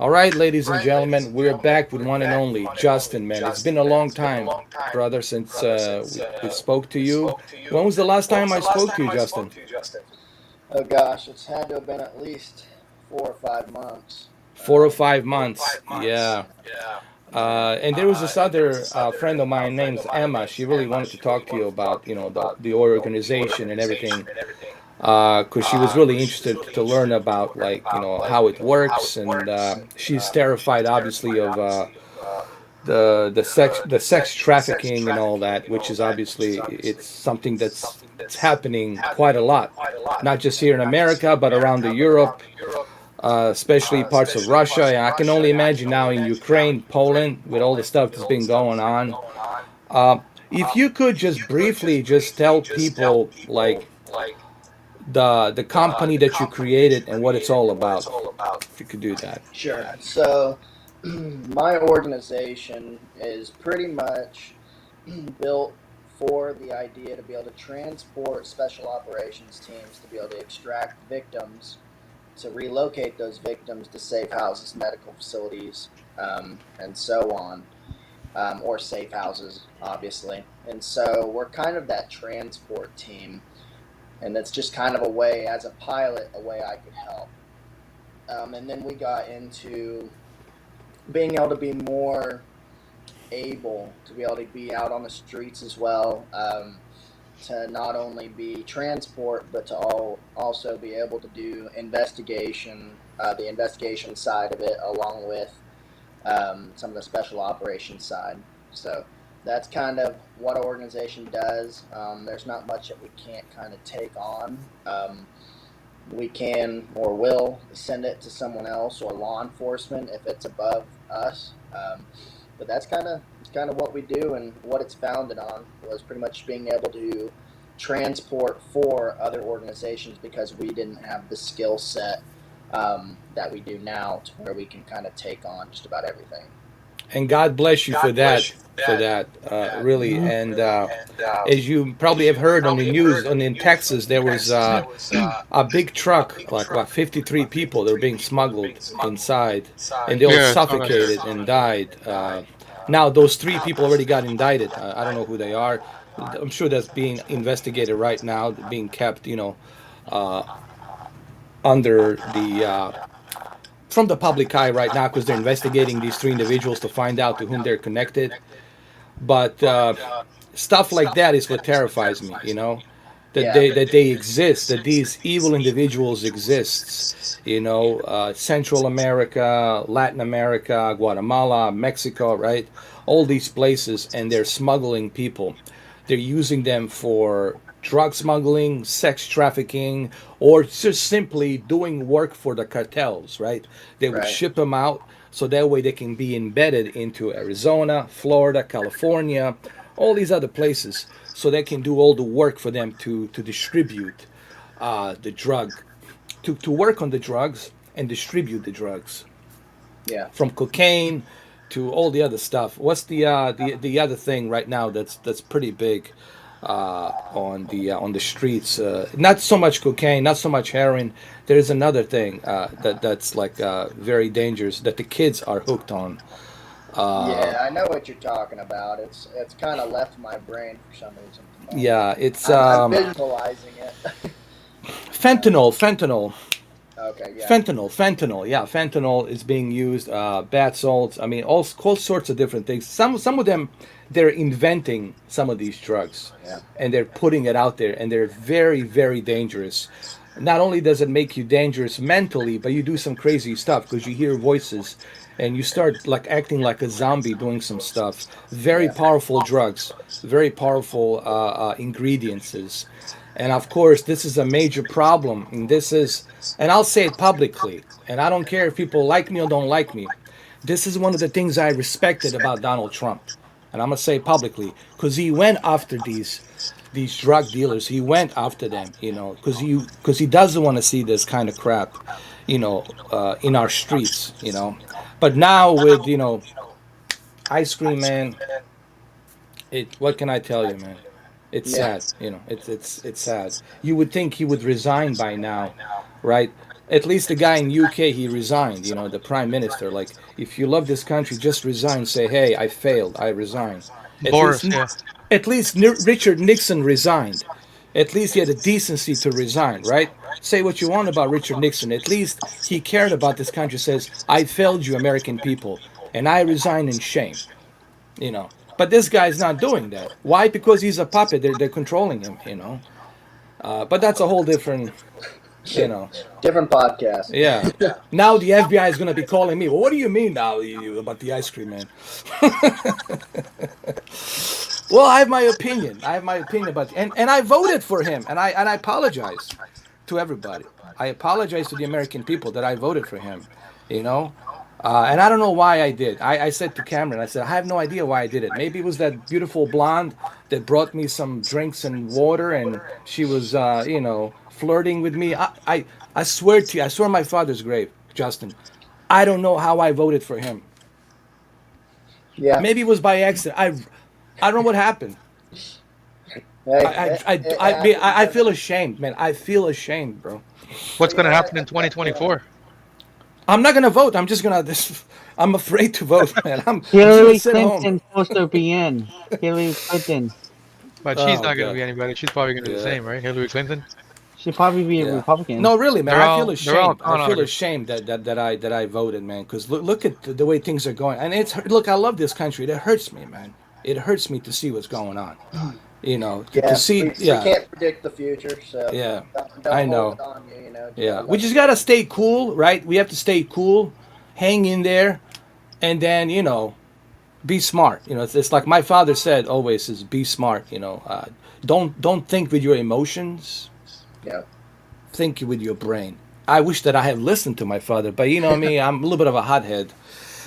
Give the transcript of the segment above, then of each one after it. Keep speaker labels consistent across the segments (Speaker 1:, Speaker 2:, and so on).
Speaker 1: All right, ladies and gentlemen, we're back with one and only Justin, man. It's been a long time, brother, since we spoke to you. When was the last time I spoke to you, Justin?
Speaker 2: Oh gosh, it's had to have been at least 4 or 5 months.
Speaker 1: 4 or 5 months. Yeah.
Speaker 2: Yeah.
Speaker 1: And there was this other friend of mine named Emma. She really wanted to talk to you about, the organization and everything, because she was really interested to learn about, like, how it works, and she's terrified, obviously, of the sex trafficking and all that, which is obviously it's something that's it's happening quite a lot, not just here in America, but around the Europe, especially parts of Russia. And I can only imagine now in Ukraine, Poland, with all the stuff that's been going on. Uh, if you could just briefly just tell people, like, the company that you created and what it's all about, if you could do that.
Speaker 2: Sure. So, my organization is pretty much built for the idea to be able to transport special operations teams to be able to extract victims, to relocate those victims to safe houses, medical facilities, and so on, or safe houses, obviously. And so, we're kind of that transport team. And that's just kind of a way, as a pilot, a way I could help. And then we got into being able to be more able to be able to be out on the streets as well, to not only be transport, but to also be able to do investigation, the investigation side of it, along with some of the special operations side. So that's kind of what our organization does. There's not much that we can't kind of take on. We can or will send it to someone else or law enforcement if it's above us. But that's kind of what we do, and what it's founded on was pretty much being able to transport for other organizations because we didn't have the skill set that we do now to where we can kind of take on just about everything.
Speaker 1: And God bless you for that, really. And as you probably have heard on the news, in Texas, there was a big truck, like 53 people that were being smuggled inside, and they all
Speaker 3: Yeah, I saw that.
Speaker 1: suffocated and died. Now, those three people already got indicted. I don't know who they are. I'm sure that's being investigated right now, being kept, uh, under the from the public eye right now, because they're investigating these three individuals to find out to whom they're connected. But stuff like that is what terrifies me. That
Speaker 2: Yeah.
Speaker 1: they exist, that these evil individuals exists. Central America, Latin America, Guatemala, Mexico, right? All these places, and they're smuggling people. They're using them for drug smuggling, sex trafficking, or just simply doing work for the cartels, right? They would
Speaker 2: Right.
Speaker 1: ship them out so that way they can be embedded into Arizona, Florida, California, all these other places, so they can do all the work for them to distribute the drug, to work on the drugs and distribute the drugs,
Speaker 2: Yeah.
Speaker 1: from cocaine to all the other stuff. What's the other thing right now that's pretty big on the streets? Not so much cocaine, not so much heroin. There's another thing that's like very dangerous that the kids are hooked on. Uh,
Speaker 2: Yeah, I know what you're talking about. It's kind of left my brain for some reason at the moment.
Speaker 1: yeah, it's
Speaker 2: I'm visualizing it.
Speaker 1: fentanyl. Fentanyl.
Speaker 2: Okay, yeah,
Speaker 1: Fentanyl. Yeah, fentanyl is being used. Bath salts. I mean, all sorts of different things. Some of them, they're inventing some of these drugs,
Speaker 2: yeah,
Speaker 1: and they're putting it out there, and they're very, very dangerous. Not only does it make you dangerous mentally, but you do some crazy stuff because you hear voices, and you start like acting like a zombie doing some stuff. Very
Speaker 2: yeah,
Speaker 1: powerful drugs, very powerful ingredients, and of course, this is a major problem. And this is, and I'll say it publicly, and I don't care if people like me or don't like me. This is one of the things I respected about Donald Trump, and I'm gonna say it publicly, because he went after these drug dealers. He went after them, because he doesn't want to see this kind of crap, in our streets. But now with Ice Cream Man, what can I tell you, man? It's
Speaker 2: yeah,
Speaker 1: sad. It's sad. You would think he would resign by now, right? At least the guy in UK, he resigned. You know, the prime minister. Like, if you love this country, just resign. Say, hey, I failed. I resign. At least,
Speaker 3: Boris, yeah.
Speaker 1: at least Richard Nixon resigned. At least he had the decency to resign, right? Say what you want about Richard Nixon. At least he cared about this country. Says, I failed you, American people, and I resign in shame. You know. But this guy's not doing that. Why? Because he's a puppet. They're controlling him. You know. But that's a whole different. You know.
Speaker 2: Different podcast.
Speaker 1: Yeah. Now the FBI is going to be calling me. Well, what do you mean now about the ice cream man? Well, I have my opinion. I have my opinion about and I voted for him, and I apologize to everybody. I apologize to the American people that I voted for him. You know, and I don't know why I did. I said to Cameron, I said I have no idea why I did it. Maybe it was that beautiful blonde that brought me some drinks and water, and she was flirting with me. I swear to you, I swear on my father's grave, Justin. I don't know how I voted for him.
Speaker 2: Yeah.
Speaker 1: Maybe it was by accident. I don't know what happened.
Speaker 2: Hey,
Speaker 1: I feel ashamed, man. I feel ashamed, bro.
Speaker 3: What's going to happen in 2024?
Speaker 1: I'm not gonna vote. I'm just gonna. This, I'm afraid to vote, man. I'm just gonna
Speaker 4: Hillary
Speaker 1: sit home.
Speaker 4: Clinton's supposed to be in. Hillary Clinton.
Speaker 3: But she's
Speaker 1: Oh
Speaker 3: not going to
Speaker 1: god.
Speaker 3: be anybody. She's probably going to do the
Speaker 1: Yeah.
Speaker 3: same, right? Hillary Clinton.
Speaker 4: She'd probably be a
Speaker 1: Yeah.
Speaker 4: Republican.
Speaker 1: No, really, man.
Speaker 3: They're
Speaker 1: I feel
Speaker 3: all they're all
Speaker 1: ashamed.
Speaker 3: con
Speaker 1: I feel
Speaker 3: artists.
Speaker 1: ashamed that I voted, man. Because look at the way things are going, and look. I love this country. It hurts me, man. It hurts me to see what's going on. You know, to
Speaker 2: yeah,
Speaker 1: see.
Speaker 2: we
Speaker 1: Yeah,
Speaker 2: can't predict the future, so
Speaker 1: yeah.
Speaker 2: don't
Speaker 1: I
Speaker 2: hold
Speaker 1: know.
Speaker 2: it on you. You know,
Speaker 1: Yeah, we just gotta stay cool, right? We have to stay cool, hang in there, and then be smart. It's like my father said always: is be smart. Don't think with your emotions.
Speaker 2: yeah,
Speaker 1: Think with your brain. I wish that I had listened to my father, but you know me, I'm a little bit of a hothead.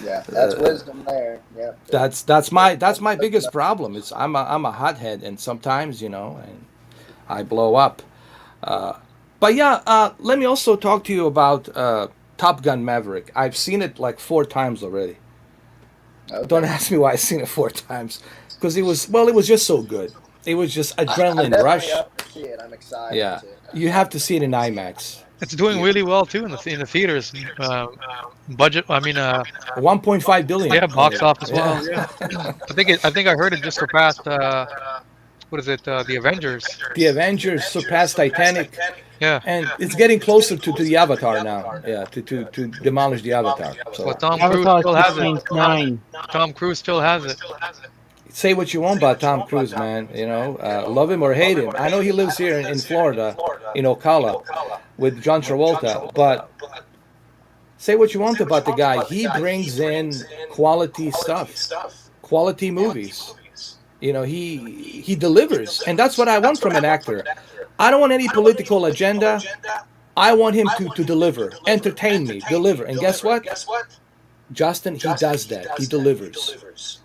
Speaker 2: yeah. That's wisdom there. Yeah,
Speaker 1: That's my biggest problem. It's I'm a hothead, and sometimes and I blow up. But yeah, let me also talk to you about Top Gun Maverick. I've seen it like 4 times already. Don't
Speaker 2: okay.
Speaker 1: ask me why I've seen it 4 times, because it was just so good. It was just
Speaker 2: I'm
Speaker 1: adrenaline
Speaker 2: definitely
Speaker 1: rush.
Speaker 2: up to see it. I'm excited
Speaker 1: Yeah,
Speaker 2: to.
Speaker 1: you have to see it in IMAX.
Speaker 3: It's doing
Speaker 1: Yeah.
Speaker 3: really well too in the theaters. Budget. I mean,
Speaker 1: 1.5 billion
Speaker 3: yeah,
Speaker 1: made
Speaker 3: box
Speaker 1: it.
Speaker 3: office
Speaker 1: Yeah.
Speaker 3: well. Yeah, I think I heard it just surpassed. What is it? The Avengers.
Speaker 1: The Avengers surpassed Titanic,
Speaker 3: Yeah.
Speaker 1: and it's getting closer to the Avatar now. Yeah, to demolish the Avatar.
Speaker 3: Well,
Speaker 1: So
Speaker 3: Tom Cruise
Speaker 4: Avatar
Speaker 3: still has it.
Speaker 4: 6.9.
Speaker 3: Tom Cruise still has it.
Speaker 1: say what you want about Tom Cruise, man. Love him or hate him. I know he lives here in Florida, in Ocala, with John Travolta. But say what you want about the guy. He brings in quality stuff, quality movies. He delivers, and that's what I want from an actor. I don't want any political agenda. I want him to deliver, entertain me, deliver. And guess what? Justin, he does that. He delivers.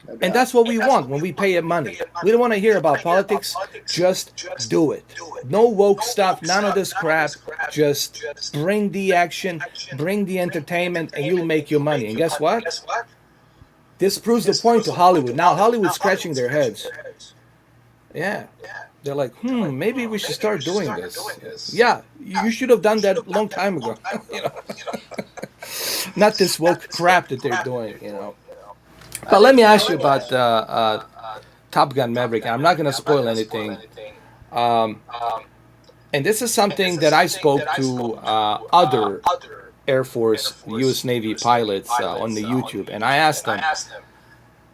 Speaker 2: No
Speaker 1: And
Speaker 2: doubt.
Speaker 1: that's what we want when we pay him money. We don't want to hear about politics. Just do it. No woke stuff, none of this crap. Just bring the action, bring the entertainment, and you'll make your money. And guess what? This proves the point to Hollywood. Now Hollywood's scratching their heads. Yeah. They're like, maybe we should start doing this. Yeah, you should have done that a long time ago. you know, Not this woke crap that they're doing.
Speaker 2: I
Speaker 1: But let
Speaker 2: think
Speaker 1: me
Speaker 2: you
Speaker 1: ask
Speaker 2: know.
Speaker 1: you about Top Gun Maverick. I'm not going to spoil anything. Um, and this is something that I spoke to other Air Force, U.S. Navy pilots on the YouTube, and I asked them.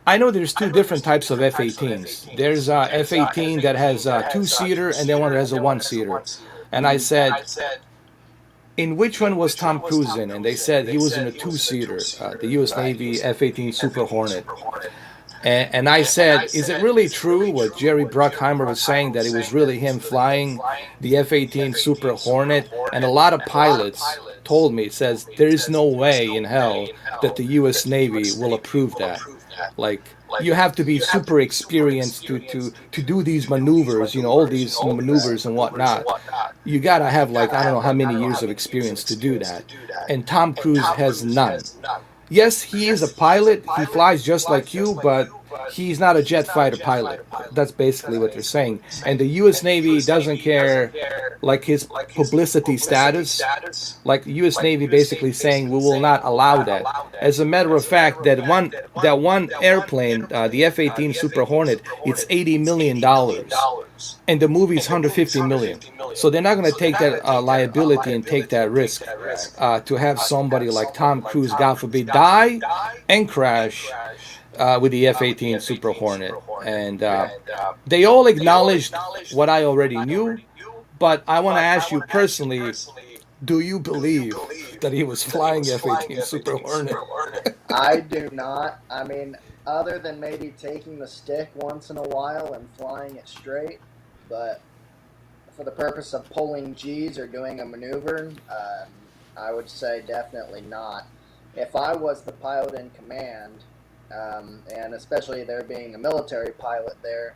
Speaker 1: I know there's two different types of F-18s. There's F-18 that has a two-seater, and then one that has a one-seater. And I said, in which one was Tom Cruise in? And they said he was in a two-seater, the U.S. Navy F-18 Super Hornet. And I said, is it really true what Jerry Bruckheimer was saying, that it was really him flying the F-18 Super Hornet? And a lot of pilots told me, it says, there is no way in hell that the U.S. Navy will approve that. Like, you have to be super experienced to do these maneuvers, all these maneuvers and whatnot. You gotta have, like, I don't know how many years of experience to do that. And Tom Cruise has none. Yes, he is a pilot. He flies just like you, but he's not a jet fighter pilot. That's basically what they're saying. And the U.S. Navy doesn't care, like his publicity status. Like the U.S. Navy basically saying we will not allow that. As a matter of fact, that one airplane, the F-18 Super Hornet, it's $80 million, and the movie's 150 million. So they're not going to take that liability and take that risk
Speaker 2: Right.
Speaker 1: to have somebody like Tom Cruise, God forbid, die and crash with the F-18 Super Hornet. And they all acknowledged what I already knew, but I want to ask you personally, do you believe that he was flying F-18 Super Hornet?
Speaker 2: I do not. I mean, other than maybe taking the stick once in a while and flying it straight, but for the purpose of pulling G's or doing a maneuver, I would say definitely not. If I was the pilot in command, and especially there being a military pilot there,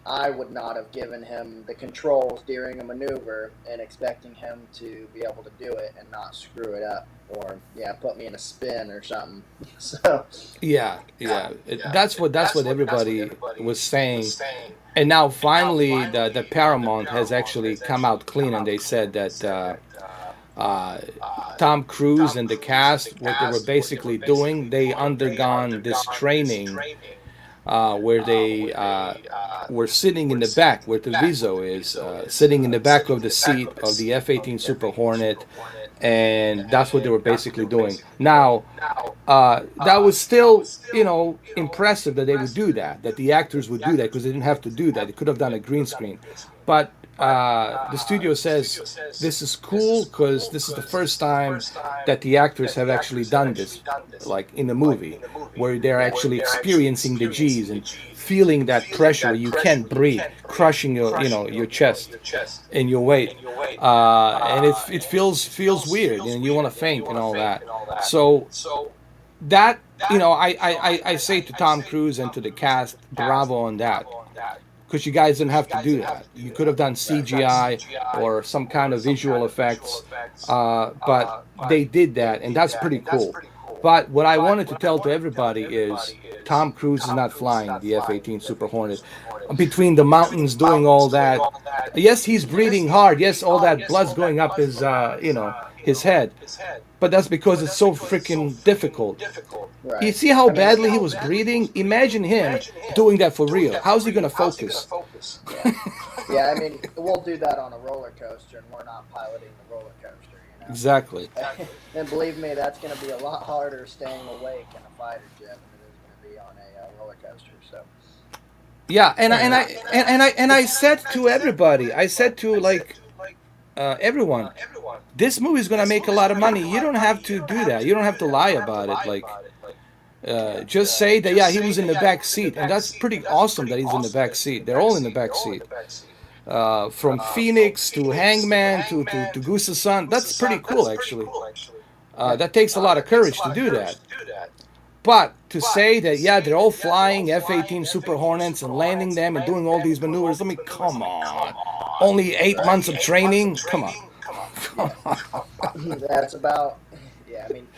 Speaker 2: I would not have given him the controls during a maneuver and expecting him to be able to do it and not screw it up or yeah, put me in a spin or something. So
Speaker 1: Yeah, yeah. That's what everybody was saying. And now finally, the Paramount has actually come out clean, and they said that uh, Tom Cruise and the cast, what they were basically doing, they undergone this training where they were sitting in the back, where the Viso is, sitting in the back of the seat of the F-18 Super Hornet, and that's what they were basically doing. Now, that was still, impressive that they would do that, that the actors would do that, because they didn't have to do that. They could have done a green screen. But the studio says this is cool because this is the first time that the actors have actually done this, like in a movie, where they're actually experiencing the G's and feeling that pressure where you can't breathe, crushing your chest and your weight, and it feels weird, and you want to faint and all that. So that I say to Tom Cruise and to the cast, bravo on that, because you guys didn't have to do that. You could have done CGI or some kind of visual effects, but they did that, and that's pretty cool. But what I wanted to tell to everybody is Tom Cruise is not flying the F-18 Super Hornet between the mountains doing all that. Yes, he's breathing hard. Yes, all that blood's going up his head, but that's because it's so freaking difficult. You
Speaker 2: right.
Speaker 1: see how
Speaker 2: I mean,
Speaker 1: badly he was breathing? Imagine him doing that for real. How's he going to focus?
Speaker 2: yeah. Yeah, I mean, we'll do that on a roller coaster, and we're not piloting the roller coaster, you
Speaker 1: Exactly.
Speaker 2: know. And believe me, that's going to be a lot harder staying awake in a fighter jet than it is going to be on a roller coaster. So,
Speaker 1: Yeah, and I said to everybody, I said to like everyone, this movie is going to make a lot of money. You don't have to do that. You don't have to lie about it. Like,
Speaker 2: yeah,
Speaker 1: just say that, yeah, he was in the back seat, and that's pretty awesome that he's in the back seat. They're all in the back seat. From Phoenix to Hangman to Goose's son. That's pretty cool, actually.
Speaker 2: yeah,
Speaker 1: That takes a lot of courage to do that. But to say that, yeah, they're all flying F-18 Super Hornets and landing them and doing all these maneuvers, I mean, come on. Only 8 months of training? Come on. Come
Speaker 2: yeah.
Speaker 1: on.
Speaker 2: That's about, yeah, I mean,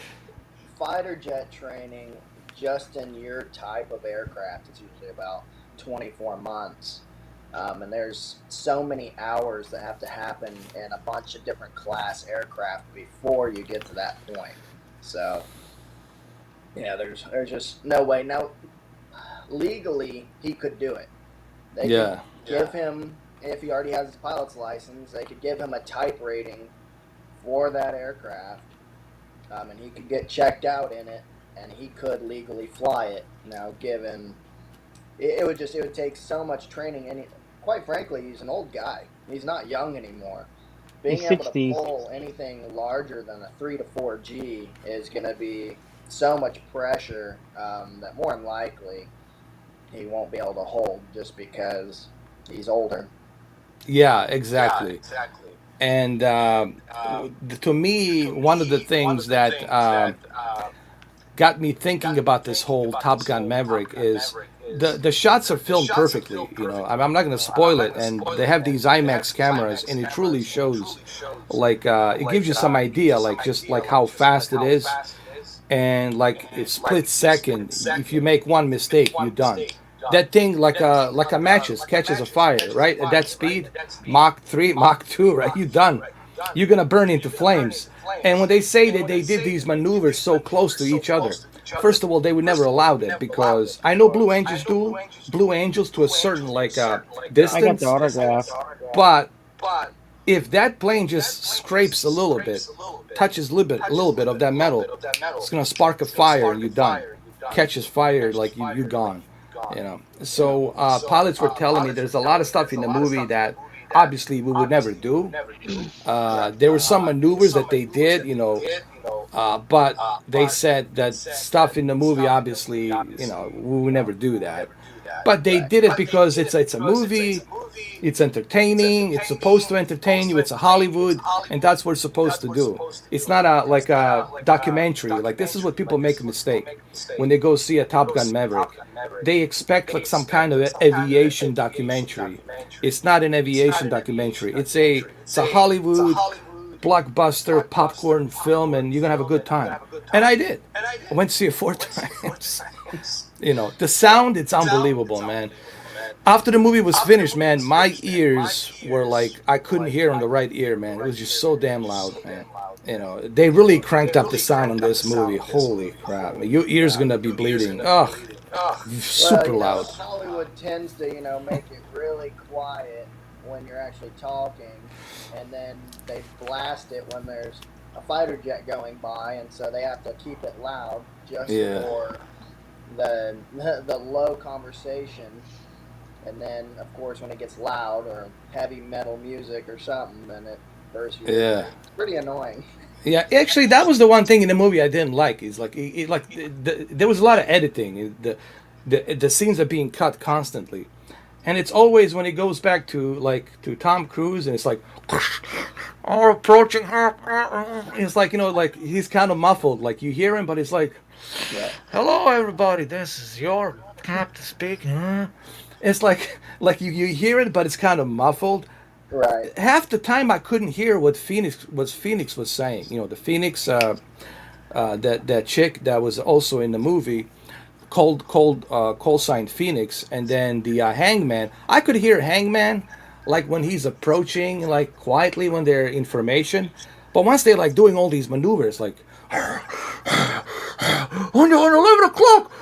Speaker 2: fighter jet training just in your type of aircraft is usually about 24 months. And there's so many hours that have to happen in a bunch of different class aircraft before you get to that point. So, yeah, there's just no way. Now, legally, he could do it. They could
Speaker 1: Yeah.
Speaker 2: give him, if he already has his pilot's license, they could give him a type rating for that aircraft, and he could get checked out in it, and he could legally fly it. Now, given it would take so much training, and quite frankly, he's an old guy. He's not young anymore. Being
Speaker 4: He's
Speaker 2: able to
Speaker 4: 60.
Speaker 2: pull anything larger than a 3 to 4G is going to be so much pressure that more than likely he won't be able to hold just because he's older.
Speaker 1: Yeah, exactly. And to me, one of the things that got me thinking about this whole Top Gun Maverick is the shots are filmed perfectly. I'm not going to spoil it, and they have these IMAX cameras, and it truly shows. Like it gives you some idea, like just like how fast it is. and like a split second, if you make one mistake, you're done. That thing like a matches catches a fire, right? At that speed, Mach 3, Mach 2, right? You're done. You're gonna burn into flames. And when they say that they did these maneuvers so close to each other, first of all, they would never allow that because I know Blue Angels do Blue Angels to a certain
Speaker 4: I got the
Speaker 1: distance,
Speaker 4: autograph.
Speaker 2: Yeah.
Speaker 1: but if that plane just scrapes a little bit, touches a little bit of that metal, it's gonna spark a fire and you're done. Catches fire, like you're gone. So pilots were telling me there's a lot of stuff in the movie that obviously we would never do. There were some maneuvers that they did, but they said that stuff in the movie, obviously, we would never do that. But they did it because it's a movie, it's entertaining, it's supposed to entertain you, it's a Hollywood, and that's what it's supposed to do. It's not a documentary. Like this is what people make a mistake when they go see a Top Gun Maverick. They expect like some kind of aviation documentary. It's not an aviation documentary. It's a Hollywood blockbuster popcorn film, and you're gonna have a good time. And I did. I went to see it 4 times. The sound, it's unbelievable, man. After the movie was finished, man, my ears were like I couldn't hear on the right ear, man. It was just so damn loud, man. They really cranked up the sound on this movie. Holy crap, man. Your ears gonna be bleeding. Ugh,
Speaker 2: Well,
Speaker 1: super loud.
Speaker 2: Hollywood tends to, make it really quiet when you're actually talking, and then they blast it when there's a fighter jet going by, and so they have to keep it loud just
Speaker 1: Yeah,
Speaker 2: for the low conversation. And then, of course, when it gets loud or heavy metal music or something, then it bursts your ears.
Speaker 1: yeah.
Speaker 2: It's pretty annoying.
Speaker 1: Yeah, actually, that was the one thing in the movie I didn't like. Is like, there was a lot of editing. The scenes are being cut constantly, and it's always when it goes back to Tom Cruise, and it's like, oh, approaching her. It's like like he's kind of muffled. Like you hear him, but it's like,
Speaker 2: Yeah.
Speaker 1: hello everybody, this is your captain speaking. Huh? It's like you hear it, but it's kind of muffled.
Speaker 2: Right.
Speaker 1: Half the time I couldn't hear what Phoenix was saying. The Phoenix, that chick that was also in the movie, call sign Phoenix, and then the Hangman. I could hear Hangman like when he's approaching, like quietly when they're in formation, but once they're like doing all these maneuvers, like on 11 o'clock,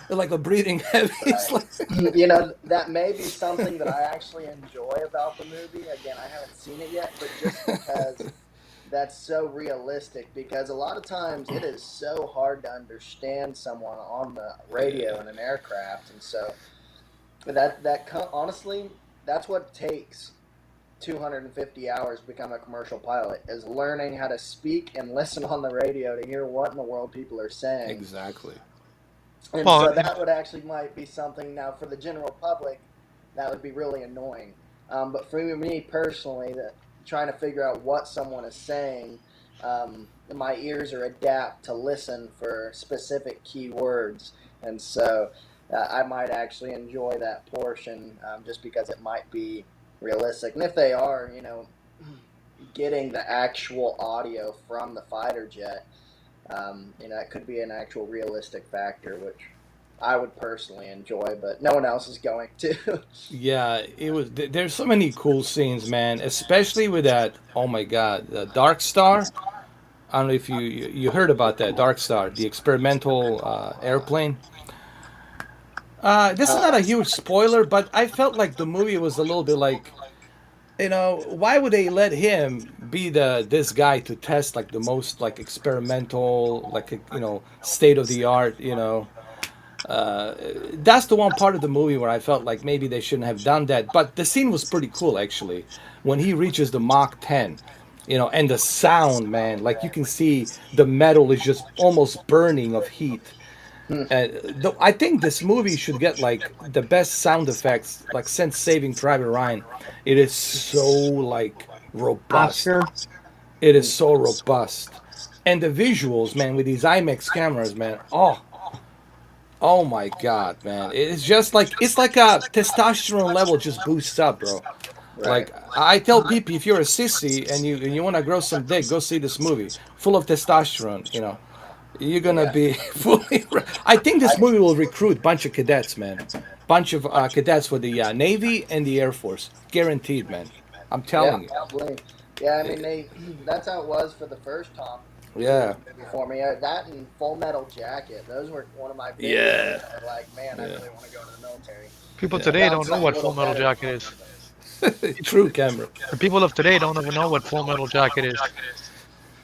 Speaker 1: they're like a breathing heavy. It's
Speaker 2: Right.
Speaker 1: like
Speaker 2: That may be something that I actually enjoy about the movie. Again, I haven't seen it yet, but just because that's so realistic, because a lot of times it is so hard to understand someone on the radio in an aircraft. And so honestly, that's what takes 250 hours to become a commercial pilot, is learning how to speak and listen on the radio to hear what in the world people are saying.
Speaker 1: exactly.
Speaker 2: And
Speaker 3: Well,
Speaker 2: so that would actually might be something now for the general public that would be really annoying. But for me personally, that trying to figure out what someone is saying, my ears are adapt to listen for specific keywords, and so I might actually enjoy that portion, just because it might be realistic. And if they are, getting the actual audio from the fighter jet, it could be an actual realistic factor, which I would personally enjoy, but no one else is going to.
Speaker 1: Yeah, it was. There's so many cool scenes, man. Especially with that. Oh my God, the Dark Star. I don't know if you heard about that Dark Star, the experimental airplane. This is not a huge spoiler, but I felt like the movie was a little bit like, why would they let him be this guy to test like the most like experimental, like state of the art, that's the one part of the movie where I felt like maybe they shouldn't have done that. But the scene was pretty cool actually, when he reaches the Mach 10, and the sound, man, like you can see the metal is just almost burning of heat. I think this movie should get like the best sound effects, like since Saving Private Ryan. It is so like robust.
Speaker 4: Oscar.
Speaker 1: It is so robust, and the visuals, man, with these IMAX cameras, man. Oh my God, man! It's just like it's like a testosterone level just boosts up, bro.
Speaker 2: Right.
Speaker 1: Like I tell people, if you're a sissy and you want to grow some dick, go see this movie, full of testosterone. you're gonna
Speaker 2: Yeah.
Speaker 1: be fully. I think this movie will recruit bunch of cadets, man. Bunch of cadets for the Navy and the Air Force, guaranteed, man. I'm
Speaker 2: Yeah,
Speaker 1: telling you.
Speaker 2: probably. Yeah, I
Speaker 1: Eh,
Speaker 2: mean they. That's how it was for the first Tom Cruise
Speaker 1: Yeah,
Speaker 2: movie for me. That and Full Metal Jacket. Those were one of my big ones.
Speaker 1: yeah,
Speaker 2: That were like, man, I
Speaker 1: yeah,
Speaker 2: really want to go to the military.
Speaker 3: People
Speaker 1: yeah.
Speaker 3: today
Speaker 2: Found
Speaker 3: don't know
Speaker 2: something a
Speaker 3: what
Speaker 2: little
Speaker 3: Full Metal
Speaker 2: better
Speaker 3: Jacket
Speaker 2: for
Speaker 3: is.
Speaker 2: me.
Speaker 1: True, Cameron.
Speaker 3: The people of today don't even know what Full Metal Jacket is.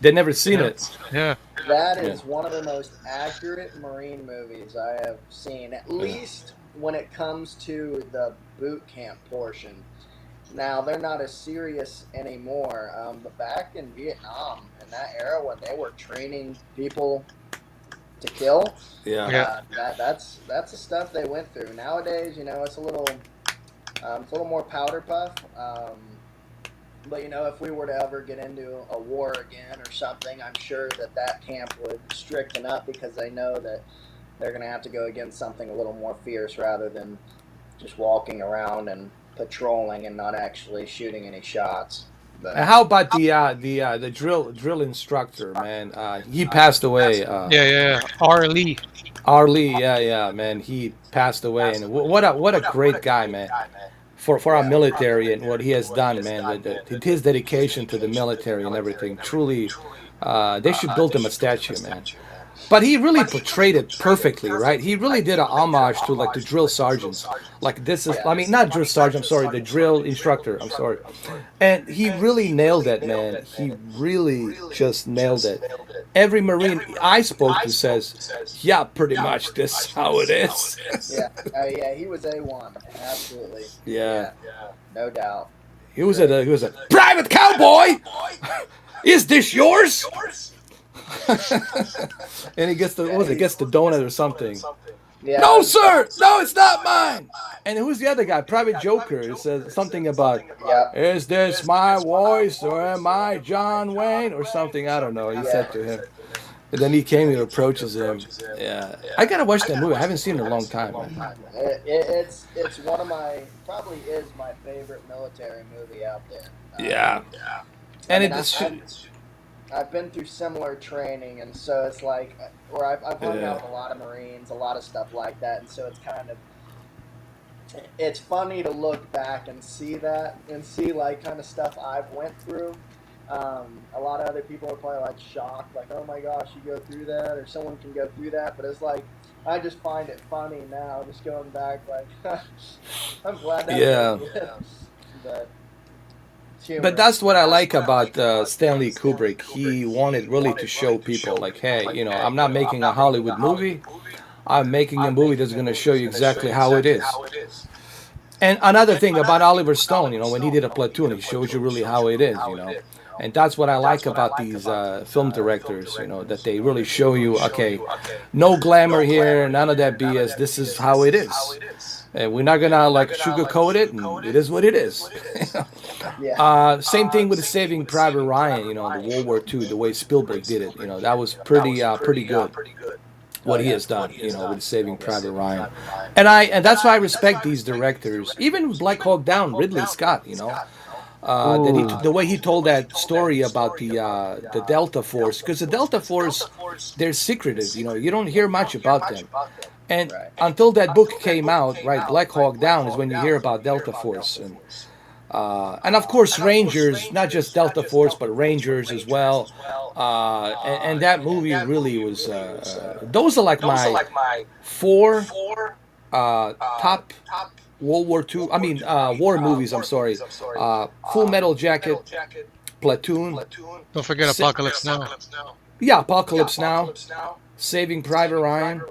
Speaker 1: They never seen
Speaker 3: Yeah,
Speaker 1: it.
Speaker 3: yeah.
Speaker 2: That
Speaker 1: Yeah,
Speaker 2: is one of the most accurate Marine movies I have seen, at
Speaker 1: yeah.
Speaker 2: least when it comes to the boot camp portion. Now they're not as serious anymore, but back in Vietnam in that era when they were training people to kill,
Speaker 1: Yeah.
Speaker 3: Yeah.
Speaker 2: that's the stuff they went through. Nowadays, it's a little more powder puff. But if we were to ever get into a war again or something, I'm sure that camp would stricten up because they know that they're going to have to go against something a little more fierce rather than just walking around and patrolling and not actually shooting any shots.
Speaker 1: And
Speaker 2: But
Speaker 1: how about the drill instructor, man? He passed away.
Speaker 3: Yeah, yeah, yeah. R. Lee.
Speaker 1: Arlie, yeah, yeah, man. He passed away, and what a great guy, man. For our
Speaker 2: yeah,
Speaker 1: military and what he has done, man. His dedication to the military and everything. Truly, they should build him a statue, man. But he really portrayed it perfectly, right? He really did a homage to like the drill sergeants. Like this is, I mean, not drill sergeant. I'm sorry, the drill instructor. I'm sorry, and he really nailed it, man. He really just nailed it. Every Marine I spoke to says, "Yeah, pretty much this is how it is."
Speaker 2: yeah, yeah. He was A1, absolutely.
Speaker 1: Yeah,
Speaker 2: Yeah, no doubt.
Speaker 1: he
Speaker 2: Great.
Speaker 1: was a private cowboy. Is this yours? And he gets the what
Speaker 2: Yeah,
Speaker 1: was it? Gets the donut or something.
Speaker 2: yeah.
Speaker 1: No, sir. No, it's not mine. And who's the other guy? Private Joker. He says something about,
Speaker 2: Yeah,
Speaker 1: "Is this my voice or am I John Wayne or something?" I don't know. He
Speaker 2: yeah.
Speaker 1: said to him. And then he came and approaches him. Yeah, I gotta watch that movie. I haven't seen it in a long time, man.
Speaker 2: It's one of my probably is my favorite military movie out there.
Speaker 1: Yeah,
Speaker 2: I
Speaker 1: and
Speaker 2: mean,
Speaker 1: it should.
Speaker 2: I've been through similar training, and so it's like where I've hung
Speaker 1: Yeah,
Speaker 2: out with a lot of Marines, a lot of stuff like that, and so it's funny to look back and see that and see like kind of stuff I've went through. A lot of other people are probably like shocked, like, "Oh my gosh, you go through that," or someone can go through that. But it's like I just find it funny now, just going back, like I'm glad that was over
Speaker 1: yeah.
Speaker 2: with. But it's
Speaker 1: But
Speaker 2: humorous.
Speaker 1: that's what I like about Stanley Kubrick. He wanted really to show people, like, hey, I'm not making a Hollywood movie. I'm making a movie that's going to show you exactly how it is. And another thing about Oliver Stone, when he did a Platoon, he shows you really how it is, And that's what I like about these film directors, that they really show you, okay, no glamour here, none of that BS. This is how it is. And we're not gonna like sugarcoat it, and it is what it is.
Speaker 2: Yeah,
Speaker 1: Same thing with the Saving Private Ryan, the World War II, the way Spielberg did it. That was pretty good
Speaker 2: oh
Speaker 1: what he
Speaker 2: yeah,
Speaker 1: has done, with Saving Private Ryan, and that's why I respect these directors. Even Black Hawk Down, Ridley Scott,
Speaker 4: Ooh.
Speaker 1: the way he told that story about the Delta Force, because the Delta Force, they're secretive. You don't hear much about them, and
Speaker 2: right.
Speaker 1: until that book came out, right, Black Hawk Down is when you hear about Delta Force, and of course Rangers, not just Delta Force, but Rangers as well. And that movie really was. Those are like my four top World War II. I mean, war movies. I'm sorry. Full Metal Jacket, Platoon.
Speaker 3: Don't forget
Speaker 1: Sa-
Speaker 3: Apocalypse Now.
Speaker 1: yeah, Apocalypse Now, Saving Private Ryan,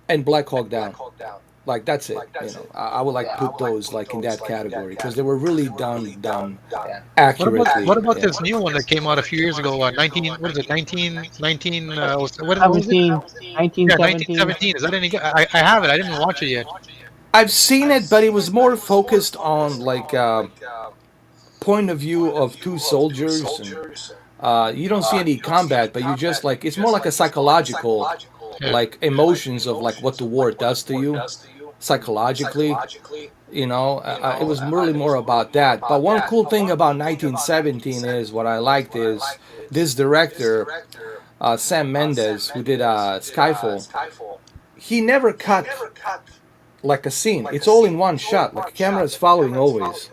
Speaker 1: and Black Hawk Down. Like that's it. I would like put those like in that category because they were really done
Speaker 2: Yeah.
Speaker 3: What
Speaker 1: accurately.
Speaker 3: about
Speaker 1: Yeah.
Speaker 3: this new one that came out a few years ago? 19, what is it? 1919. What was it?
Speaker 4: 17,
Speaker 3: Yeah,
Speaker 4: 1917.
Speaker 3: 1917. Is that any good? I have it. I didn't watch it yet.
Speaker 1: I've seen it, but it was more focused on like point of view of two soldiers, and you don't see any combat, but you just like it's more like a psychological,
Speaker 3: Yeah.
Speaker 1: like emotions of like what the war does to you psychologically. It was really more about that. But one cool thing about 1917 is what I liked is this director. Sam Mendes, who did Skyfall, he never cut like a scene. It's all in one shot. Like a camera is following always.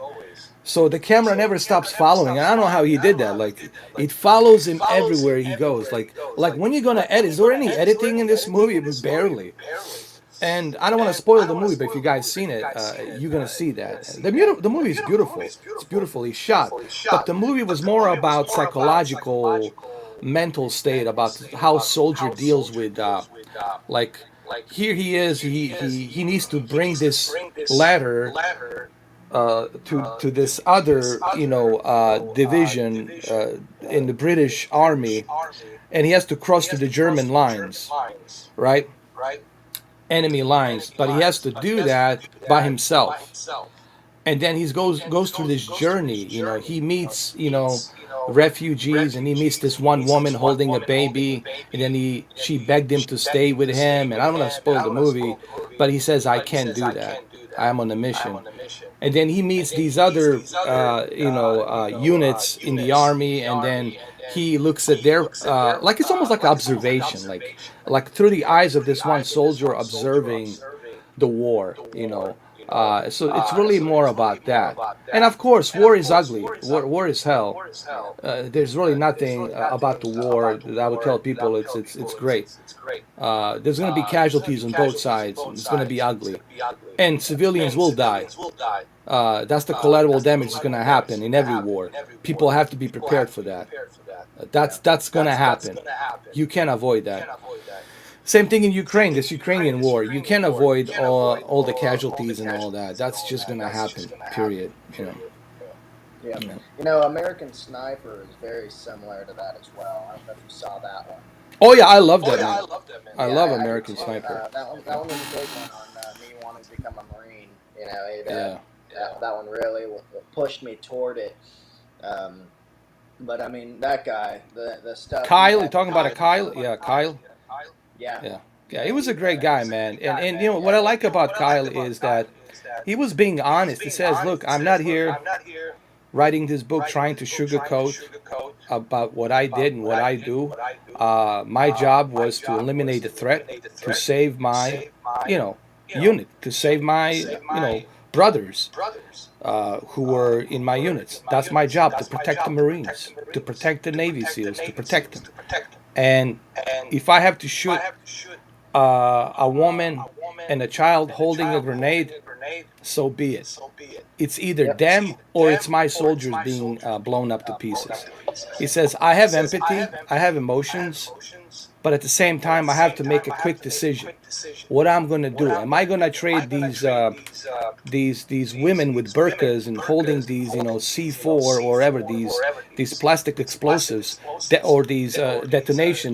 Speaker 1: So the camera never stops following. And I don't know how he did that. Like it follows him everywhere he goes. Like when you're gonna edit, is there any editing in this movie? Barely. And I don't want to spoil the movie, but if you guys seen it, you're gonna see that the movie is beautiful. It's beautifully shot, but the movie was more about psychological, mental state, about how soldier deals with like here he is. He needs to bring this ladder to this other division in the British Army, and he has to cross to the German lines, right? Enemy lines, but he has to do that by himself. And then he goes through this journey. He meets refugees, and he meets this one woman holding a baby, and then she begged him to stay with him. And I don't want to spoil the movie, but he says, "I can't do that. I am on a mission." And then he meets these other units in the army, and then he looks at their like it's almost like observation, like through the eyes of this one soldier observing the war. So it's really more about that. And of course, war is ugly. War is hell. There's really nothing about the war that I would tell people it's great. There's going to be casualties on both sides. It's going to be ugly, and civilians will die. That's the collateral damage that's going to happen in every war. People have to be prepared for that. That's going to happen. You can't avoid that. Same thing in Ukraine, this Ukrainian war. You can't avoid all the casualties and all that. That's just going to happen, period.
Speaker 2: Yeah.
Speaker 1: You know.
Speaker 2: American Sniper is very similar to that as well. I don't know if you saw that one.
Speaker 1: Oh, yeah, I love that, man. I
Speaker 2: Yeah,
Speaker 1: love
Speaker 2: I did
Speaker 1: American
Speaker 2: too.
Speaker 1: Sniper.
Speaker 2: That one was a big one on me wanting to become a Marine.
Speaker 1: Yeah.
Speaker 2: That one really pushed me toward it. Um, but I mean, that guy, the stuff he
Speaker 1: Kyle, you
Speaker 2: had to
Speaker 1: talking about a
Speaker 2: do.
Speaker 1: Kyle? Yeah, Kyle.
Speaker 2: Yeah,
Speaker 1: Yeah. Yeah,
Speaker 2: yeah,
Speaker 1: he was a great guy, man. And what I like about Kyle is that he was being honest. He says, "Look, I'm not here writing this book trying to sugarcoat about what I did and what I do. My job was to eliminate the threat, to save my, unit, to save my, brothers who were in my units. That's my job, to protect the Marines, to protect the Navy SEALs, to protect them. And if I have to shoot a woman and a child holding a grenade, so be it. It's either
Speaker 2: yep,
Speaker 1: them or it's my soldiers being blown up to pieces." He says, "I have empathy, I have emotions, but at the same time, I have to make a quick decision. What I'm going to do? Am I going to trade these women with burqas and holding these C4 or whatever these plastic explosives or these detonation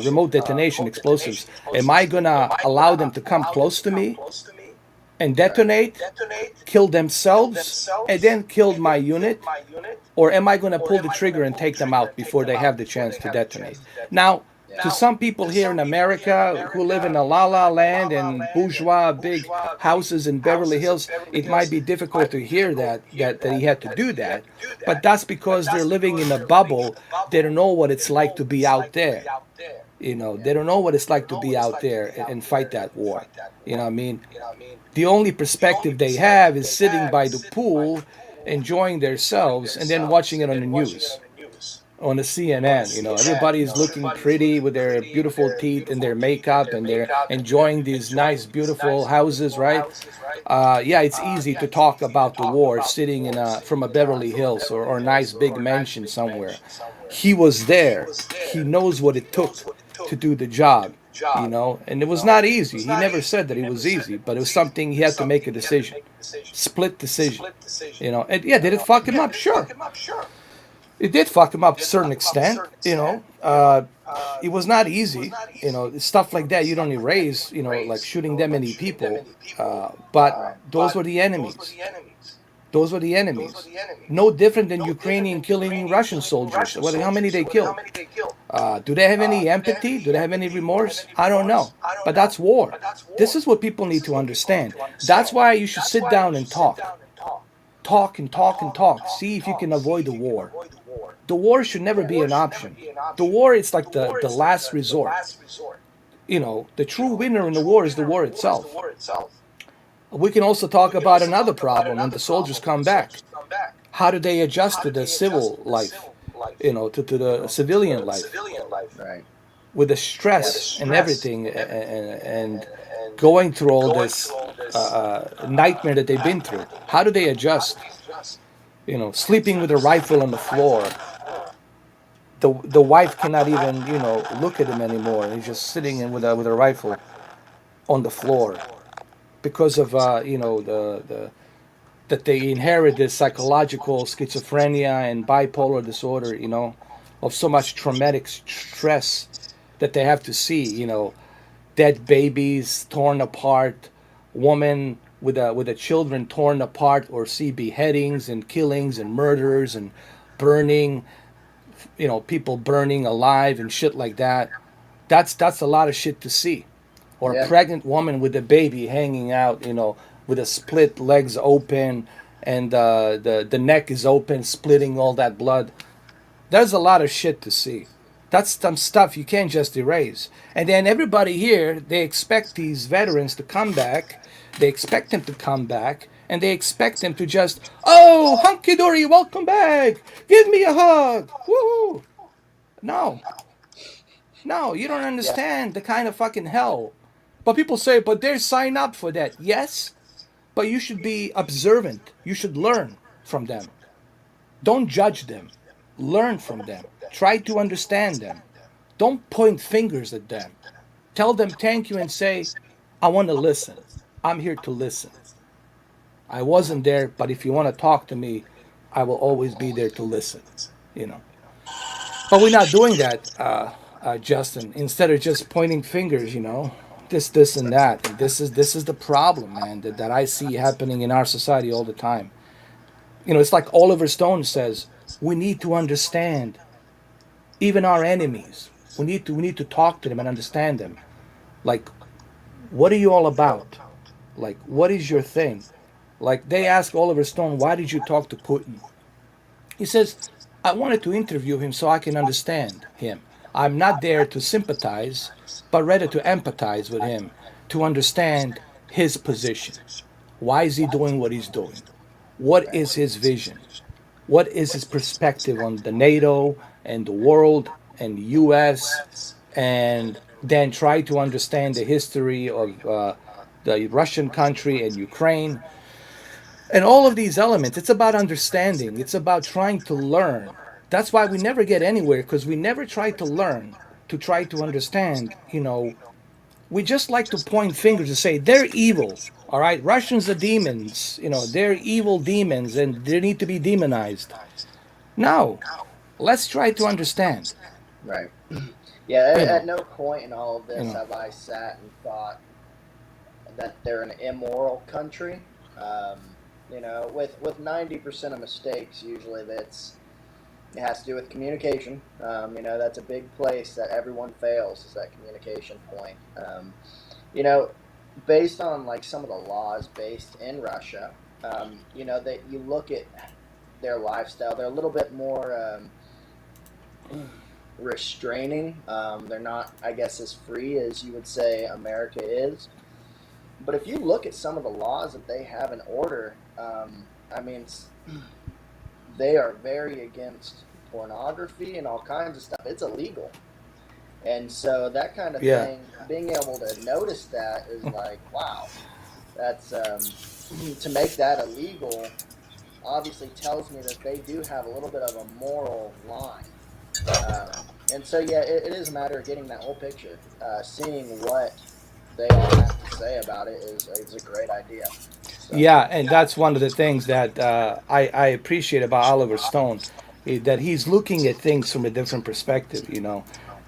Speaker 1: remote detonation explosives? Am I going to allow them to come close to me and
Speaker 2: right.
Speaker 1: detonate, kill themselves, and then kill my unit? Or am I going to pull the trigger and take them out before they have the chance to detonate?" Now, to some people here in America who live in a la la land and bourgeois big houses in Beverly Hills, it might be difficult to hear that he had to do that. But that's because they're living in a bubble. They don't know what it's like to be out there. They don't know what it's like to be out there and fight that war. I mean, the only perspective they have is sitting by the pool, enjoying themselves, and then watching it on the news, on the CNN. Everybody is looking pretty with their beautiful teeth and their makeup, and they're enjoying these nice, beautiful houses, right? Yeah, it's easy to talk about the war sitting from a Beverly Hills or a nice big mansion somewhere. He was there. He knows what it took to do the job. And it was not easy. He never said that it was easy, but it was something he had to make a decision, split decision. And yeah, did it fuck him up? Sure, it did fuck him up to a certain extent. It was not easy. Stuff like that you don't erase. Like shooting that many people. But
Speaker 2: Right.
Speaker 1: those were the enemies. Those were the enemies. No different than Ukrainian killing Russian soldiers. How many they killed? Do they have any empathy? Do they have any remorse? I don't know. But that's war. This is what people need to understand. That's why you should sit down and talk. Talk and talk and talk. See if you can avoid the war. the war should never be an option. The war is like the last resort. The true winner in the war is the war itself. We can also talk about another problem when the soldiers come back. How do they adjust to the civil life, to the civilian life
Speaker 2: Right.
Speaker 1: with the stress and everything, and going through all this nightmare that they've been through? How do they adjust? Sleeping with a rifle on the floor. The wife cannot even look at him anymore. He's just sitting in with a rifle on the floor because of the that they inherit this psychological schizophrenia and bipolar disorder, of so much traumatic stress that they have to see, dead babies torn apart, women with a children torn apart, or see beheadings and killings and murders and burning, people burning alive and shit like that. That's a lot of shit to see. Or a
Speaker 2: Yeah.
Speaker 1: pregnant woman with a baby hanging out, with a split legs open, and the neck is open, splitting all that blood. There's a lot of shit to see. That's some stuff you can't just erase. And then everybody here, they expect these veterans to come back. They expect them to come back. And they expect them to just, oh, hunky dory, welcome back. Give me a hug. Woo. No, no, you don't
Speaker 2: Yeah.
Speaker 1: understand the kind of fucking hell. But people say, but they sign up for that. Yes, but you should be observant. You should learn from them. Don't judge them. Learn from them. Try to understand them. Don't point fingers at them. Tell them thank you and say, I want to listen. I'm here to listen. I wasn't there, but if you want to talk to me, I will always be there to listen. You know. But we're not doing that, Justin. Instead of just pointing fingers, this, and that. And this is the problem, man, that I see happening in our society all the time. It's like Oliver Stone says, we need to understand even our enemies. We need to talk to them and understand them. Like, what are you all about? Like, what is your thing? Like, they ask Oliver Stone, why did you talk to Putin? He says, I wanted to interview him so I can understand him. I'm not there to sympathize, but rather to empathize with him, to understand his position. Why is he doing what he's doing? What
Speaker 2: Right.
Speaker 1: is his vision? What is his perspective on the NATO and the world and the US? And then try to understand the history of the Russian country and Ukraine and all of these elements. It's about understanding, it's about trying to learn. That's why we never get anywhere, because we never try to learn, to try to understand. We just like to point fingers and say they're evil. All right, Russians are demons. They're evil demons and they need to be demonized. No, let's try to understand.
Speaker 2: Right. Yeah.
Speaker 1: you
Speaker 2: At
Speaker 1: know
Speaker 2: no point in all of
Speaker 1: you
Speaker 2: this
Speaker 1: know
Speaker 2: have I sat and thought that they're an immoral country. With 90% of mistakes, usually it has to do with communication. That's a big place that everyone fails, is that communication point. You know, Based on like some of the laws based in Russia, that you look at their lifestyle, they're a little bit more restraining. They're not, I guess, as free as you would say America is. But if you look at some of the laws that they have in order, I mean, they are very against pornography and all kinds of stuff. It's illegal. And so that kind of
Speaker 1: yeah,
Speaker 2: thing, being able to notice that is like, wow, that's to make that illegal obviously tells me that they do have a little bit of a moral line. And so, yeah, it is a matter of getting that whole picture. Seeing what they all have to say about it is a great idea. So,
Speaker 1: yeah. And that's one of the things that I appreciate about Oliver Stone, that he's looking at things from a different perspective.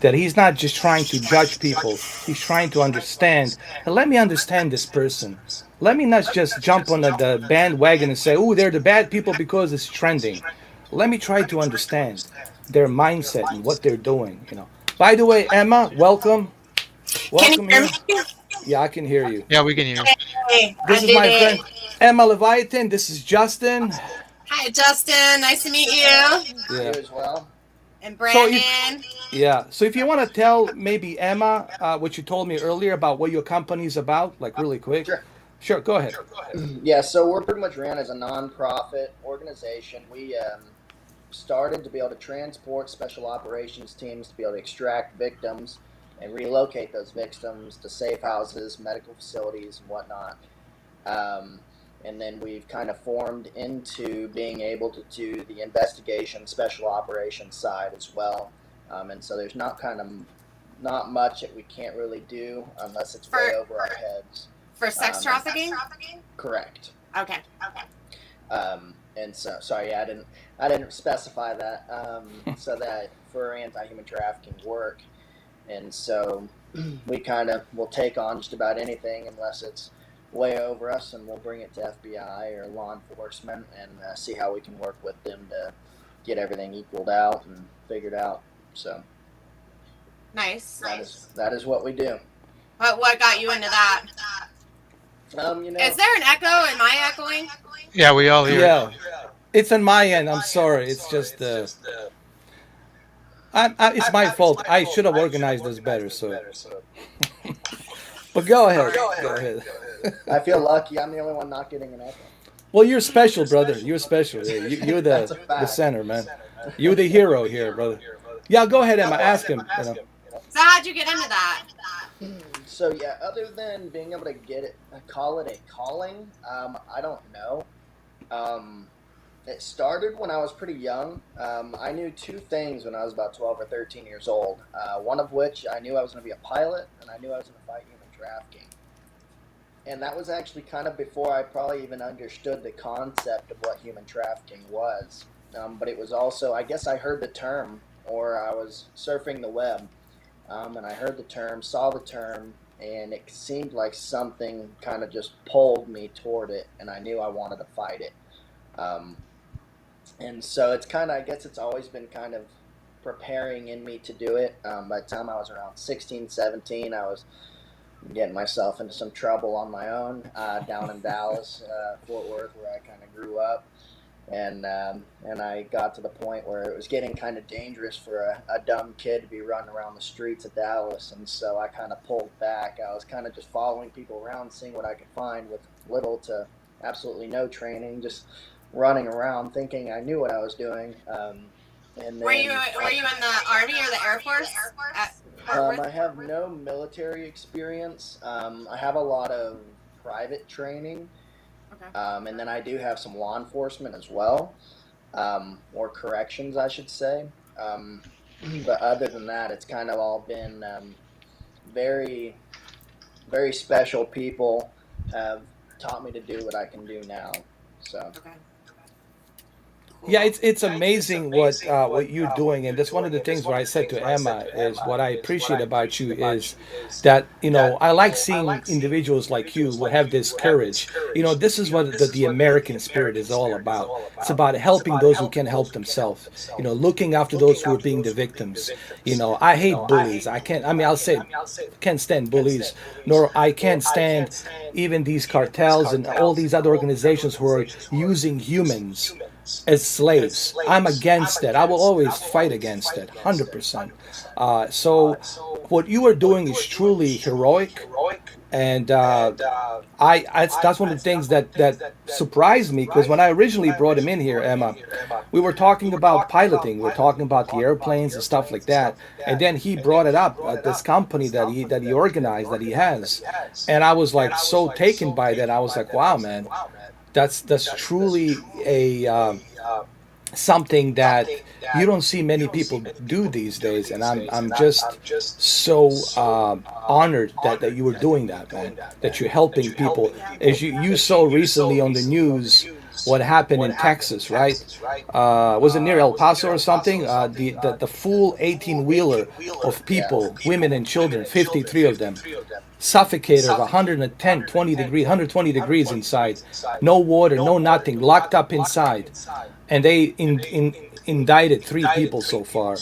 Speaker 1: That he's not just trying to judge people, he's trying to understand. And let me understand this person. Let me not just jump on the bandwagon and say, oh, they're the bad people because it's trending. Let me try to understand their mindset and what they're doing. By the way, Emma, welcome.
Speaker 5: Can you
Speaker 1: Welcome
Speaker 5: hear
Speaker 1: here.
Speaker 5: me?
Speaker 1: Yeah, I can hear you.
Speaker 3: Yeah, we can hear.
Speaker 5: Hey, I
Speaker 1: This is
Speaker 5: did
Speaker 1: my friend
Speaker 5: it.
Speaker 1: Emma Leviathan. This is Justin.
Speaker 5: Hi, Justin. Nice to meet you.
Speaker 2: you
Speaker 1: Yeah.
Speaker 2: as well.
Speaker 5: and
Speaker 1: So if
Speaker 5: Brandon.
Speaker 1: yeah, so if you want to tell maybe Emma what you told me earlier about what your company's about, like really quick,
Speaker 2: Sure.
Speaker 1: sure, go ahead.
Speaker 2: Yeah, so we're pretty much ran as a nonprofit organization. We started to be able to transport special operations teams to be able to extract victims and relocate those victims to safe houses, medical facilities, and whatnot. Um, and then we've kind of formed into being able to do the investigation, special operations side as well. And so there's not much that we can't really do unless it's way
Speaker 5: for
Speaker 2: over our heads.
Speaker 5: for sex
Speaker 2: And
Speaker 5: trafficking.
Speaker 2: correct.
Speaker 5: Okay.
Speaker 2: And so, sorry, I didn't specify that. So that for anti-human trafficking work, and so we kind of will take on just about anything unless it's way over us, and we'll bring it to FBI or law enforcement and see how we can work with them to get everything equaled out and figured out. So
Speaker 5: Nice.
Speaker 2: that is what we do.
Speaker 5: What got you into that?
Speaker 2: You
Speaker 5: Is
Speaker 2: know,
Speaker 5: there an echo? Am I echoing?
Speaker 3: Yeah, we all hear it.
Speaker 1: Yeah, it's on my end. I'm sorry. It's just it's my fault. I should have organized this better. So, but go ahead. Go ahead.
Speaker 2: I feel lucky. I'm the only one not getting an echo.
Speaker 1: Well, you're special, brother. You're special. Yeah, you're
Speaker 2: That's a
Speaker 1: the
Speaker 2: fact.
Speaker 1: center, man. You're the hero here, brother. Yeah, go ahead, Emma. Ask him. You know.
Speaker 5: So how'd you get into that?
Speaker 2: So yeah, other than being able to call it a calling, I don't know. Um, it started when I was pretty young. I knew two things when I was about 12 or 13 years old. One of which I knew I was going to be a pilot, and I knew I was going to fight human trafficking. And that was actually kind of before I probably even understood the concept of what human trafficking was. But it was also, I guess I heard the term, or I was surfing the web, and I heard the term, saw the term, and it seemed like something kind of just pulled me toward it, and I knew I wanted to fight it. Um, and so it's kind of, I guess it's always been kind of preparing in me to do it. By the time I was around 16, 17, I was getting myself into some trouble on my own down in Dallas, Fort Worth, where I kind of grew up. And I got to the point where it was getting kind of dangerous for a dumb kid to be running around the streets of Dallas, and so I kind of pulled back. I was kind of just following people around, seeing what I could find with little to absolutely no training, just running around thinking I knew what I was doing. And
Speaker 5: Were you
Speaker 2: then
Speaker 5: were you in the Army or the Air Force at Fort Worth?
Speaker 2: I have no military experience. I have a lot of private training,
Speaker 5: Okay.
Speaker 2: and then I do have some law enforcement as well, or corrections, I should say. Um, but other than that, it's kind of all been very, very special people have taught me to do what I can do now. So,
Speaker 5: Okay.
Speaker 1: Yeah,
Speaker 5: Cool.
Speaker 1: it's amazing what you're doing, and that's one of the things where I said to Emma is what I appreciate about you is that I like seeing individuals like you who have this courage. This is what the American spirit is all about. It's about helping those who can help themselves. Looking after those who are being the victims. I hate bullies. I can't. I mean, I'll say, can't stand bullies, nor I can't stand even these cartels and all these other organizations who are using humans as slaves. I'm against that. I will always fight against it, 100%. So, what you are doing is truly heroic, and that's one of the things that surprised me because when I originally brought him in here, Emma, we were talking about piloting, we were talking about the airplanes and stuff like that, and then he brought it up this company that he organized that he has, and I was like so taken by that. I was like, wow, man, that's truly a something that you don't see many people do these days, and I'm just so honored that you were doing that, man. That you're helping people,
Speaker 5: Yeah.
Speaker 1: as you saw recently on the news what happened in Texas, right? Was it near El Paso or something? The full 18 wheeler of
Speaker 2: yeah.
Speaker 1: people, women and children, 53 of them, suffocated of 110, 20 degrees, 120 degrees inside, no water, no nothing, locked up inside, and they indicted three people so far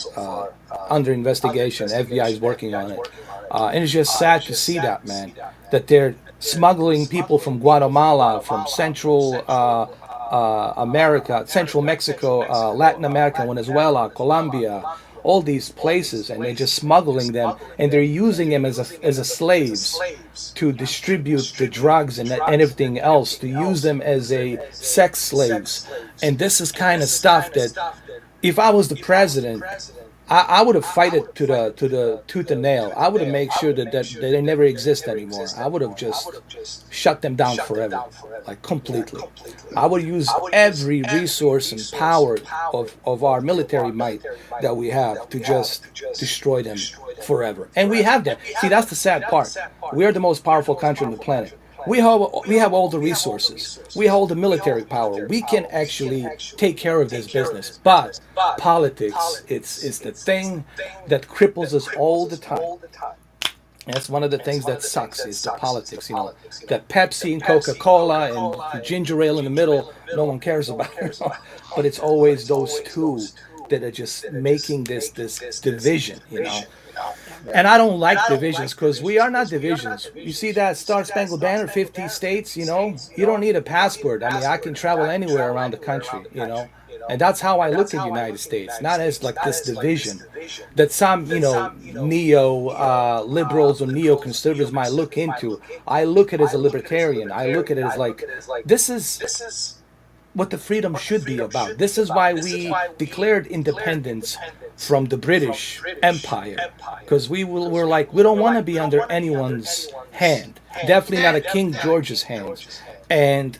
Speaker 1: under investigation. FBI is working on it, and it's just sad to see that, man. That they're smuggling people from Guatemala, from Central America, Central Mexico, Latin America, Venezuela, Colombia, all these places, and they're just smuggling them, and they're using them as a slaves to distribute the drugs and everything else, to use them as a sex slaves. And this is kind of stuff that if I was the president, I would have fight it to the tooth and nail. I would have made sure that they never exist anymore. I would have just shut them down forever, like completely. I would use every resource and power of our military might that we have to just destroy them forever. And we have that. See, that's the sad part. We are the most powerful country on the planet. We have all the resources. We hold the military power. We can actually take care of this business. But politics, it's the thing that cripples us all the time. That's one of the things that sucks is the politics. That Pepsi and Coca-Cola and the ginger ale in the middle, no one cares about it. But it's always those two that are just making this division. And I don't like divisions because we are not divisions. You see that Star Spangled Banner, 50 states, you don't need a passport. I mean, I can travel anywhere around the country. And that's how I look at the United States, not as like this division that some, neo liberals or neo conservatives might look into. I look at it as a libertarian. I look at it as like, this is what the freedom should be about. This is why we declared independence from the British Empire, because we're like, we don't want to be under anyone's hand, definitely not a King George's hand. And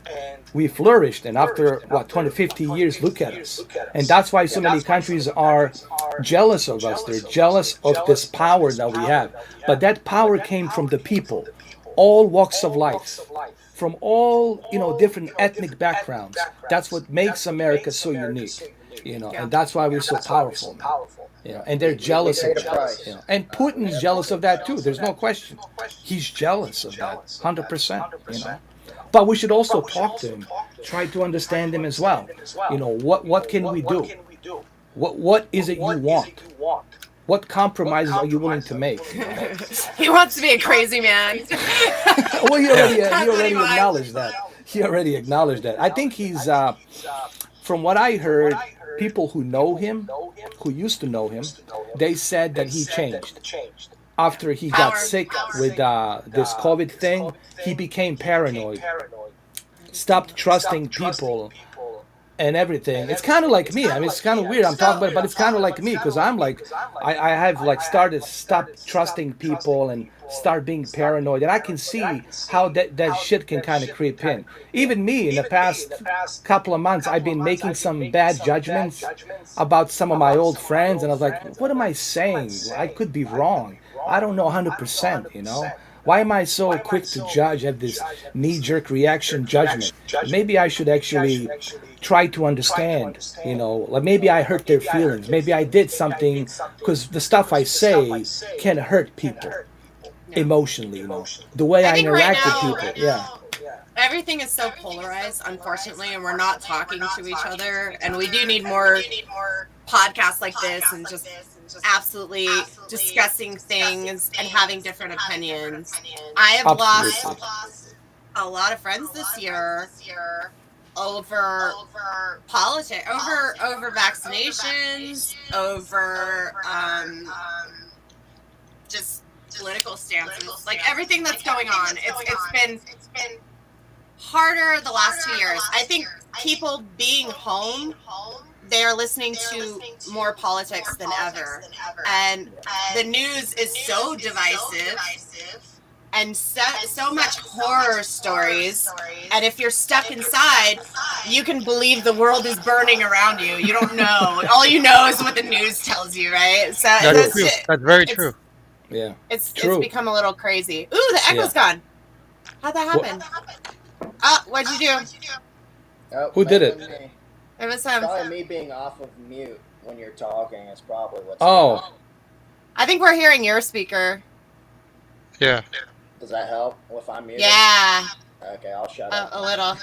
Speaker 1: we flourished, and after what, 20, 50 years, look at us. And that's why so many countries are jealous of us. They're jealous of this power that we have. But that power came from the people, all walks of life, from all different ethnic backgrounds. That's what makes America so unique,
Speaker 5: Yeah.
Speaker 1: and that's why we're so powerful, man. And they're jealous of
Speaker 2: paid a
Speaker 1: that.
Speaker 2: price.
Speaker 1: And Putin's jealous of that too. There's no question. He's jealous of that, 100%. But we should also talk to him, try to understand him as well. What can we do? What is it you want? What compromises are you willing to make?
Speaker 5: He wants to be a crazy man.
Speaker 1: Well, he
Speaker 3: Yeah.
Speaker 1: already
Speaker 5: That's
Speaker 1: he
Speaker 5: what he
Speaker 1: already
Speaker 5: wants.
Speaker 1: acknowledged that. He already acknowledged that. I think he's, from what I heard, people who know him, who used to know him, they said that he changed after he got
Speaker 5: Power.
Speaker 1: sick with this COVID thing. He became paranoid, stopped trusting people and everything. It's kind of like me. I mean, it's kind of weird. I'm talking about it, but it's kind of like me because I'm like, I have like started stop trusting people and start being paranoid, and I can see how that shit can kind of creep in. Even me, in the past couple of months, I've been making some bad judgments about some of my old friends, and I was like, what am I saying? I could be wrong. I don't know 100%. Why am I so quick to judge, have this knee-jerk reaction judgment? Maybe I should actually try to understand. Like maybe I hurt their feelings. Maybe I did something, because the stuff I say can hurt people
Speaker 5: Yeah.
Speaker 1: emotionally. The way
Speaker 5: I
Speaker 1: I
Speaker 5: think right
Speaker 1: interact with
Speaker 5: now
Speaker 1: people. Yeah.
Speaker 5: everything is so polarized, unfortunately, and we're not talking to each other. And we do need more podcasts like this and just absolutely discussing things and having different opinions. I have lost
Speaker 1: Absolutely.
Speaker 5: a lot of friends this year over politics, over vaccinations, over just political stances, like everything that's going on. It's been harder the last 2 years. I think people being home, they are listening to more politics than ever, and the news is so divisive and so much horror stories. And if you're stuck inside, you can believe the world is burning around you. You don't know. All you know is what the news tells you, right? So
Speaker 3: That's
Speaker 1: True.
Speaker 3: true.
Speaker 5: it's
Speaker 3: That's very
Speaker 5: it's
Speaker 3: true.
Speaker 1: Yeah.
Speaker 5: it's
Speaker 1: True.
Speaker 5: become a little crazy. Ooh, the
Speaker 1: Yeah.
Speaker 5: echo's gone. How'd that
Speaker 1: What?
Speaker 5: happen? What'd you do?
Speaker 2: Oh,
Speaker 1: Who did
Speaker 2: maybe
Speaker 1: it?
Speaker 2: me.
Speaker 5: It was
Speaker 2: Probably me being off of mute when you're talking is probably what's
Speaker 1: Oh,
Speaker 5: I think we're hearing your speaker.
Speaker 3: Yeah.
Speaker 2: Does that help if I'm muted?
Speaker 5: Yeah,
Speaker 2: Okay, I'll shut up.
Speaker 5: a little.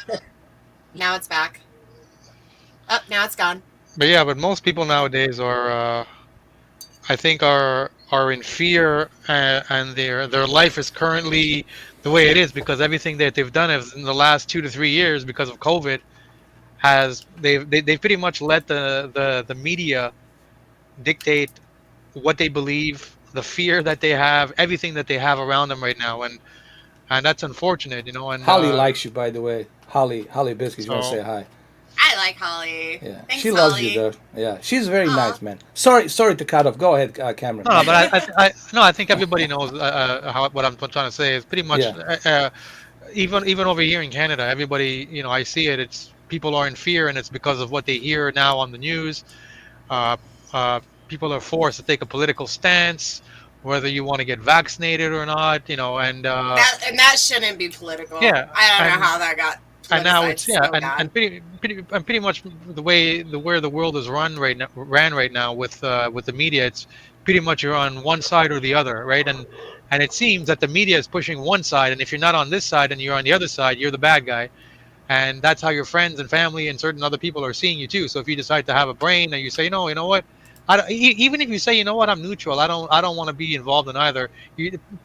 Speaker 5: Now it's back. Oh, now it's gone.
Speaker 3: But yeah, but most people nowadays are, I think, are in fear, and their life is currently the way it is because everything that they've done is in the last 2 to 3 years because of COVID they've pretty much let the media dictate what they believe, the fear that they have, everything that they have around them right now, and that's unfortunate, you know. And
Speaker 1: Holly likes you, by the way. Holly Biscuits, you want to
Speaker 3: so
Speaker 1: say hi?
Speaker 5: I like Holly.
Speaker 1: Yeah, she
Speaker 5: Thanks,
Speaker 1: loves you,
Speaker 5: Holly.
Speaker 1: though. Yeah, she's very
Speaker 5: Aw.
Speaker 1: nice, man. Sorry to cut off. Go ahead, Cameron.
Speaker 3: no,
Speaker 1: My
Speaker 3: no, but
Speaker 1: bad.
Speaker 3: I think everybody knows how what I'm trying to say is pretty much
Speaker 1: Yeah,
Speaker 3: even over here in Canada, everybody, you know, I see it. It's people are in fear, and it's because of what they hear now on the news. Uh, uh, People are forced to take a political stance, whether you want to get vaccinated or not, you know,
Speaker 5: That shouldn't be political.
Speaker 3: yeah,
Speaker 5: I don't know
Speaker 3: and
Speaker 5: how that got
Speaker 3: and now
Speaker 5: politicized
Speaker 3: it's yeah,
Speaker 5: so bad.
Speaker 3: and pretty much the way the where the world is ran right now with the media, it's pretty much you're on one side or the other, right? And it seems that the media is pushing one side, and if you're not on this side and you're on the other side, you're the bad guy, and that's how your friends and family and certain other people are seeing you too. So if you decide to have a brain and you say, no, you know what, even if you say, you know what, I'm neutral, I don't want to be involved in either.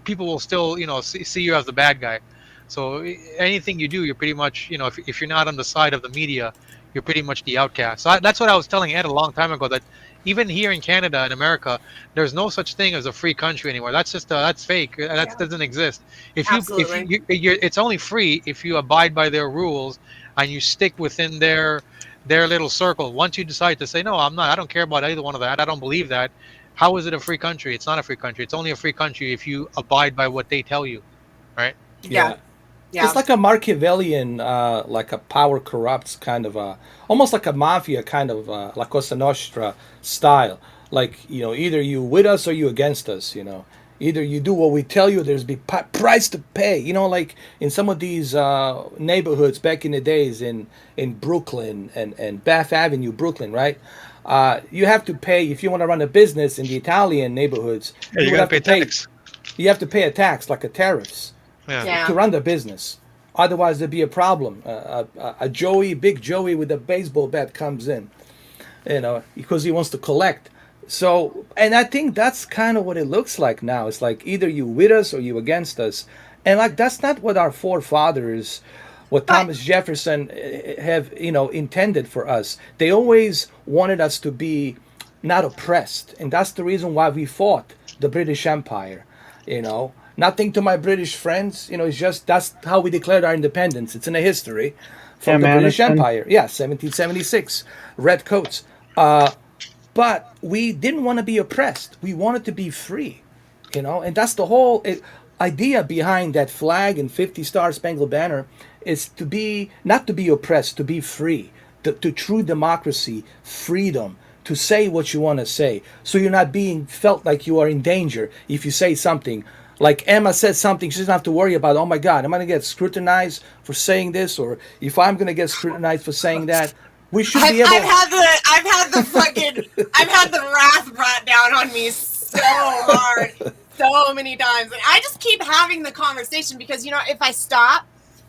Speaker 3: People will still, you know, see you as the bad guy. So anything you do, you're pretty much, you know, if you're not on the side of the media, you're pretty much the outcast. So that's what I was telling Ed a long time ago, that even here in Canada and America, there's no such thing as a free country anymore. That's just that's fake. That
Speaker 5: Yeah,
Speaker 3: doesn't exist. If
Speaker 5: absolutely.
Speaker 3: it's only free if you abide by their rules and you stick within their little circle. Once you decide to say, no, I'm not, I don't care about either one of that, I don't believe that, how is it a free country? It's not a free country. It's only a free country if you abide by what they tell you, right?
Speaker 5: Yeah,
Speaker 1: yeah. It's
Speaker 5: yeah.
Speaker 1: like a Machiavellian, like a power corrupts kind of a, almost like a mafia kind of La Cosa Nostra style. Like, you know, either you with us or you against us. You know, either you do what we tell you. There's be price to pay. You know, like in some of these neighborhoods back in the days in Brooklyn and Bath Avenue, Brooklyn, right? You have to pay if you want to run a business in the Italian neighborhoods.
Speaker 3: Yeah,
Speaker 1: You
Speaker 3: you
Speaker 1: would
Speaker 3: got to
Speaker 1: have to
Speaker 3: pay
Speaker 1: pay.
Speaker 3: tax.
Speaker 1: You have to pay a tax, like a tariffs
Speaker 3: Yeah.
Speaker 1: to
Speaker 5: Yeah.
Speaker 1: run the business. Otherwise, there'd be a problem. A Joey, big Joey with a baseball bat comes in, you know, because he wants to collect. So, and I think that's kind of what it looks like now. It's like either you with us or you against us, and like that's not what our forefathers, what
Speaker 5: But
Speaker 1: Thomas Jefferson have intended for us. They always wanted us to be not oppressed, and that's the reason why we fought the British Empire. You know, nothing to my British friends. You know, it's just that's how we declared our independence. It's in the history
Speaker 4: Yeah,
Speaker 1: from the
Speaker 4: man.
Speaker 1: British
Speaker 4: It's been
Speaker 1: Empire. Yeah, 1776, red coats. But we didn't want to be oppressed. We wanted to be free, you know, and that's the whole idea behind that flag and 50 Star Spangled Banner is to be not to be oppressed, to be free, to true democracy, freedom, to say what you want to say. So you're not being felt like you are in danger if you say something. Like Emma said something, she doesn't have to worry about, oh my God, am I going to get scrutinized for saying this? Or if I'm going to get scrutinized for saying that, we should be
Speaker 5: I've
Speaker 1: able.
Speaker 5: had the wrath brought down on me so hard, so many times, and I just keep having the conversation because if I stop,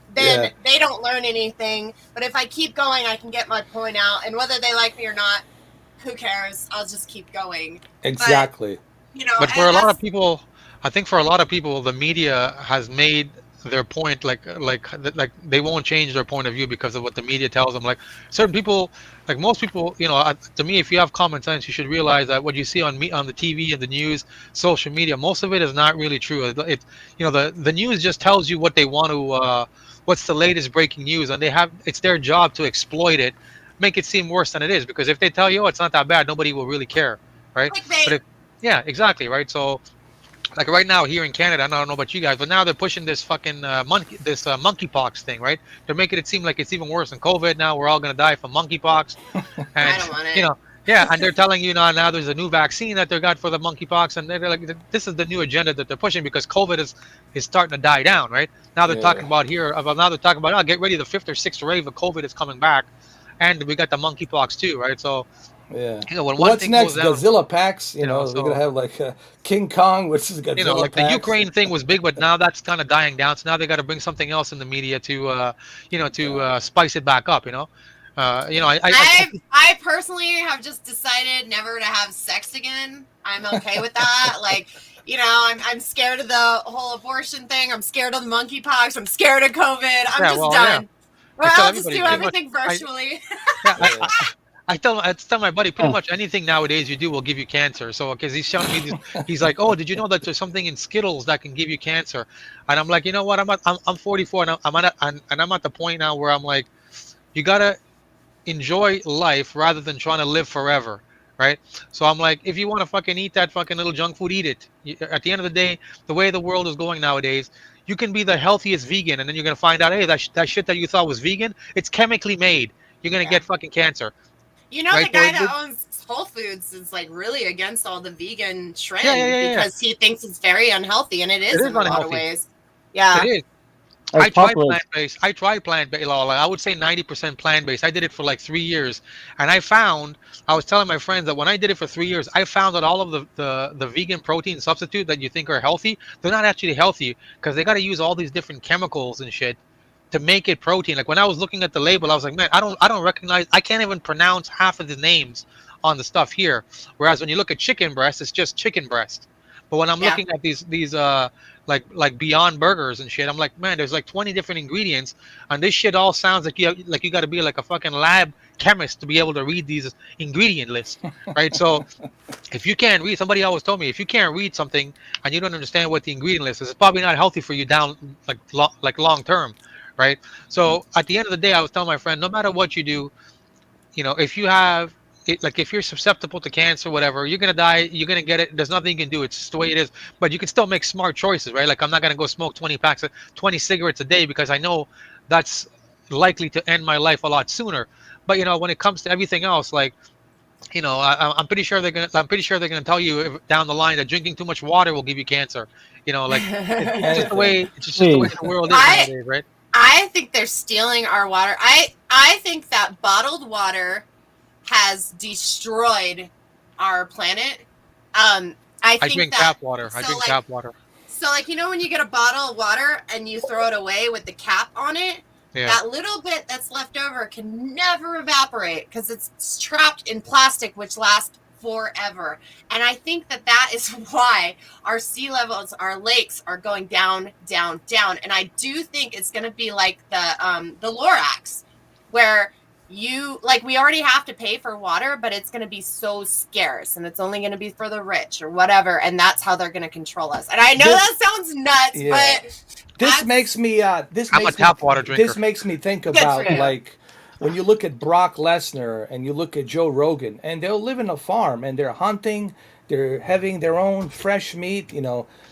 Speaker 5: then
Speaker 1: Yeah,
Speaker 5: they don't learn anything. But if I keep going, I can get my point out, and whether they like me or not, who cares? I'll just keep going. But
Speaker 1: exactly.
Speaker 3: But for
Speaker 5: and
Speaker 3: a lot of
Speaker 5: that's
Speaker 3: people, I think for a lot of people, the media has made their point like they won't change their point of view because of what the media tells them. Like certain people, like most people, you know, to me, if you have common sense, you should realize that what you see on the TV and the news, social media, most of it is not really true. You know, the news just tells you what they want to, what's the latest breaking news, and it's their job to exploit it, make it seem worse than it is. Because if they tell you, oh, it's not that bad, nobody will really care, right? But
Speaker 5: clickbait.
Speaker 3: if yeah, exactly, right. So like right now here in Canada, I don't know about you guys, but now they're pushing this fucking this monkeypox thing, right? They're making it seem like it's even worse than COVID. Now we're all gonna die from monkeypox,
Speaker 5: I
Speaker 3: and
Speaker 5: don't want
Speaker 3: you
Speaker 5: it.
Speaker 3: know, yeah, and they're telling you now there's a new vaccine that they got for the monkeypox, and they're like, this is the new agenda that they're pushing because COVID is starting to die down, right? Now they're
Speaker 1: Yeah,
Speaker 3: talking about now they're talking about, oh, get ready, the fifth or sixth wave of COVID is coming back, and we got the monkeypox too, right? So
Speaker 1: yeah.
Speaker 3: when one
Speaker 1: What's
Speaker 3: thing goes
Speaker 1: next?
Speaker 3: down,
Speaker 1: Godzilla packs. We're gonna
Speaker 3: so
Speaker 1: have like King Kong, which is Godzilla
Speaker 3: like the
Speaker 1: packs.
Speaker 3: Ukraine thing was big, but now that's kind of dying down. So now they got to bring something else in the media to,
Speaker 1: Yeah,
Speaker 3: spice it back up.
Speaker 1: yeah,
Speaker 3: I
Speaker 5: I personally have just decided never to have sex again. I'm okay with that. Like, I'm scared of the whole abortion thing. I'm scared of the monkeypox. I'm scared of COVID. I'm
Speaker 3: yeah,
Speaker 5: just
Speaker 3: well, yeah,
Speaker 5: done.
Speaker 3: I
Speaker 5: Well,
Speaker 3: tell
Speaker 5: I'll just
Speaker 3: everybody
Speaker 5: do
Speaker 3: pretty much.
Speaker 5: everything
Speaker 3: I
Speaker 5: virtually.
Speaker 3: yeah,
Speaker 1: yeah,
Speaker 3: I tell my buddy, pretty much anything nowadays you do will give you cancer. So because he's showing me these, he's like, oh, did you know that there's something in Skittles that can give you cancer? And I'm like, you know what? I'm 44 and I'm at the point now where I'm like, you gotta enjoy life rather than trying to live forever, right? So I'm like, if you want to fucking eat that fucking little junk food, eat it. At the end of the day, the way the world is going nowadays, you can be the healthiest vegan, and then you're gonna find out, hey, that shit that you thought was vegan, it's chemically made. You're gonna
Speaker 5: Yeah.
Speaker 3: get fucking cancer,
Speaker 5: You know,
Speaker 3: right?
Speaker 5: the
Speaker 3: So
Speaker 5: guy that owns Whole Foods is like really against all the vegan
Speaker 3: yeah, yeah,
Speaker 5: trend
Speaker 3: yeah, yeah.
Speaker 5: because he thinks it's very unhealthy, and it
Speaker 3: It
Speaker 5: is
Speaker 3: is
Speaker 5: in a lot of
Speaker 3: unhealthy.
Speaker 5: ways.
Speaker 3: It
Speaker 5: Yeah.
Speaker 3: is. I
Speaker 4: As
Speaker 3: tried
Speaker 4: popular.
Speaker 3: plant based. I tried plant based. Like I would say 90% plant based. I did it for like 3 years, and I found I was telling my friends that when I did it for 3 years, I found that all of the vegan protein substitute that you think are healthy, they're not actually healthy because they got to use all these different chemicals and shit to make it protein. Like when I was looking at the label, I was like, man, I don't recognize. I can't even pronounce half of the names on the stuff here. Whereas when you look at chicken breast, it's just chicken breast. But when I'm
Speaker 5: Yeah.
Speaker 3: looking at these like Beyond Burgers and shit. I'm like, man, there's like 20 different ingredients, and this shit all sounds like you got to be like a fucking lab chemist to be able to read these ingredient list, right? So if you can't read, somebody always told me if you can't read something and you don't understand what the ingredient list is, it's probably not healthy for you down like long term, right? So at the end of the day, I was telling my friend, no matter what you do, if you have it, like if you're susceptible to cancer, whatever, you're gonna die. You're gonna get it. There's nothing you can do. It's just the way it is. But you can still make smart choices, right? Like I'm not gonna go smoke 20 cigarettes a day because I know that's likely to end my life a lot sooner. But when it comes to everything else, like I'm pretty sure they're gonna tell you down the line that drinking too much water will give you cancer. Like it's just the
Speaker 1: Anything.
Speaker 3: way
Speaker 4: Please.
Speaker 3: the world is
Speaker 5: I
Speaker 3: nowadays, right?
Speaker 5: I think they're stealing our water. I think that bottled water has destroyed our planet. I
Speaker 3: I
Speaker 5: think
Speaker 3: drink
Speaker 5: that
Speaker 3: tap water. I
Speaker 5: so
Speaker 3: drink
Speaker 5: like
Speaker 3: tap water.
Speaker 5: so like when you get a bottle of water and you throw it away with the cap on it,
Speaker 3: Yeah.
Speaker 5: that little bit that's left over can never evaporate because it's trapped in plastic, which lasts forever. And I think that is why our sea levels, our lakes are going down, down, down. And I do think it's going to be like the Lorax, where we already have to pay for water, but it's going to be so scarce and it's only going to be for the rich or whatever, and that's how they're going to control us. And I know
Speaker 1: This,
Speaker 5: that sounds nuts,
Speaker 1: yeah.
Speaker 5: but
Speaker 1: This
Speaker 5: that's
Speaker 1: makes me this
Speaker 3: I'm a
Speaker 1: makes me
Speaker 3: tap water
Speaker 1: this
Speaker 3: drinker.
Speaker 1: makes me think
Speaker 5: good for
Speaker 1: about
Speaker 5: you.
Speaker 1: like when you look at Brock Lesnar and you look at Joe Rogan and they'll live in a farm and they're hunting, they're having their own fresh meat,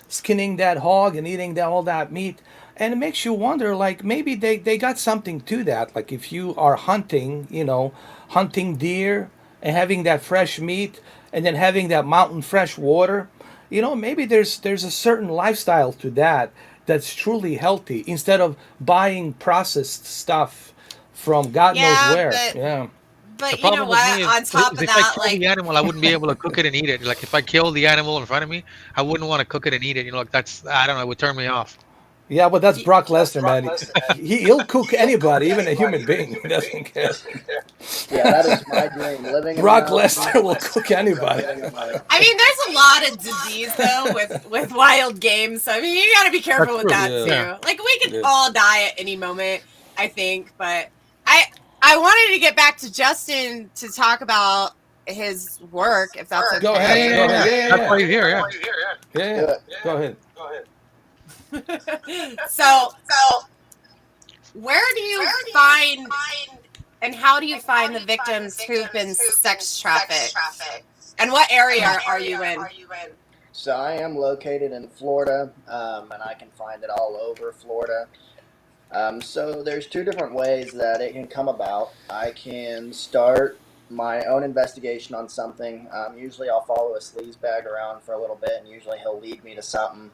Speaker 1: skinning that hog and eating all that meat. And it makes you wonder, like maybe they got something to that. Like if you are hunting, hunting deer and having that fresh meat and then having that mountain fresh water, maybe there's a certain lifestyle to that that's truly healthy instead of buying processed stuff from God knows
Speaker 5: Yeah,
Speaker 1: where.
Speaker 5: but
Speaker 1: Yeah.
Speaker 3: The
Speaker 5: you know
Speaker 3: problem with
Speaker 5: what?
Speaker 3: me is,
Speaker 5: On top of
Speaker 3: if I
Speaker 5: that,
Speaker 3: kill the
Speaker 5: like
Speaker 3: animal, I wouldn't be able to cook it and eat it. Like if I kill the animal in front of me, I wouldn't want to cook it and eat it. Like that's, I don't know, it would turn me off.
Speaker 1: Yeah, but that's
Speaker 5: y-
Speaker 1: Brock Lesnar, man. He'll cook anybody, even a human being. He doesn't care.
Speaker 2: Yeah, that is my dream. Living in the
Speaker 1: Brock
Speaker 2: mountains,
Speaker 1: Lesnar will cook anybody.
Speaker 2: living in the
Speaker 5: I mean, there's a lot of disease though with wild games. So I mean, you got to be
Speaker 3: That's
Speaker 5: careful with
Speaker 3: true.
Speaker 5: that
Speaker 1: Yeah.
Speaker 3: Yeah.
Speaker 5: too. Like we could
Speaker 1: Yeah.
Speaker 5: all die at any moment, I think. But I I wanted to get back to Justin to talk about his work, if that's
Speaker 1: Go
Speaker 3: Yeah.
Speaker 1: ahead.
Speaker 5: okay.
Speaker 1: Go
Speaker 3: Yeah.
Speaker 1: ahead.
Speaker 3: Yeah.
Speaker 1: Yeah,
Speaker 3: That's
Speaker 1: yeah,
Speaker 3: why he's here. Yeah.
Speaker 1: yeah. Yeah,
Speaker 2: do
Speaker 1: yeah.
Speaker 2: it.
Speaker 1: Go ahead.
Speaker 5: So where do you find and how do you find the victims who've been sex trafficked? And what area are you in?
Speaker 2: So I am located in Florida, and I can find it all over Florida. So there's two different ways that it can come about. I can start my own investigation on something. Usually I'll follow a sleazebag around for a little bit, and usually he'll lead me to something.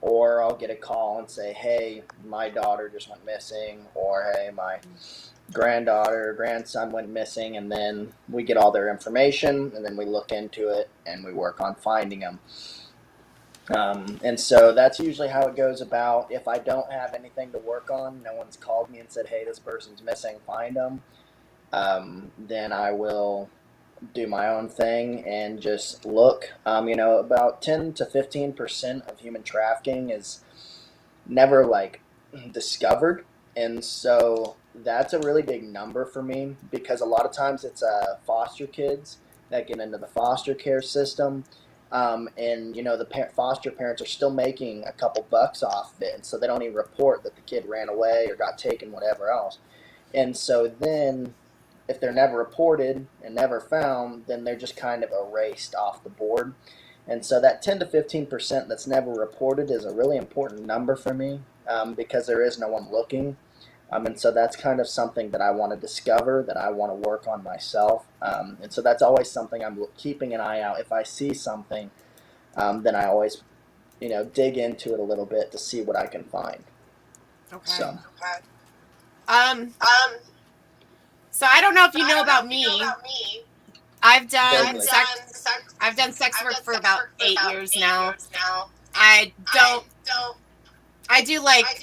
Speaker 2: Or I'll get a call and say, hey, my daughter just went missing, or hey, my granddaughter or grandson went missing, and then we get all their information, and then we look into it, and we work on finding them. And so that's usually how it goes about. If I don't have anything to work on, no one's called me and said, hey, this person's missing, find them, then I will do my own thing and just look. About 10 to 15% of human trafficking is never like discovered. And so that's a really big number for me because a lot of times it's foster kids that get into the foster care system. And the foster parents are still making a couple bucks off of it, and so they don't even report that the kid ran away or got taken, whatever else. And so then, if they're never reported and never found, then they're just kind of erased off the board. And so that 10 to 15% that's never reported is a really important number for me, because there is no one looking. And so that's kind of something that I want to discover, that I want to work on myself. And so that's always something I'm keeping an eye out. If I see something, then I always, dig into it a little bit to see what I can find.
Speaker 5: Okay.
Speaker 2: So,
Speaker 5: Um, so I don't know if you know about me. I've done
Speaker 2: Vaguely.
Speaker 5: I've done sex work for about 8 years now. I don't. I do like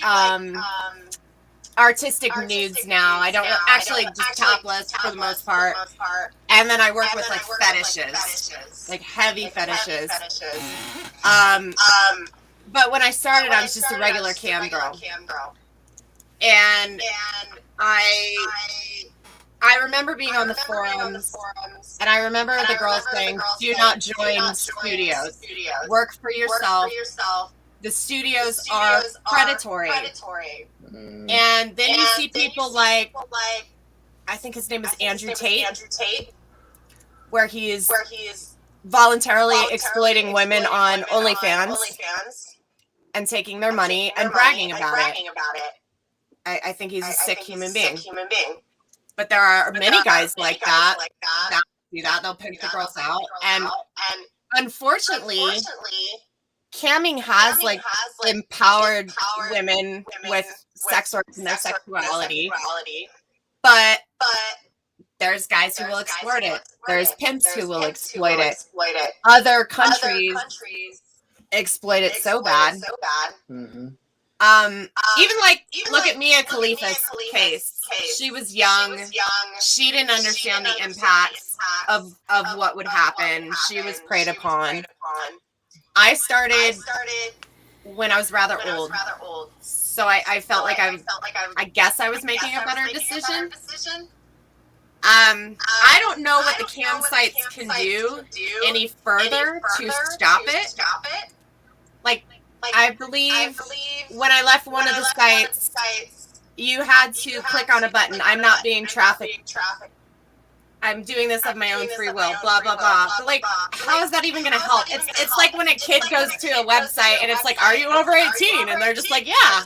Speaker 5: artistic nudes now. I don't actually just topless for the most part, and then I work with like fetishes, like heavy fetishes. But when I started, I was just a regular cam girl, and I remember being on the forums, and I remember the girls saying, "Do not join studios. Work for yourself. The studios are predatory." And then you see people like, I think his name is Andrew Tate, where he is voluntarily exploiting women on OnlyFans and taking their money and bragging about it. I think he's a sick human being. But there are many guys like that do that. They'll pick the girls out. And unfortunately, camming has like empowered women with sex work and their sexuality. But there's guys who will exploit it. There's pimps who will exploit it. Other countries exploit it so bad.
Speaker 2: mm-hmm.
Speaker 5: Even like, look at Mia Khalifa's case. She was young. She didn't understand the impacts of what would happen. She was preyed upon. I started when I was rather old, so I felt like I guess I was making a better decision. I don't know what the cam sites can do any further to stop it. Like, I believe when I left one of the sites, you had to click on a button. I'm not being trafficked. I'm doing this of my own free will, blah, blah, blah. But, like, how is that even going to help? It's like when a kid goes to a website and it's like, are you over 18? And they're just like, yeah.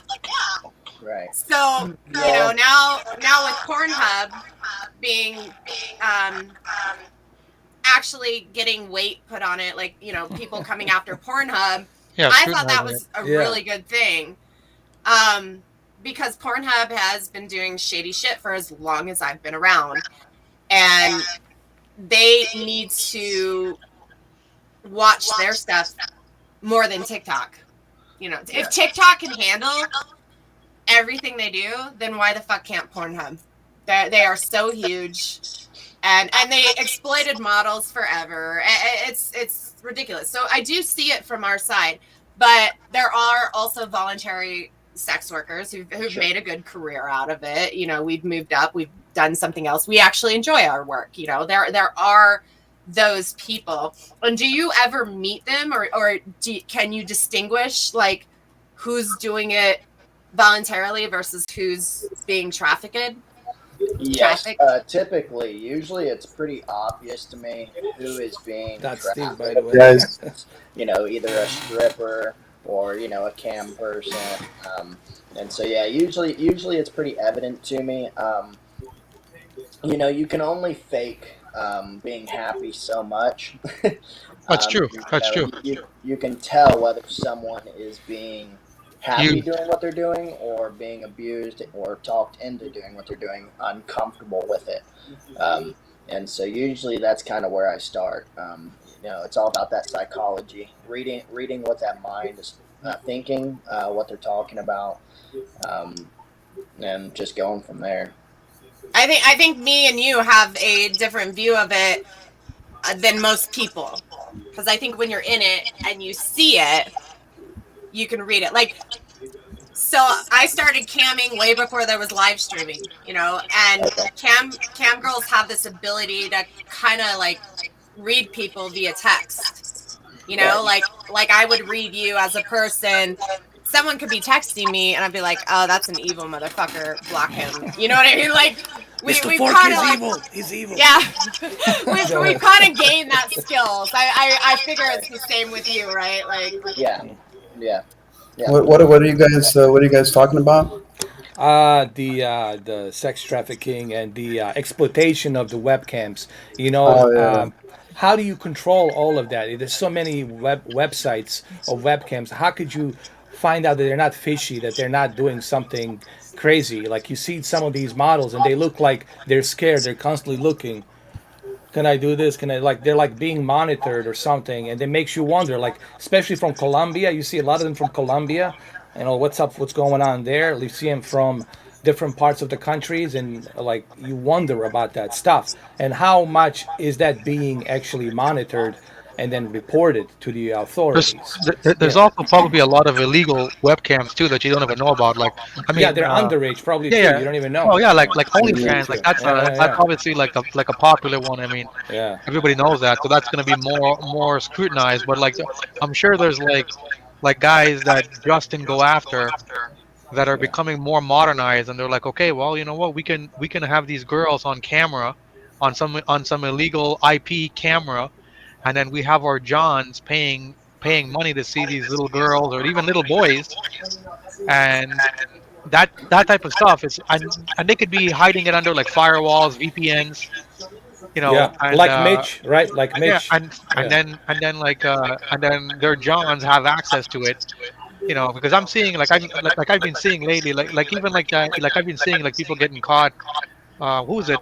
Speaker 2: Right.
Speaker 5: So, now with Pornhub being actually getting weight put on it, like, people coming after Pornhub,
Speaker 3: Yeah,
Speaker 5: I thought that
Speaker 3: scrutinizing
Speaker 5: was
Speaker 3: it.
Speaker 5: a really good thing. Because Pornhub has been doing shady shit for as long as I've been around. And they need to watch their stuff more than TikTok. If TikTok can handle everything they do, then why the fuck can't Pornhub? They are so huge, and they exploited models forever. It's ridiculous. So I do see it from our side, but there are also voluntary sex workers who've
Speaker 2: Sure.
Speaker 5: made a good career out of it. We've moved up, we've done something else. We actually enjoy our work. There are those people. And do you ever meet them, or can you distinguish like who's doing it voluntarily versus who's being trafficked?
Speaker 2: Yes. Typically, usually it's pretty obvious to me who is being
Speaker 1: That's
Speaker 2: trafficked.
Speaker 1: Steve, by the way.
Speaker 4: Yes.
Speaker 2: Either a stripper or a cam person. And so usually it's pretty evident to me. You can only fake being happy so much.
Speaker 3: That's true. That's true.
Speaker 2: You can tell whether someone is being happy
Speaker 3: You-
Speaker 2: doing what they're doing, or being abused or talked into doing what they're doing, uncomfortable with it. And so usually that's kind of where I start. It's all about that psychology, reading what that mind is thinking, what they're talking about, and just going from there.
Speaker 5: I think me and you have a different view of it than most people, because I think when you're in it and you see it, you can read it. Like, So I started camming way before there was live streaming, and cam girls have this ability to kind of like read people via text.
Speaker 2: Right.
Speaker 5: Like I would read you as a person. Someone could be texting me and I'd be like, "Oh, that's an evil motherfucker. Block him." You know what I mean? Like
Speaker 1: Mr.
Speaker 5: we've
Speaker 1: Fork
Speaker 5: kind of
Speaker 1: is
Speaker 5: like,
Speaker 1: evil. He's evil.
Speaker 5: yeah,
Speaker 1: Go
Speaker 5: we've
Speaker 1: ahead.
Speaker 5: kind of gained that skills. I figure it's the same with you, right? Like,
Speaker 2: Yeah. Yeah. Yeah.
Speaker 6: What are you guys talking about?
Speaker 1: The sex trafficking and the exploitation of the webcams. You know,
Speaker 6: Oh yeah.
Speaker 1: how do you control all of that? There's so many websites of webcams. How could you find out that they're not fishy, that they're not doing something crazy? Like you see some of these models and they look like they're scared. They're constantly looking. Can I do this? Can I, like, they're like being monitored or something, and it makes you wonder. Like especially from Colombia, you see a lot of them from Colombia. You know what's up, what's going on there. You see them from different parts of the countries, and like you wonder about that stuff and how much is that being actually monitored and then reported to the
Speaker 3: There's
Speaker 1: authorities.
Speaker 3: there's
Speaker 1: Yeah,
Speaker 3: also probably a lot of illegal webcams too that you don't even know about. Like, I
Speaker 1: yeah,
Speaker 3: mean,
Speaker 1: they're underage probably
Speaker 3: yeah,
Speaker 1: too.
Speaker 3: yeah.
Speaker 1: You don't even know.
Speaker 3: Oh yeah, like
Speaker 1: That
Speaker 3: OnlyFans, like
Speaker 1: too.
Speaker 3: that's
Speaker 1: Yeah,
Speaker 3: obviously like a popular one. I mean,
Speaker 1: yeah,
Speaker 3: everybody knows that, so that's gonna be more scrutinized. But like, I'm sure there's like guys that Justin go after that are
Speaker 1: yeah,
Speaker 3: becoming more modernized, and they're like, okay, well, you know what, we can have these girls on camera, on some illegal IP camera, and then we have our Johns paying money to see these little girls or even little boys, and that type of stuff is, and they could be hiding it under like firewalls, VPNs,
Speaker 1: yeah.
Speaker 3: and
Speaker 1: Like Mitch, right? Like
Speaker 3: yeah,
Speaker 1: Mitch.
Speaker 3: and
Speaker 1: Yeah.
Speaker 3: then and then their Johns have access to it, because I'm seeing, like I've been seeing lately, like even like that, like I've been seeing like people getting caught. Who is it?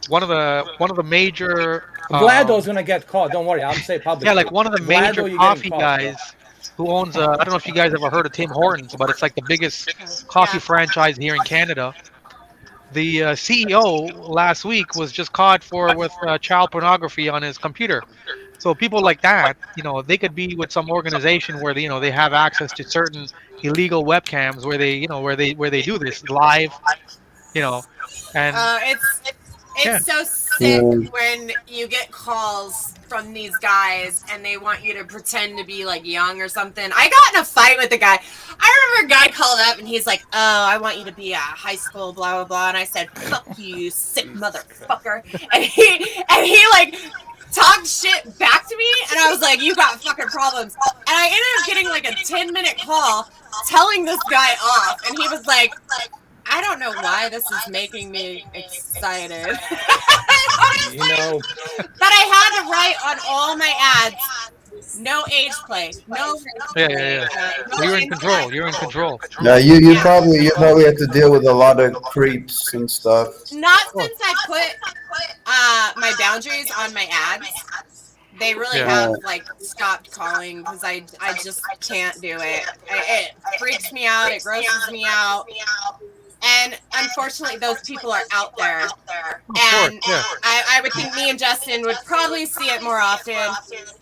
Speaker 3: One of the major,
Speaker 1: Vlado's gonna get caught. Don't worry. I'm say
Speaker 3: yeah, like
Speaker 1: publicly.
Speaker 3: one of the major
Speaker 1: Vlado, you're getting
Speaker 3: coffee
Speaker 1: caught, bro.
Speaker 3: guys who owns. I don't know if you guys ever heard of Tim Hortons, but it's like the biggest coffee
Speaker 5: yeah.
Speaker 3: franchise here in Canada. The CEO last week was just caught with child pornography on his computer. So people like that, they could be with some organization where they have access to certain illegal webcams where they do this live, you know, and
Speaker 5: It's
Speaker 3: yeah,
Speaker 5: so
Speaker 6: Yeah.
Speaker 5: sick when you get calls from these guys and they want you to pretend to be like young or something. I got in a fight with a guy. I remember a guy called up and he's like, "Oh, I want you to be a high school blah blah blah," and I said, "Fuck you, you sick
Speaker 1: Jesus Christ.
Speaker 5: motherfucker," and he like talked shit back to me, and I was like, "You got fucking problems," and I ended up getting like a 10-minute call telling this guy off, and he was like, "I don't know why this is making me excited."
Speaker 1: You know,
Speaker 5: But I had to write on all my ads, no age play, no race
Speaker 3: yeah, yeah,
Speaker 5: play,
Speaker 3: yeah.
Speaker 5: no
Speaker 3: So you're in control.
Speaker 5: incest.
Speaker 3: You're in control.
Speaker 6: Yeah, you
Speaker 5: Yeah.
Speaker 6: probably have to deal with a lot of creeps and stuff.
Speaker 5: Not
Speaker 3: Oh,
Speaker 5: since I put my boundaries on my ads. They really
Speaker 3: yeah.
Speaker 5: have
Speaker 6: Uh,
Speaker 5: like stopped calling because I just can't do it. It freaks me out. It grosses me out. And unfortunately, those people are out there.
Speaker 3: Of course,
Speaker 5: And
Speaker 3: yeah.
Speaker 5: I would think me and Justin would probably see it more often.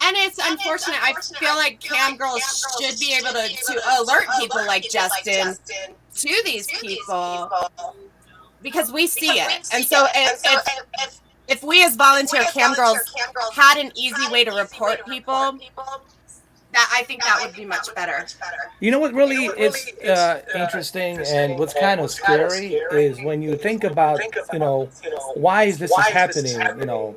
Speaker 5: And it's unfortunate. I feel like cam girls should be able to alert people like Justin to these people because we see it. And so if we as volunteer cam girls had an easy way to report people, that I think that would be much better.
Speaker 1: you know what really is interesting and what's kind of scary is when you think about, why is this is happening,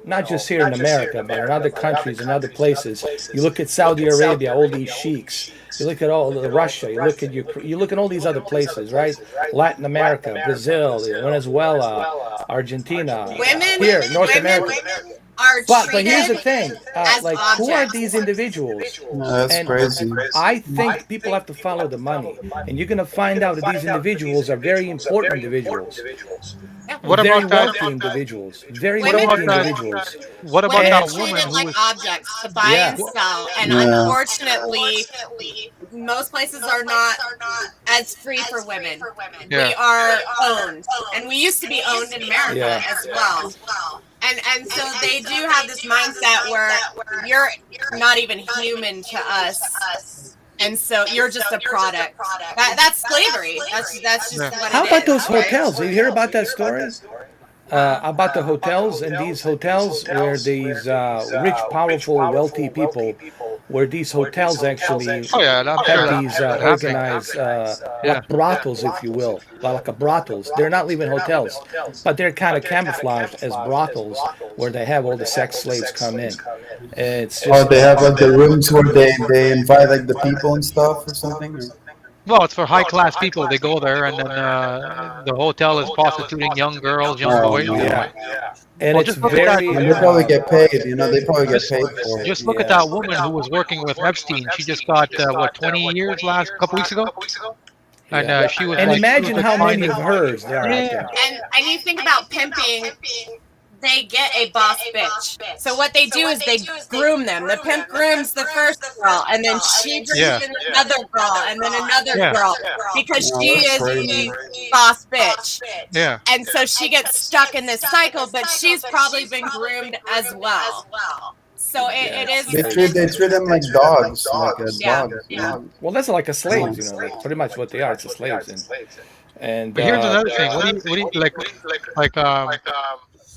Speaker 1: not just here in America, but in other countries and other places. You look at Saudi Arabia, all these sheiks. You look at all the Russia. You look at you look at all these other places, right? Latin America, Brazil, Venezuela, Argentina, here, North
Speaker 5: Women
Speaker 1: America.
Speaker 5: are
Speaker 1: But here's the
Speaker 5: treated
Speaker 1: thing,
Speaker 5: as
Speaker 1: like who are
Speaker 5: objects.
Speaker 1: these individuals?
Speaker 6: that's
Speaker 1: And
Speaker 6: crazy.
Speaker 1: I think people have to follow the money, and you're gonna find out that these individuals are very important individuals,
Speaker 5: Yeah.
Speaker 3: What
Speaker 1: very
Speaker 3: about that?
Speaker 1: wealthy individuals, very
Speaker 3: What
Speaker 5: Women,
Speaker 3: about
Speaker 1: wealthy
Speaker 3: that?
Speaker 1: individuals.
Speaker 3: What about
Speaker 5: women are
Speaker 3: that
Speaker 1: And
Speaker 3: woman
Speaker 5: treated
Speaker 3: who
Speaker 5: like
Speaker 3: was?
Speaker 5: objects to buy
Speaker 1: yeah,
Speaker 5: and sell, and
Speaker 6: Yeah.
Speaker 5: unfortunately, most places are not as free for women.
Speaker 3: Yeah.
Speaker 5: We are owned, and we used to be owned in America
Speaker 1: yeah,
Speaker 5: as well. And so they do have this mindset where you're not even human to us. and so you're just a product. That's slavery. That's just
Speaker 3: Yeah.
Speaker 5: what
Speaker 1: How
Speaker 5: it
Speaker 1: about
Speaker 5: is,
Speaker 1: those
Speaker 5: right?
Speaker 1: hotels? Did you hear about that story? About the hotels and these hotels where these rich, powerful, wealthy people, where these hotels actually
Speaker 3: Oh yeah, I'm
Speaker 1: have
Speaker 3: sure
Speaker 1: these
Speaker 3: that happening.
Speaker 1: organized
Speaker 3: Yeah.
Speaker 1: like brothels, if you will, like a brothels. They're not even hotels, but they're kind of camouflaged as brothels, where they have all the sex slaves come in. It's
Speaker 6: Oh,
Speaker 1: just
Speaker 6: they have like the rooms where they invite like the people and stuff or something. Or...
Speaker 3: Well, it's for high class people. They go there, and then the hotel is prostituting young girls, young
Speaker 6: Oh
Speaker 3: boys.
Speaker 6: man,
Speaker 1: yeah, and
Speaker 3: Well,
Speaker 1: it's
Speaker 3: just look at that.
Speaker 1: very
Speaker 6: and they probably get paid. You know, they probably get
Speaker 3: Just
Speaker 6: paid for it.
Speaker 3: just look at
Speaker 1: yeah.
Speaker 3: that woman who was working with Epstein. She just got what 20 years last couple weeks ago, and
Speaker 1: Yeah.
Speaker 2: Yep.
Speaker 1: And
Speaker 3: she was
Speaker 1: imagine
Speaker 3: like
Speaker 1: how many
Speaker 3: finding.
Speaker 1: of hers there are out
Speaker 3: Yeah,
Speaker 1: there.
Speaker 5: And you think about pimping, they get a boss bitch. So what they do is they groom them. The pimp grooms the first girl, and then she brings
Speaker 3: yeah,
Speaker 5: in another girl, and then another
Speaker 3: yeah,
Speaker 5: girl, because
Speaker 6: Oh,
Speaker 5: she
Speaker 6: that's
Speaker 5: is
Speaker 6: crazy.
Speaker 5: the boss bitch.
Speaker 3: yeah.
Speaker 5: And so she gets stuck in this cycle, but she's probably been groomed as well. So
Speaker 1: Yeah,
Speaker 5: it
Speaker 1: it's
Speaker 5: is,
Speaker 1: crazy.
Speaker 6: They treat them like dogs, like
Speaker 5: yeah.
Speaker 6: dogs. You know?
Speaker 1: Well, that's like a
Speaker 6: Yeah.
Speaker 1: slaves, you know. That's pretty much what they are. It's a slaves, and
Speaker 3: But here's another thing. What do you like?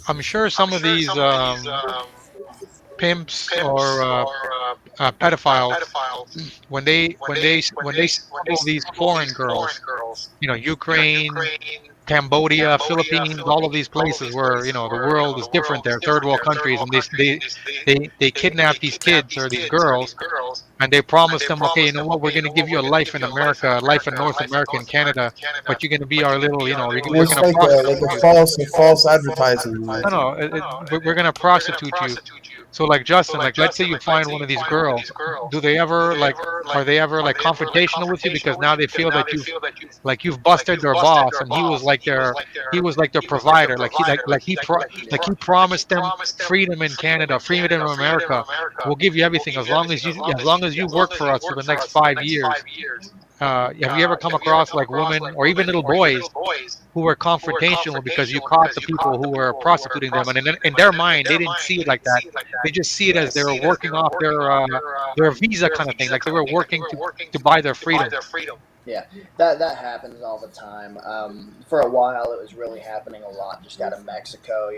Speaker 3: I'm sure some of these pimps or pedophiles when they smuggle these foreign girls, Ukraine, Cambodia, Philippines, all of these places where the world is different. They're third world countries, and they kidnap these kids or these girls, and they promise them, okay, you know what, we're going to give you a life in America, a life in North America and Canada, but you're going to be our little, we're
Speaker 6: It's
Speaker 3: going to prostitute
Speaker 6: like a
Speaker 3: you.
Speaker 6: false advertising.
Speaker 3: No, no, we're going to prostitute you. So like Justin, like let's say you find one of these girls, do they ever like are they ever like confrontational with you because now they feel that you've busted their boss and he was like their provider, like he promised them freedom in Canada, freedom in America. We'll give you everything as long as you work for us for the next 5 years. Have you ever come across like women or even little boys who were confrontational because you caught the people who were prostituting them, and in their mind they didn't see it like that. They just see it as they were working off their visa kind of thing, like they were working to buy their freedom.
Speaker 2: Yeah, that happens all the time. For a while, it was really happening a lot just out of Mexico.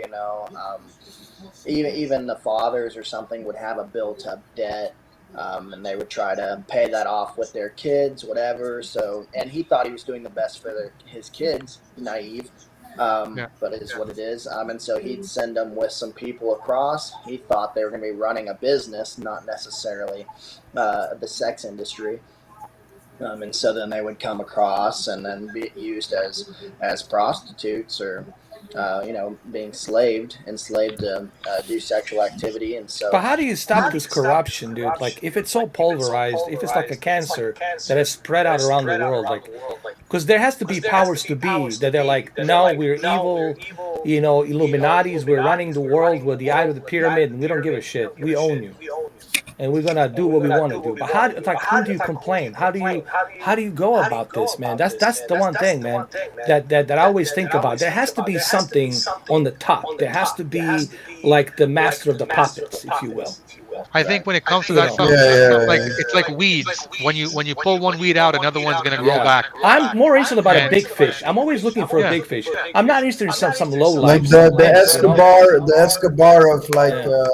Speaker 2: Even the fathers or something would have a built-up debt, and they would try to pay that off with their kids, whatever. So, and he thought he was doing the best for his kids, naive,
Speaker 3: Yeah.
Speaker 2: but it is what it is. And so he'd send them with some people across. He thought they were going to be running a business, not necessarily the sex industry. And so then they would come across and then be used as prostitutes or being enslaved to do sexual activity. And
Speaker 1: but
Speaker 2: so
Speaker 1: how do you stop this corruption, dude? Like, if it's so pulverized, if it's like a cancer that has spread out around the world, like, because there has to be powers to be that they're like, no, we're evil, Illuminati's, we're running the world with the eye of the pyramid, and we don't give a shit. We own you, and we're gonna do what we want to do. But how? It's like, who do you complain? How do you go about this, man? That's the one thing, man, that I always think about. There has to be something on the top. There has to be like the master of the puppets, if you will.
Speaker 3: I think when it comes to
Speaker 1: You
Speaker 3: that
Speaker 1: know.
Speaker 3: stuff,
Speaker 6: Yeah,
Speaker 3: it's like
Speaker 6: yeah,
Speaker 3: it's like weeds. When you pull one weed out, another one's gonna grow
Speaker 1: Yeah,
Speaker 3: back.
Speaker 1: I'm more interested about a
Speaker 3: And
Speaker 1: big fish. I'm always looking for a
Speaker 3: yeah,
Speaker 1: big fish. I'm not interested in some low
Speaker 6: like
Speaker 1: life, some
Speaker 6: the
Speaker 1: imps,
Speaker 6: Escobar of like
Speaker 1: Yeah.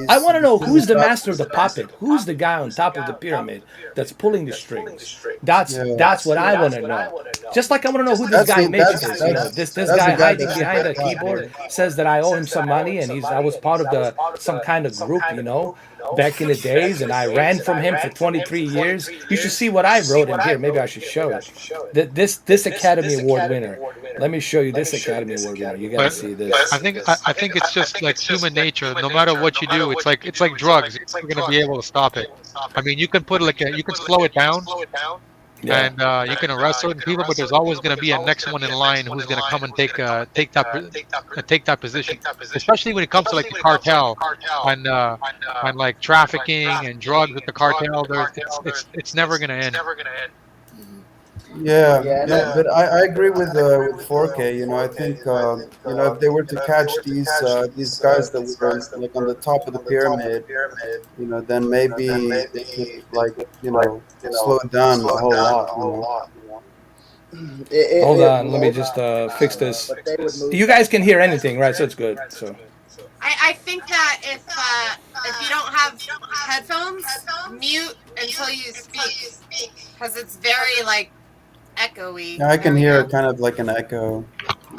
Speaker 1: I
Speaker 6: these
Speaker 1: want to know who's the master of the
Speaker 6: cinematographers.
Speaker 1: puppet. Who's the guy on top of the pyramid that's pulling the strings? That's
Speaker 6: Yeah,
Speaker 1: what I want to know. Just like I want to know who this guy Mitch is. This
Speaker 6: that's the
Speaker 1: guy
Speaker 6: guy
Speaker 1: hiding
Speaker 6: that's
Speaker 1: behind
Speaker 6: super
Speaker 1: a
Speaker 6: hot,
Speaker 1: keyboard
Speaker 6: yeah.
Speaker 1: says that I owe him some money, and I was part of some kind of group, back in the days, and I ran from him for 23 years. You should see what I wrote in here. Maybe I should show it. This Academy Award winner. Let me show you this Academy Award winner. You got to
Speaker 3: but
Speaker 1: see this.
Speaker 3: I think it's just like human nature. No matter what you do, it's like drugs. You're never gonna be able to stop it. I mean, you can slow it down,
Speaker 1: Yeah.
Speaker 3: and you can arrest certain people, but there's always going to be a next one in line who's going to come and take that position. Especially when it comes to like the cartel and like trafficking and drugs with the cartel. It's never going to end.
Speaker 2: Mhm.
Speaker 6: Yeah,
Speaker 2: Yeah, and
Speaker 6: yeah,
Speaker 2: then
Speaker 6: but I agree with 4K. I think if they were to catch these guys that were like on the top of the pyramid, then maybe they could like slow it down a whole lot.
Speaker 2: it,
Speaker 1: Hold
Speaker 2: it
Speaker 1: on, let me
Speaker 2: would,
Speaker 1: just fix this.
Speaker 2: but they would move
Speaker 1: You guys
Speaker 2: faster.
Speaker 1: can hear anything, right? So it's good. So
Speaker 5: I think that if you don't have headphones, mute until you speak, because it's very like echoey.
Speaker 6: Yeah, I
Speaker 5: There
Speaker 6: can
Speaker 5: we
Speaker 6: hear
Speaker 5: go.
Speaker 6: it kind of like an echo.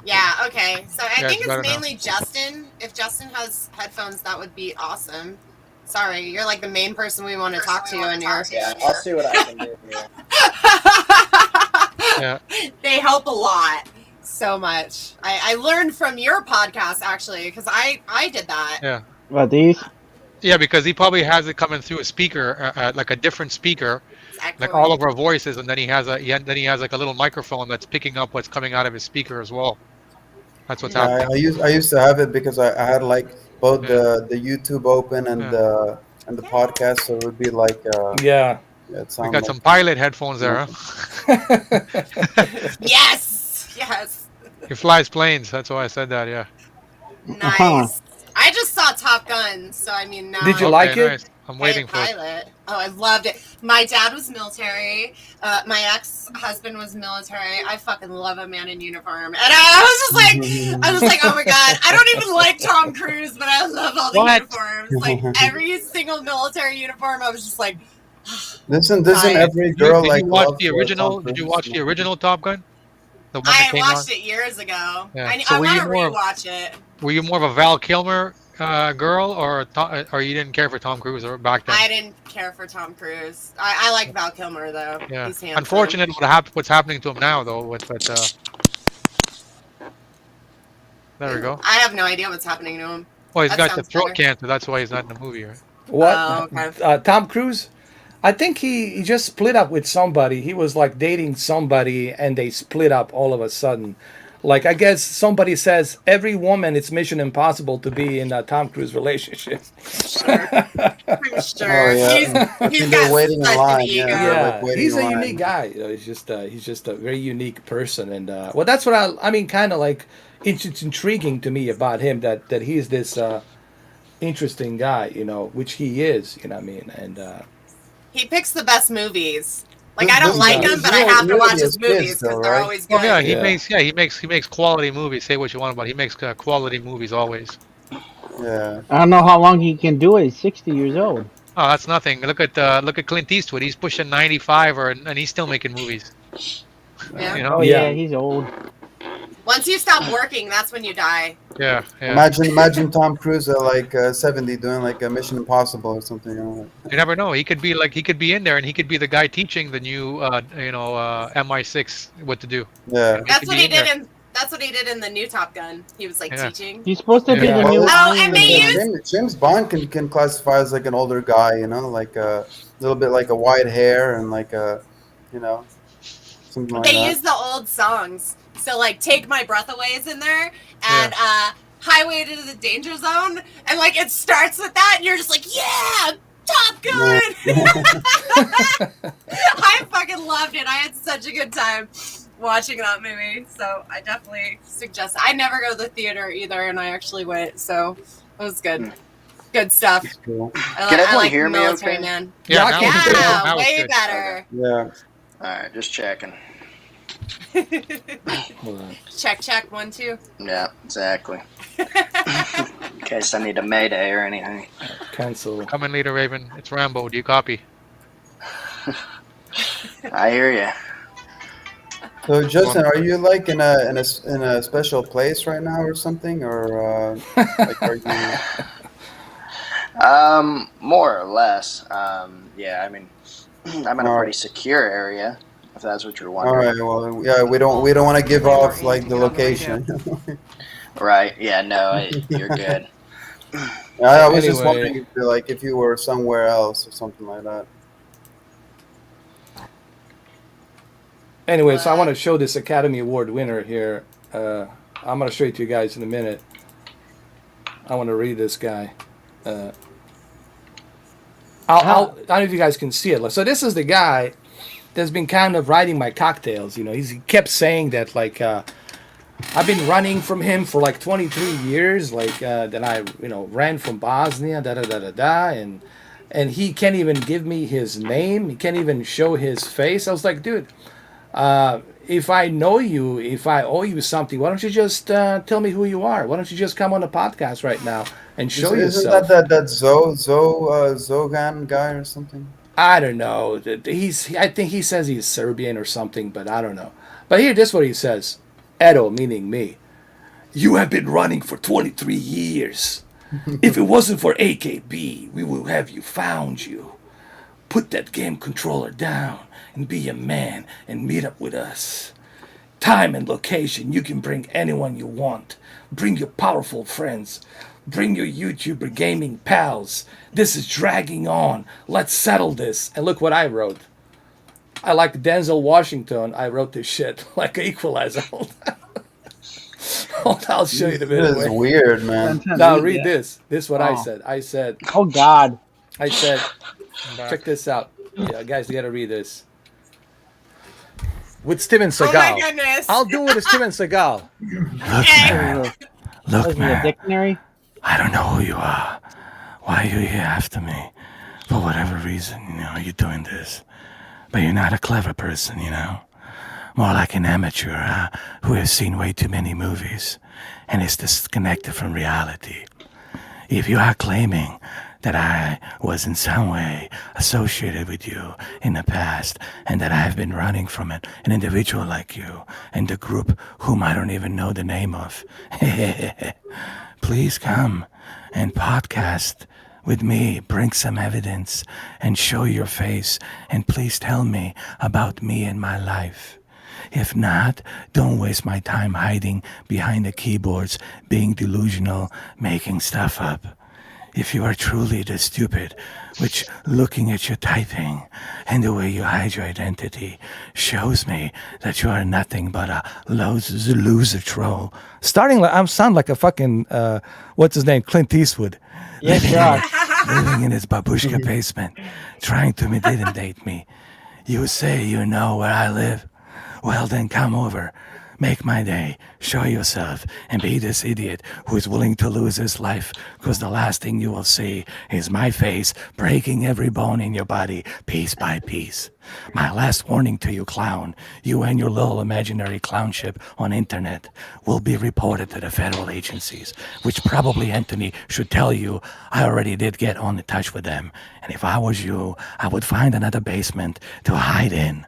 Speaker 5: Yeah, okay. So I
Speaker 3: Yeah,
Speaker 5: think
Speaker 3: it's
Speaker 5: it's
Speaker 3: better now.
Speaker 5: mainly Justin. If Justin has headphones, that would be awesome. Sorry, you're like the main person we want to talk to, and you're.
Speaker 2: Yeah, I'll see what I can do here.
Speaker 3: Yeah,
Speaker 5: They help a lot, so much. I learned from your podcast actually, because I did that.
Speaker 3: yeah,
Speaker 4: What these?
Speaker 3: yeah. Because he probably has it coming through a speaker, like a different speaker,
Speaker 5: It's
Speaker 3: like all
Speaker 5: echoey.
Speaker 3: of our voices, and then then he has like a little microphone that's picking up what's coming out of his speaker as well. That's what's
Speaker 6: Yeah,
Speaker 3: happening.
Speaker 6: I used to have it because I had like both
Speaker 3: Yeah,
Speaker 6: the YouTube open and
Speaker 3: yeah.
Speaker 6: the podcast, so it would be like
Speaker 1: yeah.
Speaker 6: yeah, it
Speaker 3: We
Speaker 6: sound
Speaker 3: got
Speaker 6: like
Speaker 3: some pilot headphones there,
Speaker 6: nothing.
Speaker 3: huh?
Speaker 5: Yes, yes.
Speaker 3: He flies planes. That's why I said that. Yeah.
Speaker 4: Uh huh.
Speaker 5: Nice. I just saw Top Gun, so I mean now
Speaker 1: Did you
Speaker 5: I'm
Speaker 3: Okay,
Speaker 1: like it?
Speaker 3: nice. I'm
Speaker 5: hey
Speaker 3: waiting for it.
Speaker 5: pilot. Oh, I loved it. My dad was military. My ex-husband was military. I fucking love a man in uniform. And I was like, oh my god, I don't even like Tom Cruise, but I love all the
Speaker 3: What?
Speaker 5: uniforms. Like every single military uniform, I was just like,
Speaker 6: Doesn't
Speaker 5: tight.
Speaker 6: every girl
Speaker 3: Did you
Speaker 6: like
Speaker 3: watch
Speaker 6: love
Speaker 3: the
Speaker 6: Tom
Speaker 3: original? Did you
Speaker 6: Cruise?
Speaker 3: watch the original Top Gun? The one that
Speaker 5: I
Speaker 3: came on.
Speaker 5: watched it years ago.
Speaker 3: Yeah. So
Speaker 5: I want to rewatch it.
Speaker 3: were you more of a Val Kilmer girl, or you didn't care for Tom Cruise or back then?
Speaker 5: I didn't care for Tom Cruise. I like Val Kilmer though.
Speaker 3: Yeah.
Speaker 5: He's handsome.
Speaker 3: Unfortunate what's happening to him now though. There we go.
Speaker 5: I have no idea what's happening to him.
Speaker 3: Well, he's
Speaker 5: That
Speaker 3: got the
Speaker 5: sounds
Speaker 3: throat
Speaker 5: better.
Speaker 3: cancer. That's why he's not in the movie, right?
Speaker 1: What?
Speaker 5: Oh, okay.
Speaker 1: Tom Cruise? I think he just split up with somebody. He was like dating somebody and they split up all of a sudden. Like, I guess somebody says every woman it's mission impossible to be in a Tom Cruise relationship.
Speaker 5: I'm sure. I'm
Speaker 6: Oh
Speaker 5: sure.
Speaker 6: yeah, I
Speaker 5: He's
Speaker 6: think they're
Speaker 5: got
Speaker 6: waiting in
Speaker 5: such an
Speaker 6: line. Yeah, they're
Speaker 5: ego.
Speaker 6: like
Speaker 1: Yeah,
Speaker 6: waiting
Speaker 1: he's
Speaker 6: in
Speaker 1: a unique
Speaker 6: line.
Speaker 1: guy. He's just a very unique person, and well, that's what I mean. Kind of like it's intriguing to me about him that he's this interesting guy, which he is. You know what I mean? And
Speaker 5: He picks the best movies. Like I don't
Speaker 6: Doesn't
Speaker 1: he
Speaker 5: like
Speaker 6: he?
Speaker 5: him,
Speaker 1: does.
Speaker 5: but I have
Speaker 6: He
Speaker 5: to watch
Speaker 6: already
Speaker 5: his
Speaker 6: has kids
Speaker 5: movies
Speaker 6: though,
Speaker 5: because they're
Speaker 6: right?
Speaker 5: always
Speaker 3: Well,
Speaker 5: good.
Speaker 1: Yeah,
Speaker 3: he makes quality movies. Say what you want about it. He makes quality movies always.
Speaker 6: Yeah.
Speaker 4: I don't know how long he can do it. He's 60 years old.
Speaker 3: Oh, that's nothing. Look at Clint Eastwood. He's pushing 95, and he's still making movies.
Speaker 5: Yeah.
Speaker 3: You know?
Speaker 4: Oh
Speaker 1: yeah.
Speaker 4: yeah, he's old.
Speaker 5: Once you stop working, that's when you die.
Speaker 3: Yeah, yeah.
Speaker 6: Imagine Tom Cruise at like 70 doing like a Mission Impossible or something.
Speaker 3: You never know. He could be in there, and he could be the guy teaching the new MI6 what to do.
Speaker 6: Yeah.
Speaker 3: He
Speaker 5: That's
Speaker 3: could
Speaker 5: what
Speaker 3: be
Speaker 5: he
Speaker 3: in there.
Speaker 5: did in. That's what he did in the new Top Gun. He was like
Speaker 3: Yeah,
Speaker 5: teaching.
Speaker 4: He's supposed to be
Speaker 3: yeah.
Speaker 4: the
Speaker 1: Yeah.
Speaker 4: new
Speaker 5: Oh, and
Speaker 4: Iron
Speaker 5: they
Speaker 6: Yeah,
Speaker 5: used.
Speaker 4: Man.
Speaker 6: James Bond can classify as like an older guy, like a little bit like a white hair and like you know, something like
Speaker 5: They
Speaker 6: that.
Speaker 5: use the old songs. So like Take My Breath Away is in there
Speaker 3: Yeah.
Speaker 5: and Highway to the Danger Zone. And like it starts with that and you're just like, yeah, Top
Speaker 6: Yeah.
Speaker 5: Gun. I fucking loved it. I had such a good time watching that movie. So I definitely suggest it. I never go to the theater either and I actually went, so it was good. Good stuff.
Speaker 6: It's cool.
Speaker 2: Can
Speaker 5: I
Speaker 2: everyone
Speaker 5: like
Speaker 2: hear me
Speaker 5: military
Speaker 2: okay?
Speaker 5: man.
Speaker 1: Yeah, I
Speaker 3: Now
Speaker 1: can
Speaker 3: it's
Speaker 1: hear
Speaker 3: good.
Speaker 1: you.
Speaker 5: Yeah,
Speaker 3: Now it's
Speaker 5: way
Speaker 3: good.
Speaker 5: better.
Speaker 6: Yeah.
Speaker 2: All right, just checking.
Speaker 1: Hold on.
Speaker 5: Check 1 2.
Speaker 2: Yeah, exactly. In case I need a mayday or anything.
Speaker 1: Cancel.
Speaker 3: Come in later, Raven. It's Rambo. Do you copy?
Speaker 2: I hear you.
Speaker 6: So Justin, are you like in a special place right now or something, or like are you?
Speaker 2: More or less. Yeah, I mean, I'm in a
Speaker 6: All
Speaker 2: pretty
Speaker 6: right.
Speaker 2: secure area, if that's what you're
Speaker 6: All
Speaker 2: wondering.
Speaker 6: right. Well, yeah, we don't want to give off like the location.
Speaker 2: Right? Yeah, no, you're good.
Speaker 6: I was just
Speaker 1: Anyway,
Speaker 6: wondering if you were somewhere else or something like that.
Speaker 1: so I want to show this Academy Award winner here. I'm going to show it to you guys in a minute. I want to read this guy. I don't know if you guys can see it. So this is the guy that's been kind of riding my cocktails. He kept saying that like I've been running from him for like 23 years. Like that I ran from Bosnia, da da da da da, and he can't even give me his name. He can't even show his face. I was like, dude, if I know you, if I owe you something, why don't you just tell me who you are? Why don't you just come on the podcast right now and show
Speaker 6: Isn't that
Speaker 1: yourself?
Speaker 6: that Zogan guy or something?
Speaker 1: I don't know. I think he says he's Serbian or something, but I don't know. But here, this is what he says. Edo, meaning me. You have been running for 23 years. If it wasn't for AKB, we would have found you. Put that game controller down and be a man and meet up with us. Time and location, you can bring anyone you want. Bring your powerful friends. Bring your YouTuber gaming pals. This is dragging on. Let's settle this. And look what I wrote. I like Denzel Washington. I wrote this shit like an equalizer. I'll show you the
Speaker 6: This
Speaker 1: video.
Speaker 6: is
Speaker 1: Wait.
Speaker 6: weird,
Speaker 4: I'm
Speaker 6: man.
Speaker 4: trying to
Speaker 1: Now
Speaker 4: read
Speaker 1: read
Speaker 4: that.
Speaker 1: this. This is what I
Speaker 4: Oh.
Speaker 1: said.
Speaker 4: Oh God.
Speaker 1: I said,
Speaker 3: I'm
Speaker 1: check
Speaker 3: back.
Speaker 1: this out. Yeah, guys, you gotta read this. With Steven
Speaker 5: Oh my
Speaker 1: Seagal.
Speaker 5: goodness.
Speaker 1: I'll do it with Steven Seagal.
Speaker 5: Okay.
Speaker 1: Look,
Speaker 4: This is a dictionary.
Speaker 1: I don't know who you are. Why are you here after me? For whatever reason, you're doing this. But you're not a clever person. More like an amateur who has seen way too many movies and is disconnected from reality. If you are claiming that I was in some way associated with you in the past and that I have been running from an individual like you and the group whom I don't even know the name of, please come and podcast with me, bring some evidence and show your face, and please tell me about me and my life. If not, don't waste my time hiding behind the keyboards, being delusional, making stuff up. If you are truly this stupid, which looking at your typing and the way you hide your identity shows me that you are nothing but a loser troll. I'm sound like a fucking what's his name, Clint Eastwood,
Speaker 4: Yes,
Speaker 1: living
Speaker 4: you
Speaker 1: in
Speaker 4: are.
Speaker 1: living in his babushka basement, trying to intimidate me. You say you know where I live? Well, then come over. Make my day. Show yourself and be this idiot who is willing to lose his life, because the last thing you will see is my face breaking every bone in your body piece by piece. My last warning to you, clown. You and your little imaginary clownship on internet will be reported to the federal agencies, which probably Anthony should tell you I already did get on in touch with them. And if I was you, I would find another basement to hide in.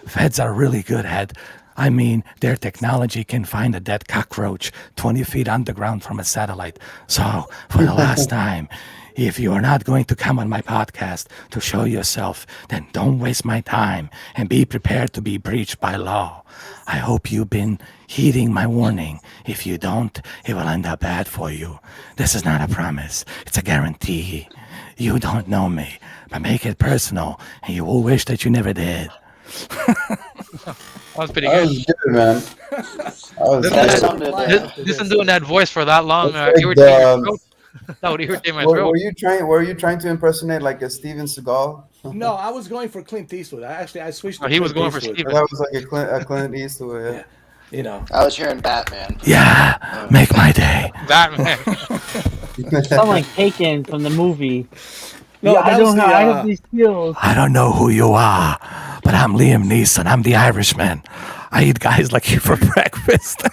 Speaker 1: Feds are really good at. I mean, their technology can find a dead cockroach 20 feet underground from a satellite. So, for the last time, if you are not going to come on my podcast to show yourself, then don't waste my time and be prepared to be breached by law. I hope you've been heeding my warning. If you don't, it will end up bad for you. This is not a promise, it's a guarantee. You don't know me, but make it personal, and you will wish that you never did.
Speaker 3: That was pretty
Speaker 6: That
Speaker 3: good.
Speaker 6: was good, man. That was
Speaker 3: Listen,
Speaker 2: That
Speaker 6: good.
Speaker 2: sounded.
Speaker 3: listen, doing that voice for that long
Speaker 6: It's like
Speaker 3: irritate your throat. That would irritate my throat.
Speaker 6: were you trying to impersonate like a Steven Seagal?
Speaker 1: No, I was going for Clint Eastwood. I switched
Speaker 3: Oh,
Speaker 1: to
Speaker 3: he was
Speaker 1: Clint
Speaker 3: going for
Speaker 1: Eastwood.
Speaker 3: Steven.
Speaker 6: That was like a Clint Eastwood. Yeah.
Speaker 1: Yeah, you know.
Speaker 2: I was hearing Batman.
Speaker 1: Yeah, make my day.
Speaker 3: Batman.
Speaker 4: Sound like Taken from the movie.
Speaker 1: No,
Speaker 4: Yeah, I
Speaker 1: that was
Speaker 4: don't
Speaker 1: the.
Speaker 4: have. I have these skills.
Speaker 1: I don't know who you are, but I'm Liam Neeson. I'm the Irishman. I eat guys like you for breakfast.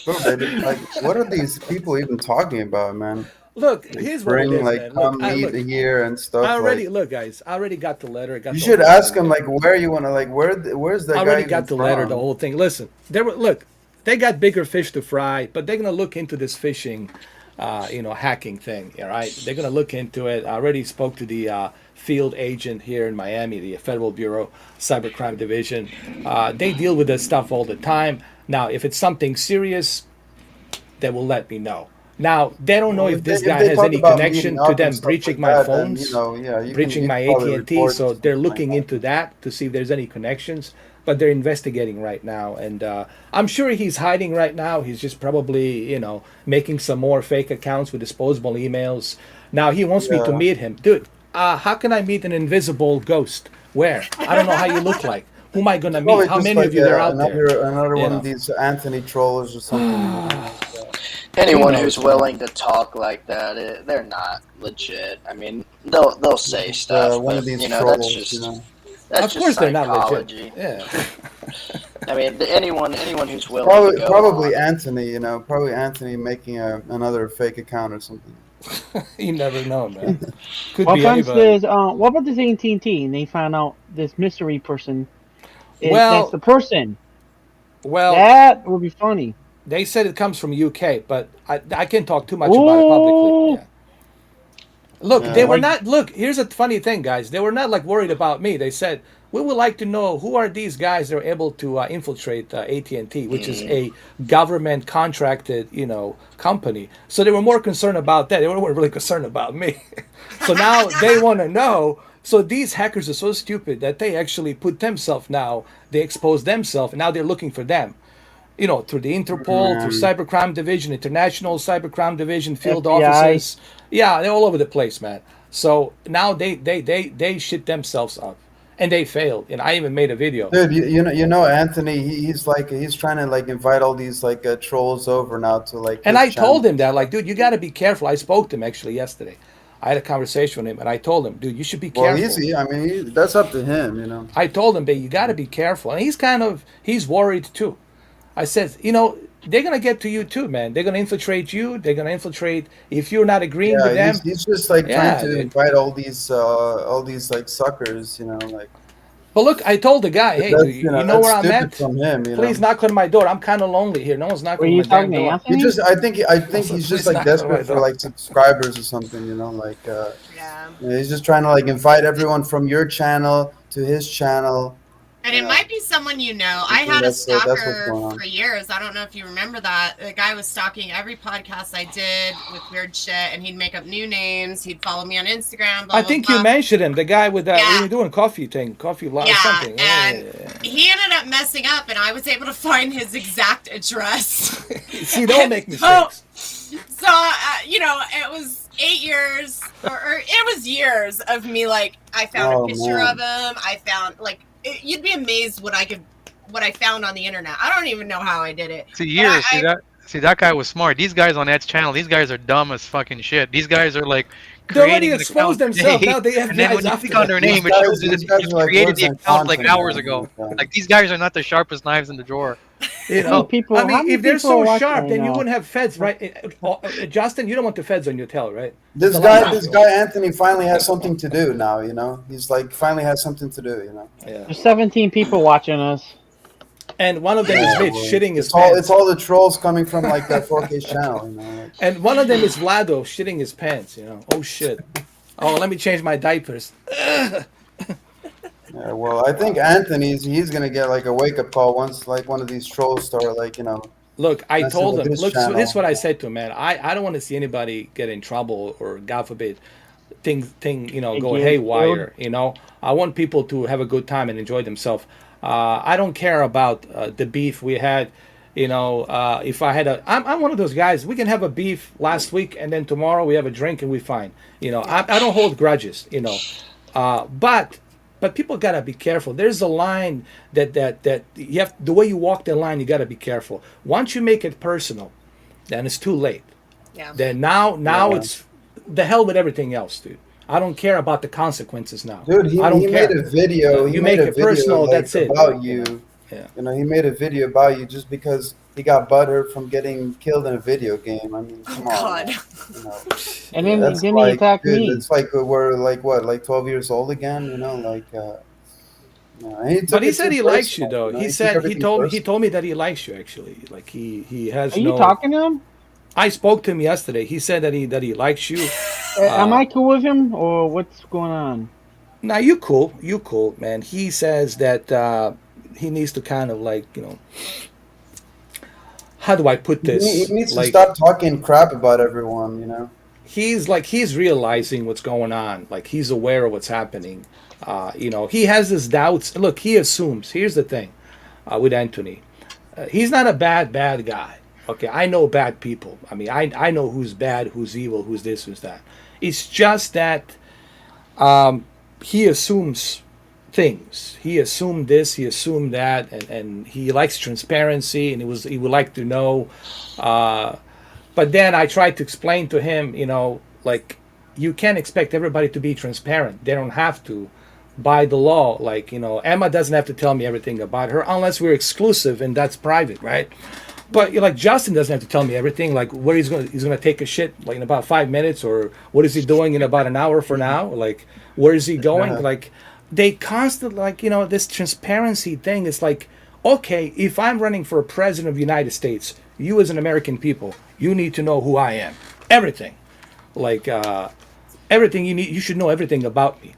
Speaker 6: Bro, like, what are these people even talking about, man?
Speaker 1: Look,
Speaker 6: Like,
Speaker 1: here's what it
Speaker 6: bring
Speaker 1: is,
Speaker 6: like
Speaker 1: man.
Speaker 6: come meet here and
Speaker 1: I
Speaker 6: stuff.
Speaker 1: already
Speaker 6: Like,
Speaker 1: look, guys. I already got the letter. Got
Speaker 6: you
Speaker 1: the
Speaker 6: should
Speaker 1: whole
Speaker 6: ask
Speaker 1: thing.
Speaker 6: him like where you want to like where's that
Speaker 1: I
Speaker 6: guy
Speaker 1: already
Speaker 6: even
Speaker 1: got the letter, the
Speaker 6: from?
Speaker 1: whole thing. Listen, look. They got bigger fish to fry, but they're gonna look into this phishing, hacking thing. All right, they're gonna look into it. I already spoke to the field agent here in Miami, the Federal Bureau Cybercrime Division. They deal with this stuff all the time. Now, if it's something serious, they will let me know. Now, they don't know
Speaker 6: Well,
Speaker 1: if this
Speaker 6: if
Speaker 1: guy
Speaker 6: they
Speaker 1: has
Speaker 6: talk
Speaker 1: any
Speaker 6: about meeting
Speaker 1: connection to
Speaker 6: up and
Speaker 1: them
Speaker 6: stuff
Speaker 1: breaching
Speaker 6: like
Speaker 1: my
Speaker 6: that, then
Speaker 1: phones,
Speaker 6: yeah,
Speaker 1: breaching
Speaker 6: you
Speaker 1: my
Speaker 6: can probably
Speaker 1: AT&T.
Speaker 6: report
Speaker 1: So they're
Speaker 6: something like
Speaker 1: looking
Speaker 6: that.
Speaker 1: into that to see if there's any connections. But they're investigating right now, and I'm sure he's hiding right now. He's just probably, making some more fake accounts with disposable emails. Now he wants me to
Speaker 6: Yeah.
Speaker 1: meet him, dude. How can I meet an invisible ghost Where? I don't know how you look like. Who am I gonna meet?
Speaker 6: Probably
Speaker 1: How
Speaker 6: just
Speaker 1: many
Speaker 6: like
Speaker 1: of you there out there?
Speaker 6: another
Speaker 1: You
Speaker 6: one of
Speaker 1: know.
Speaker 6: these Anthony trolls or something.
Speaker 1: Who
Speaker 2: Anyone who's
Speaker 1: knows, man?
Speaker 2: willing to talk like that, they're not legit. I mean, they'll say
Speaker 6: Just
Speaker 2: stuff,
Speaker 6: one
Speaker 2: but
Speaker 6: of these
Speaker 2: you know that's
Speaker 6: trolls, you
Speaker 2: just
Speaker 6: know.
Speaker 2: that's
Speaker 1: Of
Speaker 2: just
Speaker 1: course they're not legit.
Speaker 2: psychology.
Speaker 1: Yeah.
Speaker 2: I mean, anyone who's willing to
Speaker 6: Probably
Speaker 2: go
Speaker 6: probably
Speaker 2: on.
Speaker 6: Anthony, you know, probably Anthony making another fake account or something.
Speaker 1: You never know, man. Could
Speaker 4: What
Speaker 1: be
Speaker 4: if
Speaker 1: anybody.
Speaker 4: there's what about this AT&T and they found out this mystery person that's
Speaker 1: Well,
Speaker 4: the person?
Speaker 1: well,
Speaker 4: That would be funny.
Speaker 1: they said it comes from UK, but I can't talk too much about it publicly.
Speaker 4: Ooh,
Speaker 1: Yeah. Look, they
Speaker 6: Yeah.
Speaker 1: were
Speaker 4: like
Speaker 1: not. Look, here's a funny thing, guys. They were not like worried about me. They said we would like to know who are these guys that are able to infiltrate AT&T, which is
Speaker 2: Mm.
Speaker 1: a government contracted, company. So they were more concerned about that. They weren't really concerned about me. So now they want to know. So these hackers are so stupid that they actually put themselves now. They expose themselves, and now they're looking for them. Through the Interpol, through
Speaker 6: Um,
Speaker 1: Cybercrime Division, International Cybercrime Division, field
Speaker 4: FBI.
Speaker 1: offices. Yeah, they're all over the place, man. So now they shit themselves up, and they failed. And I even made a video.
Speaker 6: dude, you know Anthony. He's trying to like invite all these like trolls over now to like
Speaker 1: And
Speaker 6: his
Speaker 1: I
Speaker 6: channel
Speaker 1: told him
Speaker 6: and
Speaker 1: that,
Speaker 6: stuff.
Speaker 1: like, dude, you got to be careful. I spoke to him actually yesterday. I had a conversation with him, and I told him, dude, you should be
Speaker 6: Well,
Speaker 1: careful.
Speaker 6: I mean, that's up to him, you know.
Speaker 1: I told him, babe, you got to be careful. And he's worried too. I said, they're going to get to you too, man. They're going to infiltrate you. They're going to infiltrate, if you're not agreeing with
Speaker 6: Yeah,
Speaker 1: them.
Speaker 6: he's just like trying
Speaker 1: Yeah,
Speaker 6: to
Speaker 1: dude.
Speaker 6: invite all these like suckers, you know, like
Speaker 1: But look, I told the guy, hey, dude,
Speaker 6: that's
Speaker 1: you know
Speaker 6: that's
Speaker 1: where I'm
Speaker 6: stupid
Speaker 1: at?
Speaker 6: from him, you
Speaker 1: Please
Speaker 6: know.
Speaker 1: knock on my door. I'm kind of lonely here. No one's
Speaker 4: Were
Speaker 1: knocking on
Speaker 4: you
Speaker 1: my damn
Speaker 4: talking to
Speaker 1: door.
Speaker 6: He
Speaker 4: Anthony?
Speaker 6: just I think
Speaker 1: I
Speaker 6: he's just
Speaker 1: please
Speaker 6: like
Speaker 1: knock on my
Speaker 6: desperate for
Speaker 1: door.
Speaker 6: like subscribers or something, you know, like
Speaker 5: Yeah.
Speaker 6: he's just trying to like invite everyone from your channel to his channel,
Speaker 5: And
Speaker 6: you
Speaker 5: it
Speaker 6: know.
Speaker 5: might be someone you know.
Speaker 6: I
Speaker 5: I
Speaker 6: think
Speaker 5: had a
Speaker 6: that's what's
Speaker 5: stalker
Speaker 6: going
Speaker 5: for
Speaker 6: on.
Speaker 5: years. I don't know if you remember that. The guy was stalking every podcast I did with weird shit, and he'd make up new names. He'd follow me on Instagram,
Speaker 1: I
Speaker 5: blah, blah,
Speaker 1: think you
Speaker 5: blah.
Speaker 1: mentioned him, the guy with that, we
Speaker 5: Yeah.
Speaker 1: were doing coffee thing, coffee lot or
Speaker 5: Yeah.
Speaker 1: something.
Speaker 5: And
Speaker 1: Yeah.
Speaker 5: he ended up messing up, and I was able to find his exact address.
Speaker 1: See, they all
Speaker 5: And
Speaker 1: make
Speaker 5: so,
Speaker 1: mistakes.
Speaker 5: it was 8 years, or it was years of me. Like, I found a
Speaker 6: Oh
Speaker 5: picture of
Speaker 6: man.
Speaker 5: him. I found, you'd be amazed what I found on the internet. I don't even know how I did it,
Speaker 3: See,
Speaker 5: but
Speaker 3: years. See that guy was smart. These guys on Ed's channel, these guys are dumb as fucking shit. These guys are like
Speaker 1: They already
Speaker 3: creating an
Speaker 1: exposed
Speaker 3: account
Speaker 1: themselves.
Speaker 3: today,
Speaker 1: Now the
Speaker 3: and then
Speaker 1: FBI
Speaker 3: when
Speaker 1: is
Speaker 3: you
Speaker 1: after
Speaker 3: click on
Speaker 1: them.
Speaker 3: their name, it shows you that
Speaker 6: These guys
Speaker 3: you've
Speaker 6: are like
Speaker 3: created
Speaker 6: words
Speaker 3: the
Speaker 6: and
Speaker 3: account like
Speaker 6: content,
Speaker 3: hours
Speaker 6: man.
Speaker 3: ago.
Speaker 6: Like,
Speaker 3: Like these guys are not the sharpest knives in the drawer.
Speaker 1: You
Speaker 4: How many
Speaker 1: know,
Speaker 4: people?
Speaker 1: I
Speaker 4: How
Speaker 1: mean,
Speaker 4: many
Speaker 1: if they're
Speaker 4: people are
Speaker 1: so
Speaker 4: watching
Speaker 1: sharp,
Speaker 4: right
Speaker 1: then you
Speaker 4: now?
Speaker 1: wouldn't have feds, right? Justin, you don't want the feds on your tail, right? This is
Speaker 6: this
Speaker 1: the last
Speaker 6: guy,
Speaker 1: thing
Speaker 6: this
Speaker 1: you want.
Speaker 6: guy Anthony finally has something to do now. You know, he's like finally has something to do. You know.
Speaker 1: Yeah.
Speaker 4: There's 17 people watching us.
Speaker 1: And one of them is
Speaker 6: Yeah,
Speaker 1: Mitch
Speaker 6: well,
Speaker 1: shitting his
Speaker 6: it's
Speaker 1: pants.
Speaker 6: all the trolls coming from like that 4K's channel. You know, like
Speaker 1: And one of them is Vlado shitting his pants. Oh shit. Oh, let me change my diapers.
Speaker 6: yeah. Well, I think Anthony's he's gonna get like a wake up call once like one of these trolls start like
Speaker 1: Look, I
Speaker 6: messing
Speaker 1: told
Speaker 6: with
Speaker 1: him,
Speaker 6: his
Speaker 1: look, so this is
Speaker 6: channel.
Speaker 1: what I said to him, man. I don't want to see anybody get in trouble or, God forbid,
Speaker 4: They
Speaker 1: go
Speaker 4: get killed.
Speaker 1: haywire. I want people to have a good time and enjoy themselves. I don't care about the beef we had. If I had I'm one of those guys. We can have a beef last week and then tomorrow we have a drink and we fine.
Speaker 5: Yeah.
Speaker 1: I don't hold grudges. But people gotta be careful. There's a line that you have. The way you walk the line, you gotta be careful. Once you make it personal, then it's too late.
Speaker 5: Yeah.
Speaker 1: Then now
Speaker 6: Yeah,
Speaker 1: it's the hell with everything else, dude. I don't care about the consequences now.
Speaker 6: dude,
Speaker 1: I don't
Speaker 6: he made
Speaker 1: care.
Speaker 6: a video. He
Speaker 1: You
Speaker 6: made
Speaker 1: make
Speaker 6: a
Speaker 1: it
Speaker 6: video
Speaker 1: personal.
Speaker 6: like
Speaker 1: That's it, dude.
Speaker 6: about you.
Speaker 1: Yeah.
Speaker 6: You know, he made a video about you just because he got butthurt from getting killed in a video game. I mean,
Speaker 5: Oh
Speaker 6: come on,
Speaker 5: God.
Speaker 6: man. You know,
Speaker 4: And
Speaker 1: Yeah.
Speaker 4: then he attacked me.
Speaker 6: that's like we're like what, like 12 years old again. You know, like and he
Speaker 1: But
Speaker 6: took
Speaker 1: he
Speaker 6: it
Speaker 1: said
Speaker 6: too
Speaker 1: he likes you,
Speaker 6: personal.
Speaker 1: though.
Speaker 6: You know,
Speaker 1: He
Speaker 6: he took
Speaker 1: said
Speaker 6: everything
Speaker 1: he
Speaker 6: personal.
Speaker 1: told me that he likes you actually. Like he
Speaker 4: Are
Speaker 1: has
Speaker 4: you
Speaker 1: no.
Speaker 4: talking to him?
Speaker 1: I spoke to him yesterday. He said that he likes you.
Speaker 4: Am I cool with him or what's going on?
Speaker 1: Now you cool, man. He says that he needs to kind of like how do I put
Speaker 6: He
Speaker 1: this?
Speaker 6: needs to
Speaker 1: Like
Speaker 6: stop talking crap about everyone. You know.
Speaker 1: he's realizing what's going on. Like he's aware of what's happening. He has his doubts. Look, he assumes. Here's the thing with Anthony. He's not a bad guy. Okay, I know bad people. I mean, I know who's bad, who's evil, who's this, who's that. It's just that he assumes things. He assumed this, he assumed that, and he likes transparency, and he would like to know. Uh, but then I tried to explain to him, like you can't expect everybody to be transparent. They don't have to by the law. Like, Emma doesn't have to tell me everything about her unless we're exclusive and that's private, right? But like Justin doesn't have to tell me everything, like where he's gonna take a shit like in about 5 minutes, or what is he doing in about an hour from now, like where is he going, like they constantly like this transparency thing is like, okay, if I'm running for a president of the United States, you as an American people, you need to know who I am, everything, like everything you should know everything about me,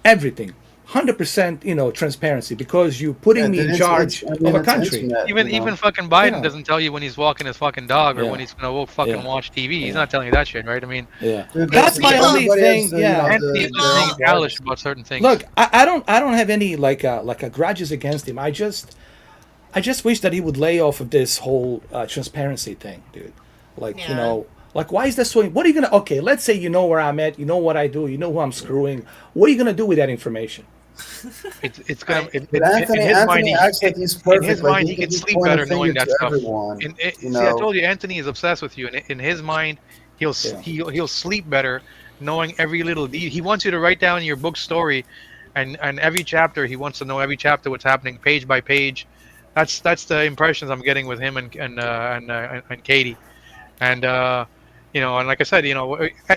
Speaker 1: everything, 100%, transparency, because you're
Speaker 6: Yeah,
Speaker 1: putting me in
Speaker 6: it's
Speaker 1: charge
Speaker 6: I
Speaker 1: of
Speaker 6: mean
Speaker 1: a
Speaker 6: it's
Speaker 1: country.
Speaker 6: internet,
Speaker 3: Even fucking Biden
Speaker 1: Yeah,
Speaker 3: doesn't tell you when he's walking his fucking dog or when
Speaker 1: yeah,
Speaker 3: he's gonna go fucking
Speaker 1: yeah,
Speaker 3: watch TV. He's
Speaker 1: yeah,
Speaker 3: not telling you that shit, right? I mean,
Speaker 1: yeah.
Speaker 6: dude.
Speaker 5: Because
Speaker 1: That's my
Speaker 5: people
Speaker 1: only
Speaker 6: Everybody has
Speaker 1: thing. Yeah.
Speaker 3: Anthony is just
Speaker 6: their
Speaker 3: being
Speaker 6: own
Speaker 3: embellished
Speaker 6: privacy.
Speaker 3: about certain things.
Speaker 1: Look, I don't have any like a grudges against him. I just wish that he would lay off of this whole transparency thing, dude. Like,
Speaker 5: yeah.
Speaker 1: like why is that so? What are you gonna? Okay, let's say you know where I'm at, you know what I do, you know who I'm screwing. What are you gonna do with that information?
Speaker 3: It's gonna
Speaker 5: Right.
Speaker 6: But
Speaker 3: in
Speaker 6: Anthony
Speaker 3: his mind
Speaker 6: Anthony acts like he's
Speaker 3: in
Speaker 6: perfect.
Speaker 3: his
Speaker 6: Like
Speaker 3: mind
Speaker 6: he
Speaker 3: he
Speaker 6: can
Speaker 3: could
Speaker 6: just
Speaker 3: sleep
Speaker 6: point a
Speaker 3: better
Speaker 6: finger
Speaker 3: knowing that
Speaker 6: to
Speaker 3: stuff.
Speaker 6: everyone. You
Speaker 3: See, I
Speaker 6: know.
Speaker 3: told you Anthony is obsessed with you. In his mind,
Speaker 1: Yeah.
Speaker 3: he'll sleep better knowing every little He wants you to write down your book story, and every chapter he wants to know every chapter what's happening page by page. That's the impressions I'm getting with him and Katie. And and like I said,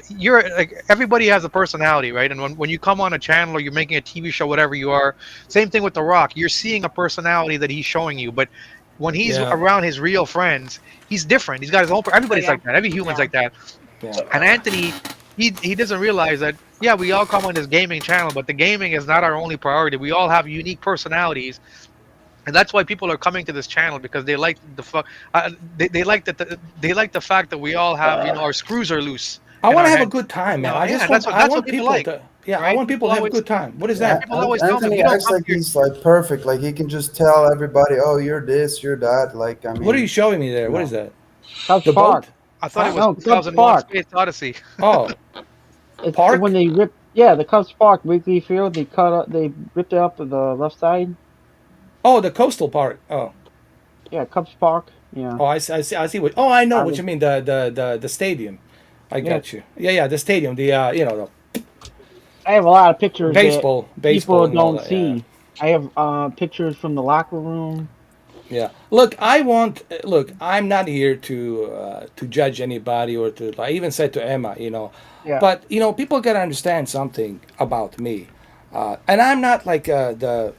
Speaker 3: you're like everybody has a personality, right? And when you come on a channel or you're making a TV show, whatever you are, same thing with The Rock. You're seeing a personality that he's showing you, but when he's
Speaker 1: Yeah.
Speaker 3: around his real friends, he's different. He's got his own.
Speaker 5: Oh
Speaker 3: Everybody's
Speaker 5: yeah.
Speaker 3: like that. Every human's
Speaker 5: Yeah.
Speaker 3: like that.
Speaker 1: Yeah.
Speaker 3: And Anthony, he doesn't realize that. Yeah, we all come on this gaming channel, but the gaming is not our only priority. We all have unique personalities, and that's why people are coming to this channel because they like they like they like the fact that we all have our screws are loose
Speaker 1: I
Speaker 3: in
Speaker 1: want
Speaker 3: our
Speaker 1: to have a
Speaker 3: head.
Speaker 1: good time, man. I
Speaker 3: Yeah,
Speaker 1: just want I
Speaker 3: that's what
Speaker 1: want
Speaker 3: people
Speaker 1: people
Speaker 3: like,
Speaker 1: to, yeah, I
Speaker 3: right?
Speaker 1: want people to have a good time. What is
Speaker 6: Yeah,
Speaker 1: that?
Speaker 3: People always tell me
Speaker 6: Anthony
Speaker 3: you don't
Speaker 6: acts
Speaker 3: come
Speaker 6: like
Speaker 3: here.
Speaker 6: he's like perfect. Like he can just tell everybody, "Oh, you're this, you're that." Like I
Speaker 1: What are you
Speaker 6: mean,
Speaker 1: showing me there?
Speaker 6: you
Speaker 1: What is
Speaker 6: know,
Speaker 1: that?
Speaker 4: Cubs
Speaker 1: The
Speaker 4: Park.
Speaker 1: boat?
Speaker 3: I thought it
Speaker 1: Huh?
Speaker 3: was
Speaker 4: No, Cubs
Speaker 3: 2001:
Speaker 4: Park.
Speaker 3: Space Odyssey.
Speaker 1: Oh,
Speaker 4: It's when
Speaker 1: park?
Speaker 4: they rip. Yeah, the Cubs Park, Wrigley Field. They cut up. They ripped it up to the left side.
Speaker 1: Oh, the coastal park. Oh,
Speaker 4: Yeah, Cubs Park. Yeah.
Speaker 1: oh, I see what. Oh, I know
Speaker 4: I
Speaker 1: what
Speaker 4: was.
Speaker 1: you mean. The stadium. I
Speaker 4: Yeah.
Speaker 1: got you. Yeah, yeah, the stadium.
Speaker 4: I have a lot of
Speaker 1: The
Speaker 4: pictures that
Speaker 1: baseball,
Speaker 4: people
Speaker 1: and all
Speaker 4: don't
Speaker 1: that. Yeah,
Speaker 4: see. I have pictures from the locker room.
Speaker 1: yeah. Look. I'm not here to judge anybody or to. I even said to Emma,
Speaker 4: Yeah.
Speaker 1: but people gotta understand something about me, and I'm not like the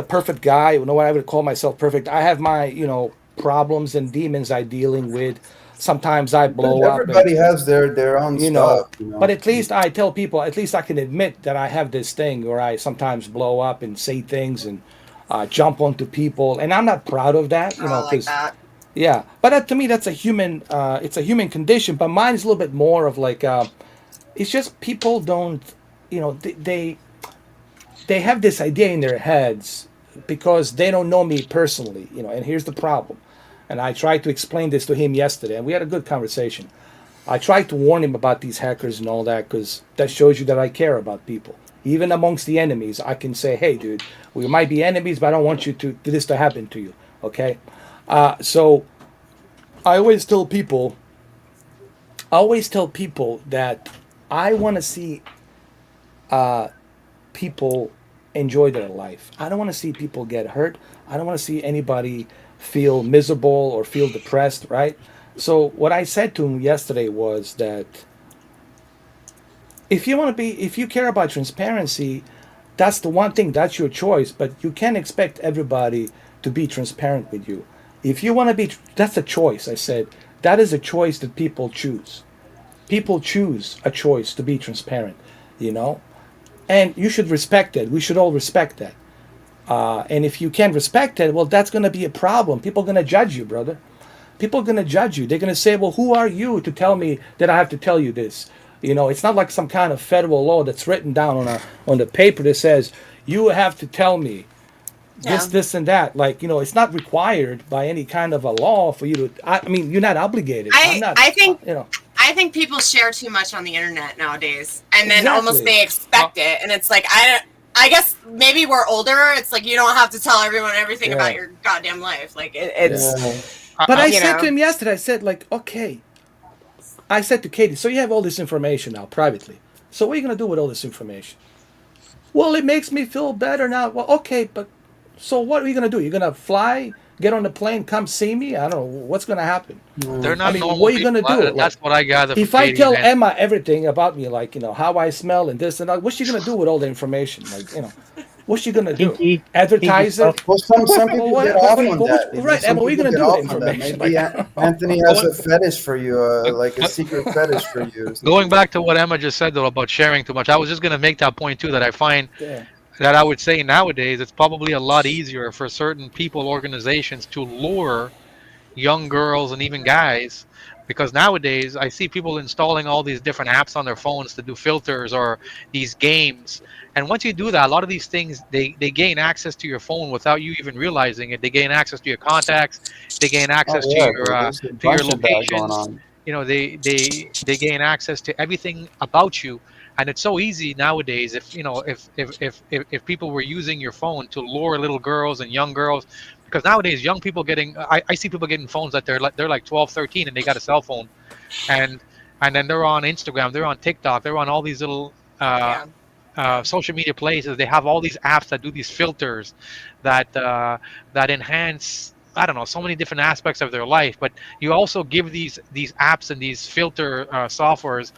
Speaker 1: perfect guy. You know what I would call myself perfect. I have my problems and demons I dealing with. Sometimes I
Speaker 6: dude,
Speaker 1: blow up and
Speaker 6: everybody has their own
Speaker 1: you
Speaker 6: stuff.
Speaker 1: know. But at least I tell people. At least I can admit that I have this thing where I sometimes blow up and say things and jump onto people, and I'm not proud of that.
Speaker 5: We're all like
Speaker 1: Because
Speaker 5: that.
Speaker 1: yeah. But to me, that's a human. It's a human condition. But mine is a little bit more of like. It's just people don't. They have this idea in their heads because they don't know me personally, and here's the problem. And I tried to explain this to him yesterday, and we had a good conversation. I tried to warn him about these hackers and all that because that shows you that I care about people. Even amongst the enemies, I can say, hey, dude, we might be enemies, but I don't want you to this to happen to you, okay? So I always tell people, that I want to see people enjoy their life. I don't want to see people get hurt. I don't want to see anybody feel miserable or feel depressed, right? So what I said to him yesterday was that if you care about transparency, that's the one thing, that's your choice, but you can't expect everybody to be transparent with you. If you want to be, that's a choice. I said, that is a choice that people choose. People choose a choice to be transparent, you know? And you should respect it. We should all respect that. And if you can't respect it, well, that's going to be a problem. People are going to judge you, brother. People are going to judge you. They're going to say, well, who are you to tell me that I have to tell you this? It's not like some kind of federal law that's written down on the paper that says you have to tell me this,
Speaker 5: Yeah.
Speaker 1: this, and that. Like, it's not required by any kind of a law for you to. I mean, you're not obligated. I'm
Speaker 5: I
Speaker 1: not.
Speaker 5: I think
Speaker 1: You know.
Speaker 5: I think people share too much on the internet nowadays, and then almost
Speaker 1: Exactly.
Speaker 5: they
Speaker 3: Well,
Speaker 5: expect it, and it's like I don't. I guess maybe we're older. It's like you don't have to tell everyone everything about
Speaker 1: Yeah,
Speaker 5: your goddamn life. Like
Speaker 1: yeah.
Speaker 6: Yeah.
Speaker 1: But I
Speaker 3: I,
Speaker 5: you
Speaker 1: said to
Speaker 5: know,
Speaker 1: him yesterday, I said, like, okay. I said to Katie, so you have all this information now privately. So what are you going to do with all this information? Well, it makes me feel better now. Well, okay, but so what are you going to do? You're going to fly, get on the plane, come see me? I don't know. What's going to happen?
Speaker 3: they're
Speaker 1: I
Speaker 3: not
Speaker 1: mean,
Speaker 3: normal
Speaker 1: what are you going
Speaker 3: people.
Speaker 1: to do? Like,
Speaker 3: That's what I gather from
Speaker 1: if I
Speaker 3: Katie and
Speaker 1: tell
Speaker 3: Anthony.
Speaker 1: Emma everything about me, like, how I smell and this and that, what's she going to do with all the information? Like, what's she going to do?
Speaker 4: Kinky
Speaker 1: Advertise
Speaker 4: stuff.
Speaker 1: it?
Speaker 6: Well, some
Speaker 1: Well,
Speaker 6: people get
Speaker 1: what?
Speaker 6: off on
Speaker 1: But
Speaker 6: that.
Speaker 1: which,
Speaker 6: You know,
Speaker 1: right,
Speaker 6: some
Speaker 1: Emma, what are you
Speaker 6: people
Speaker 1: going to
Speaker 6: get
Speaker 1: do with the
Speaker 6: off on that.
Speaker 1: information?
Speaker 6: Maybe
Speaker 1: Like, I don't know.
Speaker 6: Anthony has
Speaker 3: Going,
Speaker 6: a fetish for you, like a
Speaker 3: uh,
Speaker 6: secret fetish for you, or
Speaker 3: going
Speaker 6: something.
Speaker 3: back to what Emma just said though about sharing too much, I was just gonna make that point too. That I find
Speaker 1: Yeah.
Speaker 3: that I would say nowadays it's probably a lot easier for certain people, organizations to lure young girls and even guys, because nowadays I see people installing all these different apps on their phones to do filters or these games. And once you do that, a lot of these things, they gain access to your phone without you even realizing it. They gain access to your contacts, they gain
Speaker 6: Oh
Speaker 3: access
Speaker 6: yeah, dude. There's a
Speaker 3: to your
Speaker 6: bunch of that going
Speaker 3: locations.
Speaker 6: on.
Speaker 3: They gain access to everything about you. And it's so easy nowadays, if if people were using your phone to lure little girls and young girls, because nowadays young people getting, I see people getting phones that they're like 12, 13, and they got a cell phone, and then they're on Instagram, they're on TikTok, they're on all these little
Speaker 5: yeah. Yeah.
Speaker 3: social media places. They have all these apps that do these filters that that enhance, I don't know, so many different aspects of their life. But you also give these apps and these filter softwares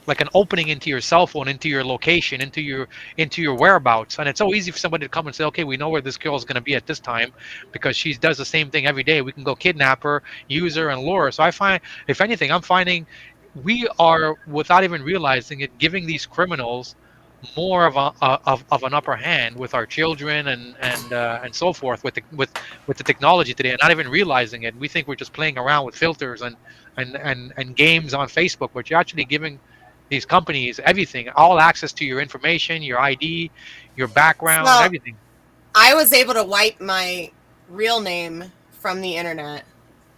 Speaker 3: like an opening into your cell phone, into your location, into your whereabouts. And it's so easy for somebody to come and say, okay, we know where this girl is going to be at this time because she does the same thing every day. We can go kidnap her, use her, and lure her. So I find, if anything, I'm finding we are, without even realizing it, giving these criminals more of of an upper hand with our children and so forth with with the technology today, and not even realizing it. We think we're just playing around with filters and games on Facebook, but you're actually giving these companies everything, all access to your information, your ID, your background,
Speaker 5: So
Speaker 3: everything.
Speaker 5: I was able to wipe my real name from the internet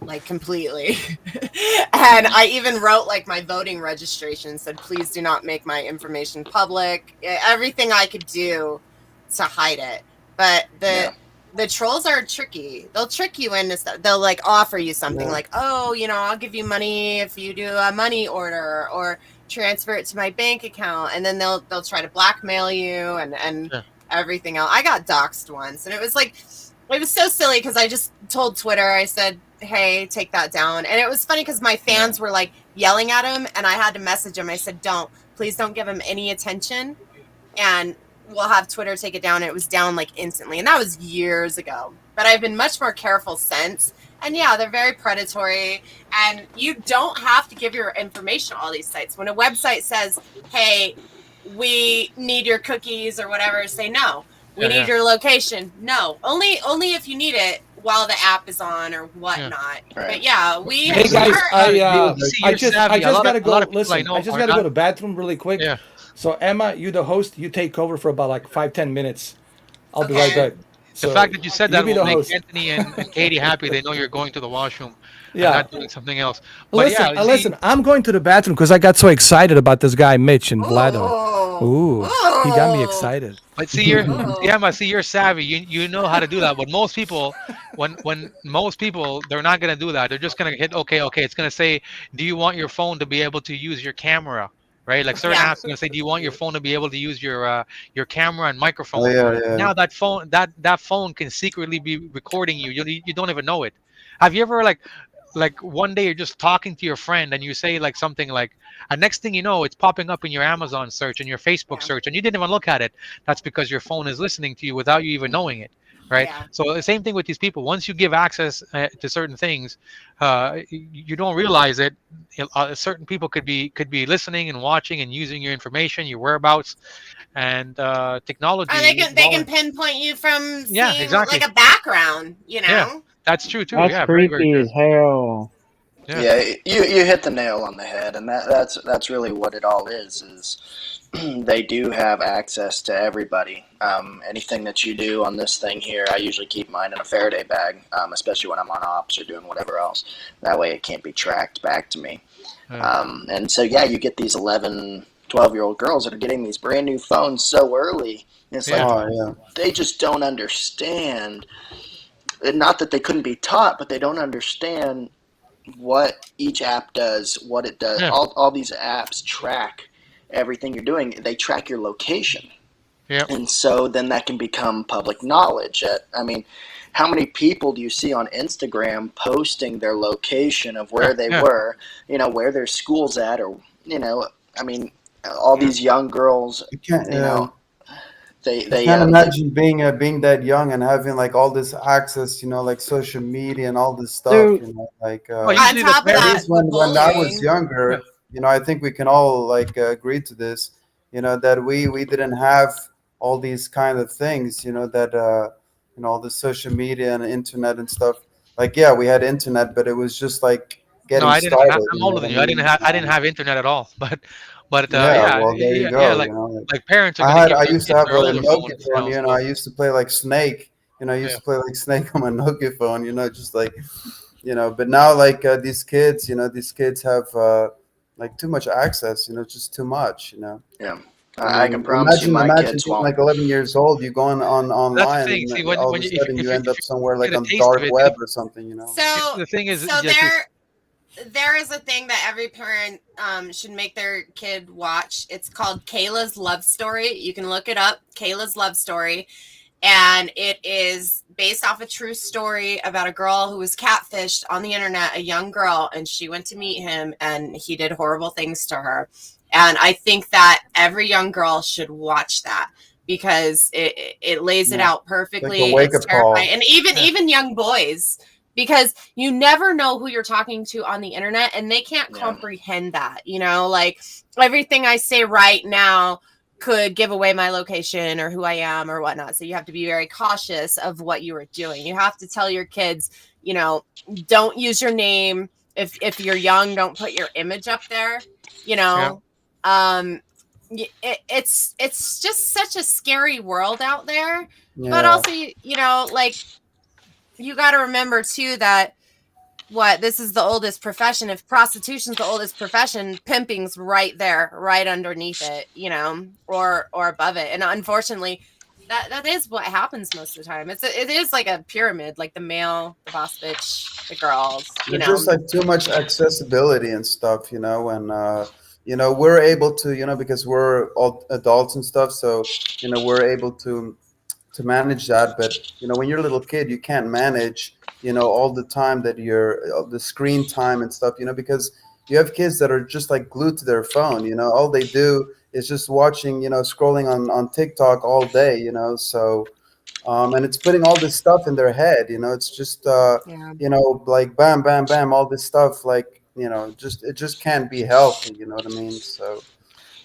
Speaker 5: like completely. And I even wrote like my voting registration, said please do not make my information public. Everything I could do to hide it. But
Speaker 2: Yeah.
Speaker 5: the trolls are tricky. They'll trick you into stuff. They'll like offer you something
Speaker 6: Yeah.
Speaker 5: like, "Oh, I'll give you money if you do a money order or transfer it to my bank account." And then they'll try to blackmail you and
Speaker 3: Yeah.
Speaker 5: everything else. I got doxxed once, and it was so silly because I just told Twitter, I said, "Hey, take that down." And it was funny because my
Speaker 2: Yeah.
Speaker 5: fans were like yelling at him, and I had to message him. I said, please don't give him any attention, and we'll have Twitter take it down." And it was down like instantly, and that was years ago. But I've been much more careful since. And yeah, they're very predatory, and you don't have to give your information to all these sites. When a website says, "Hey, we need your cookies or whatever," say no. We
Speaker 3: Yeah.
Speaker 5: need
Speaker 3: Yeah.
Speaker 5: your location. No, only if you need it while the app is on or
Speaker 3: Yeah.
Speaker 5: whatnot.
Speaker 2: Right.
Speaker 5: But yeah, we
Speaker 1: Hey
Speaker 3: See,
Speaker 1: guys,
Speaker 5: are.
Speaker 1: I
Speaker 3: you
Speaker 1: uh,
Speaker 3: see,
Speaker 1: I
Speaker 3: you're
Speaker 1: just I
Speaker 3: savvy.
Speaker 1: just gotta
Speaker 3: A lot
Speaker 1: go.
Speaker 3: of people I
Speaker 1: Listen, I
Speaker 3: know
Speaker 1: just
Speaker 3: are
Speaker 1: gotta go
Speaker 3: not.
Speaker 1: to the bathroom really quick.
Speaker 3: Yeah.
Speaker 1: So Emma, you the host, you take over for about like 5-10 minutes. I'll be right
Speaker 5: Okay.
Speaker 1: back.
Speaker 3: The
Speaker 1: So
Speaker 3: fact that you said
Speaker 1: you
Speaker 3: that
Speaker 1: be
Speaker 3: will
Speaker 1: the
Speaker 3: make
Speaker 1: host.
Speaker 3: Anthony and Katie happy. They know you're going to the washroom and
Speaker 1: Yeah.
Speaker 3: not doing something else. But
Speaker 1: Listen,
Speaker 3: yeah, see,
Speaker 1: listen. I'm going to the bathroom because I got so excited about this guy Mitch and Vlado.
Speaker 5: Oh,
Speaker 1: Ooh, he got me
Speaker 5: oh,
Speaker 1: excited.
Speaker 3: but see, you're,
Speaker 5: oh.
Speaker 3: yeah, see, you're savvy. You know how to do that. But most people, when most people, they're not gonna do that. They're just gonna hit okay, okay. It's gonna say, do you want your phone to be able to use your camera? Right? Like certain
Speaker 5: Yeah.
Speaker 3: apps are gonna say, do you want your phone to be able to use your camera and
Speaker 6: Oh
Speaker 3: microphone?
Speaker 6: yeah, yeah.
Speaker 3: Now that phone that phone can secretly be recording you. You don't even know it. Have you ever like one day you're just talking to your friend and you say like something like, and next thing you know it's popping up in your Amazon search and your Facebook
Speaker 5: Yeah.
Speaker 3: search and you didn't even look at it. That's because your phone is listening to you without you even knowing it, right?
Speaker 5: Yeah.
Speaker 3: So the same thing with these people. Once you give access to certain things, you don't realize it. Certain people could be listening and watching and using your information, your whereabouts, and
Speaker 5: And
Speaker 3: technology.
Speaker 5: they
Speaker 3: Well,
Speaker 5: can pinpoint you from
Speaker 3: yeah,
Speaker 5: seeing like
Speaker 3: exactly.
Speaker 5: a background,
Speaker 3: Yeah, that's true too.
Speaker 4: That's
Speaker 3: Yeah, very, very
Speaker 4: creepy
Speaker 3: true.
Speaker 4: as hell.
Speaker 3: Yeah,
Speaker 2: Yeah, you hit the nail on the head, and that's really what it all is they do have access to everybody. Anything that you do on this thing here, I usually keep mine in a Faraday bag, especially when I'm on ops or doing whatever else. That way, it can't be tracked back to me.
Speaker 3: yeah,
Speaker 2: And so, yeah, you get these 11 12-year-old girls that are getting these brand new phones so early. And it's
Speaker 3: Yeah.
Speaker 2: like
Speaker 6: Oh yeah.
Speaker 2: they just don't understand. And not that they couldn't be taught, but they don't understand what each app does, what it does.
Speaker 3: Yeah.
Speaker 2: All these apps track everything you're doing. They track your location.
Speaker 3: Yeah.
Speaker 2: And so then that can become public knowledge. I mean, how many people do you see on Instagram posting their location of
Speaker 3: Yeah.
Speaker 2: where they
Speaker 3: Yeah.
Speaker 2: were, where their school's at, or, I mean, all
Speaker 3: Yeah.
Speaker 2: these young girls,
Speaker 6: You can't.
Speaker 2: you know, they,
Speaker 6: I
Speaker 2: they,
Speaker 6: can't
Speaker 2: they,
Speaker 6: imagine being that young and having like all this access, like social media and all this stuff,
Speaker 4: There,
Speaker 6: like
Speaker 3: Well,
Speaker 5: On
Speaker 3: usually the
Speaker 5: top of
Speaker 6: at
Speaker 3: parent.
Speaker 5: that,
Speaker 6: least
Speaker 5: the
Speaker 6: when I was
Speaker 5: bullying.
Speaker 3: Yeah.
Speaker 6: younger, I think we can all like agree to this, that we didn't have all these kind of things, that all the social media and internet and stuff. Like, yeah, we had internet, but it was just like
Speaker 3: No,
Speaker 6: getting
Speaker 3: I didn't.
Speaker 6: started.
Speaker 3: I'm
Speaker 6: You know
Speaker 3: older
Speaker 6: what
Speaker 3: than
Speaker 6: I
Speaker 3: you. I didn't
Speaker 6: mean?
Speaker 3: have. I didn't have internet at all. But
Speaker 6: Yeah,
Speaker 3: yeah,
Speaker 6: well, there you
Speaker 3: yeah, yeah.
Speaker 6: go.
Speaker 3: Like parents are
Speaker 6: I
Speaker 3: gonna
Speaker 6: had
Speaker 3: give
Speaker 6: I
Speaker 3: their
Speaker 6: used to
Speaker 3: kids
Speaker 6: have
Speaker 3: their
Speaker 6: a
Speaker 3: older
Speaker 6: Nokia
Speaker 3: phones.
Speaker 6: phone. I
Speaker 3: So
Speaker 6: used to play like Snake. I used
Speaker 3: yeah.
Speaker 6: to play like Snake on my Nokia phone. Just like But now like these kids have like too much access. Just too much.
Speaker 2: yeah,
Speaker 6: I
Speaker 2: I can
Speaker 6: mean,
Speaker 2: promise you my
Speaker 6: imagine
Speaker 2: kids
Speaker 6: being
Speaker 2: won't.
Speaker 6: like 11 years old. You go on
Speaker 3: That's the
Speaker 6: online,
Speaker 3: thing.
Speaker 6: and
Speaker 3: See,
Speaker 6: all of
Speaker 3: when
Speaker 6: a
Speaker 3: you
Speaker 6: sudden you end
Speaker 3: if
Speaker 6: up
Speaker 3: you
Speaker 6: somewhere like
Speaker 3: get a
Speaker 6: on the
Speaker 3: taste of
Speaker 6: dark
Speaker 3: it,
Speaker 6: web or something.
Speaker 5: So,
Speaker 3: the thing is
Speaker 5: so
Speaker 3: just
Speaker 5: there is a thing that every parent should make their kid watch. It's called Kayla's Love Story. You can look it up, Kayla's Love Story, and it is based off a true story about a girl who was catfished on the internet, a young girl, and she went to meet him, and he did horrible things to her. And I think that every young girl should watch that because it lays it
Speaker 6: Yeah,
Speaker 5: out
Speaker 6: like a
Speaker 5: perfectly.
Speaker 6: wake
Speaker 5: It's
Speaker 6: up
Speaker 5: terrifying,
Speaker 6: call.
Speaker 5: and even
Speaker 3: yeah,
Speaker 5: even young boys, because you never know who you're talking to on the internet, and they can't
Speaker 2: Yeah,
Speaker 5: comprehend that. Like everything I say right now could give away my location or who I am or whatnot. So you have to be very cautious of what you are doing. You have to tell your kids, don't use your name. If you're young, don't put your image up there. You
Speaker 3: yeah.
Speaker 5: know, um, it's just such a scary world out there. But
Speaker 6: Yeah,
Speaker 5: also, like you got to remember too that what this is the oldest profession. If prostitution's the oldest profession, pimping's right there, right underneath it, or above it. And unfortunately, that is what happens most of the time. It is like a pyramid, like the male, the boss bitch, the girls,
Speaker 6: there's just like too much accessibility and stuff, and we're able to, because we're all adults and stuff, so we're able to manage that. But when you're a little kid, you can't manage all the time that you're the screen time and stuff, because you have kids that are just like glued to their phone. All they do is just watching, scrolling on TikTok all day. So and it's putting all this stuff in their head. It's just
Speaker 5: Yeah.
Speaker 6: like bam bam bam, all this stuff, like just it just can't be healthy. You know what I mean? So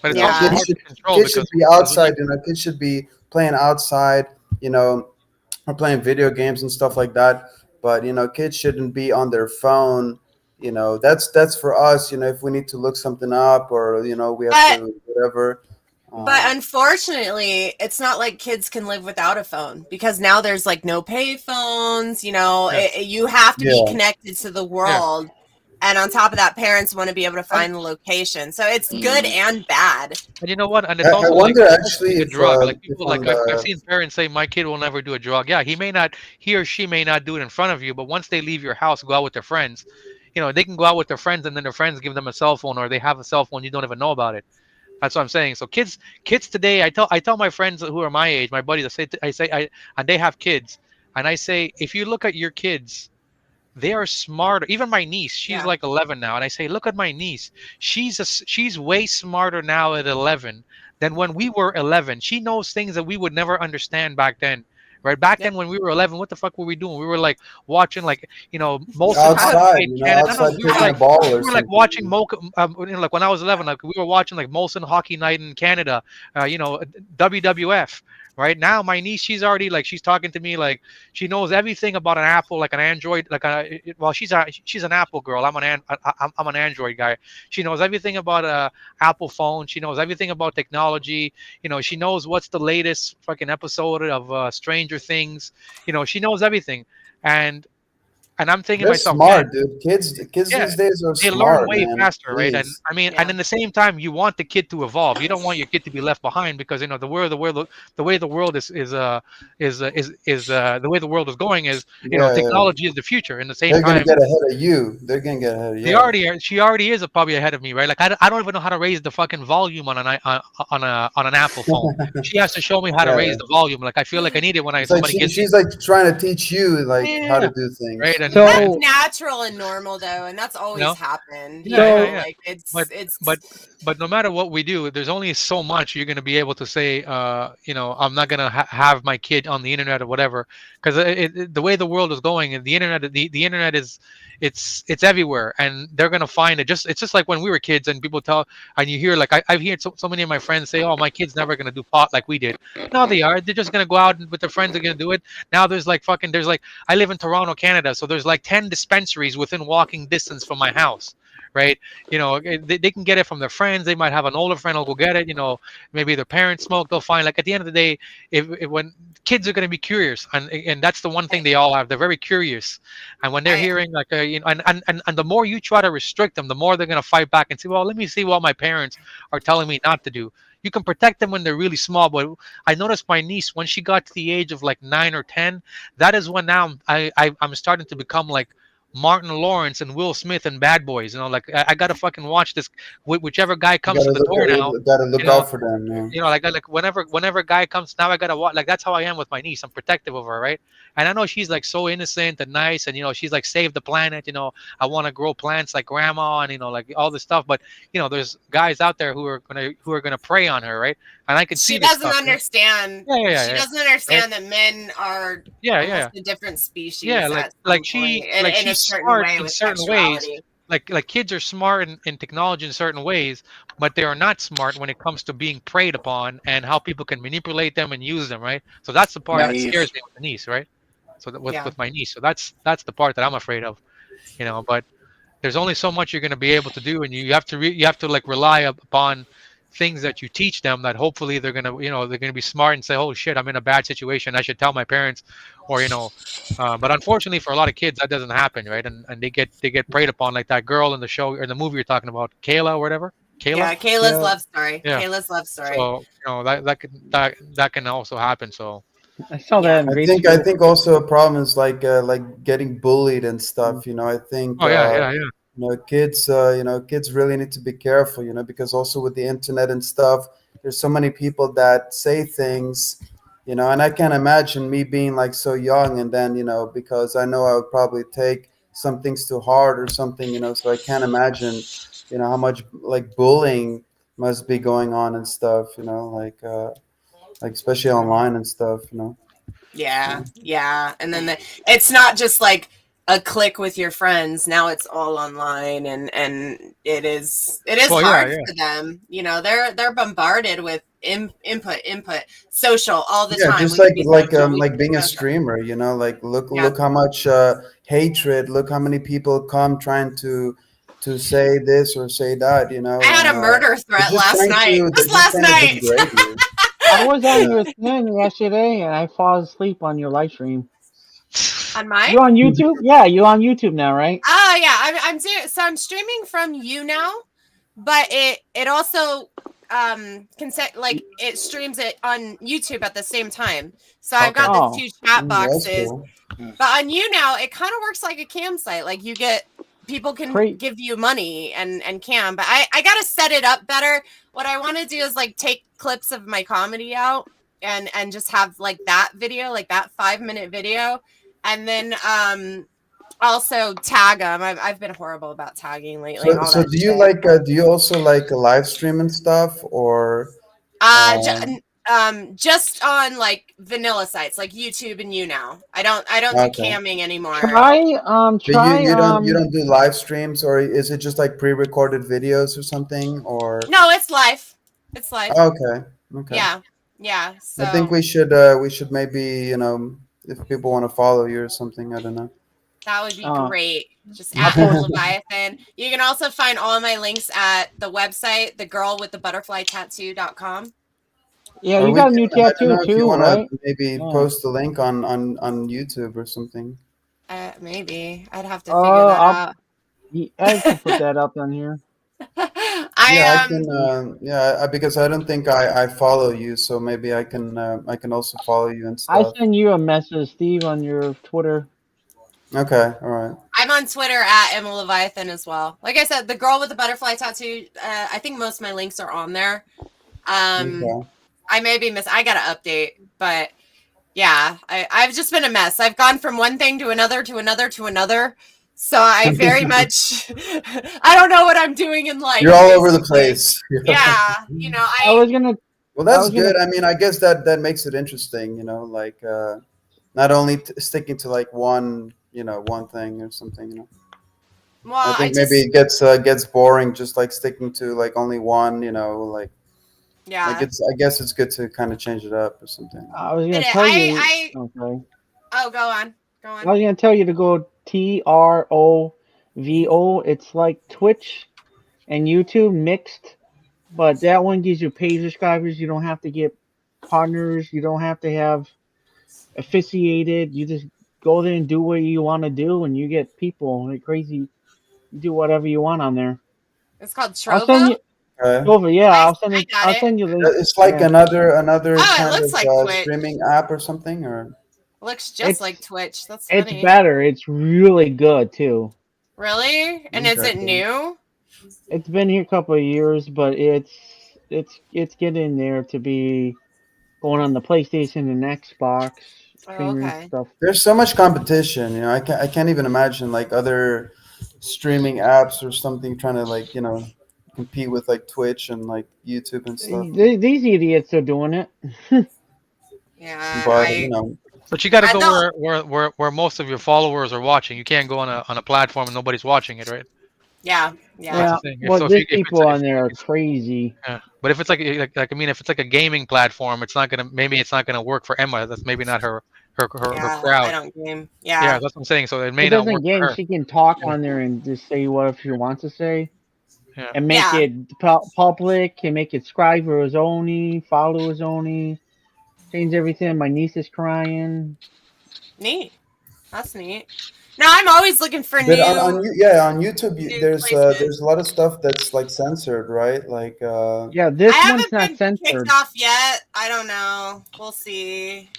Speaker 3: But it's also
Speaker 5: Yeah.
Speaker 6: kids
Speaker 3: hard
Speaker 6: should
Speaker 3: to control
Speaker 6: kids should be
Speaker 3: because when you
Speaker 6: outside. Kids should be playing outside. You know, or playing video games and stuff like that. But kids shouldn't be on their phone. That's for us. If we need to look something up, or we have
Speaker 5: but
Speaker 6: to whatever.
Speaker 5: But
Speaker 6: Um,
Speaker 5: unfortunately, it's not like kids can live without a phone because now there's like no pay phones.
Speaker 3: yeah,
Speaker 5: You have to be
Speaker 6: yeah.
Speaker 5: connected to the
Speaker 3: yeah.
Speaker 5: world. And on top of that, parents want to be able to
Speaker 3: And
Speaker 5: find the location. So it's good
Speaker 2: mm,
Speaker 5: and bad.
Speaker 3: and you know what? And
Speaker 6: I,
Speaker 3: it's
Speaker 6: I
Speaker 3: also like
Speaker 6: wonder
Speaker 3: it's almost
Speaker 6: actually
Speaker 3: like a drug. Like
Speaker 6: if
Speaker 3: people
Speaker 6: on
Speaker 3: like I've
Speaker 6: the
Speaker 3: seen parents say my kid will never do a drug. Yeah, he or she may not do it in front of you, but once they leave your house, go out with their friends, they can go out with their friends and then their friends give them a cell phone or they have a cell phone you don't even know about it. That's what I'm saying. So kids today, I tell my friends who are my age, my buddies, and they have kids, and I say, if you look at your kids, they are smarter. Even my niece, she's
Speaker 5: Yeah.
Speaker 3: like 11 now, and I say, look at my niece. She's way smarter now at 11 than when we were 11. She knows things that we would never understand back then. Right back
Speaker 5: Yep.
Speaker 3: then, when we were 11, what the fuck were we doing? We were like watching, like Molson
Speaker 6: outside,
Speaker 3: Hockey in Canada. No,
Speaker 6: outside
Speaker 3: no,
Speaker 6: kicking a ball or
Speaker 3: we were like
Speaker 6: something.
Speaker 3: watching like when I was 11, like we were watching like Molson Hockey Night in Canada, WWF. Right now, my niece, she's already like she's talking to me like she knows everything about an Apple, like an Android, well, she's an Apple girl. I'm an Android guy. She knows everything about a Apple phone. She knows everything about technology. She knows what's the latest fucking episode of Stranger Things. She knows everything, and and I'm thinking to
Speaker 6: They're
Speaker 3: myself, man,
Speaker 6: smart, dude. Kids
Speaker 3: yeah,
Speaker 6: these days are
Speaker 3: they learn
Speaker 6: smart,
Speaker 3: way
Speaker 6: man.
Speaker 3: faster, right? And
Speaker 6: Please.
Speaker 3: I mean, and
Speaker 5: Yeah.
Speaker 3: in the same time, you want the kid to evolve. You don't want your kid to be left behind because the way the world is the way the world is going is,
Speaker 6: Yeah, yeah.
Speaker 3: technology is the future. In the same
Speaker 6: They're gonna
Speaker 3: time,
Speaker 6: get ahead of you. They're gonna get ahead of
Speaker 3: they
Speaker 6: yeah.
Speaker 3: already are, she already is probably ahead of me, right? Like I don't even know how to raise the fucking volume on an Apple phone. She has to show me how to raise
Speaker 6: Yeah.
Speaker 3: the volume. Like I feel like I need it when
Speaker 6: It's like
Speaker 3: somebody gives me,
Speaker 6: she's like trying to teach you like how to
Speaker 3: yeah,
Speaker 6: do
Speaker 3: right,
Speaker 6: things.
Speaker 3: and
Speaker 5: That's
Speaker 4: So
Speaker 5: natural and normal though, and that's
Speaker 3: you
Speaker 5: always
Speaker 3: know,
Speaker 5: happened,
Speaker 3: yeah, yeah,
Speaker 4: so
Speaker 3: yeah.
Speaker 5: like
Speaker 3: But
Speaker 5: it's
Speaker 3: but but no matter what we do, there's only so much you're gonna be able to say. I'm not gonna have my kid on the internet or whatever, because the way the world is going, and the internet is, it's everywhere, and they're gonna find it. It's just like when we were kids, and people tell, and you hear like I've heard so many of my friends say, "Oh, my kid's never gonna do pot like we did." No, they are. They're just gonna go out with their friends. They're gonna do it. Now there's like I live in Toronto, Canada, so there's like 10 dispensaries within walking distance from my house, right? They can get it from their friends. They might have an older friend who'll go get it. Maybe their parents smoke. They'll find, like, at the end of the day, if when kids are going to be curious, and that's the one thing
Speaker 5: I,
Speaker 3: they all have. They're very curious, and when they're
Speaker 5: I
Speaker 3: hearing like and the more you try to restrict them, the more they're going to fight back and say, well, let me see what my parents are telling me not to do. You can protect them when they're really small, but I noticed my niece, when she got to the age of like 9 or 10, that is when now I'm starting to become like Martin Lawrence and Will Smith and Bad Boys. Like I gotta fucking watch this. Whichever guy
Speaker 6: You
Speaker 3: comes to the door now,
Speaker 6: gotta
Speaker 3: you
Speaker 6: look
Speaker 3: know,
Speaker 6: out for them, yeah.
Speaker 3: like whenever a guy comes now, I gotta watch. Like that's how I am with my niece. I'm protective of her, right? And I know she's like so innocent and nice, and she's like save the planet. I want to grow plants like grandma, and like all this stuff. But there's guys out there who are gonna prey on her, right? And I can see
Speaker 5: she
Speaker 3: this
Speaker 5: doesn't
Speaker 3: stuff.
Speaker 5: understand.
Speaker 3: Yeah, yeah, yeah,
Speaker 5: She
Speaker 3: yeah.
Speaker 5: doesn't
Speaker 3: Right?
Speaker 5: understand that men are
Speaker 3: Yeah, yeah,
Speaker 5: almost
Speaker 3: yeah.
Speaker 5: a different
Speaker 3: Yeah,
Speaker 5: species
Speaker 3: like
Speaker 5: at
Speaker 3: like
Speaker 5: some point,
Speaker 3: she
Speaker 5: and
Speaker 3: like
Speaker 5: in a
Speaker 3: she's
Speaker 5: certain
Speaker 3: smart
Speaker 5: way
Speaker 3: in
Speaker 5: with
Speaker 3: certain ways.
Speaker 5: sexuality.
Speaker 3: Like kids are smart in technology in certain ways, but they are not smart when it comes to being preyed upon and how people can manipulate them and use them, right? So that's the part that
Speaker 2: Naive.
Speaker 3: scares me with the niece, right? So that
Speaker 5: Yeah.
Speaker 3: with my niece, so that's the part that I'm afraid of, but there's only so much you're going to be able to do, and you have to like rely upon things that you teach them, that hopefully they're going to be smart and say, oh shit, I'm in a bad situation, I should tell my parents. Or but unfortunately for a lot of kids that doesn't happen, right? And they get preyed upon, like that girl in the show or in the movie you're talking about, Kayla or whatever. Kayla.
Speaker 5: Yeah, Kayla's
Speaker 4: yeah,
Speaker 5: love story.
Speaker 3: Yeah.
Speaker 5: Kayla's love story.
Speaker 3: So that can also happen. So
Speaker 4: I saw that
Speaker 5: Yeah.
Speaker 4: in
Speaker 6: I
Speaker 4: grade
Speaker 6: think I
Speaker 4: school.
Speaker 6: think also a problem is like getting bullied and stuff. I think
Speaker 3: oh yeah, yeah, yeah.
Speaker 6: kids really need to be careful. Because also with the internet and stuff, there's so many people that say things. And I can't imagine me being like so young, and then because I know I would probably take some things too hard or something. So I can't imagine how much like bullying must be going on and stuff. Like especially online and stuff.
Speaker 5: Yeah, yeah. And then it's not just like a click with your friends. Now it's all online, and it is
Speaker 3: Well, yeah,
Speaker 5: hard
Speaker 3: yeah.
Speaker 5: for them. They're bombarded with input, social all the
Speaker 6: Yeah,
Speaker 5: time.
Speaker 6: just
Speaker 5: We can be social. We can
Speaker 6: like
Speaker 5: be
Speaker 6: being a
Speaker 5: social.
Speaker 6: streamer, like
Speaker 5: Yeah.
Speaker 6: look how much hatred, look how many people come trying to say this or say that,
Speaker 5: I had
Speaker 6: and
Speaker 5: a murder
Speaker 6: they're
Speaker 5: threat
Speaker 6: just
Speaker 5: last
Speaker 6: trying
Speaker 5: night.
Speaker 6: to
Speaker 5: Just last night.
Speaker 6: degrade you.
Speaker 4: I was on
Speaker 6: Yeah.
Speaker 4: your thing yesterday, and I fall asleep on your live stream.
Speaker 5: On mine?
Speaker 4: You on YouTube? Yeah, you on YouTube now, right?
Speaker 5: Oh yeah, I'm streaming from you now, but it also like it streams it on YouTube at the same time. So I've got
Speaker 3: Okay.
Speaker 5: the
Speaker 4: Oh,
Speaker 5: two chat
Speaker 6: That's
Speaker 5: boxes,
Speaker 6: cool.
Speaker 5: but on you now it kind of works like a cam site. Like you get people can
Speaker 4: great.
Speaker 5: give you money and cam, but I got to set it up better. What I want to do is like take clips of my comedy out and just have like that video, like that 5-minute video, and then also tag them. I've been horrible about tagging lately and all
Speaker 6: So
Speaker 5: that
Speaker 6: do you
Speaker 5: shit.
Speaker 6: do you also like live stream and stuff or
Speaker 5: Uh,
Speaker 6: um
Speaker 5: just on like vanilla sites like YouTube and you now. I don't do
Speaker 6: okay.
Speaker 5: camming anymore.
Speaker 6: But you
Speaker 4: Try
Speaker 6: you don't do live streams, or is it just like pre-recorded videos or something, or
Speaker 5: No, it's live. It's live.
Speaker 6: okay, okay.
Speaker 5: Yeah, yeah.
Speaker 6: I think
Speaker 5: So
Speaker 6: we should maybe if people want to follow you or something. I don't know.
Speaker 5: that would be
Speaker 4: uh
Speaker 5: great. Just
Speaker 4: I'll
Speaker 5: at the
Speaker 4: post.
Speaker 5: Leviathan. You can also find all my links at the website, thegirlwiththebutterflytattoo.com.
Speaker 4: Yeah,
Speaker 6: Or
Speaker 4: you
Speaker 6: we
Speaker 4: got a
Speaker 6: can,
Speaker 4: new
Speaker 6: I don't
Speaker 4: tattoo
Speaker 6: know if you
Speaker 4: too,
Speaker 6: want to
Speaker 4: right?
Speaker 6: maybe
Speaker 4: Yeah.
Speaker 6: post the link on YouTube or something.
Speaker 5: Maybe I'd have to figure that
Speaker 4: I'll
Speaker 5: out.
Speaker 4: I can put that up on here.
Speaker 6: Yeah, I
Speaker 5: I
Speaker 6: can. Yeah, because I don't think I follow you, so maybe I can also follow you and
Speaker 4: I
Speaker 6: stuff.
Speaker 4: send you a message, Steve, on your Twitter.
Speaker 6: Okay, all right.
Speaker 5: I'm on Twitter at Emma Leviathan as well. Like I said, the girl with the butterfly tattoo. I think most of my links are on there. Um,
Speaker 6: Okay.
Speaker 5: I may be I gotta update, but yeah, I've just been a mess. I've gone from one thing to another to another to another. So I very much I don't know what I'm doing in
Speaker 6: You're
Speaker 5: life,
Speaker 6: all over the
Speaker 5: basically.
Speaker 6: place.
Speaker 5: Yeah,
Speaker 4: I was gonna
Speaker 6: Well,
Speaker 4: I
Speaker 6: that's
Speaker 4: was gonna
Speaker 6: good. I mean, I guess that makes it interesting. Like not only sticking to like one, one thing or something. I
Speaker 5: well, I
Speaker 6: think maybe
Speaker 5: just
Speaker 6: it gets boring just like sticking to like only one. Like
Speaker 5: yeah.
Speaker 6: it's. I guess it's good to kind of change it up or something.
Speaker 4: I was
Speaker 5: But
Speaker 4: gonna tell you.
Speaker 5: I
Speaker 4: Okay.
Speaker 5: oh go on. Go
Speaker 4: I
Speaker 5: on.
Speaker 4: was gonna tell you to go Trovo. It's like Twitch and YouTube mixed, but that one gives you paid subscribers. You don't have to get partners. You don't have to have officiated. You just go there and do what you want to do, and you get people like crazy. You do whatever you want on there.
Speaker 5: It's called
Speaker 4: I'll send
Speaker 5: Trovo.
Speaker 4: you
Speaker 6: Okay.
Speaker 4: over. Yeah,
Speaker 5: I
Speaker 4: I'll send
Speaker 5: I
Speaker 4: it.
Speaker 5: got
Speaker 4: I'll
Speaker 5: it.
Speaker 4: send you links.
Speaker 6: It's like
Speaker 4: Yeah,
Speaker 6: another
Speaker 5: Oh, it
Speaker 6: kind
Speaker 5: looks
Speaker 6: of
Speaker 5: like Twitch.
Speaker 6: streaming app or something, or
Speaker 5: Looks just like
Speaker 4: it's
Speaker 5: Twitch. That's
Speaker 4: it's
Speaker 5: funny.
Speaker 4: better. It's really good too.
Speaker 5: Really? And is
Speaker 6: okay,
Speaker 5: it
Speaker 6: cool.
Speaker 5: new?
Speaker 4: It's been here a couple of years, but it's getting there to be going on the PlayStation and Xbox
Speaker 5: Oh,
Speaker 4: streaming
Speaker 5: okay.
Speaker 4: stuff.
Speaker 6: There's so much competition. I can't even imagine like other streaming apps or something trying to like compete with like Twitch and like YouTube and stuff.
Speaker 4: These idiots are doing it.
Speaker 5: Yeah,
Speaker 6: But
Speaker 5: I
Speaker 3: But you got to
Speaker 5: I
Speaker 3: go
Speaker 5: don't.
Speaker 3: where most of your followers are watching. You can't go on a platform and nobody's watching it, right?
Speaker 5: Yeah,
Speaker 3: That's
Speaker 5: yeah,
Speaker 3: the
Speaker 4: Yeah,
Speaker 3: thing. If
Speaker 4: well,
Speaker 3: so,
Speaker 4: these
Speaker 3: if it's
Speaker 4: people on there are crazy.
Speaker 3: yeah. But if it's like I mean, if it's like a gaming platform, it's not gonna maybe it's not gonna work for Emma. That's maybe not her
Speaker 5: yeah. I
Speaker 3: crowd.
Speaker 5: don't game.
Speaker 3: Yeah,
Speaker 5: Yeah,
Speaker 3: that's what I'm saying. So it
Speaker 4: She
Speaker 3: may not
Speaker 4: doesn't
Speaker 3: work for
Speaker 4: game.
Speaker 3: her.
Speaker 4: She can talk
Speaker 3: Yeah,
Speaker 4: on there and just say whatever she wants to say
Speaker 3: yeah.
Speaker 4: and make
Speaker 5: yeah.
Speaker 4: it public and make it subscribers only, followers only. Change everything. My niece is crying.
Speaker 5: Neat. That's neat. No, I'm always looking for
Speaker 6: but on YouTube
Speaker 5: new placement.
Speaker 6: there's a lot of stuff that's like censored, right? Like
Speaker 4: Yeah,
Speaker 5: I
Speaker 4: this one's
Speaker 5: haven't
Speaker 4: not
Speaker 5: been kicked
Speaker 4: censored.
Speaker 5: off yet. I don't know. We'll see.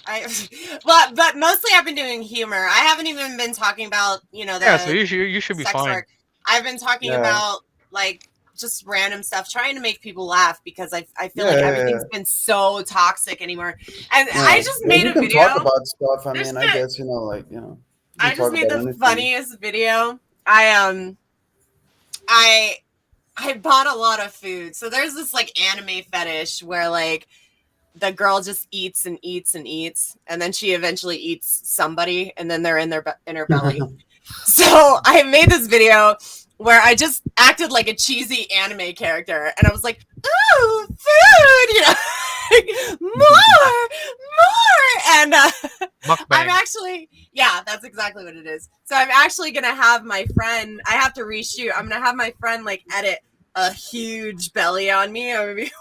Speaker 5: But mostly I've been doing humor. I haven't even been talking about
Speaker 3: Yeah, so
Speaker 5: the
Speaker 3: you should be
Speaker 5: sex
Speaker 3: fine.
Speaker 5: work. I've been talking
Speaker 6: yeah,
Speaker 5: about like just random stuff, trying to make people laugh because I feel
Speaker 6: yeah,
Speaker 5: like
Speaker 6: yeah, yeah.
Speaker 5: everything's been so toxic anymore. And
Speaker 6: Yeah.
Speaker 5: I just
Speaker 6: Well,
Speaker 5: made
Speaker 6: you
Speaker 5: a
Speaker 6: can talk
Speaker 5: video.
Speaker 6: about stuff. I
Speaker 5: There's
Speaker 6: mean, I
Speaker 5: the
Speaker 6: guess you can
Speaker 5: I just
Speaker 6: talk
Speaker 5: made
Speaker 6: about
Speaker 5: the
Speaker 6: anything.
Speaker 5: funniest video. I I bought a lot of food. So there's this like anime fetish where like the girl just eats and eats and eats, and then she eventually eats somebody, and then they're in her belly. So I made this video where I just acted like a cheesy anime character, and I was like, "Ooh, food!" More, more, and I'm
Speaker 3: Mukbang.
Speaker 5: actually, yeah, that's exactly what it is. So I'm actually gonna have my friend. I have to reshoot. I'm gonna have my friend like edit a huge belly on me. I'm gonna be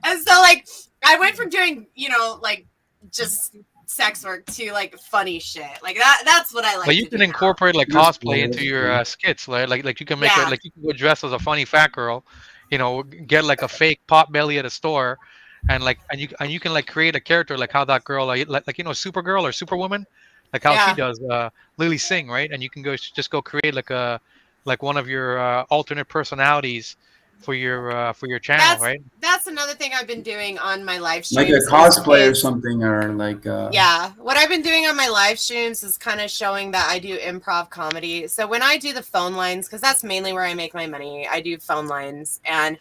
Speaker 5: and so like I went from doing, like just sex work to like funny shit. Like that's what I
Speaker 3: But
Speaker 5: like
Speaker 3: you
Speaker 5: to do
Speaker 3: can
Speaker 5: now.
Speaker 3: incorporate like
Speaker 6: That's
Speaker 3: cosplay
Speaker 6: cool.
Speaker 3: into
Speaker 6: That's
Speaker 3: your
Speaker 6: cool.
Speaker 3: skits, right? Like you can make it
Speaker 5: Yeah.
Speaker 3: like you can go dress as a funny fat girl, get like a fake pot belly at a store, and you can like create a character like how that girl like Supergirl or Superwoman, like how she
Speaker 5: Yeah.
Speaker 3: does Lily Singh, right? And you can just go create like one of your alternate personalities for your channel,
Speaker 5: That's
Speaker 3: right?
Speaker 5: that's another thing I've been doing on my live
Speaker 6: Like a
Speaker 5: streams
Speaker 6: cosplay or
Speaker 5: is
Speaker 6: something, or like
Speaker 5: yeah, what I've been doing on my live streams is kind of showing that I do improv comedy. So when I do the phone lines, because that's mainly where I make my money, I do phone lines and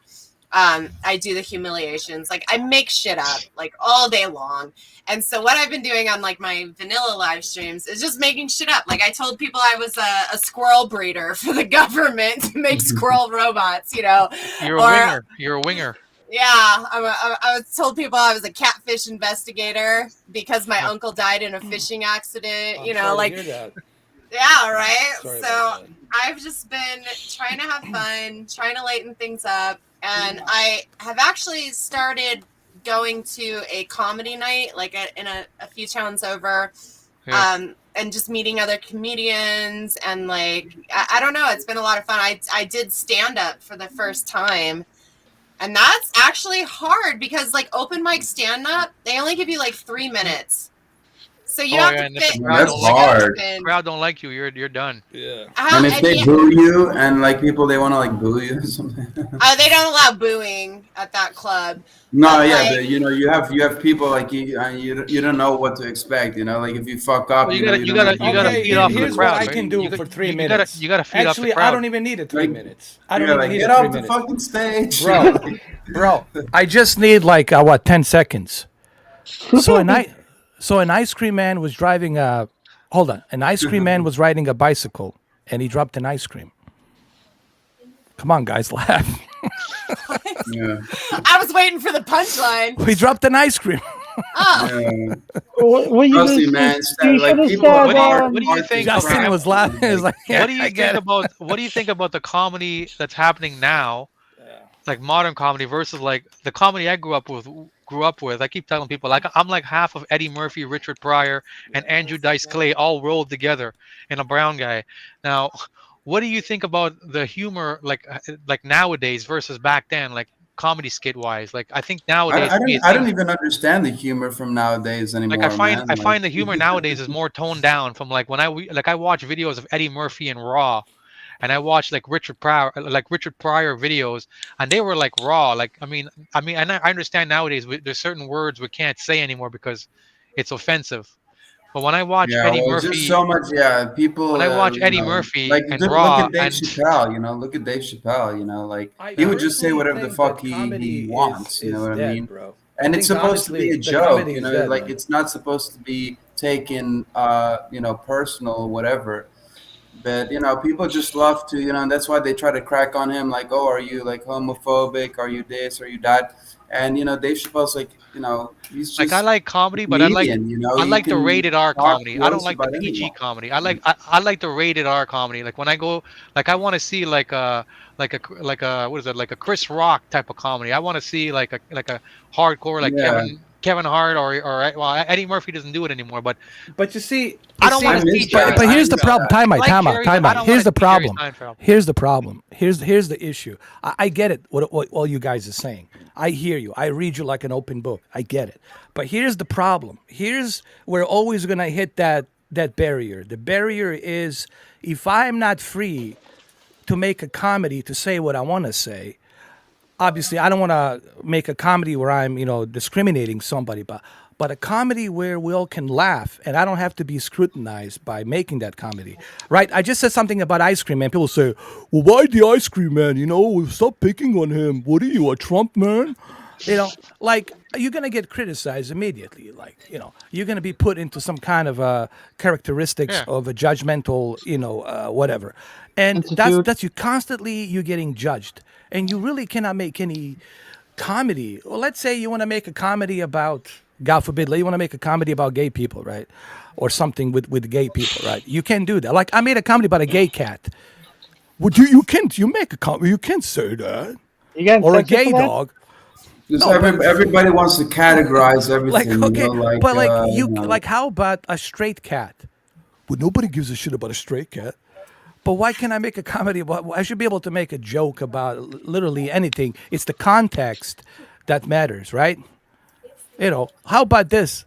Speaker 5: I do the humiliations. Like I make shit up like all day long. And so what I've been doing on like my vanilla live streams is just making shit up. Like I told people I was a squirrel breeder for the government to make squirrel robots,
Speaker 3: You're a
Speaker 5: or
Speaker 3: winger. You're a winger.
Speaker 5: yeah, I was told people I was a catfish investigator because my
Speaker 3: Yeah.
Speaker 5: uncle died in a fishing accident.
Speaker 1: I'm sorry to
Speaker 5: Like
Speaker 1: hear that.
Speaker 5: yeah, right.
Speaker 1: Sorry about
Speaker 5: So
Speaker 1: that.
Speaker 5: I've just been trying to have fun, trying to lighten things up, and I have actually started going to a comedy night, like in a few towns over.
Speaker 3: Yeah.
Speaker 5: And just meeting other comedians and like I don't know, it's been a lot of fun. I did stand up for the first time, and that's actually hard because like open mic stand up, they only give you like 3 minutes, so you
Speaker 3: Oh
Speaker 5: have
Speaker 3: yeah,
Speaker 5: to
Speaker 3: and if the
Speaker 5: fit
Speaker 6: Man,
Speaker 3: crowd
Speaker 6: that's
Speaker 3: don't like
Speaker 5: jokes
Speaker 6: hard.
Speaker 5: in.
Speaker 3: crowd don't like you, you're done.
Speaker 1: Yeah.
Speaker 6: And if
Speaker 5: And
Speaker 6: they
Speaker 5: yeah,
Speaker 6: boo you and like people, they want to like boo you or something.
Speaker 5: they don't allow booing at that club,
Speaker 6: No,
Speaker 5: but
Speaker 6: yeah,
Speaker 5: like
Speaker 6: but you have people like you don't know what to expect. Like if you fuck
Speaker 3: Well,
Speaker 6: up,
Speaker 3: you gotta
Speaker 6: you
Speaker 3: you
Speaker 6: don't know
Speaker 3: gotta
Speaker 6: if
Speaker 3: you
Speaker 6: you're
Speaker 3: gotta
Speaker 6: gonna
Speaker 1: Okay,
Speaker 3: feed
Speaker 1: here,
Speaker 3: off of the
Speaker 1: here's
Speaker 6: be
Speaker 1: what
Speaker 3: crowd,
Speaker 1: I
Speaker 3: right?
Speaker 1: can
Speaker 3: You
Speaker 1: do
Speaker 3: got
Speaker 1: for three
Speaker 3: you gotta
Speaker 1: minutes.
Speaker 3: you gotta feed off the
Speaker 1: Actually, I
Speaker 3: crowd.
Speaker 1: don't even need it three
Speaker 6: like
Speaker 1: minutes. I don't
Speaker 6: yeah,
Speaker 1: even
Speaker 6: like
Speaker 1: need
Speaker 6: get
Speaker 1: it three
Speaker 6: off the
Speaker 1: minutes.
Speaker 6: fucking stage.
Speaker 1: Bro,
Speaker 6: Like,
Speaker 1: bro, I just need like what 10 seconds. So an I, so an ice cream man was driving a. Hold on, an ice cream man was riding a bicycle and he dropped an ice cream. Come on, guys, laugh.
Speaker 6: yeah,
Speaker 5: I was waiting for the punchline.
Speaker 1: He dropped an ice cream.
Speaker 5: Oh,
Speaker 6: yeah.
Speaker 4: What you
Speaker 6: Trust
Speaker 4: gonna
Speaker 6: me,
Speaker 4: say?
Speaker 6: man.
Speaker 4: You should
Speaker 6: Like
Speaker 4: have
Speaker 6: people
Speaker 4: said,
Speaker 3: What do you
Speaker 6: are to
Speaker 3: think? Okay,
Speaker 1: Justin
Speaker 6: crap.
Speaker 1: was laughing. He was like, "Yeah,
Speaker 3: what do
Speaker 1: I
Speaker 3: you
Speaker 1: get
Speaker 3: think
Speaker 1: it."
Speaker 3: about the comedy that's happening now, like modern comedy versus like the comedy I grew up with. I keep telling people like I'm like half of Eddie Murphy, Richard Pryor, and Andrew Dice Clay all rolled together in a brown guy. Now, what do you think about the humor like nowadays versus back then, like comedy skit wise? Like I think nowadays to me it
Speaker 6: I don't
Speaker 3: seems
Speaker 6: even understand the humor from nowadays
Speaker 3: like I
Speaker 6: anymore,
Speaker 3: find I
Speaker 6: man. Like
Speaker 3: find the humor nowadays is more toned down from like when I watch videos of Eddie Murphy and Raw, and I watched like Richard Pryor videos, and they were like raw. Like I mean, and I understand nowadays there's certain words we can't say anymore because it's offensive. But
Speaker 6: yeah, well, it's just so much. Yeah,
Speaker 3: When
Speaker 6: people,
Speaker 3: I watch Eddie Murphy
Speaker 6: like
Speaker 3: and
Speaker 6: look
Speaker 3: Raw,
Speaker 6: at Dave
Speaker 3: and
Speaker 6: Chappelle. Look at Dave Chappelle. Like
Speaker 1: I
Speaker 6: he would just say
Speaker 1: personally
Speaker 6: whatever the
Speaker 1: think
Speaker 6: fuck
Speaker 1: that
Speaker 6: he
Speaker 1: comedy
Speaker 6: wants. You know
Speaker 1: is
Speaker 6: what I
Speaker 1: dead,
Speaker 6: mean?
Speaker 1: bro. I
Speaker 6: And it's
Speaker 1: think
Speaker 6: supposed to be
Speaker 1: honestly,
Speaker 6: a
Speaker 1: the
Speaker 6: joke.
Speaker 1: comedy is dead,
Speaker 6: Like
Speaker 1: man.
Speaker 6: it's not supposed to be taken, personal, or whatever. But people just love to, and that's why they try to crack on him, like, oh, are you like homophobic? Are you this? Are you that? And Dave Chappelle's like, he's
Speaker 3: like I
Speaker 6: just
Speaker 3: like
Speaker 6: a
Speaker 3: comedy, but
Speaker 6: comedian.
Speaker 3: I
Speaker 6: He
Speaker 3: like the
Speaker 6: can
Speaker 3: rated R
Speaker 6: talk
Speaker 3: comedy. I don't
Speaker 6: roast
Speaker 3: like the
Speaker 6: about
Speaker 3: PG
Speaker 6: anyone.
Speaker 3: comedy. I like the rated R comedy. Like when I go, like I want to see like a what is it, like a Chris Rock type of comedy. I want to see like a hardcore like
Speaker 6: Yeah,
Speaker 3: Kevin Hart or well, Eddie Murphy doesn't do it anymore, but
Speaker 1: But you see,
Speaker 3: I don't want
Speaker 6: I
Speaker 3: to see
Speaker 6: miss
Speaker 3: Jerry
Speaker 6: that.
Speaker 1: but
Speaker 6: I
Speaker 1: here's the
Speaker 6: miss
Speaker 3: Seinfeld.
Speaker 1: problem.
Speaker 6: that.
Speaker 1: Time
Speaker 3: I
Speaker 1: out,
Speaker 3: like
Speaker 1: time out,
Speaker 3: Jerry.
Speaker 1: time
Speaker 3: I
Speaker 1: out.
Speaker 3: don't want
Speaker 1: Here's
Speaker 3: to
Speaker 1: the
Speaker 3: see Jerry
Speaker 1: problem.
Speaker 3: Seinfeld.
Speaker 1: Here's the problem. Here's the issue. I get it. What all you guys are saying. I hear you. I read you like an open book. I get it. But here's the problem. Here's we're always gonna hit that barrier. The barrier is if I'm not free to make a comedy to say what I want to say, obviously I don't want to make a comedy where I'm discriminating somebody, but a comedy where we all can laugh and I don't have to be scrutinized by making that comedy, right? I just said something about ice cream man. People say, well, why the ice cream man, stop picking on him. What are you, a Trump man? Like you're gonna get criticized immediately. Like you're gonna be put into some kind of characteristics
Speaker 3: Yeah.
Speaker 1: of a judgmental, whatever, and that's
Speaker 4: Institute.
Speaker 1: you constantly you're getting judged, and you really cannot make any comedy. Well, let's say you want to make a comedy about, God forbid, you want to make a comedy about gay people, right? Or something with gay people, right? You can't do that. Like I made a comedy about a gay cat. Would you can't you make a comedy? You can't say that.
Speaker 4: You getting
Speaker 1: Or a
Speaker 4: censored
Speaker 1: gay
Speaker 4: for that?
Speaker 1: dog.
Speaker 6: Just
Speaker 1: No, but
Speaker 6: everybody wants to categorize
Speaker 1: like
Speaker 6: everything.
Speaker 1: okay,
Speaker 6: Like
Speaker 1: but like like how about a straight cat? Well, nobody gives a shit about a stray cat. But why can't I make a comedy about? I should be able to make a joke about literally anything. It's the context that matters, right? How about this?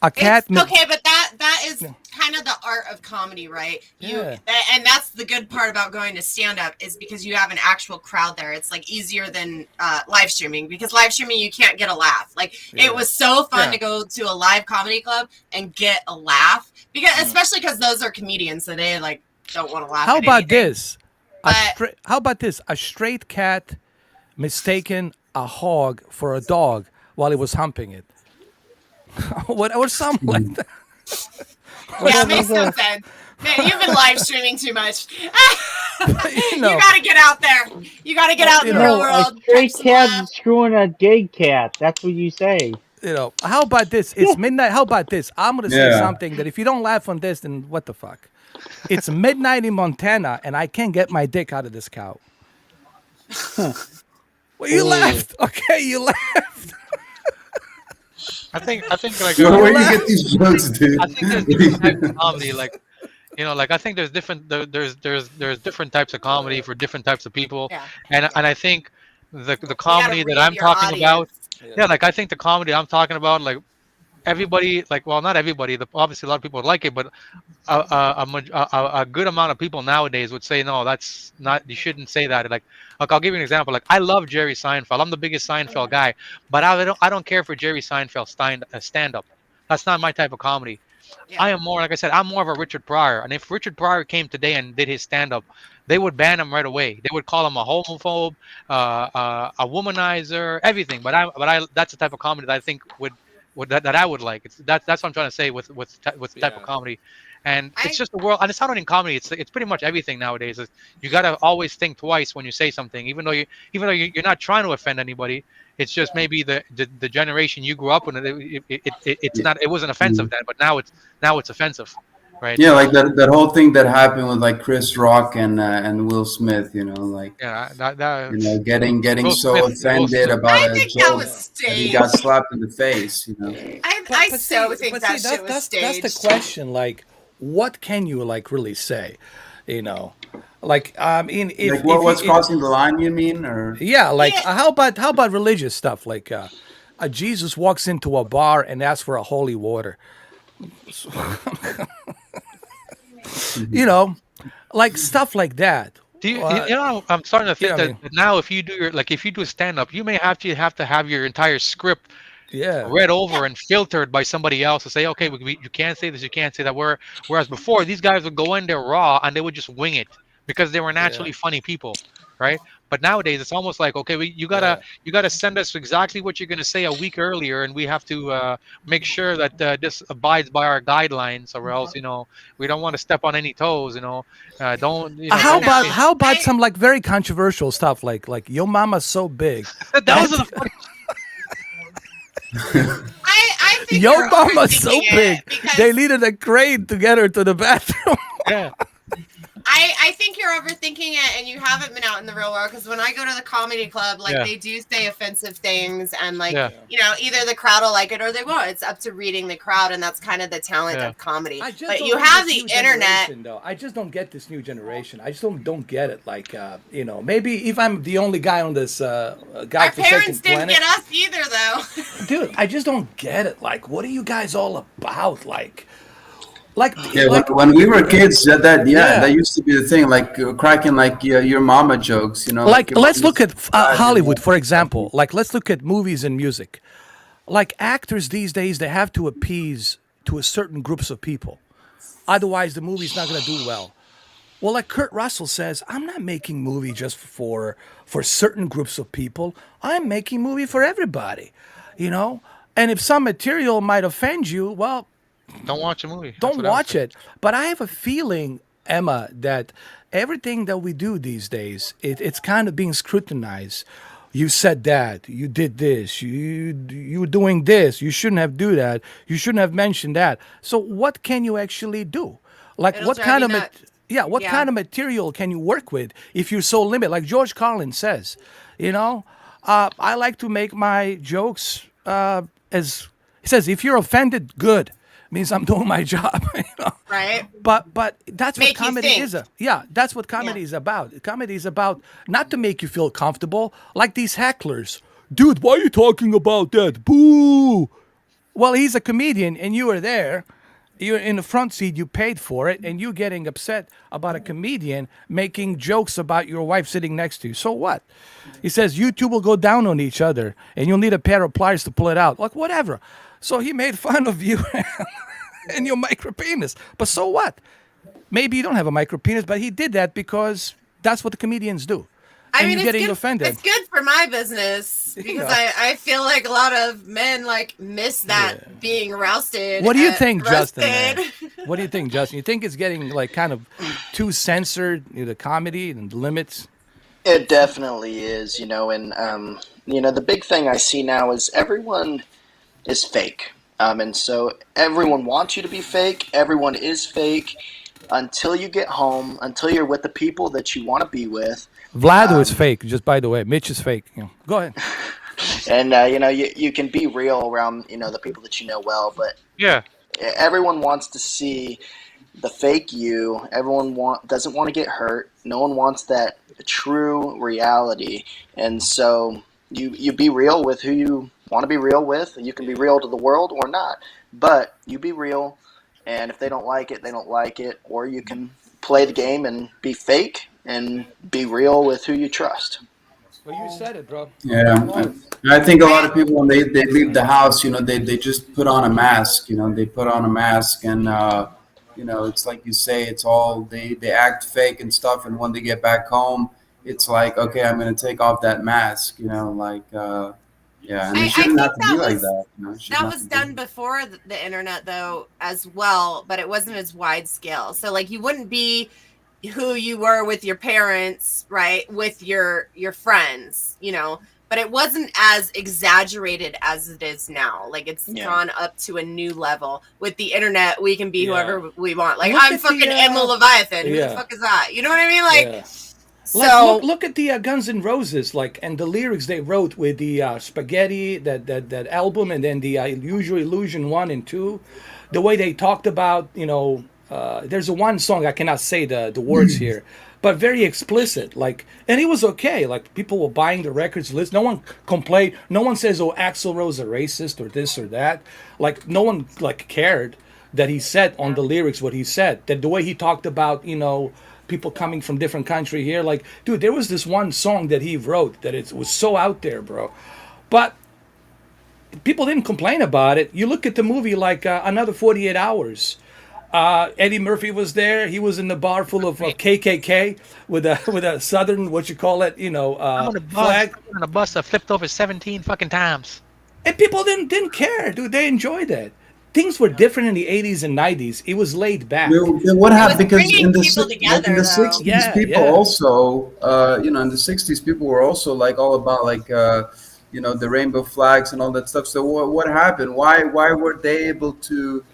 Speaker 1: A cat.
Speaker 5: it's okay, but that is kind of the art of comedy, right?
Speaker 1: Yeah.
Speaker 5: And that's the good part about going to stand up is because you have an actual crowd there. It's like easier than live streaming, because live streaming you can't get a laugh. Like it was so fun
Speaker 1: Yeah.
Speaker 5: to go to a live comedy club and get a laugh, because especially because those are comedians, so they like don't want to laugh
Speaker 1: How
Speaker 5: at
Speaker 1: about
Speaker 5: anything.
Speaker 1: this?
Speaker 5: But
Speaker 1: How about this? A straight cat mistaken a hog for a dog while he was humping it. What or something like that.
Speaker 5: yeah, it
Speaker 4: There's
Speaker 5: makes no
Speaker 4: a
Speaker 5: sense. Man, you've been live streaming too much.
Speaker 1: you
Speaker 5: You
Speaker 1: know,
Speaker 5: got to get out there. You got to get out in
Speaker 1: you
Speaker 5: the
Speaker 1: know,
Speaker 5: real
Speaker 4: no a
Speaker 5: world,
Speaker 4: stray
Speaker 5: catch some
Speaker 4: cat
Speaker 5: laugh.
Speaker 4: screwing a gay cat. That's what you say.
Speaker 1: how about this? It's midnight. How about this? I'm gonna say
Speaker 6: yeah,
Speaker 1: something that if you don't laugh on this, then what the fuck? It's midnight in Montana, and I can't get my dick out of this cow. Well, you
Speaker 4: Oh,
Speaker 1: laughed. Okay, you laughed.
Speaker 3: I think like
Speaker 1: Why
Speaker 6: Where
Speaker 1: you
Speaker 6: you get
Speaker 1: laugh?
Speaker 6: these jokes,
Speaker 3: I
Speaker 6: dude?
Speaker 3: think there's different types of comedy. Like like I think there's different there's different types of comedy for different types of people,
Speaker 5: Yeah.
Speaker 3: and I think the
Speaker 5: You got to
Speaker 3: comedy that
Speaker 5: read
Speaker 3: I'm
Speaker 5: your
Speaker 3: talking about,
Speaker 5: audience.
Speaker 3: yeah,
Speaker 1: Yeah.
Speaker 3: like I think the comedy I'm talking about, like everybody, like well, not everybody, obviously a lot of people would like it, but a good amount of people nowadays would say no, that's not, you shouldn't say that. Like I'll give you an example. Like I love Jerry Seinfeld. I'm the biggest Seinfeld guy, but I don't care for Jerry Seinfeld stand up. That's not my type of comedy.
Speaker 5: Yeah.
Speaker 3: I am more, like I said, I'm more of a Richard Pryor. And if Richard Pryor came today and did his stand up, they would ban him right away. They would call him a homophobe, a womanizer, everything. But that's the type of comedy that I think that I would like. That's what I'm trying to say with type of
Speaker 1: Yeah.
Speaker 3: comedy. And it's
Speaker 5: I
Speaker 3: just the world, and it's not only in comedy. It's pretty much everything nowadays. You gotta always think twice when you say something, even though you're not trying to offend anybody. It's just maybe the generation you grew up in. It's
Speaker 6: Yeah.
Speaker 3: not, it wasn't offensive
Speaker 6: Mm.
Speaker 3: then, but now it's offensive, right?
Speaker 6: Yeah, like
Speaker 3: So
Speaker 6: that whole thing that happened with like Chris Rock and Will Smith, like
Speaker 3: yeah, that
Speaker 6: getting
Speaker 3: Will
Speaker 6: so
Speaker 3: Smith, Will
Speaker 6: offended
Speaker 3: Smith.
Speaker 6: about
Speaker 5: I
Speaker 6: a
Speaker 5: think that
Speaker 6: joke
Speaker 5: was
Speaker 1: Yeah.
Speaker 6: that he got
Speaker 5: staged.
Speaker 6: slapped in the face.
Speaker 5: I
Speaker 1: But
Speaker 5: so think
Speaker 1: but see
Speaker 5: that shit
Speaker 1: that
Speaker 5: was
Speaker 1: that's the
Speaker 5: staged.
Speaker 1: question. Like, what can you like really say? You know, like in
Speaker 6: Like
Speaker 1: if you
Speaker 6: what's crossing the line, you mean, or
Speaker 1: yeah, like
Speaker 5: Yeah.
Speaker 1: how about religious stuff? Like Jesus walks into a bar and asks for a holy water. You
Speaker 6: Mhm.
Speaker 1: know, like stuff like that.
Speaker 3: Do I'm starting to think
Speaker 1: I
Speaker 3: that
Speaker 1: mean,
Speaker 3: now if you do a stand up, you may have to have your entire script
Speaker 1: yeah,
Speaker 3: read
Speaker 5: Yeah.
Speaker 3: over and filtered by somebody else to say, okay, you can't say this, you can't say that. Whereas before, these guys would go in there raw and they would just wing it because they were
Speaker 1: yeah,
Speaker 3: naturally funny people, right? But nowadays, it's almost like, okay,
Speaker 1: yeah.
Speaker 3: you gotta send us exactly what you're gonna say a week earlier, and we have to make sure that this abides by our guidelines, or else we don't want to step on any toes. Don't
Speaker 5: I don't
Speaker 1: How
Speaker 3: don't
Speaker 1: about
Speaker 5: know.
Speaker 3: say
Speaker 1: how about
Speaker 5: I
Speaker 1: some like very controversial stuff like your mama's so big
Speaker 3: those are
Speaker 1: that
Speaker 3: the funny.
Speaker 5: I think
Speaker 1: your
Speaker 5: you're
Speaker 1: mama's
Speaker 5: overthinking
Speaker 1: so big
Speaker 5: it
Speaker 1: they
Speaker 5: because
Speaker 1: needed a crane to get her to the bathroom.
Speaker 3: Yeah,
Speaker 5: I think you're overthinking it and you haven't been out in the real world because when I go to the comedy club, like
Speaker 3: yeah,
Speaker 5: they do say offensive things and like,
Speaker 3: yeah,
Speaker 5: either the crowd will like it or they won't. It's up to reading the crowd and that's kind of the talent
Speaker 3: yeah.
Speaker 5: of comedy.
Speaker 1: I just
Speaker 5: But
Speaker 1: don't
Speaker 5: you
Speaker 1: get
Speaker 5: have
Speaker 1: this
Speaker 5: the
Speaker 1: new
Speaker 5: internet.
Speaker 1: generation though. I just don't get this new generation. I just don't get it. Like maybe if I'm the only guy on this
Speaker 5: Our
Speaker 1: godforsaken
Speaker 5: parents didn't
Speaker 1: planet,
Speaker 5: get us either though.
Speaker 1: dude. I just don't get it. Like, what are you guys all about? Like,
Speaker 6: yeah,
Speaker 1: like,
Speaker 6: when we were kids, yeah, that
Speaker 1: yeah.
Speaker 6: used to be the thing, like cracking like your mama jokes, like
Speaker 1: Like,
Speaker 6: your mom
Speaker 1: let's
Speaker 6: used
Speaker 1: look
Speaker 6: to
Speaker 1: at
Speaker 6: describe your
Speaker 1: Hollywood,
Speaker 6: mom
Speaker 1: for
Speaker 6: or
Speaker 1: example.
Speaker 6: something.
Speaker 1: Like, let's look at movies and music. Like, actors these days, they have to appease to a certain groups of people. Otherwise, the movie's not going to do well. Well, like Kurt Russell says, I'm not making movie just for certain groups of people. I'm making movie for everybody, you know. And if some material might offend you, well,
Speaker 3: Don't watch a movie. That's
Speaker 1: don't
Speaker 3: what I would
Speaker 1: watch
Speaker 3: say.
Speaker 1: it. But I have a feeling, Emma, that everything that we do these days, it's kind of being scrutinized. You said that. You did this. You were doing this. You shouldn't have do that. You shouldn't have mentioned that. So what can you actually do? Like
Speaker 5: It'll
Speaker 1: what
Speaker 5: drive
Speaker 1: kind
Speaker 5: you
Speaker 1: of
Speaker 5: nuts.
Speaker 1: yeah, what
Speaker 5: Yeah.
Speaker 1: kind of material can you work with if you're so limited? Like George Carlin says, you know, I like to make my jokes as he says. If you're offended, good means I'm doing my job.
Speaker 5: Right?
Speaker 1: But that's what
Speaker 5: Make you
Speaker 1: comedy
Speaker 5: think.
Speaker 1: is. Yeah, that's what
Speaker 5: Yeah.
Speaker 1: comedy is about. Comedy is about not to make you feel comfortable, like these hecklers. Dude, why are you talking about that? Boo! Well, he's a comedian, and you are there. You're in the front seat. You paid for it, and you getting upset about a comedian making jokes about your wife sitting next to you. So what? He says you two will go down on each other, and you'll need a pair of pliers to pull it out. Like whatever. So he made fun of you and your micro penis. But so what? Maybe you don't have a micro penis, but he did that because that's what the comedians do.
Speaker 5: I
Speaker 1: And
Speaker 5: mean,
Speaker 1: you're
Speaker 5: it's
Speaker 1: getting
Speaker 5: good.
Speaker 1: offended.
Speaker 5: It's good for my business
Speaker 1: You
Speaker 5: because
Speaker 1: know.
Speaker 5: I feel like a lot of men like miss that
Speaker 1: Yeah.
Speaker 5: being rousted.
Speaker 1: What do you think, Justin,
Speaker 5: roasted.
Speaker 1: man? What do you think, Justin? You think it's getting like kind of too censored, the comedy and the limits?
Speaker 2: It definitely is, and the big thing I see now is everyone is fake, and so everyone wants you to be fake. Everyone is fake until you get home, until you're with the people that you want to be with.
Speaker 1: Vlado is
Speaker 2: Um,
Speaker 1: fake, just by the way. Mitch is fake. Go ahead.
Speaker 2: And you can be real around the people that you know well, but
Speaker 3: Yeah.
Speaker 2: everyone wants to see the fake you. Everyone doesn't want to get hurt. No one wants that true reality. And so you be real with who you want to be real with. You can be real to the world or not, but you be real. And if they don't like it, they don't like it. Or you can play the game and be fake and be real with who you trust.
Speaker 1: Well, you said it, bro.
Speaker 6: Yeah,
Speaker 1: Come on.
Speaker 6: I think a lot
Speaker 5: I
Speaker 6: of people when they leave the house, they just put on a mask. They put on a mask, and it's like you say, it's all they act fake and stuff. And when they get back home, it's like, okay, I'm gonna take off that mask. Yeah, and it
Speaker 5: I
Speaker 6: shouldn't
Speaker 5: think
Speaker 6: have to be like that. It shouldn't
Speaker 5: that
Speaker 6: have
Speaker 5: was
Speaker 6: to be.
Speaker 5: done before the internet though as well, but it wasn't as wide scale. So like you wouldn't be who you were with your parents, right? With your friends, but it wasn't as exaggerated as it is now. Like it's
Speaker 2: Yeah.
Speaker 5: gone up to a new level. With the internet, we can be
Speaker 1: Yeah.
Speaker 5: whoever we want. Like
Speaker 1: Look
Speaker 5: I'm
Speaker 1: at the
Speaker 5: fucking Emma Leviathan. Who the
Speaker 1: yeah.
Speaker 5: fuck is that? You know what I mean? Like
Speaker 1: Yeah. Like
Speaker 5: so
Speaker 1: look at the Guns N' Roses, like, and the lyrics they wrote with the Spaghetti, that album, and then the Usual Illusion 1 and 2, the way they talked about, there's a one song I cannot say the words here, but very explicit, like, and it was okay, like people were buying the records list, no one complained, no one says, oh, Axl Rose a racist or this or that, like no one like cared that he said on the lyrics what he said, that the way he talked about, people coming from different country here, like, dude, there was this one song that he wrote that it was so out there, bro, but people didn't complain about it. You look at the movie like Another 48 Hours. Eddie Murphy was there. He was in the bar full of KKK with a southern, what you call it,
Speaker 3: I'm on a bus.
Speaker 1: flag,
Speaker 3: I'm on a bus that flipped over 17 fucking times.
Speaker 1: and people didn't care, dude. They enjoyed it. Things were different in the 80s and 90s. It was laid back.
Speaker 6: Well, then what
Speaker 5: it was
Speaker 6: happened? Because
Speaker 5: bringing
Speaker 6: in the
Speaker 5: people
Speaker 6: like in
Speaker 5: together
Speaker 6: the
Speaker 5: though.
Speaker 6: '60s,
Speaker 1: Yeah,
Speaker 6: people
Speaker 1: yeah.
Speaker 6: also, in the '60s, people were also like all about like, the rainbow flags and all that stuff. So what happened? Why were they able to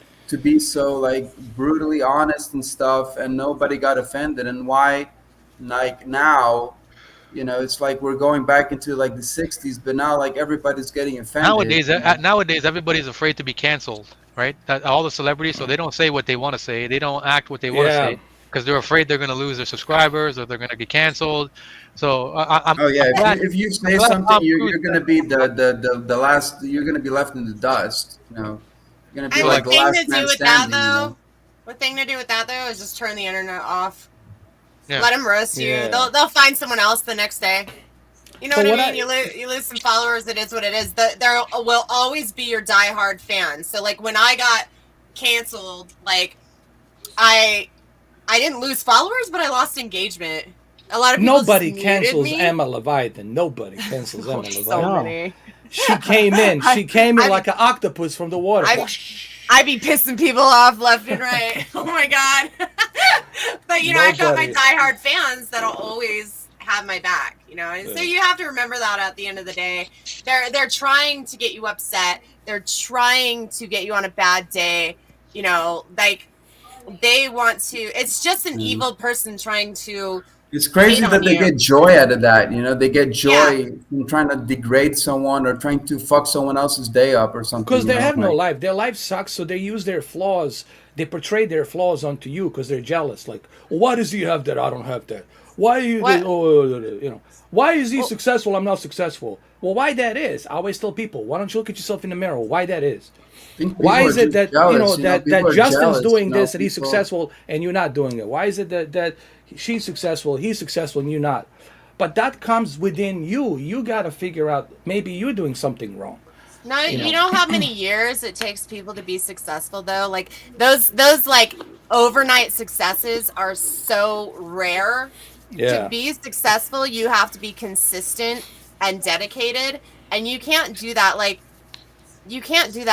Speaker 6: be so like brutally honest and stuff, and nobody got offended? And why, like now, it's like we're going back into like the '60s, but now like everybody's getting offended.
Speaker 3: Nowadays, everybody's afraid to be canceled, right? That all the celebrities, so they don't say what they want to say. They don't act what they want to
Speaker 1: Yeah.
Speaker 3: say because they're afraid they're going to lose their subscribers or they're going to get canceled. So
Speaker 6: Oh yeah,
Speaker 3: I'm glad
Speaker 6: if you
Speaker 3: I'm
Speaker 6: say
Speaker 3: glad
Speaker 6: something,
Speaker 3: Tom
Speaker 6: you're
Speaker 3: Cruise.
Speaker 6: you're gonna be the last. You're gonna be left in the dust. You're gonna be
Speaker 5: And
Speaker 3: So
Speaker 5: the
Speaker 6: like
Speaker 3: like,
Speaker 6: the
Speaker 5: thing to
Speaker 6: last
Speaker 5: do
Speaker 6: man
Speaker 5: with that
Speaker 6: standing.
Speaker 5: though, the thing to do with that though is just turn the internet off.
Speaker 3: yeah,
Speaker 5: Let them roast you.
Speaker 1: Yeah.
Speaker 5: They'll find someone else the next day. You know
Speaker 1: But
Speaker 5: what I
Speaker 1: what
Speaker 5: mean?
Speaker 1: I
Speaker 5: You lose some followers. It is what it is. There will always be your diehard fans. So like when I got canceled, like I I didn't lose followers, but I lost engagement. A lot of people just
Speaker 1: nobody
Speaker 5: muted
Speaker 1: cancels
Speaker 5: me.
Speaker 1: Emma Leviathan. Nobody cancels
Speaker 5: Oh,
Speaker 1: Emma
Speaker 5: so
Speaker 1: Leviathan.
Speaker 4: No.
Speaker 5: many.
Speaker 1: She came in.
Speaker 5: I
Speaker 1: She came in
Speaker 5: I be,
Speaker 1: like an octopus from the water.
Speaker 5: I I be pissing people off left and right. Oh my god. But I've got my
Speaker 1: Nobody.
Speaker 5: diehard fans that'll always have my back, And so
Speaker 1: Yeah.
Speaker 5: you have to remember that at the end of the day. They're trying to get you upset. They're trying to get you on a bad day. Like they want to it's just an
Speaker 6: Mm.
Speaker 5: evil person trying to
Speaker 6: It's
Speaker 5: hate
Speaker 6: crazy
Speaker 5: on
Speaker 6: that they
Speaker 5: you.
Speaker 6: get joy out of that. They get
Speaker 5: Yeah.
Speaker 6: joy from trying to degrade someone or trying to fuck someone else's day up or something.
Speaker 1: Because they have no
Speaker 6: Like,
Speaker 1: life. Their life sucks, so they use their flaws. They portray their flaws onto you because they're jealous. Like, why does he have that? I don't have that. Why you?
Speaker 5: What
Speaker 1: Why is he
Speaker 5: well,
Speaker 1: successful? I'm not successful. Well, why that is? I always tell people, why don't you look at yourself in the mirror? Why that is?
Speaker 6: I think
Speaker 1: Why
Speaker 6: people are
Speaker 1: is it
Speaker 6: just
Speaker 1: that
Speaker 6: jealous.
Speaker 1: that
Speaker 6: People are
Speaker 1: Justin's
Speaker 6: jealous.
Speaker 1: doing this and he's
Speaker 6: People.
Speaker 1: successful and you're not doing it? Why is it that she's successful, he's successful, and you're not? But that comes within you. You got to figure out maybe you're doing something wrong.
Speaker 5: no,
Speaker 1: You
Speaker 5: you
Speaker 1: know?
Speaker 5: know how many years it takes people to be successful though? Like those like overnight successes are so rare. To
Speaker 1: Yeah.
Speaker 5: be successful, you have to be consistent and dedicated, and you can't do that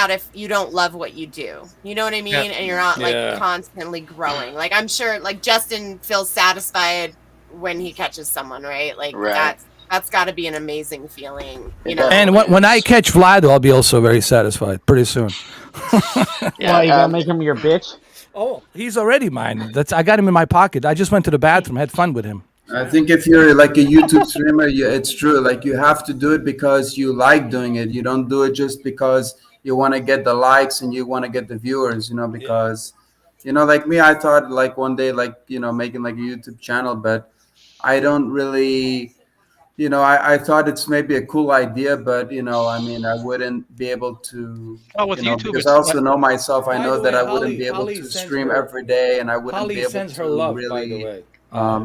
Speaker 5: if you don't love what you do. You know what I
Speaker 3: yeah,
Speaker 5: mean? And you're not like
Speaker 1: Yeah.
Speaker 5: constantly growing. Like I'm sure like Justin feels satisfied when he catches someone, right? Like
Speaker 2: Right.
Speaker 5: that's got to be an amazing feeling,
Speaker 2: It
Speaker 1: And
Speaker 2: definitely
Speaker 1: when I
Speaker 2: is.
Speaker 1: catch Vlado, I'll be also very satisfied pretty soon.
Speaker 2: Yeah.
Speaker 4: Why you gonna make him your bitch?
Speaker 1: Oh, he's already mine. That's I got him in my pocket. I just went to the bathroom, had fun with him. So
Speaker 6: I
Speaker 1: yeah,
Speaker 6: think if you're like a YouTube streamer, it's true. Like you have to do it because you like doing it. You don't do it just because you want to get the likes and you want to get the viewers.
Speaker 1: yeah.
Speaker 6: Because like me, I thought like one day, like making like a YouTube channel, but I don't really. I thought it's maybe a cool idea, but I mean, I wouldn't be able to,
Speaker 3: Oh, with YouTube,
Speaker 6: because I
Speaker 3: it's
Speaker 6: also know myself. I
Speaker 1: By
Speaker 6: know
Speaker 1: the
Speaker 6: that
Speaker 1: way,
Speaker 6: I wouldn't
Speaker 1: Holly
Speaker 6: be able
Speaker 1: Holly
Speaker 6: to
Speaker 1: sends
Speaker 6: stream
Speaker 1: her
Speaker 6: every day, and I wouldn't be
Speaker 1: Holly
Speaker 6: able
Speaker 1: sends her
Speaker 6: to
Speaker 1: love. By the
Speaker 6: really,
Speaker 1: way,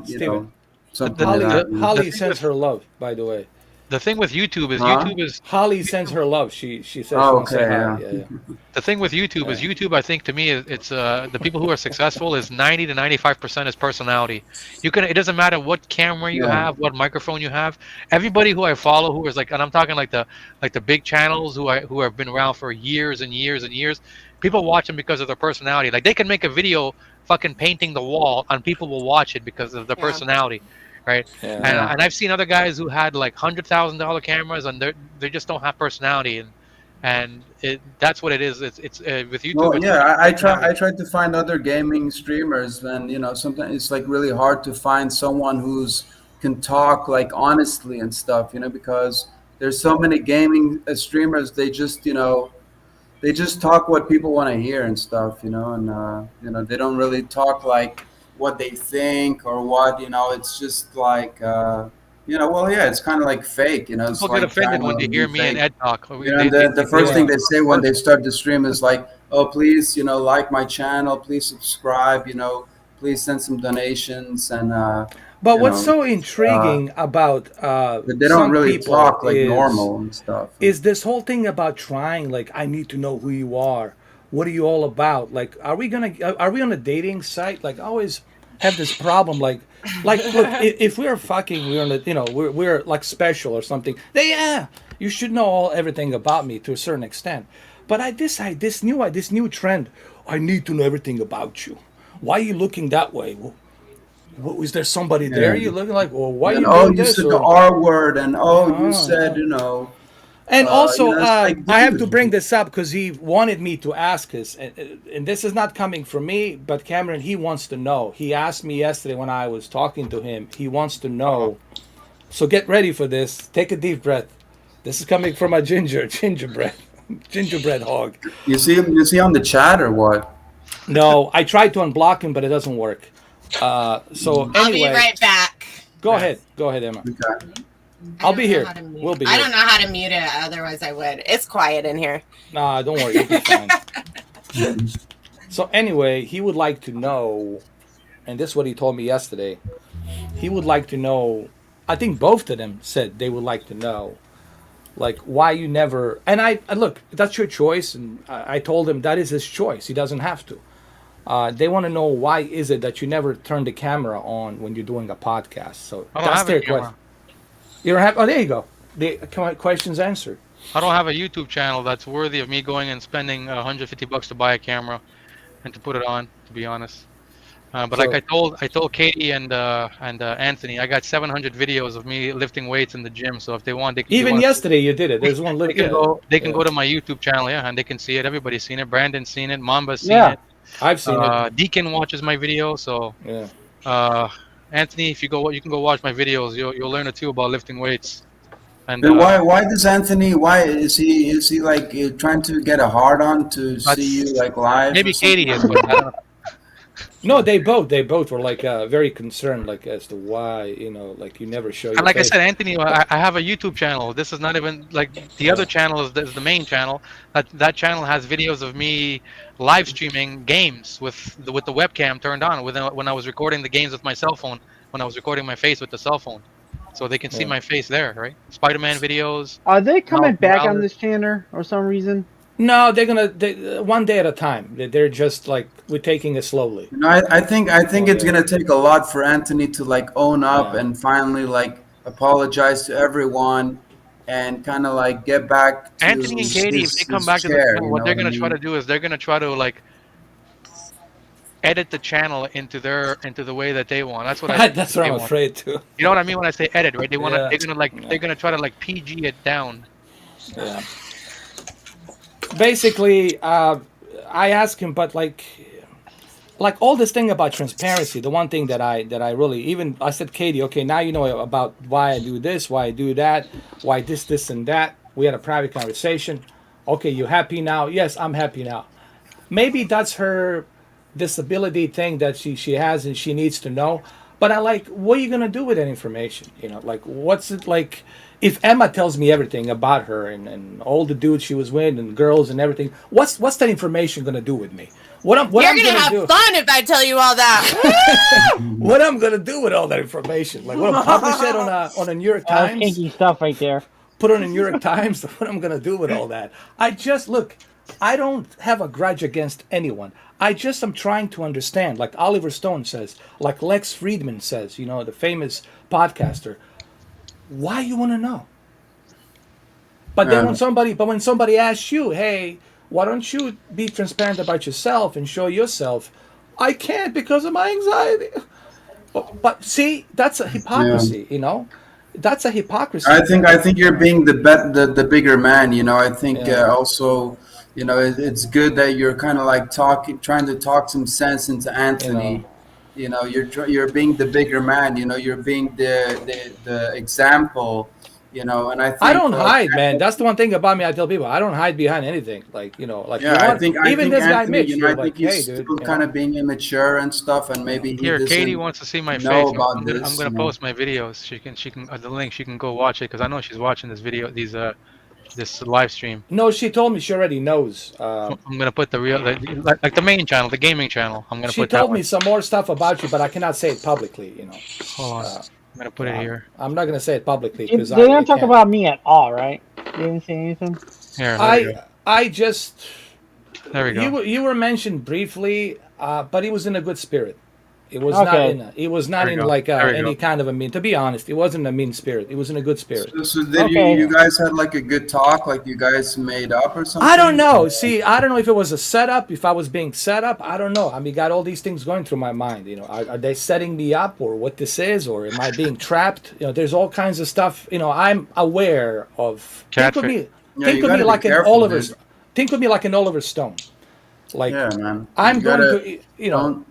Speaker 1: Steven.
Speaker 6: something like
Speaker 1: Holly
Speaker 6: that.
Speaker 3: the
Speaker 1: Holly
Speaker 3: thing
Speaker 1: sends
Speaker 3: with
Speaker 1: her love. By the way,
Speaker 3: the thing with YouTube is
Speaker 6: Huh?
Speaker 1: Holly sends
Speaker 3: YouTube
Speaker 1: her love. She says she
Speaker 6: Oh,
Speaker 1: wants to say
Speaker 6: okay,
Speaker 1: hi.
Speaker 6: yeah.
Speaker 1: Yeah, yeah,
Speaker 3: the thing with YouTube is
Speaker 1: yeah.
Speaker 3: YouTube. I think to me, it's the people who are successful is 90 to 95% is personality. You can. It doesn't matter what camera you
Speaker 6: Yeah.
Speaker 3: have, what microphone you have. Everybody who I follow, who is like, and I'm talking like the big channels who have been around for years and years and years. People watch them because of their personality. Like they can make a video fucking painting the wall, and people will watch it because of the
Speaker 5: Yeah.
Speaker 3: personality, right?
Speaker 1: Yeah.
Speaker 6: Yeah.
Speaker 3: And I've seen other guys who had like $100,000 cameras, and they just don't have personality, and that's what it is. It's with YouTube.
Speaker 6: Well,
Speaker 3: It's
Speaker 6: yeah, I
Speaker 3: personality.
Speaker 6: tried to find other gaming streamers, and sometimes it's like really hard to find someone who's can talk like honestly and stuff, because there's so many gaming streamers. They just talk what people want to hear and stuff, and they don't really talk like what they think or what, it's just like well, yeah, it's kind of like fake, it's
Speaker 3: People get
Speaker 6: like
Speaker 3: offended
Speaker 6: trying
Speaker 3: when
Speaker 6: to
Speaker 3: they
Speaker 6: be
Speaker 3: hear me and
Speaker 6: fake.
Speaker 3: Ed talk.
Speaker 6: And the
Speaker 3: They
Speaker 6: first
Speaker 3: want
Speaker 6: thing
Speaker 1: Yeah.
Speaker 6: they say when
Speaker 3: what?
Speaker 6: they start the stream is like, oh, please, like my channel, please subscribe, please send some donations, and
Speaker 1: But
Speaker 6: you
Speaker 1: what's
Speaker 6: know
Speaker 1: so
Speaker 6: it's,
Speaker 1: intriguing about
Speaker 6: but they don't
Speaker 1: some
Speaker 6: really
Speaker 1: people
Speaker 6: talk like normal and stuff.
Speaker 1: is this whole thing about trying, like, I need to know who you are. What are you all about? Like, are we on a dating site? Like, I always have this problem. Like, look, if we're fucking, we're on a, we're like special or something. Yeah, you should know everything about me to a certain extent. But this new trend. I need to know everything about you. Why are you looking that way? Well, is there somebody there
Speaker 6: Yeah.
Speaker 1: you looking like? Well, why are
Speaker 6: And
Speaker 1: you
Speaker 6: oh,
Speaker 1: doing
Speaker 6: you
Speaker 1: this?
Speaker 6: said the
Speaker 1: Or
Speaker 6: R word, and oh, you said,
Speaker 1: yeah. And also,
Speaker 6: it's like,
Speaker 1: I have to bring
Speaker 6: dude.
Speaker 1: this up because he wanted me to ask us, and this is not coming from me, but Cameron, he wants to know. He asked me yesterday when I was talking to him. He wants to
Speaker 3: Uh-oh.
Speaker 1: know. So get ready for this. Take a deep breath. This is coming from a gingerbread, gingerbread hog.
Speaker 6: You see on the chat or what?
Speaker 1: No, I tried to unblock him, but it doesn't work. So
Speaker 5: I'll be
Speaker 1: anyway,
Speaker 5: right back.
Speaker 1: go
Speaker 3: Yeah.
Speaker 1: ahead. Go ahead, Emma.
Speaker 6: Okay.
Speaker 5: I
Speaker 1: I'll
Speaker 5: don't
Speaker 1: be
Speaker 5: know
Speaker 1: here.
Speaker 5: how to mute.
Speaker 1: We'll be
Speaker 5: I
Speaker 1: here.
Speaker 5: don't know how to mute it. Otherwise, I would. It's quiet in here.
Speaker 1: Nah, don't worry. You'll be fine.
Speaker 6: Mhm.
Speaker 1: So anyway, he would like to know, and this is what he told me yesterday. He would like to know. I think both of them said they would like to know, like why you never. And I look, that's your choice, and I told him that is his choice. He doesn't have to. They want to know why is it that you never turn the camera on when you're doing a podcast. So
Speaker 3: I don't
Speaker 1: that's
Speaker 3: have a
Speaker 1: their question.
Speaker 3: camera.
Speaker 1: You don't have. Oh, there you go. The questions answered.
Speaker 3: I don't have a YouTube channel that's worthy of me going and spending $150 to buy a camera and to put it on. To be honest, but like
Speaker 1: So
Speaker 3: I told Katie and Anthony, I got 700 videos of me lifting weights in the gym. So if they want, they
Speaker 1: even
Speaker 3: want to.
Speaker 1: yesterday you did it. There's one.
Speaker 3: They can
Speaker 1: Yeah,
Speaker 3: go. They can
Speaker 1: yeah.
Speaker 3: go to my YouTube channel, yeah, and they can see it. Everybody's seen it. Brandon's seen it. Mamba's seen
Speaker 4: Yeah.
Speaker 3: it.
Speaker 1: I've seen it.
Speaker 3: Deacon watches my video. So,
Speaker 1: Yeah.
Speaker 3: uh, Anthony, if you go, you can go watch my videos. You'll learn it too about lifting weights. And
Speaker 6: And why does Anthony? Why is he like trying to get a hard on to see you
Speaker 3: that's
Speaker 6: like live or
Speaker 3: maybe
Speaker 6: something?
Speaker 3: Katie is, but I don't know.
Speaker 1: No, they both were like very concerned, like as to why like you never show
Speaker 3: And
Speaker 1: your
Speaker 3: like I
Speaker 1: face.
Speaker 3: said, Anthony, I have a YouTube channel. This is not even like the
Speaker 1: Yeah,
Speaker 3: other channel is the main channel. That channel has videos of me live streaming games with the webcam turned on when I was recording the games with my cell phone, when I was recording my face with the cell phone, so they can see
Speaker 1: yeah.
Speaker 3: my face there, right? Spider-Man videos,
Speaker 4: Are they
Speaker 3: Miles
Speaker 4: coming back on
Speaker 3: Morales.
Speaker 4: this channel or some reason?
Speaker 1: No, one day at a time. They're just like we're taking it slowly.
Speaker 6: I think
Speaker 1: So
Speaker 6: it's
Speaker 1: yeah,
Speaker 6: gonna take a lot for Anthony to like own up
Speaker 1: yeah.
Speaker 6: and finally like apologize to everyone and kind of like get back
Speaker 3: Anthony and
Speaker 6: to
Speaker 3: Katie, if they
Speaker 6: his
Speaker 3: come
Speaker 6: his
Speaker 3: back to the
Speaker 6: chair.
Speaker 3: channel,
Speaker 6: You
Speaker 3: what
Speaker 6: know
Speaker 3: they're
Speaker 6: what I
Speaker 3: gonna try to
Speaker 6: mean?
Speaker 3: do is they're gonna try to like edit the channel into the way that they want. That's what I think
Speaker 1: That's what
Speaker 3: they
Speaker 1: I'm
Speaker 3: want.
Speaker 1: afraid to.
Speaker 3: You know what I mean when I say edit, right?
Speaker 1: Yeah,
Speaker 3: They're
Speaker 1: yeah,
Speaker 3: gonna try to like PG it down.
Speaker 1: yeah. Basically, I asked him, but like like all this thing about transparency, the one thing that I really, even I said, Katie, okay, now you know about why I do this, why I do that, why this and that. We had a private conversation. Okay, you happy now? Yes, I'm happy now. Maybe that's her disability thing that she has and she needs to know. But I like, what are you gonna do with that information? Like, what's it like? If Emma tells me everything about her and all the dudes she was with and girls and everything, what's that information gonna do with me? What
Speaker 5: You're
Speaker 1: I'm
Speaker 5: gonna
Speaker 1: gonna
Speaker 5: have
Speaker 1: do?
Speaker 5: fun if I tell you all that.
Speaker 1: What I'm gonna do with all that information? Like, what, I'm publish it on a New York
Speaker 4: That's
Speaker 1: Times?
Speaker 4: kinky stuff right there.
Speaker 1: Put on a New York Times? What I'm gonna do with all that? I just look. I don't have a grudge against anyone. I just am trying to understand, like Oliver Stone says, like Lex Friedman says, the famous podcaster. Why you want to know? But then
Speaker 6: Yeah.
Speaker 1: when somebody asks you, hey, why don't you be transparent about yourself and show yourself? I can't because of my anxiety. But see, that's a
Speaker 6: Yeah.
Speaker 1: hypocrisy. That's a hypocrisy.
Speaker 6: I think you're being the bigger man. I think
Speaker 1: Yeah,
Speaker 6: also, it's good that you're kind of like trying to talk some sense into
Speaker 1: you know.
Speaker 6: Anthony. You're being the bigger man. You're being the example. And I
Speaker 1: I
Speaker 6: think
Speaker 1: don't hide, man. That's the one thing about me. I tell people I don't hide behind anything. Like
Speaker 6: yeah,
Speaker 1: you
Speaker 6: I
Speaker 1: want
Speaker 6: think I
Speaker 1: even
Speaker 6: think
Speaker 1: this guy
Speaker 6: Anthony,
Speaker 1: Mitch. You're
Speaker 6: I think
Speaker 1: like, hey,
Speaker 6: he's
Speaker 1: dude.
Speaker 6: still kind of being immature and stuff, and maybe he
Speaker 3: Here, Katie
Speaker 6: doesn't
Speaker 3: wants to see my
Speaker 6: know
Speaker 3: face.
Speaker 6: about
Speaker 3: I'm
Speaker 6: this.
Speaker 3: gonna post my videos. She can the link. She can go watch it because I know she's watching this video. This live stream.
Speaker 1: No, she told me she already knows.
Speaker 3: I'm gonna put like the main channel, the gaming channel. I'm gonna
Speaker 1: She
Speaker 3: put that
Speaker 1: told
Speaker 3: one.
Speaker 1: me some more stuff about you, but I cannot say it publicly.
Speaker 3: Hold on. I'm gonna put it
Speaker 1: I'm,
Speaker 3: here.
Speaker 1: I'm not gonna say it publicly
Speaker 4: They
Speaker 1: because
Speaker 4: didn't
Speaker 1: I
Speaker 4: talk
Speaker 1: can't.
Speaker 4: about me at all, right? They didn't say anything.
Speaker 3: Here, there we
Speaker 1: I
Speaker 3: go.
Speaker 1: I just
Speaker 3: There we go.
Speaker 1: you were mentioned briefly, but he was in a good spirit. It was not
Speaker 4: Okay.
Speaker 1: in a, it was
Speaker 3: There
Speaker 1: not
Speaker 3: we
Speaker 1: in
Speaker 3: go.
Speaker 1: like
Speaker 3: There we go.
Speaker 1: any kind of a mean. To be honest, it wasn't a mean spirit. It was in a good spirit.
Speaker 6: So did
Speaker 4: Okay.
Speaker 6: you
Speaker 1: Yeah.
Speaker 6: guys had like a good talk, like you guys made up or
Speaker 1: I don't
Speaker 6: something?
Speaker 1: know. See, I don't know if it was a setup, if I was being set up. I don't know. I mean, got all these things going through my mind. Are they setting me up, or what this is, or am I being trapped? There's all kinds of stuff. I'm aware of. Think of
Speaker 3: Catfish.
Speaker 1: me.
Speaker 6: Yeah,
Speaker 1: Think
Speaker 6: you
Speaker 1: of
Speaker 6: got
Speaker 1: me
Speaker 6: to be
Speaker 1: like an
Speaker 6: careful,
Speaker 1: Oliver.
Speaker 6: dude.
Speaker 1: Think of me like an Oliver Stone. Like,
Speaker 6: Yeah, man.
Speaker 1: I'm going to.
Speaker 6: Don't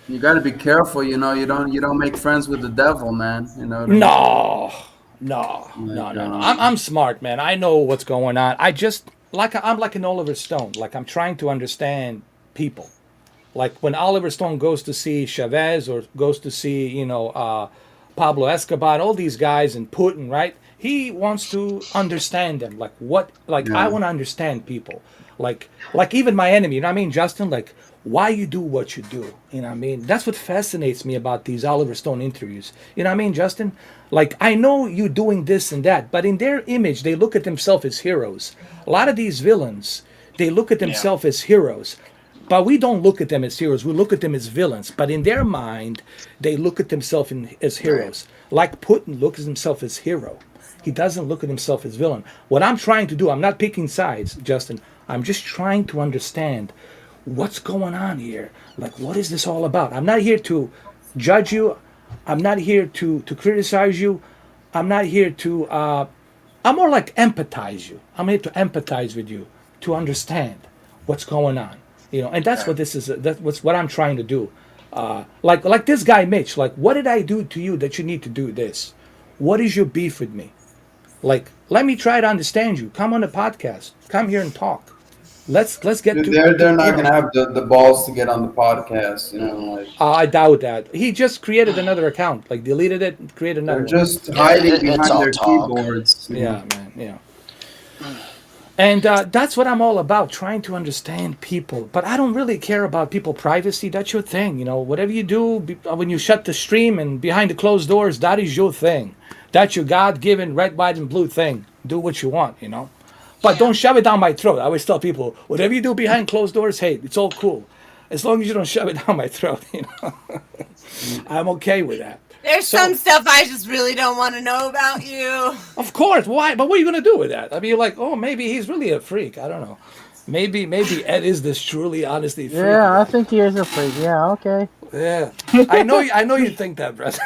Speaker 6: you got to be careful. You don't make friends with the devil, man. You know what I mean?
Speaker 1: No, no, no,
Speaker 6: Like,
Speaker 1: no, no. I'm smart, man. I know what's going on. I just I'm like an Oliver Stone. Like, I'm trying to understand people. Like when Oliver Stone goes to see Chavez or goes to see Pablo Escobar, all these guys and Putin, right? He wants to understand them. Like what? Like I
Speaker 6: yeah,
Speaker 1: want to understand people. Like even my enemy. You know what I mean, Justin? Like why you do what you do. You know what I mean? That's what fascinates me about these Oliver Stone interviews. You know what I mean, Justin? Like I know you doing this and that, but in their image, they look at themselves as heroes. A lot of these villains, they look at
Speaker 2: Yeah.
Speaker 1: themselves as heroes. But we don't look at them as heroes. We look at them as villains. But in their mind, they look at themselves as
Speaker 2: Right.
Speaker 1: heroes. Like Putin looks at himself as hero. He doesn't look at himself as villain. What I'm trying to do, I'm not picking sides, Justin. I'm just trying to understand what's going on here. Like, what is this all about? I'm not here to judge you. I'm not here to criticize you. I'm not here to. I'm more like empathize you. I'm here to empathize with you, to understand what's going on. And that's
Speaker 2: Right.
Speaker 1: what this is. That's what I'm trying to do. Like this guy Mitch. Like, what did I do to you that you need to do this? What is your beef with me? Like, let me try to understand you. Come on the podcast. Come here and talk. Let's get
Speaker 6: dude,
Speaker 1: to
Speaker 6: they're not
Speaker 1: you know.
Speaker 6: gonna have the balls to get on the podcast. Like
Speaker 1: I doubt that. He just created another account. Like, deleted it and created
Speaker 6: they're
Speaker 1: another one.
Speaker 6: just
Speaker 2: Yeah,
Speaker 6: hiding
Speaker 2: it's
Speaker 6: behind
Speaker 2: all
Speaker 6: their
Speaker 2: talk.
Speaker 6: keyboards.
Speaker 1: Yeah, man. Yeah. And that's what I'm all about, trying to understand people. But I don't really care about people privacy. That's your thing, Whatever you do when you shut the stream and behind the closed doors, that is your thing. That's your God-given red, white, and blue thing. Do what you want. But
Speaker 5: Yeah.
Speaker 1: don't shove it down my throat. I always tell people, whatever you do behind closed doors, hey, it's all cool, as long as you don't shove it down my throat. I'm okay with that.
Speaker 5: There's some
Speaker 1: So,
Speaker 5: stuff I just really don't want to know about you.
Speaker 1: of course, why? But what are you gonna do with that? I mean, you're like, oh, maybe he's really a freak. I don't know. Maybe Ed is this truly, honestly freak
Speaker 4: Yeah, I
Speaker 1: guy.
Speaker 4: think he is a freak. Yeah, okay.
Speaker 1: Yeah, I know you think that, Brett.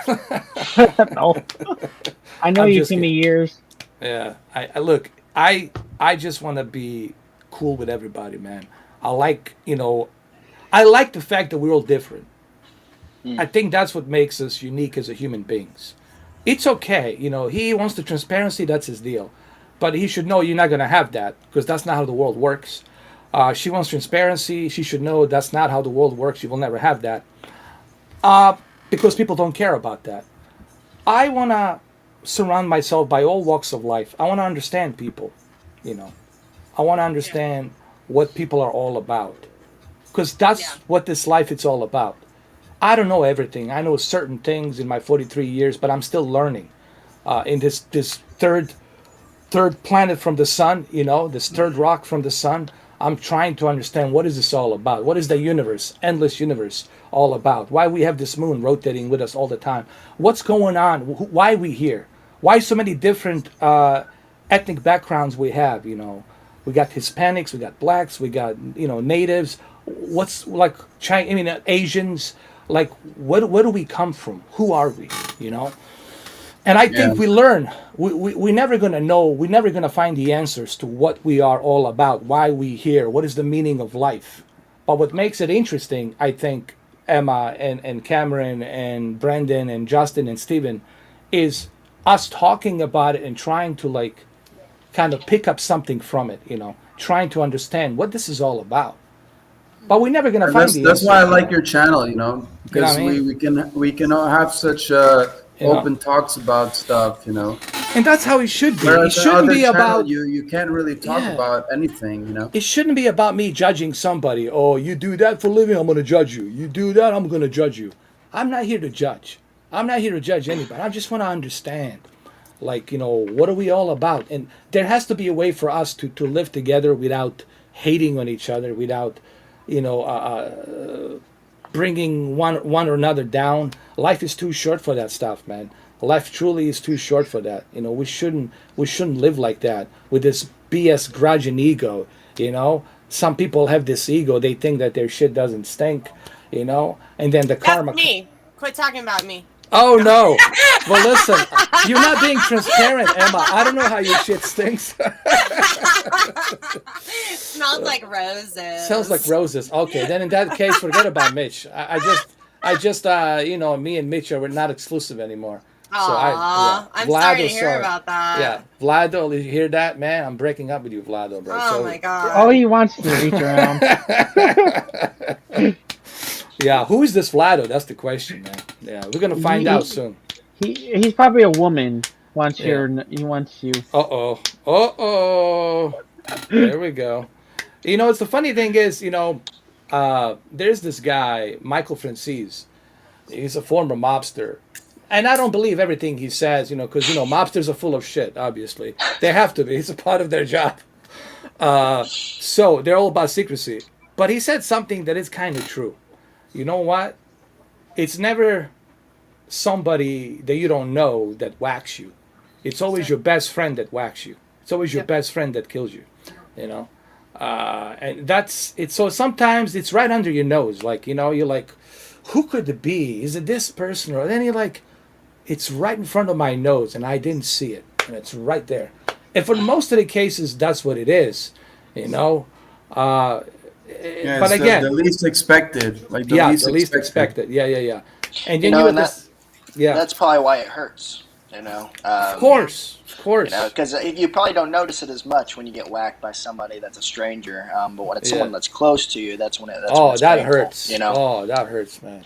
Speaker 4: No, I know
Speaker 1: I'm
Speaker 4: you
Speaker 1: just
Speaker 4: too many
Speaker 1: kidding.
Speaker 4: years.
Speaker 1: Yeah, I look. I just want to be cool with everybody, man. I like I like the fact that we're all different. I
Speaker 2: Mm.
Speaker 1: think that's what makes us unique as a human beings. It's okay, he wants the transparency, that's his deal. But he should know you're not going to have that because that's not how the world works. She wants transparency. She should know that's not how the world works. You will never have that because people don't care about that. I want to surround myself by all walks of life. I want to understand people, you know. I want to
Speaker 5: Yeah.
Speaker 1: understand what people are all about because
Speaker 5: Yeah.
Speaker 1: that's what this life is all about. I don't know everything. I know certain things in my 43 years, but I'm still learning. In this third planet from the sun, this third rock from the sun. I'm trying to understand what is this all about? What is the universe, endless universe, all about? Why we have this moon rotating with us all the time? What's going on? Why are we here? Why so many different ethnic backgrounds we have? We got Hispanics, we got blacks, we got natives. What's like China? I mean, Asians. Like, where do we come from? Who are we? You know. And I
Speaker 6: Yeah.
Speaker 1: think we learn. We're never going to know. We're never going to find the answers to what we are all about, why we here, what is the meaning of life. But what makes it interesting, I think, Emma and Cameron and Brendan and Justin and Steven, is us talking about it and trying to, like, kind of pick up something from it, trying to understand what this is all about. But we're never going to
Speaker 6: And
Speaker 1: find
Speaker 6: that's
Speaker 1: the
Speaker 6: that's why I
Speaker 1: answers.
Speaker 6: like your channel,
Speaker 1: You know what
Speaker 6: because
Speaker 1: I mean?
Speaker 6: we can all have such
Speaker 1: You know?
Speaker 6: open talks about stuff.
Speaker 1: And that's how it should be. It
Speaker 6: Whereas in
Speaker 1: shouldn't
Speaker 6: other
Speaker 1: be
Speaker 6: channel,
Speaker 1: about,
Speaker 6: you can't really talk
Speaker 1: yeah,
Speaker 6: about anything.
Speaker 1: it shouldn't be about me judging somebody. Oh, you do that for a living, I'm going to judge you. You do that, I'm going to judge you. I'm not here to judge. I'm not here to judge anybody. I just want to understand, like, what are we all about? And there has to be a way for us to live together without hating on each other, without, you know, bringing one or another down. Life is too short for that stuff, man. Life truly is too short for that. We shouldn't live like that with this BS grudge and ego. Some people have this ego. They think that their shit doesn't stink. And then the
Speaker 5: That's
Speaker 1: karma.
Speaker 5: me. Quit talking about me.
Speaker 1: Oh
Speaker 5: No.
Speaker 1: no. Well, listen, you're not being transparent, Emma. I don't know how your shit stinks.
Speaker 5: Smells like
Speaker 1: Sounds like
Speaker 5: roses.
Speaker 1: roses. Okay, then in that case, forget about Mitch. I just, me and Mitch are not exclusive anymore. So yeah,
Speaker 5: Aw, I'm sorry to
Speaker 1: Vlado,
Speaker 5: hear
Speaker 1: sorry.
Speaker 5: about that.
Speaker 1: Yeah, Vlado, you hear that, man? I'm breaking up with you, Vlado, bro.
Speaker 5: Oh
Speaker 1: So
Speaker 5: my
Speaker 4: All
Speaker 5: god.
Speaker 4: he wants to reach around.
Speaker 1: yeah, who is this Vlado? That's the question, man. Yeah, we're gonna find out
Speaker 4: he,
Speaker 1: soon.
Speaker 4: he's probably a woman. Wants
Speaker 1: Yeah.
Speaker 4: your he wants you.
Speaker 1: Uh oh. Uh oh. There we go. It's the funny thing is, there's this guy, Michael Francis. He's a former mobster. And I don't believe everything he says, because, mobsters are full of shit, obviously. They have to be. It's a part of their job. So they're all about secrecy. But he said something that is kind of true. You know what? It's never somebody that you don't know that whacks you. It's
Speaker 5: That's
Speaker 1: always
Speaker 5: right.
Speaker 1: your best friend that whacks you. It's always your
Speaker 5: Yep.
Speaker 1: best friend that kills you. You know, and that's it. So sometimes it's right under your nose. Like you're like, who could it be? Is it this person? Or then you're like, it's right in front of my nose, and I didn't see it, and it's right there. And for most of the cases, that's what it is. You know, uh,
Speaker 6: Yeah,
Speaker 1: but
Speaker 6: it's the
Speaker 1: again,
Speaker 6: least expected, like the
Speaker 1: yeah,
Speaker 6: least
Speaker 1: the least
Speaker 6: expected.
Speaker 1: expected. Yeah, yeah, yeah. And
Speaker 2: You
Speaker 1: then
Speaker 2: know,
Speaker 1: you have
Speaker 2: and that
Speaker 1: this. Yeah,
Speaker 2: that's probably why it hurts.
Speaker 1: of
Speaker 5: Yeah.
Speaker 1: course, of course.
Speaker 2: Because you probably don't notice it as much when you get whacked by somebody that's a stranger. But when it's
Speaker 1: Yeah.
Speaker 2: someone that's close to you, that's when
Speaker 1: Oh,
Speaker 2: it's
Speaker 1: that
Speaker 2: painful.
Speaker 1: hurts. Oh, that hurts, man.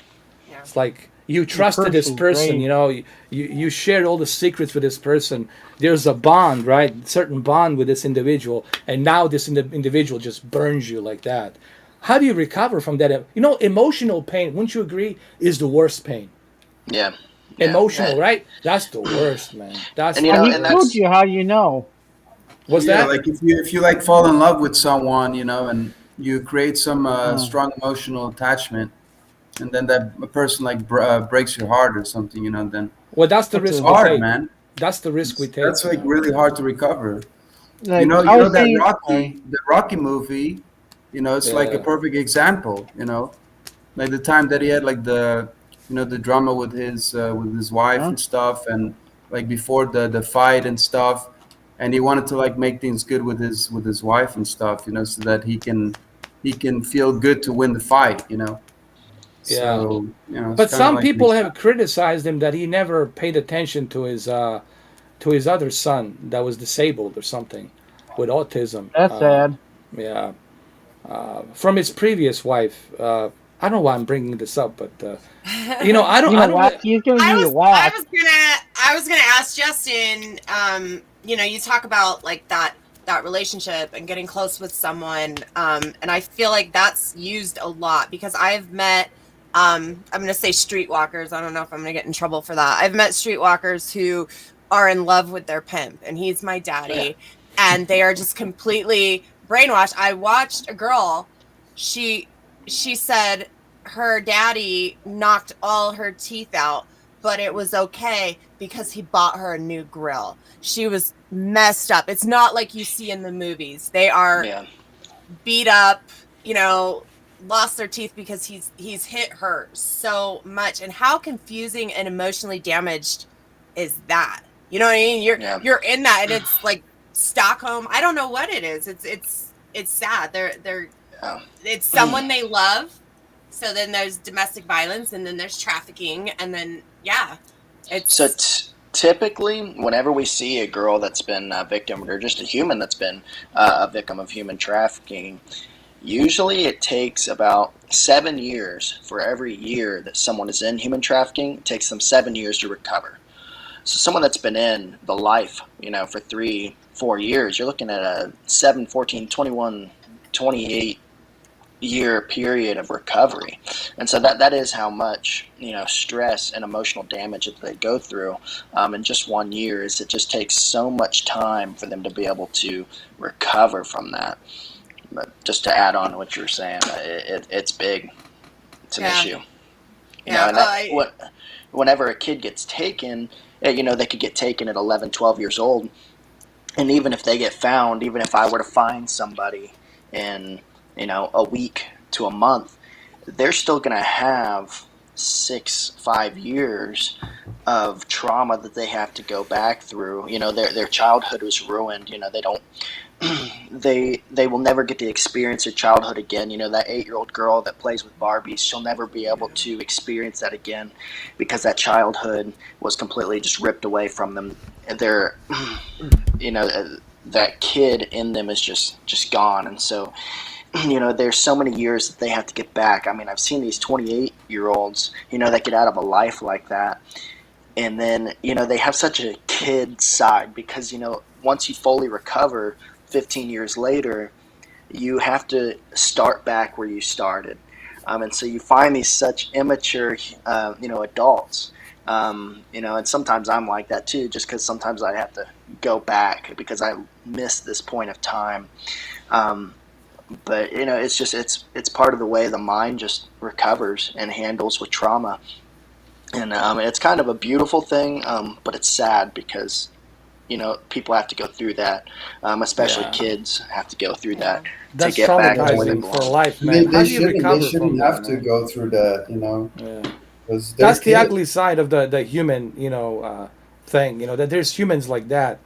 Speaker 5: Yeah.
Speaker 1: It's like you
Speaker 4: It
Speaker 1: trusted
Speaker 4: hurts
Speaker 1: this
Speaker 4: his
Speaker 1: person,
Speaker 4: brain.
Speaker 1: you shared all the secrets with this person. There's a bond, right? Certain bond with this individual, and now this individual just burns you like that. How do you recover from that? Emotional pain, wouldn't you agree, is the worst pain.
Speaker 2: Yeah, yeah,
Speaker 1: Emotional, right? That's the worst, man. That's
Speaker 2: and
Speaker 1: the
Speaker 2: and
Speaker 1: worst.
Speaker 4: Told
Speaker 2: that's
Speaker 4: you how you know.
Speaker 1: What's
Speaker 6: Yeah,
Speaker 1: that?
Speaker 6: like if you like fall in love with someone, and you create some
Speaker 4: Uh,
Speaker 6: strong emotional attachment, and then that person like breaks your heart or something, then
Speaker 1: Well, that's the
Speaker 4: that's
Speaker 6: it's
Speaker 1: risk
Speaker 4: a
Speaker 1: we
Speaker 6: hard,
Speaker 1: take.
Speaker 6: man.
Speaker 1: That's the risk we take,
Speaker 6: That's like really hard to recover. You
Speaker 4: like
Speaker 6: know,
Speaker 4: I
Speaker 6: you know
Speaker 4: was
Speaker 6: that
Speaker 4: saying. Sorry.
Speaker 6: Rocky movie. It's like a
Speaker 1: Yeah.
Speaker 6: perfect example. Like the time that he had like the drama with his wife
Speaker 4: Huh?
Speaker 6: and stuff, and like before the fight and stuff, and he wanted to like make things good with his wife and stuff, so that he can he can feel good to win the fight, you know.
Speaker 1: Yeah.
Speaker 6: So it's
Speaker 1: But
Speaker 6: kind of
Speaker 1: some
Speaker 6: like
Speaker 1: people
Speaker 6: these.
Speaker 1: have criticized him that he never paid attention to his other son that was disabled or something with autism.
Speaker 4: That's sad.
Speaker 1: Yeah, from his previous wife. I don't know why I'm bringing this up, but I don't.
Speaker 4: You
Speaker 1: I
Speaker 4: know,
Speaker 1: don't.
Speaker 4: whack. He's giving you the
Speaker 5: I
Speaker 4: whack.
Speaker 5: was gonna ask Justin. You talk about like that relationship and getting close with someone, and I feel like that's used a lot because I've met. I'm gonna say streetwalkers. I don't know if I'm gonna get in trouble for that. I've met streetwalkers who are in love with their pimp, and he's my daddy, and they are just completely brainwashed. I watched a girl. She she said her daddy knocked all her teeth out, but it was okay because he bought her a new grill. She was messed up. It's not like you see in the movies. They are
Speaker 2: Yeah.
Speaker 5: beat up, you know, lost their teeth because he's hit her so much. And how confusing and emotionally damaged is that? You know what I mean?
Speaker 2: Yeah.
Speaker 5: You're in that and it's like Stockholm. I don't know what it is. It's sad. They're
Speaker 2: Yeah.
Speaker 5: it's someone they love. So then there's domestic violence, and then there's trafficking, and then yeah,
Speaker 2: So
Speaker 5: it's
Speaker 2: typically, whenever we see a girl that's been a victim, or just a human that's been a victim of human trafficking, usually it takes about 7 years for every year that someone is in human trafficking. It takes them 7 years to recover. So someone that's been in the life, for 3, 4 years, you're looking at a 7, 14, 21, 28 year period of recovery. And so that is how much stress and emotional damage that they go through in just 1 year. Is it just takes so much time for them to be able to recover from that. But just to add on to what you're saying, it's big. It's an
Speaker 5: yeah,
Speaker 2: issue.
Speaker 5: yeah.
Speaker 2: And whenever a kid gets taken, they could get taken at 11, 12 years old. And even if they get found, even if I were to find somebody in, a week to a month, they're still going to have 6, 5 years of trauma that they have to go back through. Their childhood was ruined. They don't they will never get to experience their childhood again. That 8-year-old girl that plays with Barbies, she'll never be able to experience that again because that childhood was completely just ripped away from them. They're, that kid in them is just gone. And so, there's so many years that they have to get back. I mean, I've seen these 28-year-olds, that get out of a life like that. And then, they have such a kid side because, once you fully recover 15 years later, you have to start back where you started. And so you find these such immature, adults. And sometimes I'm like that too, just because sometimes I have to go back because I missed this point of time. But it's just it's part of the way the mind just recovers and handles with trauma. And it's kind of a beautiful thing, but it's sad because people have to go through that, especially
Speaker 1: Yeah,
Speaker 2: kids have to go through
Speaker 5: Yeah.
Speaker 2: that to
Speaker 1: that's
Speaker 2: get back to where they
Speaker 1: traumatizing for
Speaker 2: belong.
Speaker 1: life,
Speaker 6: They,
Speaker 1: man. How
Speaker 6: they
Speaker 1: do you
Speaker 6: shouldn't they
Speaker 1: recover from
Speaker 6: shouldn't
Speaker 1: that,
Speaker 6: have to
Speaker 1: man?
Speaker 6: go through that,
Speaker 1: Yeah.
Speaker 6: because they're
Speaker 1: That's the
Speaker 6: kids.
Speaker 1: ugly side of the human, thing. That there's humans like that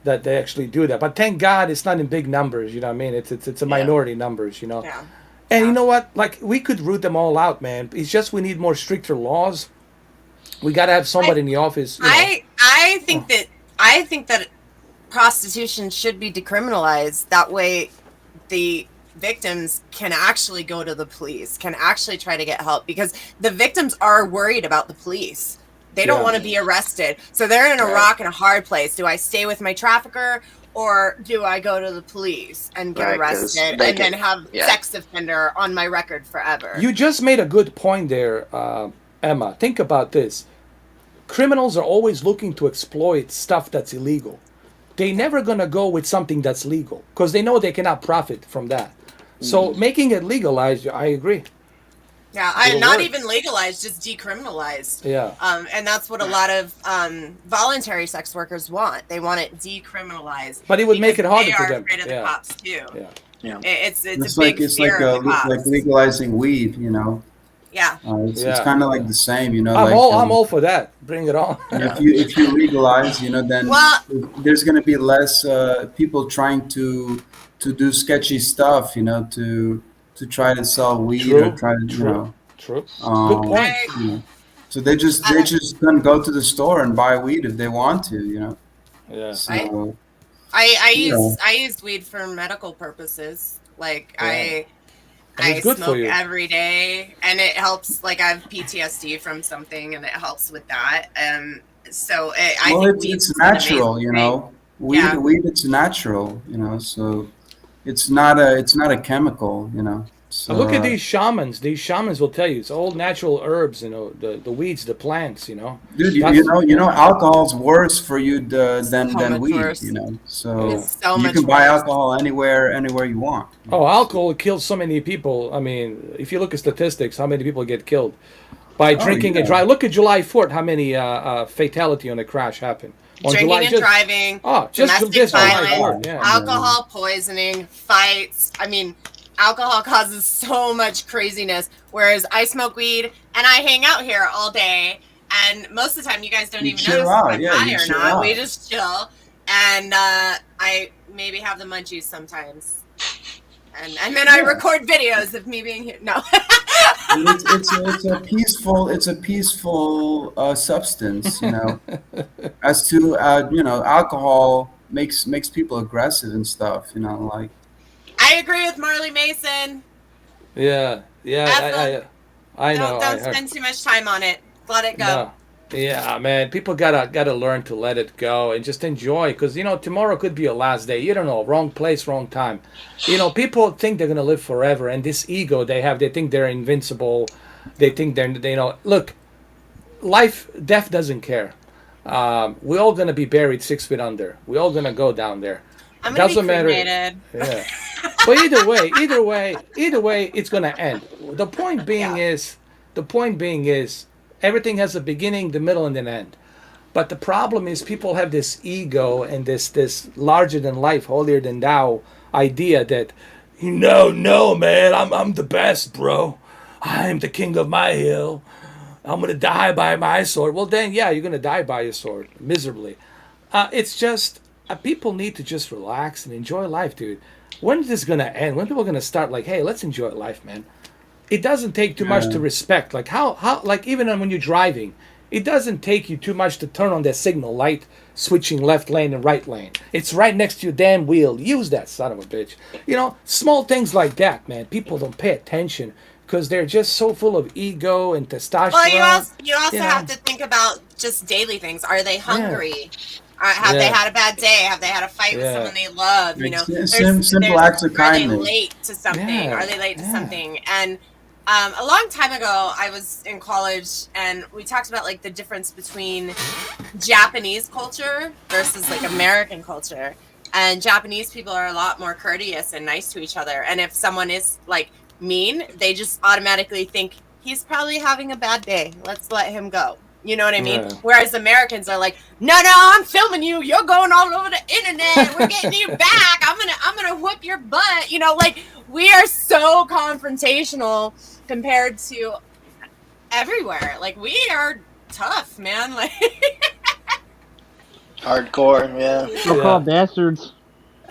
Speaker 1: they actually do that. But thank God it's not in big numbers. You know what I mean? It's a
Speaker 2: Yeah.
Speaker 1: minority numbers.
Speaker 5: Yeah.
Speaker 1: And you
Speaker 5: Yeah.
Speaker 1: know what? Like we could root them all out, man. It's just we need more stricter laws. We got to have
Speaker 5: I
Speaker 1: somebody in the office.
Speaker 5: I
Speaker 1: Oh,
Speaker 5: think that prostitution should be decriminalized. That way the victims can actually go to the police, can actually try to get help because the victims are worried about the police. They don't
Speaker 1: yeah,
Speaker 5: want to be arrested. So they're in a
Speaker 2: Right.
Speaker 5: rock and a hard place. Do I stay with my trafficker or do I go to the police and get
Speaker 2: Right. Because
Speaker 5: arrested
Speaker 2: they
Speaker 5: and then
Speaker 2: could.
Speaker 5: have
Speaker 2: Yeah.
Speaker 5: sex offender on my record forever?
Speaker 1: you just made a good point there, Emma. Think about this. Criminals are always looking to exploit stuff that's illegal. They
Speaker 5: Yeah.
Speaker 1: never gonna go with something that's legal because they know they cannot profit from that. So
Speaker 2: Mhm.
Speaker 1: making it legalized, I agree.
Speaker 5: Yeah, I
Speaker 1: It'll
Speaker 5: not
Speaker 1: work.
Speaker 5: even legalized, just decriminalized.
Speaker 1: Yeah,
Speaker 5: And that's what a lot of voluntary sex workers want. They want it decriminalized
Speaker 1: but it would make
Speaker 5: because
Speaker 1: it
Speaker 5: they
Speaker 1: harder for
Speaker 5: are
Speaker 1: them.
Speaker 5: afraid of the
Speaker 1: Yeah,
Speaker 5: cops too.
Speaker 1: yeah,
Speaker 2: Yeah.
Speaker 5: It's a
Speaker 6: It's like
Speaker 5: big
Speaker 6: it's like
Speaker 5: fear of the
Speaker 6: like
Speaker 5: cops.
Speaker 6: legalizing weed.
Speaker 5: Yeah,
Speaker 6: It's
Speaker 1: yeah,
Speaker 6: kind of like
Speaker 1: yeah.
Speaker 6: the same,
Speaker 1: I'm all for that. Bring it on.
Speaker 2: Yeah.
Speaker 6: if you legalize, then
Speaker 5: well,
Speaker 6: there's going to be less people trying to do sketchy stuff, to try to sell weed or
Speaker 1: True,
Speaker 6: try to,
Speaker 1: true, true. Good
Speaker 6: um,
Speaker 1: point.
Speaker 5: I,
Speaker 6: you know. So they just
Speaker 5: I,
Speaker 6: can go to the store and buy weed if they want to, you know.
Speaker 1: Yeah,
Speaker 5: I,
Speaker 6: So
Speaker 5: I
Speaker 6: you know,
Speaker 5: used weed for medical purposes. Like
Speaker 1: yeah. And it's
Speaker 5: I
Speaker 1: good for
Speaker 5: smoke
Speaker 1: you.
Speaker 5: every day, and it helps. Like I have PTSD from something, and it helps with that. So I
Speaker 6: well,
Speaker 5: think
Speaker 6: it's
Speaker 5: weed's an
Speaker 6: natural,
Speaker 5: amazing
Speaker 6: you
Speaker 5: thing.
Speaker 6: know.
Speaker 5: Yeah,
Speaker 6: Weed, it's natural, you know. So it's not a chemical, you know.
Speaker 1: Look
Speaker 6: So
Speaker 1: at these shamans. These shamans will tell you it's all natural herbs, the weeds, the plants,
Speaker 6: dude,
Speaker 1: That's,
Speaker 6: you
Speaker 1: yeah,
Speaker 6: know, alcohol's worse for you
Speaker 5: so
Speaker 6: than
Speaker 5: much
Speaker 6: weed, you
Speaker 5: worse.
Speaker 6: know.
Speaker 1: yeah.
Speaker 6: So
Speaker 5: It's so
Speaker 6: you
Speaker 5: much
Speaker 6: can buy
Speaker 5: worse.
Speaker 6: alcohol anywhere you want, you
Speaker 1: Oh,
Speaker 6: know. So,
Speaker 1: alcohol kills so many people. I mean, if you look at statistics, how many people get killed by
Speaker 6: oh
Speaker 1: drinking and
Speaker 6: yeah,
Speaker 1: driving? Look at July 4th, how many fatality on a crash happened on
Speaker 5: Drinking
Speaker 1: July
Speaker 5: and
Speaker 1: just
Speaker 5: driving,
Speaker 1: just
Speaker 5: domestic
Speaker 6: oh
Speaker 1: July
Speaker 5: violence,
Speaker 1: 4th.
Speaker 6: god,
Speaker 1: Yeah,
Speaker 6: yeah.
Speaker 5: alcohol poisoning, fights. I mean, alcohol causes so much craziness. Whereas I smoke weed and I hang out here all day. And most of the time, you guys don't
Speaker 6: You
Speaker 5: even
Speaker 6: chill
Speaker 5: notice if
Speaker 6: out,
Speaker 5: I'm
Speaker 6: yeah, you
Speaker 5: high or
Speaker 6: chill
Speaker 5: not. We
Speaker 6: out.
Speaker 5: just chill. And I maybe have the munchies sometimes. And then I
Speaker 6: Yeah.
Speaker 5: record videos of me being here. No.
Speaker 6: But it's a peaceful substance, you know. As to you know, alcohol makes people aggressive and stuff, you know, like
Speaker 5: I agree with Marley Mason.
Speaker 1: yeah, yeah.
Speaker 5: F them.
Speaker 1: I know. I
Speaker 5: Don't
Speaker 1: heard.
Speaker 5: spend too much time on it. Let it go.
Speaker 1: No. Yeah, man. People gotta learn to let it go and just enjoy, because tomorrow could be your last day. You don't know. Wrong place, wrong time. People think they're gonna live forever, and this ego they have, they think they're invincible. They think look, life, death doesn't care. We're all gonna be buried 6 feet under. We're all gonna go down there.
Speaker 5: I'm gonna be
Speaker 1: Doesn't matter.
Speaker 5: cremated.
Speaker 1: Yeah. But either way, it's gonna end.
Speaker 5: Yeah.
Speaker 1: The point being is, everything has a beginning, the middle, and an end. But the problem is, people have this ego and this larger than life, holier than thou idea that, no, man, I'm the best, bro. I'm the king of my hill. I'm gonna die by my sword. Well, then, yeah, you're gonna die by your sword miserably. It's just, people need to just relax and enjoy life, dude. When is this gonna end? When people gonna start like, hey, let's enjoy life, man? It doesn't take too much
Speaker 6: yeah,
Speaker 1: to respect. Like how like even when you're driving, it doesn't take you too much to turn on that signal light, switching left lane and right lane. It's right next to your damn wheel. Use that son of a bitch. Small things like that, man. People don't pay attention because they're just so full of ego and
Speaker 5: Well,
Speaker 1: testosterone.
Speaker 5: you
Speaker 1: You
Speaker 5: also have
Speaker 1: know?
Speaker 5: to think about just daily things. Are they
Speaker 1: Yeah,
Speaker 5: hungry? Have they
Speaker 1: yeah,
Speaker 5: had a bad day? Have they had a fight with
Speaker 1: yeah,
Speaker 5: someone they love?
Speaker 6: like simple
Speaker 5: There's.
Speaker 6: acts of
Speaker 5: Are they
Speaker 6: kindness.
Speaker 5: late to something? Are
Speaker 1: yeah,
Speaker 5: they late to
Speaker 1: yeah.
Speaker 5: something? And a long time ago, I was in college, and we talked about like the difference between Japanese culture versus like American culture. And Japanese people are a lot more courteous and nice to each other. And if someone is like mean, they just automatically think he's probably having a bad day. Let's let him go. You know what I mean?
Speaker 1: Yeah.
Speaker 5: Whereas Americans are like, no, I'm filming you. You're going all over the internet. We're getting you back. I'm gonna whoop your butt. Like we are so confrontational compared to everywhere. Like we are tough, man. Like
Speaker 2: Hardcore, yeah.
Speaker 1: Yeah,
Speaker 4: So-called bastards.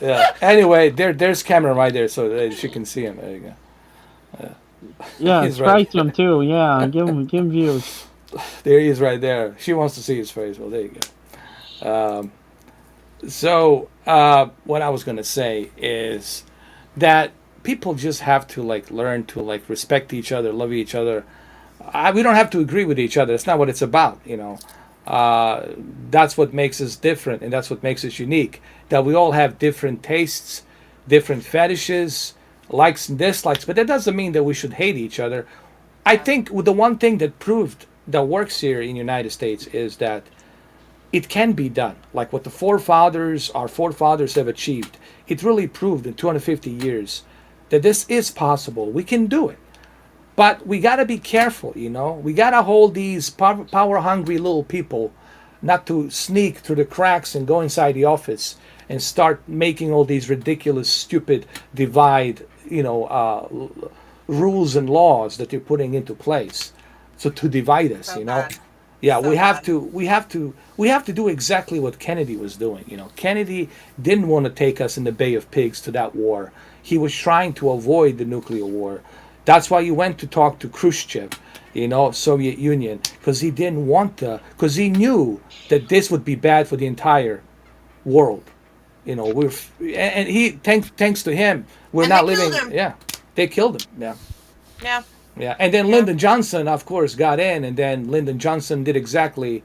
Speaker 1: yeah. Anyway, there's Cameron right there, so she can see him. There you go.
Speaker 4: Yeah,
Speaker 1: He's right.
Speaker 4: strike them too. Yeah, give him views.
Speaker 1: There he is right there. She wants to see his face. Well, there you go. So what I was gonna say is that people just have to like learn to like respect each other, love each other. We don't have to agree with each other. That's not what it's about. Uh, that's what makes us different, and that's what makes us unique. That we all have different tastes, different fetishes, likes and dislikes, but that doesn't mean that we should hate each other. I
Speaker 5: yeah.
Speaker 1: think the one thing that proved that works here in the United States is that it can be done. Like what our forefathers have achieved. It really proved in 250 years that this is possible. We can do it. But we got to be careful. We got to hold these power hungry little people not to sneak through the cracks and go inside the office and start making all these ridiculous, stupid divide, rules and laws that they're putting into place. So to divide us,
Speaker 5: So bad.
Speaker 1: Yeah,
Speaker 5: So bad.
Speaker 1: we have to do exactly what Kennedy was doing. You know, Kennedy didn't want to take us in the Bay of Pigs to that war. He was trying to avoid the nuclear war. That's why he went to talk to Khrushchev, you know, Soviet Union, because he didn't want to, because he knew that this would be bad for the entire world. You know, and he thanks to him, we're
Speaker 5: And they
Speaker 1: not
Speaker 5: killed
Speaker 1: living.
Speaker 5: him.
Speaker 1: Yeah, they killed him. Yeah.
Speaker 5: Yeah.
Speaker 1: Yeah, and then
Speaker 5: Yeah.
Speaker 1: Lyndon Johnson, of course, got in, and then Lyndon Johnson did exactly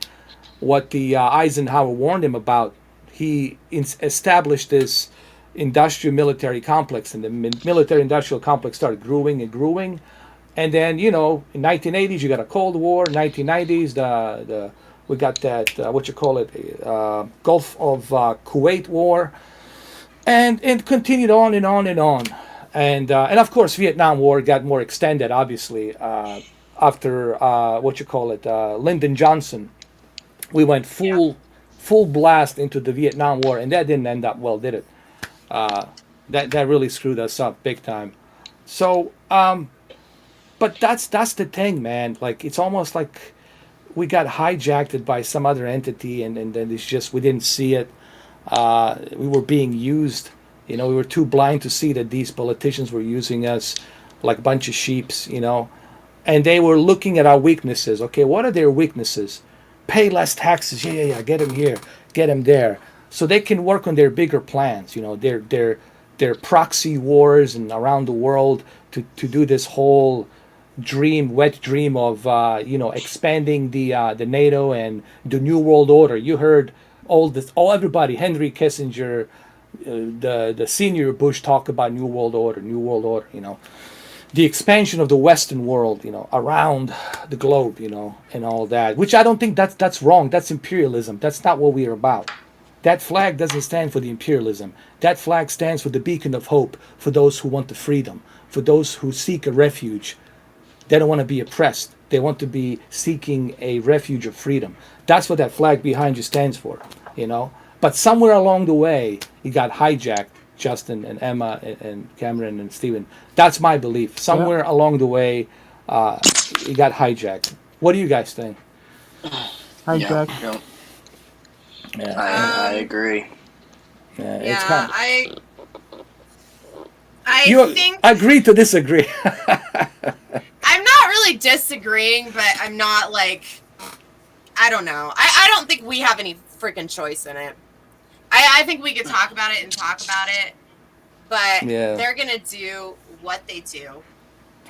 Speaker 1: what the Eisenhower warned him about. He established this industrial military complex, and the military industrial complex started growing and growing. And then, you know, in 1980s you got a Cold War. 1990s the we got that what you call it Gulf of Kuwait War, and it continued on and on and on. And of course Vietnam War got more extended, obviously, after what you call it Lyndon Johnson. We went
Speaker 5: Yeah.
Speaker 1: full blast into the Vietnam War, and that didn't end up well, did it? That really screwed us up big time. So, but that's the thing, man. Like it's almost like we got hijacked by some other entity, and then it's just we didn't see it. We were being used. You know, we were too blind to see that these politicians were using us like a bunch of sheeps. You know, and they were looking at our weaknesses. Okay, what are their weaknesses? Pay less taxes. Yeah, yeah, yeah. Get them here. Get them there. So they can work on their bigger plans. You know, their proxy wars and around the world to do this whole wet dream of expanding the NATO and the New World Order. You heard all everybody, Henry Kissinger, the senior Bush talk about New World Order. You know, the expansion of the Western world, you know, around the globe, you know, and all that. Which I don't think that's wrong. That's imperialism. That's not what we are about. That flag doesn't stand for the imperialism. That flag stands for the beacon of hope for those who want the freedom, for those who seek a refuge. They don't want to be oppressed. They want to be seeking a refuge of freedom. That's what that flag behind you stands for, you know. But somewhere along the way, you got hijacked, Justin and Emma and Cameron and Stephen. That's my belief.
Speaker 4: Yep.
Speaker 1: Somewhere along the way, you got hijacked. What do you guys think?
Speaker 2: Yeah,
Speaker 4: Hijacked.
Speaker 2: yeah,
Speaker 1: Yeah,
Speaker 2: I
Speaker 5: Um.
Speaker 2: agree.
Speaker 1: yeah, it's
Speaker 5: Yeah.
Speaker 1: kind of
Speaker 5: I
Speaker 1: you
Speaker 5: think
Speaker 1: agree to disagree.
Speaker 5: I'm not really disagreeing, but I'm not like I don't know. I don't think we have any freaking choice in it. I think we could talk about it and talk about it, but
Speaker 1: Yeah,
Speaker 5: they're gonna do what they do,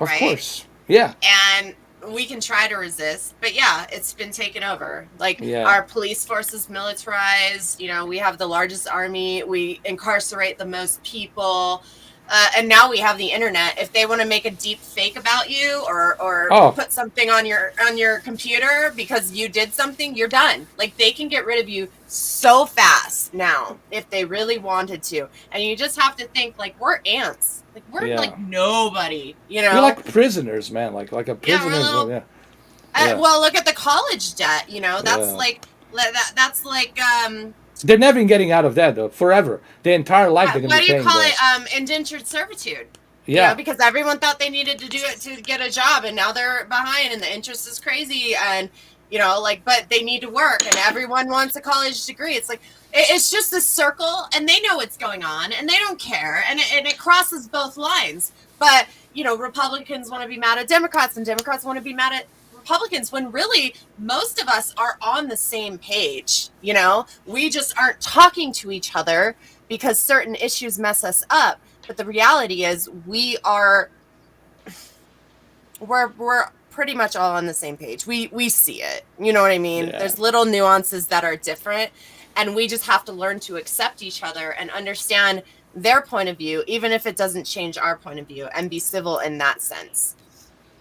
Speaker 1: of
Speaker 5: right?
Speaker 1: course. Yeah,
Speaker 5: And we can try to resist, but yeah, it's been taken over. Like
Speaker 1: yeah.
Speaker 5: our police force is militarized. You know, we have the largest army. We incarcerate the most people. And now we have the internet. If they want to make a deep fake about you or
Speaker 1: Oh,
Speaker 5: put something on your computer because you did something, you're done. Like they can get rid of you so fast now if they really wanted to. And you just have to think like we're ants. Like we're like
Speaker 1: yeah.
Speaker 5: nobody, you
Speaker 1: We're
Speaker 5: know?
Speaker 1: like prisoners, man. Like a
Speaker 5: Yeah, we're
Speaker 1: prisoners.
Speaker 5: little.
Speaker 1: Yeah, yeah,
Speaker 5: Well, look at the college debt. You know, that's
Speaker 1: yeah.
Speaker 5: like that's like
Speaker 1: They're never getting out of that though. Forever, their entire life they're gonna
Speaker 5: what
Speaker 1: be
Speaker 5: do you
Speaker 1: paying
Speaker 5: call it?
Speaker 1: that.
Speaker 5: Indentured servitude. You know,
Speaker 1: Yeah,
Speaker 5: because everyone thought they needed to do it to get a job, and now they're behind, and the interest is crazy, and you know, like, but they need to work, and everyone wants a college degree. It's like it's just a circle, and they know what's going on, and they don't care, and it crosses both lines. But you know, Republicans want to be mad at Democrats, and Democrats want to be mad at Republicans when really most of us are on the same page. You know, we just aren't talking to each other because certain issues mess us up. But the reality is we're pretty much all on the same page. We see it. You know what I mean?
Speaker 1: yeah,
Speaker 5: There's little nuances that are different and we just have to learn to accept each other and understand their point of view even if it doesn't change our point of view and be civil in that sense.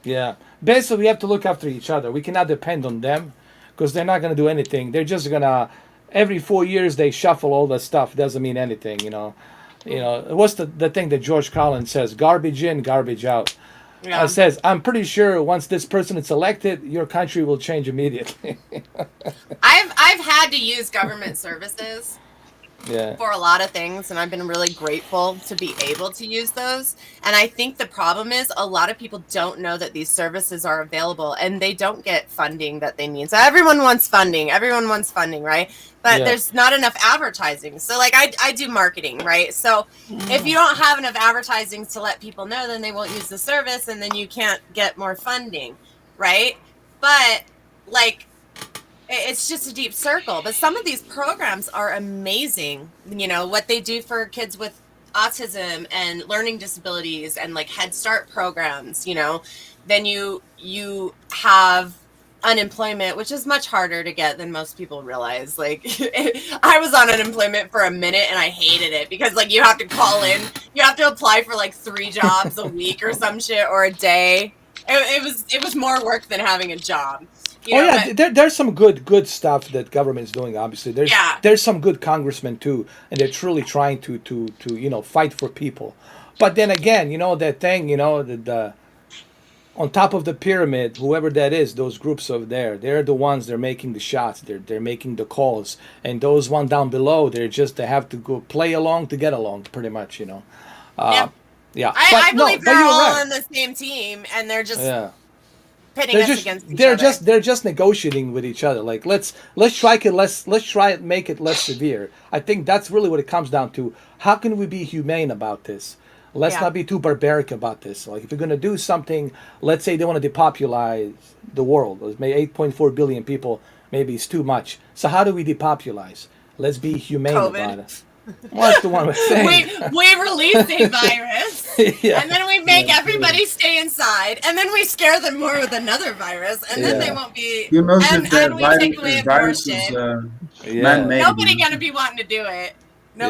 Speaker 1: yeah. Basically, we have to look after each other. We cannot depend on them because they're not gonna do anything. They're just gonna every 4 years they shuffle all the stuff. Doesn't mean anything, you know. You know what's the thing that George Collins says? Garbage in, garbage out.
Speaker 5: Yeah.
Speaker 1: Says I'm pretty sure once this person is elected, your country will change immediately.
Speaker 5: I've had to use government services
Speaker 1: Yeah.
Speaker 5: for a lot of things, and I've been really grateful to be able to use those. And I think the problem is a lot of people don't know that these services are available and they don't get funding that they need. So everyone wants funding, right? But
Speaker 1: Yeah.
Speaker 5: there's not enough advertising. So like I do marketing, right? So if you don't have enough advertising to let people know, then they won't use the service and then you can't get more funding, right? But like it's just a deep circle. But some of these programs are amazing. You know, what they do for kids with autism and learning disabilities and like Head Start programs, you know, then you have unemployment, which is much harder to get than most people realize. Like I was on unemployment for a minute and I hated it because like you have to call in, you have to apply for like 3 jobs a week or some shit or a day. It was more work than having a job, you
Speaker 1: Oh
Speaker 5: know,
Speaker 1: yeah,
Speaker 5: but
Speaker 1: there's some good stuff that government's doing. Obviously,
Speaker 5: yeah.
Speaker 1: there's some good congressmen too, and they're truly trying to fight for people. But then again, that thing, the on top of the pyramid, whoever that is, those groups over there, they're the ones they're making the shots. They're making the calls, and those one down below, they have to go play along to get along, pretty much.
Speaker 5: Yeah.
Speaker 1: Uh, yeah,
Speaker 5: I
Speaker 1: but no,
Speaker 5: believe
Speaker 1: but
Speaker 5: they're
Speaker 1: you're
Speaker 5: all
Speaker 1: right.
Speaker 5: on the same team and they're just
Speaker 1: Yeah.
Speaker 5: pitting
Speaker 1: They're
Speaker 5: us
Speaker 1: just
Speaker 5: against each
Speaker 1: they're
Speaker 5: other.
Speaker 1: just they're just negotiating with each other. Like let's try it less. Let's try it make it less severe. I think that's really what it comes down to. How can we be humane about this? Let's
Speaker 5: Yeah.
Speaker 1: not be too barbaric about this. Like if you're gonna do something, let's say they want to depopulize the world. There's maybe 8.4 billion people. Maybe it's too much. So how do we depopulize? Let's be humane
Speaker 5: COVID.
Speaker 1: about it. Well, that's the one we're saying.
Speaker 5: We release a virus
Speaker 1: Yeah,
Speaker 5: and then we make everybody stay inside and then we scare them more with another virus and then they
Speaker 1: yeah,
Speaker 5: won't be
Speaker 6: Who knows if
Speaker 5: and we take away
Speaker 6: that virus is
Speaker 5: abortion.
Speaker 1: yeah,
Speaker 6: man-made?
Speaker 5: Nobody gonna be wanting to do it.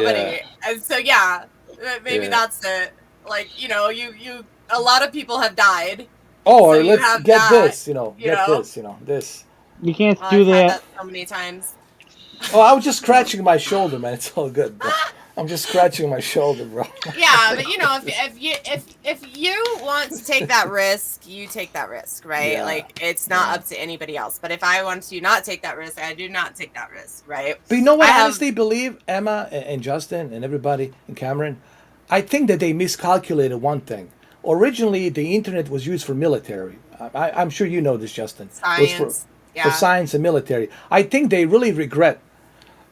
Speaker 1: yeah,
Speaker 5: Nobody. And so yeah, maybe
Speaker 1: yeah.
Speaker 5: that's it. Like, you know, you a lot of people have died. So
Speaker 1: Or
Speaker 5: you
Speaker 1: let's
Speaker 5: have
Speaker 1: get
Speaker 5: that,
Speaker 1: this.
Speaker 5: you
Speaker 1: Get
Speaker 5: know.
Speaker 1: this. This.
Speaker 4: You can't
Speaker 5: Oh,
Speaker 4: do
Speaker 5: I've had
Speaker 4: that.
Speaker 5: that so many times.
Speaker 1: Oh, I was just scratching my shoulder, man. It's all good, bro. I'm just scratching my shoulder, bro.
Speaker 5: Yeah, but you know, if you want to take that risk, you take that risk, right?
Speaker 1: Yeah,
Speaker 5: Like it's not
Speaker 1: yeah.
Speaker 5: up to anybody else. But if I want to not take that risk, I do not take that risk, right?
Speaker 1: But you know
Speaker 5: I
Speaker 1: what? I
Speaker 5: have
Speaker 1: honestly believe Emma and Justin and everybody and Cameron. I think that they miscalculated one thing. Originally, the internet was used for military. I'm sure you know this, Justin. It was
Speaker 5: science.
Speaker 1: for
Speaker 5: Yeah,
Speaker 1: science and military. I think they really regret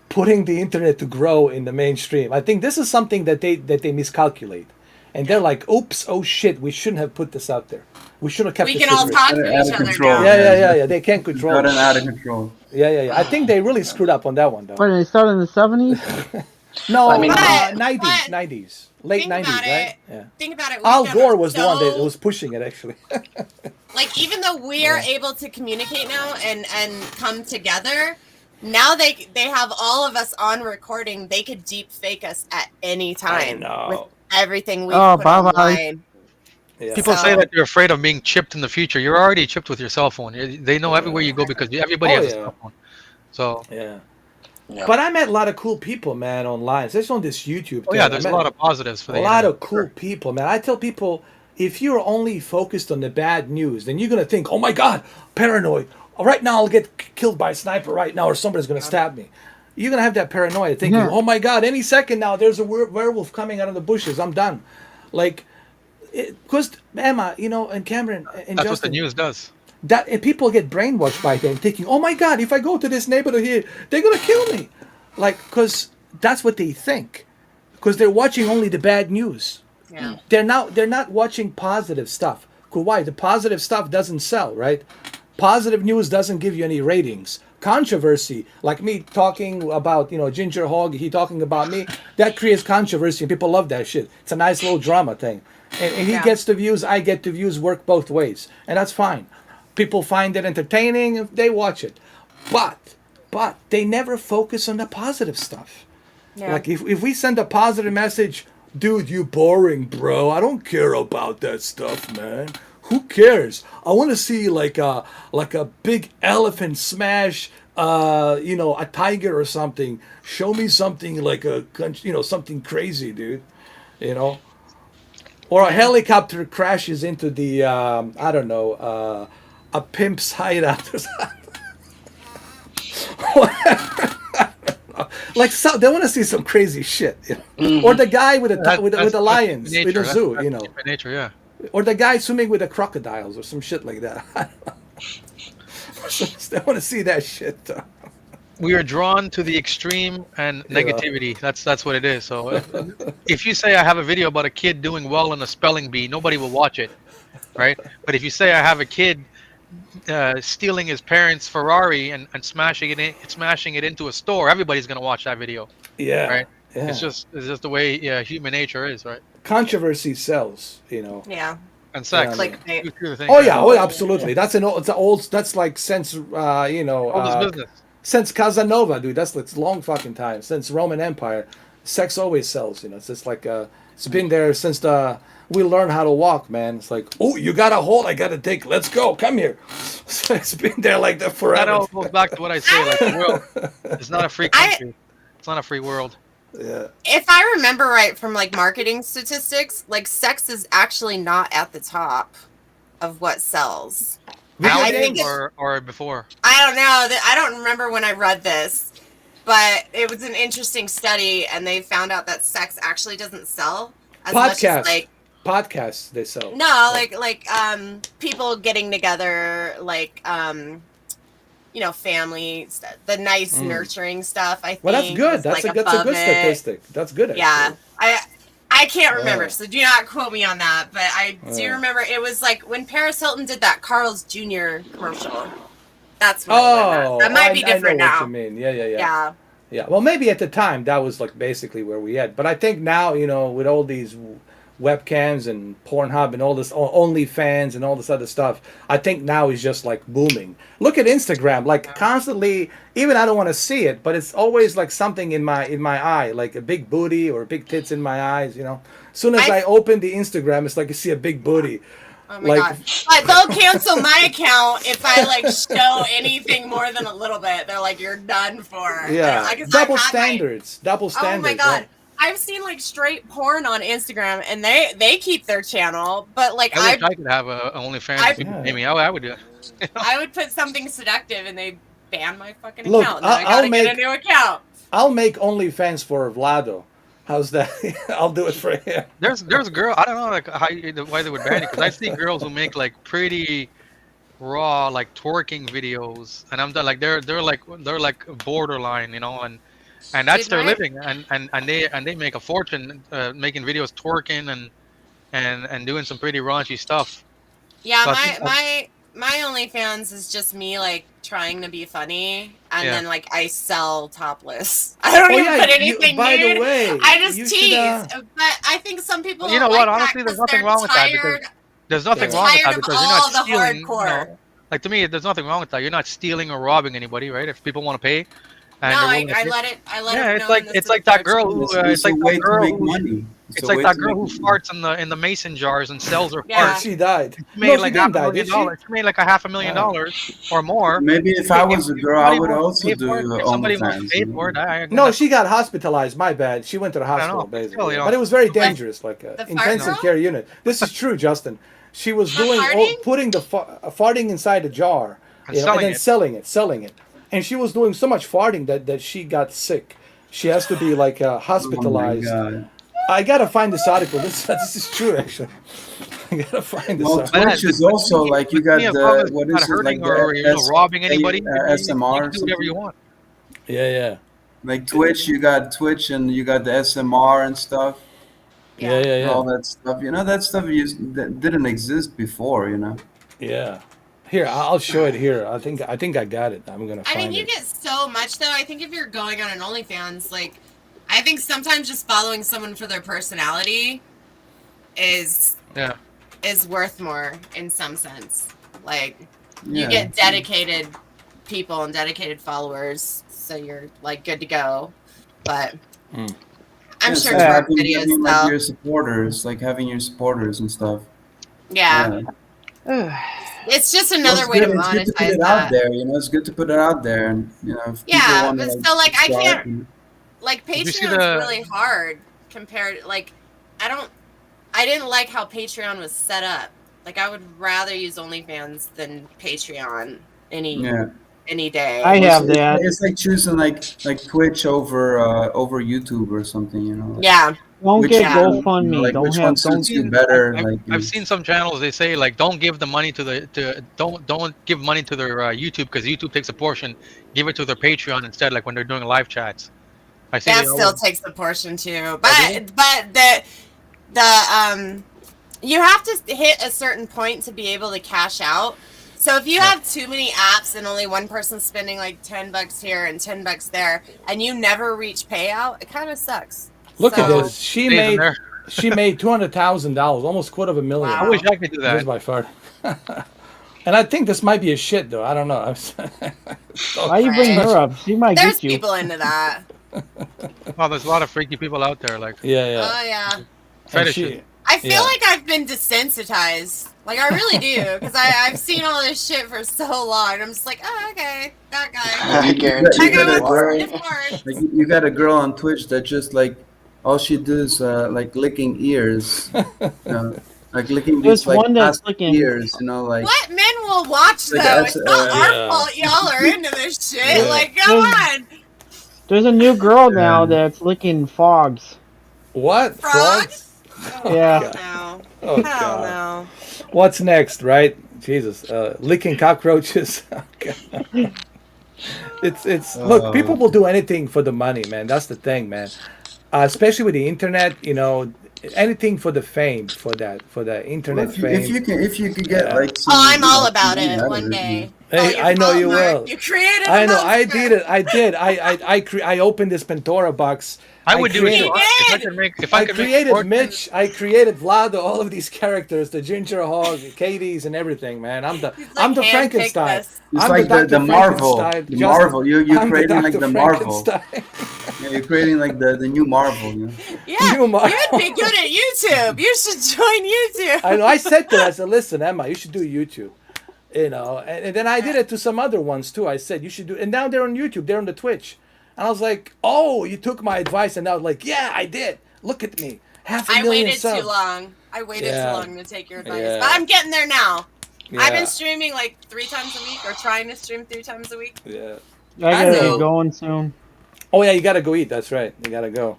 Speaker 1: putting the internet to grow in the mainstream. I think this is something that they miscalculate, and they're
Speaker 5: yeah.
Speaker 1: like, "Oops, oh shit, we shouldn't have put this out there. We should have kept
Speaker 5: We
Speaker 1: it
Speaker 5: can all
Speaker 1: secret."
Speaker 5: talk
Speaker 6: Got
Speaker 5: to
Speaker 6: it out
Speaker 5: each
Speaker 6: of
Speaker 5: other
Speaker 6: control,
Speaker 5: now.
Speaker 1: Yeah, yeah,
Speaker 6: man.
Speaker 1: yeah, yeah. They can't
Speaker 6: You've
Speaker 1: control
Speaker 6: gotten
Speaker 1: it.
Speaker 6: out of control.
Speaker 1: Yeah, yeah, yeah. I think they really screwed up on that one, though.
Speaker 4: But they started in the 70s.
Speaker 2: I
Speaker 1: No,
Speaker 2: mean,
Speaker 1: '90s,
Speaker 5: But
Speaker 1: '90s, late
Speaker 5: think about
Speaker 1: '90s, right?
Speaker 5: it.
Speaker 1: Yeah.
Speaker 5: Think about it. We've
Speaker 1: Al
Speaker 5: done
Speaker 1: Gore was the one that
Speaker 5: so
Speaker 1: was pushing it, actually.
Speaker 5: like even though we're
Speaker 1: Yeah.
Speaker 5: able to communicate now and come together, now they have all of us on recording. They could deep fake us at any
Speaker 1: I
Speaker 5: time with
Speaker 1: know.
Speaker 5: everything we've
Speaker 4: Oh,
Speaker 5: put
Speaker 4: bye bye.
Speaker 5: online.
Speaker 1: Yeah.
Speaker 3: People say
Speaker 5: So
Speaker 3: that you're afraid of being chipped in the future. You're already chipped with your cell phone. They know everywhere you
Speaker 1: Yeah.
Speaker 3: go because everybody
Speaker 1: Oh
Speaker 3: has a
Speaker 1: yeah.
Speaker 3: cell phone. So,
Speaker 1: Yeah.
Speaker 2: yeah.
Speaker 1: But I met a lot of cool people, man, online. Especially on this YouTube
Speaker 3: oh yeah,
Speaker 1: thing. I
Speaker 3: there's a
Speaker 1: met
Speaker 3: lot of positives for
Speaker 1: a
Speaker 3: the
Speaker 1: lot
Speaker 3: internet.
Speaker 1: of cool people, man. I tell people, if you're only focused on the bad news, then you're gonna think, "Oh my God, paranoid! Right now I'll get killed by a sniper right now, or somebody's gonna stab me." You're gonna have that paranoia, thinking,
Speaker 4: Yeah.
Speaker 1: "Oh my God, any second now there's a werewolf coming out of the bushes. I'm done." Like, because Emma, and Cameron and
Speaker 3: That's what the
Speaker 1: Justin,
Speaker 3: news does.
Speaker 1: that and people get brainwashed by them, thinking, "Oh my God, if I go to this neighborhood here, they're gonna kill me," like, because that's what they think, because they're watching only the bad news.
Speaker 5: yeah,
Speaker 1: They're not watching positive stuff. 'Cause why? The positive stuff doesn't sell, right? Positive news doesn't give you any ratings. Controversy, like me talking about, Ginger Hog, he talking about me, that creates controversy and people love that shit. It's a nice little drama thing. And he
Speaker 5: yeah,
Speaker 1: gets the views, I get the views, work both ways. And that's fine. People find it entertaining, they watch it. But they never focus on the positive stuff.
Speaker 5: yeah.
Speaker 1: Like if we send a positive message, dude, you boring, bro. I don't care about that stuff, man. Who cares? I want to see like a big elephant smash a tiger or something. Show me something like something crazy, dude. You know, or a
Speaker 5: Yeah.
Speaker 1: helicopter crashes into the I don't know, a pimp's hideout or something. Like they want to see some crazy shit, or
Speaker 2: Hmm.
Speaker 1: the guy with with the
Speaker 3: That's human
Speaker 1: lions in
Speaker 3: nature.
Speaker 1: a zoo,
Speaker 3: That's human nature. Yeah.
Speaker 1: or the guy swimming with the crocodiles or some shit like that. They want to see that shit,
Speaker 3: We are drawn to the extreme and
Speaker 1: you know.
Speaker 3: negativity. That's what it is. So if you say I have a video about a kid doing well in a spelling bee, nobody will watch it, right? But if you say I have a kid stealing his parents' Ferrari and smashing it into a store, everybody's gonna watch that video,
Speaker 1: Yeah,
Speaker 3: right?
Speaker 1: yeah.
Speaker 3: It's just the way human nature is, right?
Speaker 1: Controversy sells.
Speaker 5: Yeah.
Speaker 3: And
Speaker 1: You know what I
Speaker 3: sex,
Speaker 1: mean?
Speaker 5: Clickbait.
Speaker 3: two things,
Speaker 1: Oh
Speaker 3: yeah.
Speaker 1: yeah, oh yeah,
Speaker 2: Oh yeah.
Speaker 1: absolutely. It's an old. That's like since
Speaker 3: Oldest business.
Speaker 1: since Casanova, dude. That's like long fucking time since Roman Empire. Sex always sells. It's just like it's been there since the we learned how to walk, man. It's like, oh, you got a hold, I got a dick. Let's go, come here. So it's been there like that
Speaker 3: That
Speaker 1: forever.
Speaker 3: all goes back to what I say. Like the
Speaker 5: I
Speaker 3: world is not a free
Speaker 5: I
Speaker 3: country. It's not a free world.
Speaker 1: Yeah.
Speaker 5: if I remember right from like marketing statistics, like sex is actually not at the top of what sells.
Speaker 1: Video
Speaker 5: I think
Speaker 3: Nowadays
Speaker 5: it's
Speaker 1: games.
Speaker 3: or before.
Speaker 5: I don't know that I don't remember when I read this, but it was an interesting study and they found out that sex actually doesn't sell as much as
Speaker 1: Podcast.
Speaker 5: like
Speaker 1: Podcasts they sell.
Speaker 5: no,
Speaker 1: Like,
Speaker 5: like people getting together, like family stuff, the nice nurturing stuff. I
Speaker 1: well, that's
Speaker 5: think
Speaker 1: good.
Speaker 5: was like
Speaker 1: That's a
Speaker 5: above
Speaker 1: good
Speaker 5: it.
Speaker 1: statistic. That's good
Speaker 5: Yeah,
Speaker 1: actually.
Speaker 5: I can't remember,
Speaker 1: Yeah.
Speaker 5: so do not quote me on that. But I do
Speaker 1: Yeah.
Speaker 5: remember it was like when Paris Hilton did that Carl's Jr. commercial. That's what I learned that.
Speaker 1: Oh,
Speaker 5: That
Speaker 1: oh,
Speaker 5: might be
Speaker 1: I know
Speaker 5: different
Speaker 1: what you
Speaker 5: now.
Speaker 1: mean. Yeah, yeah, yeah.
Speaker 5: Yeah.
Speaker 1: Yeah, well, maybe at the time that was like basically where we had, but I think now with all these webcams and Pornhub and all this OnlyFans and all this other stuff, I think now is just like booming. Look at Instagram, like constantly. Even I don't want to see it, but it's always like something in my eye, like a big booty or big tits in my eyes. As soon as
Speaker 5: I
Speaker 1: I open the Instagram, it's like you see a big booty,
Speaker 5: Oh my
Speaker 1: like
Speaker 5: god. But they'll cancel my account if I like show anything more than a little bit. They're like, you're done for.
Speaker 1: yeah,
Speaker 5: I guess I've
Speaker 1: double
Speaker 5: had my
Speaker 1: standards, double
Speaker 5: Oh my
Speaker 1: standards. Yeah.
Speaker 5: god. I've seen like straight porn on Instagram and they keep their channel, but like
Speaker 3: I wish I could have a OnlyFans if
Speaker 5: I
Speaker 3: people pay
Speaker 1: Yeah.
Speaker 3: me. I would do it.
Speaker 5: I would put something seductive and they ban my fucking
Speaker 1: Look,
Speaker 5: account. Now I
Speaker 1: I'll
Speaker 5: gotta get a
Speaker 1: make
Speaker 5: new account.
Speaker 1: I'll make OnlyFans for Vlado. How's that? I'll do it for him.
Speaker 3: There's a girl. I don't know like why they would ban it because I see girls who make like pretty raw like twerking videos, and I'm done, like they're like borderline, and that's
Speaker 5: Dude,
Speaker 3: their
Speaker 5: my
Speaker 3: living, and they make a fortune making videos twerking and doing some pretty raunchy stuff.
Speaker 5: Yeah,
Speaker 3: So I think
Speaker 5: my OnlyFans is just me like trying to be funny, and
Speaker 3: yeah.
Speaker 5: then like I sell topless. I don't
Speaker 1: Oh
Speaker 5: even
Speaker 1: yeah.
Speaker 5: put
Speaker 1: You.
Speaker 5: anything
Speaker 1: By the
Speaker 5: nude.
Speaker 1: way,
Speaker 5: I
Speaker 1: you
Speaker 5: just
Speaker 1: should.
Speaker 5: tease. But I think some people
Speaker 3: But you
Speaker 5: don't
Speaker 3: know what?
Speaker 5: like that
Speaker 3: Honestly, there's
Speaker 5: because
Speaker 3: nothing
Speaker 5: they're
Speaker 3: wrong with that because
Speaker 5: tired.
Speaker 3: there's
Speaker 5: They're
Speaker 3: nothing
Speaker 1: Yeah.
Speaker 3: wrong with that
Speaker 5: tired of
Speaker 3: because you're not
Speaker 5: all the
Speaker 3: stealing.
Speaker 5: hardcore.
Speaker 3: Like to me, there's nothing wrong with that. You're not stealing or robbing anybody, right? If people want to pay
Speaker 5: No,
Speaker 3: and they're willing to
Speaker 5: I
Speaker 3: pay.
Speaker 5: let it
Speaker 3: Yeah,
Speaker 5: know in the
Speaker 3: it's like that girl
Speaker 5: subscription.
Speaker 3: who
Speaker 6: It's a way to make money. It's
Speaker 3: it's
Speaker 6: a
Speaker 3: like
Speaker 6: way
Speaker 3: that
Speaker 6: to
Speaker 3: girl
Speaker 6: make
Speaker 3: who
Speaker 6: money.
Speaker 3: farts in the mason jars and sells her
Speaker 1: And
Speaker 5: Yeah,
Speaker 3: farts.
Speaker 1: she died.
Speaker 3: She
Speaker 1: No,
Speaker 3: made
Speaker 1: she
Speaker 3: like half
Speaker 1: didn't
Speaker 3: a
Speaker 1: die,
Speaker 3: million
Speaker 1: did she?
Speaker 3: dollars. She made like a half a million
Speaker 1: Ah.
Speaker 3: dollars or more.
Speaker 6: Maybe if I was a
Speaker 3: If
Speaker 6: girl, I
Speaker 3: somebody
Speaker 6: would
Speaker 3: wants to
Speaker 6: also
Speaker 3: pay
Speaker 6: do
Speaker 3: for it, if somebody wants to
Speaker 6: OnlyFans.
Speaker 3: pay for it, I'm
Speaker 1: No,
Speaker 3: gonna.
Speaker 1: she got hospitalized. My bad. She went to the
Speaker 3: I don't know,
Speaker 1: hospital
Speaker 3: but still,
Speaker 1: basically, but it was very dangerous, like
Speaker 5: the fart
Speaker 3: no.
Speaker 1: intensive
Speaker 5: girl,
Speaker 1: care unit. This is true, Justin. She was
Speaker 5: the
Speaker 1: doing
Speaker 5: farting.
Speaker 1: putting the farting inside a jar,
Speaker 3: And
Speaker 1: and
Speaker 3: selling
Speaker 1: then
Speaker 3: it.
Speaker 1: selling it, and she was doing so much farting that she got sick. She has to be like
Speaker 6: Oh my
Speaker 1: hospitalized.
Speaker 6: god.
Speaker 1: I gotta find this article. This is true actually. I gotta find this
Speaker 6: Well,
Speaker 1: article.
Speaker 6: Twitch is
Speaker 3: But to
Speaker 6: also
Speaker 3: me,
Speaker 6: like you
Speaker 3: but to me,
Speaker 6: got
Speaker 3: as long
Speaker 6: the
Speaker 3: as
Speaker 6: what
Speaker 3: you're not
Speaker 6: is it like
Speaker 3: hurting or
Speaker 6: the
Speaker 3: robbing anybody, you
Speaker 6: SMR
Speaker 3: can
Speaker 6: or
Speaker 3: do whatever you
Speaker 6: something?
Speaker 3: want.
Speaker 1: Yeah, yeah,
Speaker 6: Like Twitch, you got Twitch and you got the SMR and stuff
Speaker 1: yeah,
Speaker 5: Yeah,
Speaker 1: yeah,
Speaker 6: and
Speaker 1: yeah,
Speaker 6: all that stuff. That stuff that didn't exist before.
Speaker 1: yeah. Here, I'll show it here. I think I got it. I'm gonna
Speaker 5: I mean,
Speaker 1: find
Speaker 5: you
Speaker 1: it.
Speaker 5: get so much though. I think if you're going on an OnlyFans, like, I think sometimes just following someone for their personality is
Speaker 3: Yeah.
Speaker 5: is worth more in some sense. Like, you
Speaker 6: Yeah.
Speaker 5: get dedicated people and dedicated followers, so you're like good to go. But
Speaker 1: Mm.
Speaker 5: I'm
Speaker 6: Yeah,
Speaker 5: sure
Speaker 6: so
Speaker 4: Yeah.
Speaker 5: twerk
Speaker 6: having
Speaker 5: videos
Speaker 6: having like
Speaker 5: sell.
Speaker 6: your supporters, like having your supporters and stuff.
Speaker 5: Yeah,
Speaker 6: Yeah.
Speaker 5: it's just
Speaker 6: Well,
Speaker 5: another way to
Speaker 6: it's good to put
Speaker 5: monetize
Speaker 6: it out
Speaker 5: that.
Speaker 6: there. It's good to put it out there, and if people
Speaker 5: Yeah,
Speaker 6: want to
Speaker 5: but
Speaker 6: like
Speaker 5: so like I
Speaker 6: subscribe.
Speaker 5: can't like
Speaker 3: Did you see
Speaker 5: Patreon's really hard compared like I don't I didn't like how Patreon was set up. Like I would rather use OnlyFans than Patreon any
Speaker 6: Yeah.
Speaker 5: any
Speaker 4: I
Speaker 5: day.
Speaker 6: Well,
Speaker 4: have that.
Speaker 6: it's like choosing like Twitch over YouTube or something, you know, like
Speaker 5: Yeah,
Speaker 4: Don't
Speaker 6: which
Speaker 4: get
Speaker 5: yeah.
Speaker 4: GoFundMe.
Speaker 6: like
Speaker 4: Don't
Speaker 6: which one
Speaker 4: have don't.
Speaker 6: suits you
Speaker 3: Seen,
Speaker 6: better,
Speaker 3: I've,
Speaker 6: like
Speaker 3: I've seen some channels. They say like don't give the money to the to don't give money to their YouTube because YouTube takes a portion. Give it to their Patreon instead. Like when they're doing live chats. I see they
Speaker 5: That still
Speaker 3: always.
Speaker 5: takes a portion too.
Speaker 3: Oh, do they?
Speaker 5: But the you have to hit a certain point to be able to cash out. So if you
Speaker 3: Yeah.
Speaker 5: have too many apps and only one person's spending like $10 here and $10 there, and you never reach payout, it kind of sucks.
Speaker 1: Look at
Speaker 3: Oh, so
Speaker 5: So
Speaker 3: it
Speaker 1: this.
Speaker 3: stays in there.
Speaker 1: She made $200,000, almost quarter of a million,
Speaker 3: I wish
Speaker 5: wow,
Speaker 3: I could do that.
Speaker 1: just by far. And I think this might be a shit though. I don't know.
Speaker 4: Why you bring
Speaker 1: Not
Speaker 5: right?
Speaker 4: her
Speaker 1: sure.
Speaker 4: up? She might
Speaker 5: There's
Speaker 4: get you.
Speaker 5: people into that.
Speaker 3: Oh, there's a lot of freaky people out there, like
Speaker 1: Yeah, yeah.
Speaker 5: Oh yeah.
Speaker 1: And
Speaker 3: fetishes.
Speaker 1: she,
Speaker 5: I feel
Speaker 1: yeah.
Speaker 5: like I've been desensitized. Like I really do, because I've seen all this shit for so long. I'm just like, oh okay, that guy.
Speaker 6: like
Speaker 2: I guarantee
Speaker 6: you
Speaker 5: That guy
Speaker 6: got
Speaker 2: you
Speaker 6: a
Speaker 5: wants to
Speaker 6: girl
Speaker 2: are.
Speaker 5: sniff cards.
Speaker 6: like you got a girl on Twitch that just like all she does like licking ears, you know, like licking
Speaker 4: There's
Speaker 6: these like
Speaker 4: one that's
Speaker 6: plastic
Speaker 4: looking.
Speaker 6: ears, you know,
Speaker 5: What men will watch
Speaker 6: like
Speaker 5: though?
Speaker 6: that's
Speaker 5: It's not our
Speaker 1: Yeah.
Speaker 5: fault y'all are into this shit.
Speaker 1: Yeah.
Speaker 5: Like, come
Speaker 4: There's
Speaker 5: on.
Speaker 4: there's a new girl now
Speaker 6: uh,
Speaker 4: that's licking frogs.
Speaker 1: What?
Speaker 5: Frogs?
Speaker 1: Frogs?
Speaker 5: Oh
Speaker 1: Oh
Speaker 4: Yeah.
Speaker 5: hell
Speaker 1: god.
Speaker 5: no.
Speaker 1: Oh
Speaker 5: Hell
Speaker 1: god.
Speaker 5: no.
Speaker 1: What's next, right? Jesus. Licking cockroaches. Oh, God. It's look,
Speaker 6: uh,
Speaker 1: people will do anything for the money, man. That's the thing, man. Especially with the internet, anything for the fame, for the
Speaker 6: well,
Speaker 1: internet
Speaker 6: if
Speaker 1: fame.
Speaker 6: you can if you could get
Speaker 1: Yeah.
Speaker 6: like
Speaker 5: Oh,
Speaker 6: some
Speaker 5: I'm all
Speaker 6: some
Speaker 5: about
Speaker 6: money
Speaker 5: it
Speaker 6: out of
Speaker 5: one
Speaker 6: it, you know.
Speaker 5: day. Oh,
Speaker 1: Hey,
Speaker 5: your
Speaker 1: I know
Speaker 5: fault,
Speaker 1: you
Speaker 5: Mark.
Speaker 1: will.
Speaker 5: You created a
Speaker 1: I know. I did
Speaker 5: monster.
Speaker 1: it. I did. I opened this Pandora box.
Speaker 3: I
Speaker 1: I
Speaker 3: would do it too.
Speaker 5: He
Speaker 1: created.
Speaker 3: Honestly,
Speaker 5: did.
Speaker 3: If I
Speaker 1: I
Speaker 3: could make a
Speaker 1: created
Speaker 3: fortune,
Speaker 1: Mitch. I created Vlad. All of these characters, the Ginger Hog, Katie's, and everything. Man,
Speaker 5: He's like
Speaker 1: I'm the
Speaker 5: handpicked
Speaker 1: Frankenstein.
Speaker 5: this.
Speaker 6: It's
Speaker 1: I'm the
Speaker 6: like
Speaker 1: Doctor
Speaker 6: the Marvel,
Speaker 1: Frankenstein.
Speaker 6: the
Speaker 1: Justin.
Speaker 6: Marvel. You're
Speaker 1: I'm the
Speaker 6: creating like
Speaker 1: Doctor
Speaker 6: the Marvel.
Speaker 1: Frankenstein.
Speaker 6: Yeah, you're creating like the new Marvel. You know.
Speaker 5: Yeah,
Speaker 1: New
Speaker 5: you'd
Speaker 1: Marvel.
Speaker 5: be good at YouTube. You should join
Speaker 1: I know.
Speaker 5: YouTube.
Speaker 1: I said to her, I said, "Listen, Emma, you should do YouTube." And then I did it to some other ones too. I said you should do, and now they're on YouTube. They're on the Twitch, and I was like, "Oh, you took my advice," and I was like, "Yeah, I did. Look at me, half a
Speaker 5: I
Speaker 1: million
Speaker 5: waited too
Speaker 1: subs."
Speaker 5: long. I waited too
Speaker 1: Yeah,
Speaker 5: long to take your advice, but
Speaker 1: yeah,
Speaker 5: I'm getting there now. I've been
Speaker 1: yeah,
Speaker 5: streaming like 3 times a week, or trying to stream 3 times a week.
Speaker 1: yeah.
Speaker 4: I
Speaker 1: I don't
Speaker 4: gotta get
Speaker 1: know.
Speaker 5: So
Speaker 4: going soon.
Speaker 1: Oh yeah, you gotta go eat. That's right. You gotta go.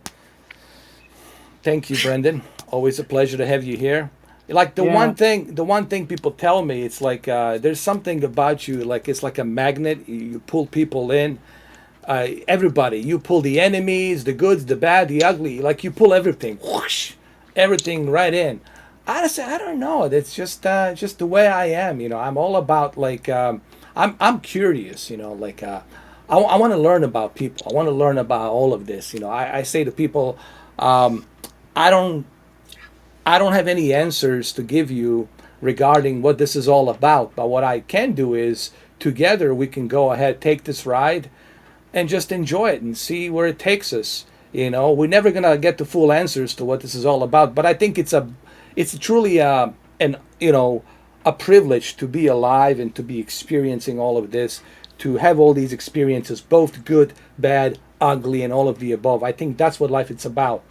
Speaker 1: Thank you, Brendan. Always a pleasure to have you here. Like
Speaker 4: Yeah.
Speaker 1: the one thing people tell me, it's like there's something about you, like it's like a magnet. You pull people in. Everybody. You pull the enemies, the goods, the bad, the ugly. Like you pull everything, whoosh, everything right in. Honestly, I don't know. It's just the way I am. I'm all about like I'm curious. Like I want to learn about people. I want to learn about all of this. I say to people, I don't I don't have any answers to give you regarding what this is all about. But what I can do is together we can go ahead, take this ride, and just enjoy it and see where it takes us. We're never gonna get the full answers to what this is all about, but I think it's truly an a privilege to be alive and to be experiencing all of this, to have all these experiences, both good, bad, ugly, and all of the above. I think that's what life is about.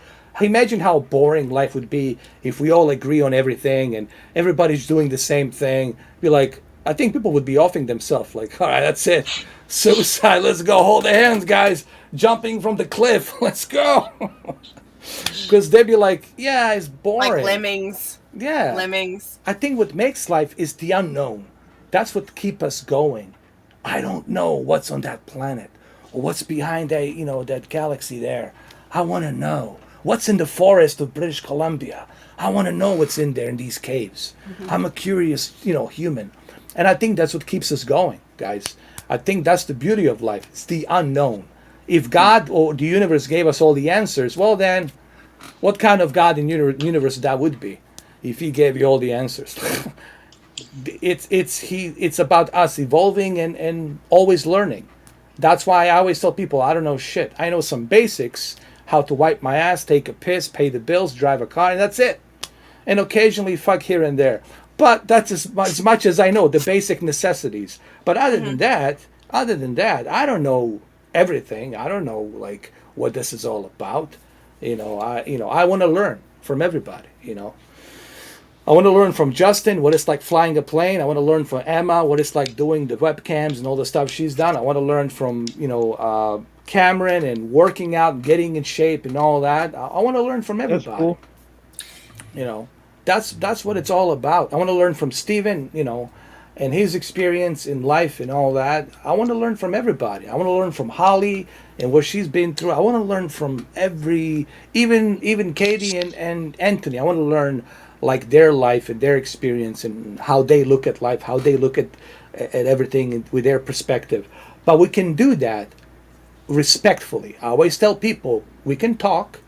Speaker 1: Imagine how boring life would be if we all agree on everything and everybody's doing the same thing. Be like, I think people would be offing themselves. Like, all right, that's it. Suicide. Let's go. Hold the hands, guys. Jumping from the cliff. Let's go. Because they'd be like, yeah, it's
Speaker 5: like
Speaker 1: boring.
Speaker 5: lemmings,
Speaker 1: Yeah.
Speaker 5: lemmings.
Speaker 1: I think what makes life is the unknown. That's what keep us going. I don't know what's on that planet or what's behind that galaxy there. I want to know what's in the forest of British Columbia. I want to know what's in there in these caves. I'm a curious, human. And I think that's what keeps us going, guys. I think that's the beauty of life. It's the unknown. If God or the universe gave us all the answers, well then, what kind of God in universe that would be? If He gave you all the answers, it's about us evolving and always learning. That's why I always tell people I don't know shit. I know some basics, how to wipe my ass, take a piss, pay the bills, drive a car, and that's it. And occasionally fuck here and there. But that's as much as I know, the basic necessities. But other than that, I don't know everything. I don't know like what this is all about. I want to learn from everybody. I want to learn from Justin what it's like flying a plane. I want to learn from Emma what it's like doing the webcams and all the stuff she's done. I want to learn from Cameron and working out and getting in shape and all that. I want to learn from
Speaker 4: That's
Speaker 1: everybody.
Speaker 4: cool.
Speaker 1: You know, that's what it's all about. I want to learn from Steven, and his experience in life and all that. I want to learn from everybody. I want to learn from Holly and what she's been through. I want to learn from even Katie and Anthony. I want to learn like their life and their experience and how they look at life, how they look at everything with their perspective. But we can do that respectfully. I always tell people we can talk,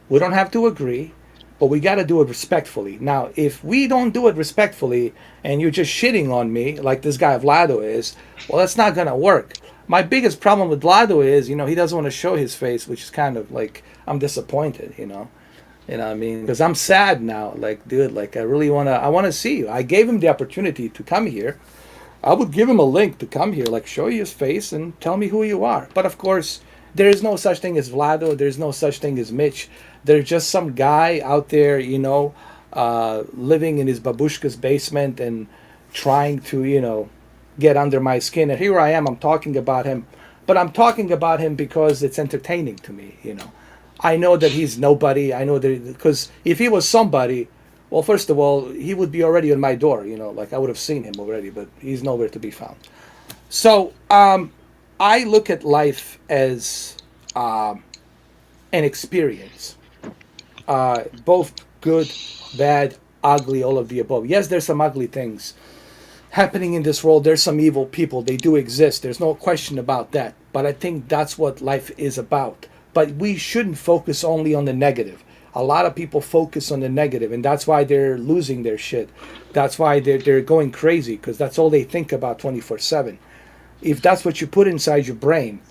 Speaker 1: we don't have to agree, but we got to do it respectfully. Now, if we don't do it respectfully and you're just shitting on me like this guy Vlado is, well, that's not going to work. My biggest problem with Vlado is, he doesn't want to show his face, which is kind of like, I'm disappointed, You know what I mean? Because I'm sad now. Like, dude, like, I want to see you. I gave him the opportunity to come here. I would give him a link to come here, like show you his face and tell me who you are. But of course, there is no such thing as Vlado. There's no such thing as Mitch. There's just some guy out there, living in his babushka's basement and trying to, get under my skin. And here I am. I'm talking about him, but I'm talking about him because it's entertaining to me. I know that he's nobody. I know that because if he was somebody, well, first of all, he would be already on my door, like I would have seen him already, but he's nowhere to be found. So I look at life as an experience, both good, bad, ugly, all of the above. Yes, there's some ugly things happening in this world. There's some evil people. They do exist. There's no question about that. But I think that's what life is about. But we shouldn't focus only on the negative. A lot of people focus on the negative, and that's why they're losing their shit. That's why they're going crazy, because that's all they think about 24/7. If that's what you put inside your brain,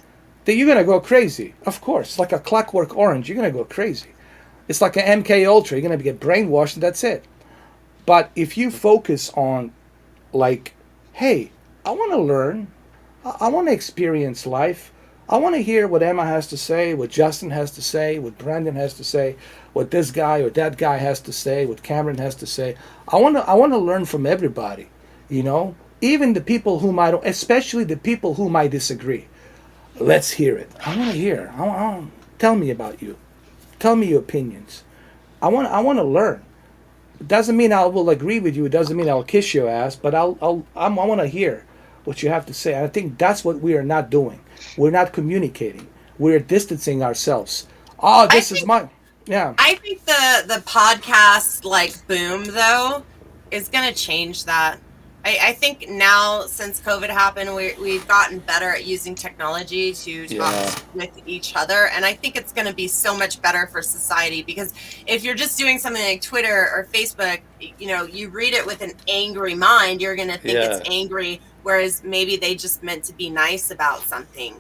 Speaker 1: then you're going to go crazy. Of course. Like a clockwork orange, you're going to go crazy. It's like an MK Ultra. You're going to get brainwashed, and that's it. But if you focus on, like, hey, I want to learn, I want to experience life. I want to hear what Emma has to say, what Justin has to say, what Brandon has to say, what this guy or that guy has to say, what Cameron has to say. I want to learn from everybody, even the people whom I don't, especially the people whom I disagree. Let's hear it. I want to hear. Tell me about you. Tell me your opinions. I want to learn. It doesn't mean I will agree with you. It doesn't mean I'll kiss your ass. But I want to hear what you have to say. I think that's what we are not doing. We're not communicating. We're distancing ourselves. Oh,
Speaker 5: I
Speaker 1: this is
Speaker 5: think
Speaker 1: my yeah.
Speaker 5: I think the podcast like boom though is gonna change that. I think now since COVID happened, we've gotten better at using technology to talk
Speaker 1: Yeah.
Speaker 5: with each other, and I think it's going to be so much better for society because if you're just doing something like Twitter or Facebook, you read it with an angry mind, you're going to think it's
Speaker 1: Yeah.
Speaker 5: angry, whereas maybe they just meant to be nice about something.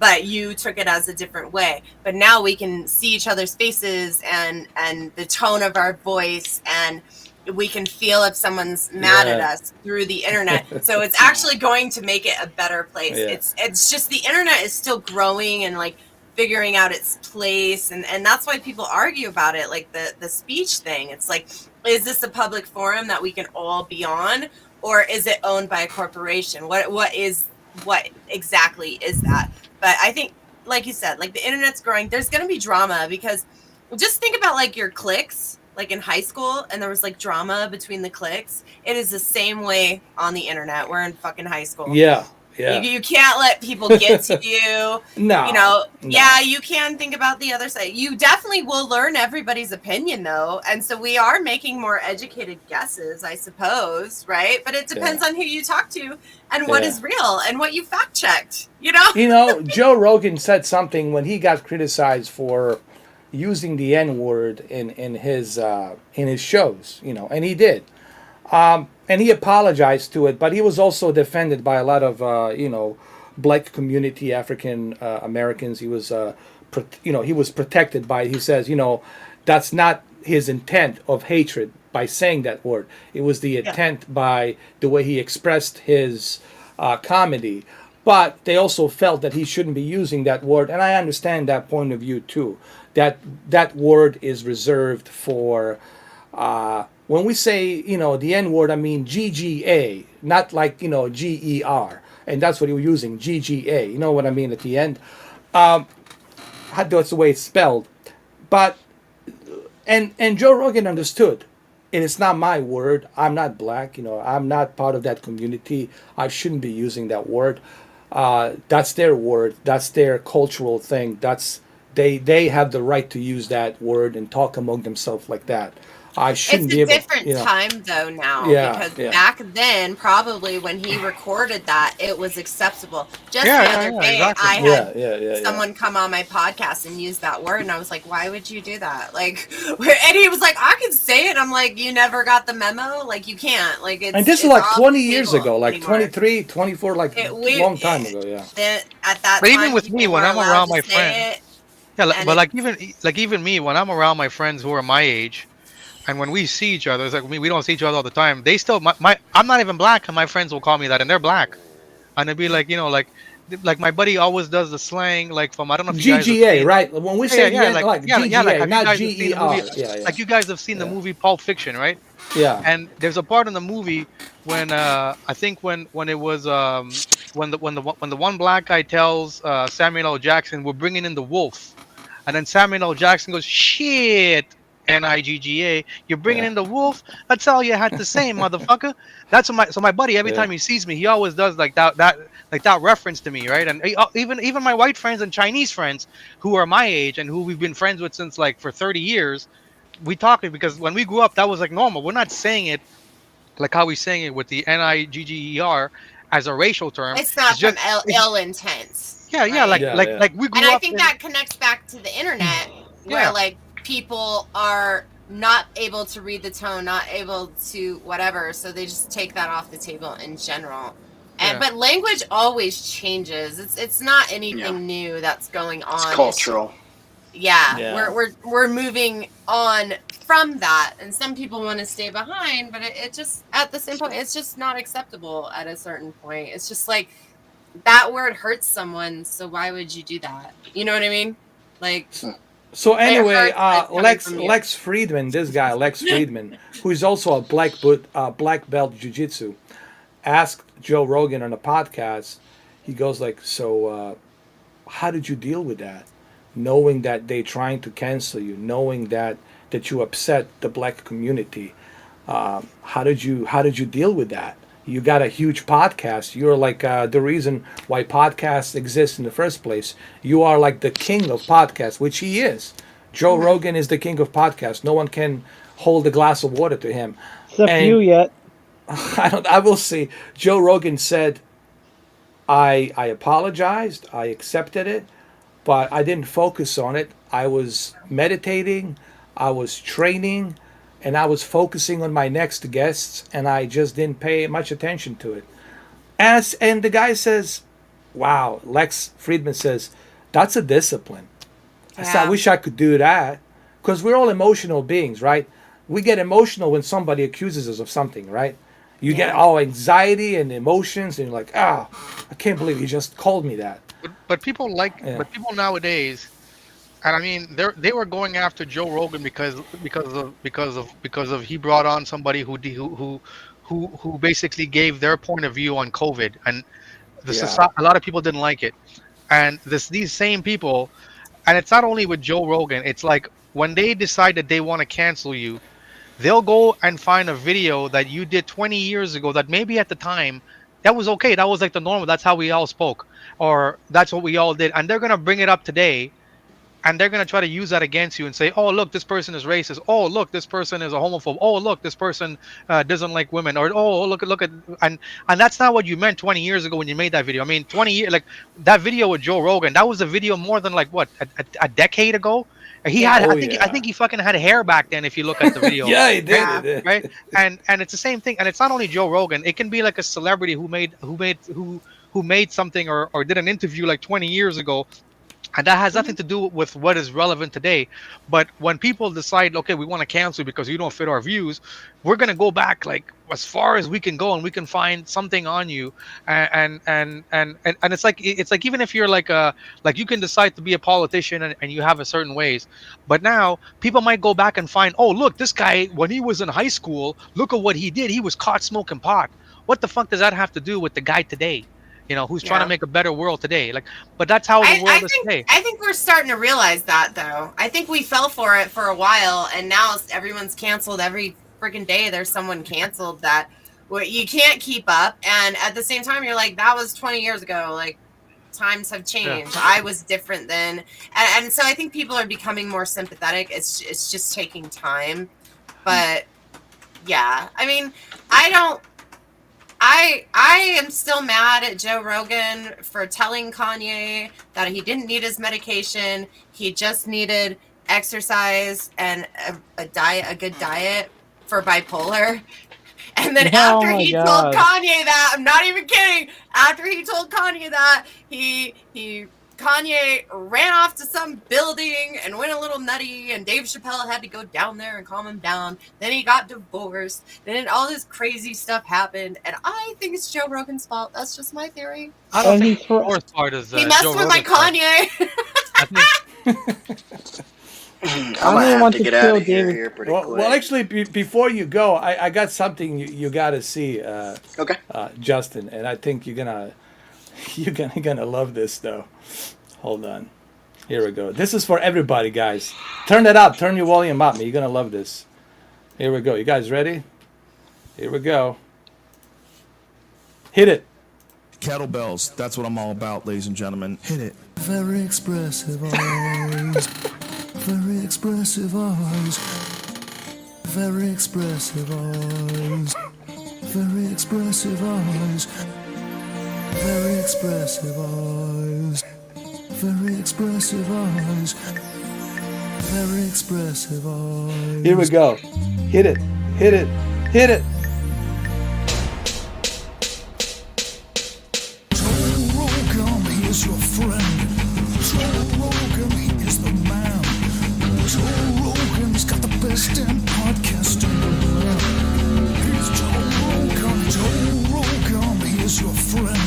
Speaker 5: But you took it as a different way. But now we can see each other's faces and the tone of our voice, and we can feel if someone's mad at
Speaker 1: Yeah.
Speaker 5: us through the internet. So it's actually going to make it a better place.
Speaker 1: Yeah.
Speaker 5: It's just the internet is still growing and like figuring out its place, and that's why people argue about it, like the speech thing. It's like, is this a public forum that we can all be on, or is it owned by a corporation? What exactly is that? But I think, like you said, like the internet's growing. There's going to be drama because just think about like your cliques, like in high school, and there was like drama between the cliques. It is the same way on the internet. We're in fucking high school.
Speaker 1: Yeah.
Speaker 5: You,
Speaker 1: Yeah.
Speaker 5: you can't let people get to you.
Speaker 1: No. No.
Speaker 5: Yeah, you can think about the other side. You definitely will learn everybody's opinion, though. And so we are making more educated guesses, I suppose, right? But it
Speaker 1: Yeah.
Speaker 5: depends on who you talk to and what
Speaker 1: Yeah.
Speaker 5: is real and what you fact checked.
Speaker 1: Joe Rogan said something when he got criticized for using the N word in his shows, and he did. And he apologized to it, but he was also defended by a lot of black community African Americans. He was he was protected by. He says that's not his intent of hatred by saying that word. It was the
Speaker 5: Yeah.
Speaker 1: intent by the way he expressed his comedy. But they also felt that he shouldn't be using that word, and I understand that point of view too. That word is reserved for When we say, the N word, I mean GGA, not like, GER. And that's what you're using, GGA. You know what I mean at the end? That's the way it's spelled. But and Joe Rogan understood. And it's not my word. I'm not black. I'm not part of that community. I shouldn't be using that word. That's their word. That's their cultural thing. They have the right to use that word and talk among themselves like that. I
Speaker 5: It's
Speaker 1: shouldn't
Speaker 5: a
Speaker 1: be able.
Speaker 5: different time though now,
Speaker 1: Yeah,
Speaker 5: because
Speaker 1: yeah,
Speaker 5: back then, probably when he recorded that, it was accepceptable. Just
Speaker 3: Yeah,
Speaker 5: the
Speaker 3: yeah,
Speaker 5: other
Speaker 3: yeah,
Speaker 5: day,
Speaker 3: exactly.
Speaker 5: I
Speaker 1: yeah,
Speaker 5: had
Speaker 1: yeah, yeah, yeah.
Speaker 5: someone come on my podcast and use that word, and I was like, "Why would you do that?" Like, and he was like, "I can say it." I'm like, "You never got the memo. Like, you can't. Like,
Speaker 1: And
Speaker 5: it's
Speaker 1: this is
Speaker 5: it's
Speaker 1: like
Speaker 5: off
Speaker 1: 20
Speaker 5: the
Speaker 1: years
Speaker 5: table
Speaker 1: ago, like
Speaker 5: anymore."
Speaker 1: 23, 24, like long time ago. Yeah.
Speaker 5: Then at that
Speaker 3: But even
Speaker 5: time,
Speaker 3: with me,
Speaker 5: people
Speaker 3: when
Speaker 5: were
Speaker 3: I'm
Speaker 5: allowed
Speaker 3: around
Speaker 5: to
Speaker 3: my friends,
Speaker 5: say it,
Speaker 3: yeah,
Speaker 5: and
Speaker 3: but
Speaker 5: it
Speaker 3: like even me, when I'm around my friends who are my age, and when we see each other, it's like we don't see each other all the time. They still my I'm not even black, and my friends will call me that, and they're black, and they'd be like, like my buddy always does the slang, like from I don't know if you guys have
Speaker 1: GGA,
Speaker 3: seen.
Speaker 1: right? When we
Speaker 3: Yeah, yeah,
Speaker 1: say the
Speaker 3: yeah,
Speaker 1: end, like
Speaker 3: yeah, like
Speaker 1: GGA,
Speaker 3: have you
Speaker 1: not
Speaker 3: guys have seen the movie?
Speaker 1: GER. Yeah, yeah,
Speaker 3: Like you guys have seen the
Speaker 1: yeah,
Speaker 3: movie Pulp Fiction, right?
Speaker 1: yeah,
Speaker 3: And there's a part in the movie when I think when it was when the one black guy tells Samuel L. Jackson we're bringing in the wolf, and then Samuel L. Jackson goes shit. Nigga, you're bringing
Speaker 1: yeah,
Speaker 3: in the wolf. That's all you had to say, motherfucker. That's what my buddy. Every
Speaker 1: yeah.
Speaker 3: time he sees me, he always does like that reference to me, right? And even my white friends and Chinese friends who are my age and who we've been friends with since like for 30 years, we talk it because when we grew up, that was like normal. We're not saying it like how we saying it with the nigger as a racial term.
Speaker 5: it's
Speaker 3: It's
Speaker 5: not from
Speaker 3: just it's
Speaker 5: ill intent,
Speaker 3: yeah, yeah,
Speaker 5: right?
Speaker 1: Yeah, yeah.
Speaker 3: like we
Speaker 5: And
Speaker 3: grew
Speaker 5: I
Speaker 3: up
Speaker 5: think
Speaker 3: in
Speaker 5: that connects back to the internet, where
Speaker 3: yeah,
Speaker 5: like people are not able to read the tone, not able to whatever, so they just take that off the table in general. And
Speaker 3: yeah,
Speaker 5: but language always changes. It's not
Speaker 2: Yeah,
Speaker 5: anything new that's going
Speaker 2: it's
Speaker 5: on. It's just,
Speaker 2: cultural.
Speaker 5: yeah,
Speaker 1: Yeah.
Speaker 5: we're moving on from that, and some people want to stay behind, but it just at the same point, it's just not acceptable at a certain point. It's just like that word hurts someone, so why would you do that? You know what I mean? Like
Speaker 1: So
Speaker 5: it
Speaker 1: anyway,
Speaker 5: hurts when it's coming
Speaker 1: Lex
Speaker 5: from you.
Speaker 1: Lex Friedman, this guy Lex Friedman, who is also a black belt jiu-jitsu, asked Joe Rogan on a podcast. He goes like, "So, how did you deal with that? Knowing that they trying to cancel you, knowing that you upset the black community. How did you deal with that? You got a huge podcast. You're like the reason why podcasts exist in the first place. You are like the king of podcasts, which he is. Joe
Speaker 5: Mhm.
Speaker 1: Rogan is the king of podcasts. No one can hold a glass of water to him.
Speaker 4: Except you
Speaker 1: And
Speaker 4: yet.
Speaker 1: I will see. Joe Rogan said, I apologized. I accepted it, but I didn't focus on it. I was meditating, I was training, and I was focusing on my next guests, and I just didn't pay much attention to it. And the guy says, "Wow," Lex Friedman says, "That's a discipline." I said, "I
Speaker 5: Yeah.
Speaker 1: wish I could do that," because we're all emotional beings, right? We get emotional when somebody accuses us of something, right? You get
Speaker 5: Yeah.
Speaker 1: all anxiety and emotions, and you're like, "Ah, I can't believe he just called me that."
Speaker 3: but people
Speaker 1: Yeah,
Speaker 3: but people nowadays. And I mean, they were going after Joe Rogan because of he brought on somebody who basically gave their point of view on COVID, and
Speaker 1: yeah.
Speaker 3: a lot of people didn't like it. And these same people, and it's not only with Joe Rogan, it's like when they decide that they want to cancel you, they'll go and find a video that you did 20 years ago that maybe at the time that was okay, that was like the normal, that's how we all spoke, or that's what we all did, and they're gonna bring it up today and they're going to try to use that against you and say, oh, look, this person is racist. Oh, look, this person is a homophobe. Oh, look, this person doesn't like women. Or, oh, look at, and that's not what you meant 20 years ago when you made that video. I mean, 20 years, like that video with Joe Rogan, that was a video more than like what, a decade ago. He had,
Speaker 5: Yeah.
Speaker 1: Oh
Speaker 3: I
Speaker 1: yeah.
Speaker 3: think he fucking had hair back then. If you look at the video,
Speaker 1: Yeah, he did.
Speaker 3: right,
Speaker 1: He
Speaker 5: Yeah.
Speaker 1: did.
Speaker 3: right, and it's the same thing. And it's not only Joe Rogan. It can be like a celebrity who made something or did an interview like 20 years ago and that has nothing
Speaker 5: Mhm.
Speaker 3: to do with what is relevant today. But when people decide, okay, we want to cancel you because you don't fit our views, we're going to go back like as far as we can go, and we can find something on you. And it's like, even if you're like a, like, you can decide to be a politician, and you have a certain ways, but now people might go back and find, oh, look, this guy, when he was in high school, look at what he did, he was caught smoking pot. What the fuck does that have to do with the guy today, who's trying to
Speaker 5: Yeah.
Speaker 3: make a better world today? Like, but that's how the
Speaker 5: I
Speaker 3: world is
Speaker 5: think
Speaker 3: today.
Speaker 5: I think we're starting to realize that though. I think we fell for it for a while, and now everyone's canceled every freaking day. There's someone canceled that you can't keep up, and at the same time, you're like, that was 20 years ago. Like times have
Speaker 3: Yeah.
Speaker 5: changed. I was different then, and so I think people are becoming more sympathetic. It's just taking time, but yeah, I mean, I don't. I am still mad at Joe Rogan for telling Kanye that he didn't need his medication. He just needed exercise and a good diet for bipolar. And then
Speaker 4: Yeah, oh
Speaker 5: after
Speaker 4: my
Speaker 5: he told
Speaker 4: god.
Speaker 5: Kanye that, I'm not even kidding. After he told Kanye that, he Kanye ran off to some building and went a little nutty, and Dave Chappelle had to go down there and calm him down. Then he got divorced. Then all this crazy stuff happened, and I think it's Joe Rogan's fault. That's just my theory.
Speaker 3: I don't
Speaker 4: And
Speaker 3: think
Speaker 4: he
Speaker 3: the
Speaker 4: threw.
Speaker 3: divorce part is
Speaker 5: He
Speaker 3: Joe
Speaker 5: messed with my
Speaker 3: Rogan's fault.
Speaker 5: Kanye.
Speaker 3: I think
Speaker 2: I might
Speaker 4: Kanye
Speaker 2: have to
Speaker 4: wanted to
Speaker 2: get out
Speaker 4: kill
Speaker 2: of here
Speaker 4: David.
Speaker 2: here pretty
Speaker 1: Well,
Speaker 2: quick.
Speaker 1: actually, before you go, I got something you got to see,
Speaker 2: Okay.
Speaker 1: Justin, and I think you're gonna you're gonna love this though. Hold on, here we go. This is for everybody, guys. Turn it up. Turn your volume up, man. You're gonna love this. Here we go. You guys ready? Here we go. Hit it.
Speaker 7: Kettlebells, that's what I'm all about, ladies and gentlemen. Hit it. Very expressive eyes. Very expressive eyes. Very expressive eyes. Very expressive eyes. Very expressive eyes. Very expressive eyes. Very expressive eyes.
Speaker 1: Here we go. Hit it. Hit it. Hit it.
Speaker 7: Joe Rogan, he is your friend. Joe Rogan, he is the man. Joe Rogan's got the best in podcasting. He's Joe Rogan. Joe Rogan, he is your friend.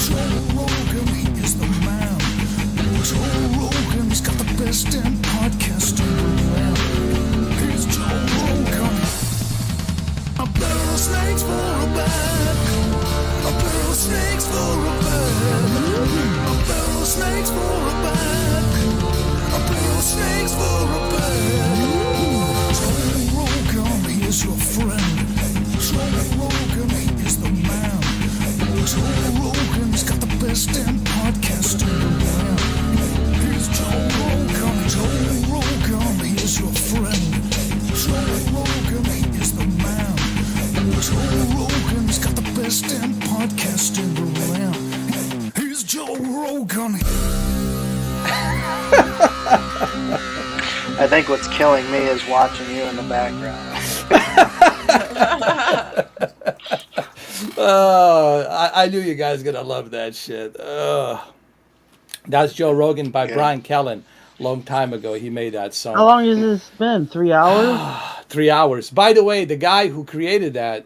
Speaker 7: Joe Rogan, he is the man. Joe Rogan's got the best in podcasting. He's Joe Rogan. A barrel of snakes for a bag. A barrel of snakes for a bag. A barrel of snakes for a bag. A barrel of snakes for a bag. Joe Rogan, he is your friend. Joe Rogan, he is the man. Joe Rogan's got the best in podcasting. He's Joe Rogan. Joe Rogan, he is your friend. Joe Rogan, he is the man. Joe Rogan's got the best in podcasting around. He's Joe Rogan.
Speaker 2: I think what's killing me is watching you in the background.
Speaker 1: I knew you guys gonna love that shit. That's Joe Rogan by
Speaker 2: Yeah.
Speaker 1: Brian Callen. Long time ago, he made that
Speaker 4: How
Speaker 1: song.
Speaker 4: long has this been? 3 hours?
Speaker 1: 3 hours. By the way, the guy who created that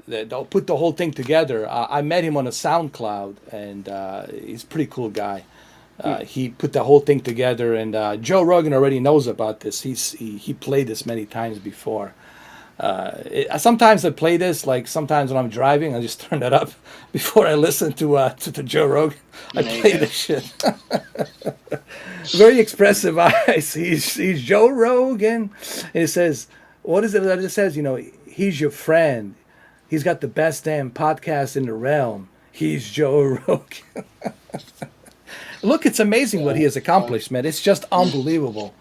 Speaker 1: put the whole thing together, I met him on a SoundCloud, and he's a pretty cool guy. He put the whole thing together, and Joe Rogan already knows about this. He played this many times before. Sometimes I play this, like sometimes when I'm driving, I just turn it up before I listen to the Joe Rogan. I
Speaker 2: There you
Speaker 1: play
Speaker 2: go.
Speaker 1: this shit. Very expressive eyes. He's Joe Rogan. And it says, what is it that it says? He's your friend. He's got the best damn podcast in the realm. He's Joe Rogan. Look, it's amazing what he has accomplished, man. It's just unbelievable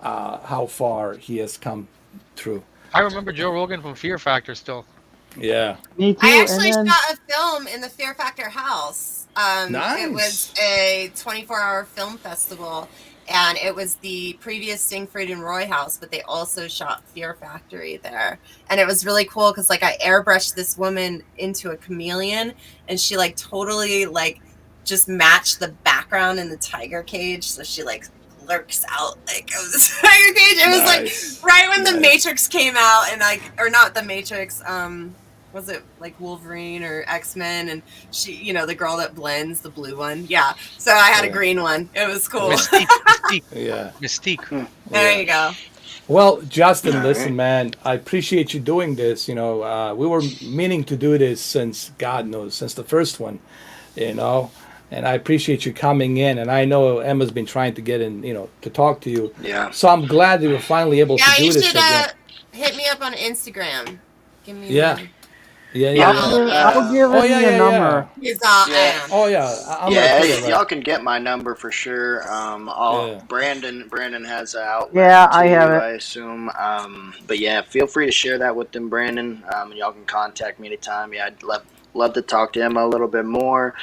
Speaker 1: how far he has come through.
Speaker 3: I remember Joe Rogan from Fear Factor still.
Speaker 1: Yeah.
Speaker 4: Me
Speaker 5: I
Speaker 4: too. And
Speaker 5: actually
Speaker 4: then
Speaker 5: shot a film in the Fear Factor house. It was
Speaker 1: Nice.
Speaker 5: a 24-hour film festival, and it was the previous Stingfried and Roy house, but they also shot Fear Factory there. And it was really cool because like I airbrushed this woman into a chameleon, and she like totally like just matched the background background in the tiger cage, so she like lurks out like of the tiger cage. It was
Speaker 1: Nice.
Speaker 5: like right when the
Speaker 1: Nice.
Speaker 5: Matrix came out, and like, or not the Matrix, was it like Wolverine or X-Men, and she, the girl that blends, the blue one. Yeah. So I had a
Speaker 1: Yeah.
Speaker 5: green one. It was cool.
Speaker 1: Yeah.
Speaker 3: Mystique, Mystique,
Speaker 1: Yeah.
Speaker 3: Mystique.
Speaker 5: There
Speaker 1: Yeah.
Speaker 5: you go.
Speaker 1: Well, Justin,
Speaker 2: All
Speaker 1: listen,
Speaker 2: right.
Speaker 1: man, I appreciate you doing this. We were meaning to do this since God knows, since the first one, you know, and I appreciate you coming in. And I know Emma's been trying to get in, to talk to you.
Speaker 2: Yeah.
Speaker 1: So I'm glad that we're finally able to
Speaker 5: Yeah, you
Speaker 1: do this
Speaker 5: should
Speaker 1: again.
Speaker 5: hit me up on Instagram. Give me
Speaker 1: Yeah.
Speaker 5: your
Speaker 1: Yeah. Yeah.
Speaker 2: Yeah.
Speaker 1: Yeah.
Speaker 4: I'll give
Speaker 1: Oh,
Speaker 4: him
Speaker 1: yeah.
Speaker 4: your
Speaker 1: Yeah. Yeah.
Speaker 4: number.
Speaker 5: He's all
Speaker 2: Yeah.
Speaker 5: am.
Speaker 1: Oh, yeah. I'm going to
Speaker 2: Yeah,
Speaker 1: put it right.
Speaker 2: y'all can get my number for sure. I'll
Speaker 1: Yeah.
Speaker 2: Brandon has an outlet
Speaker 4: Yeah, I have
Speaker 2: too,
Speaker 4: it.
Speaker 2: I assume. But yeah, feel free to share that with them, Brandon. And y'all can contact me anytime. Yeah, I'd love to talk to Emma a little bit more.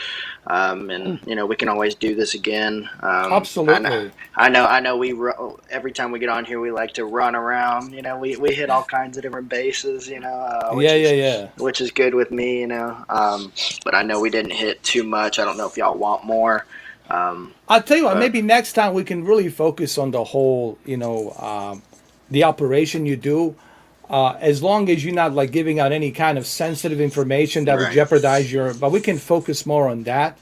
Speaker 2: And we can always do this again.
Speaker 1: Absolutely.
Speaker 2: I know. Every time we get on here, we like to run around. We hit all kinds of different bases.
Speaker 1: Yeah. Yeah. Yeah.
Speaker 2: Which is good with me. But I know we didn't hit too much. I don't know if y'all want more.
Speaker 1: I'll tell you what,
Speaker 2: But
Speaker 1: maybe next time we can really focus on the whole, the operation you do. As long as you're not like giving out any kind of sensitive information that would
Speaker 2: right,
Speaker 1: jeopardize but we can focus more on that.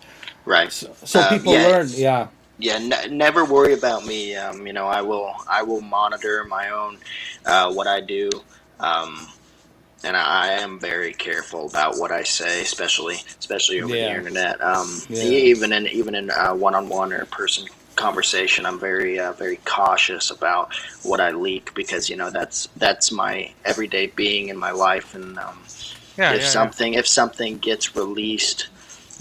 Speaker 2: right.
Speaker 1: So people
Speaker 2: Yeah,
Speaker 1: learn. Yeah.
Speaker 2: yeah. Never worry about me. I will monitor my own what I do. Um, and I am very careful about what I say, especially over the
Speaker 1: Yeah.
Speaker 2: internet.
Speaker 1: Yeah.
Speaker 2: Even in one-on-one or person conversation, I'm very cautious about what I leak because that's my everyday being in my life, and
Speaker 3: Yeah,
Speaker 2: if
Speaker 3: yeah, yeah.
Speaker 2: something gets released,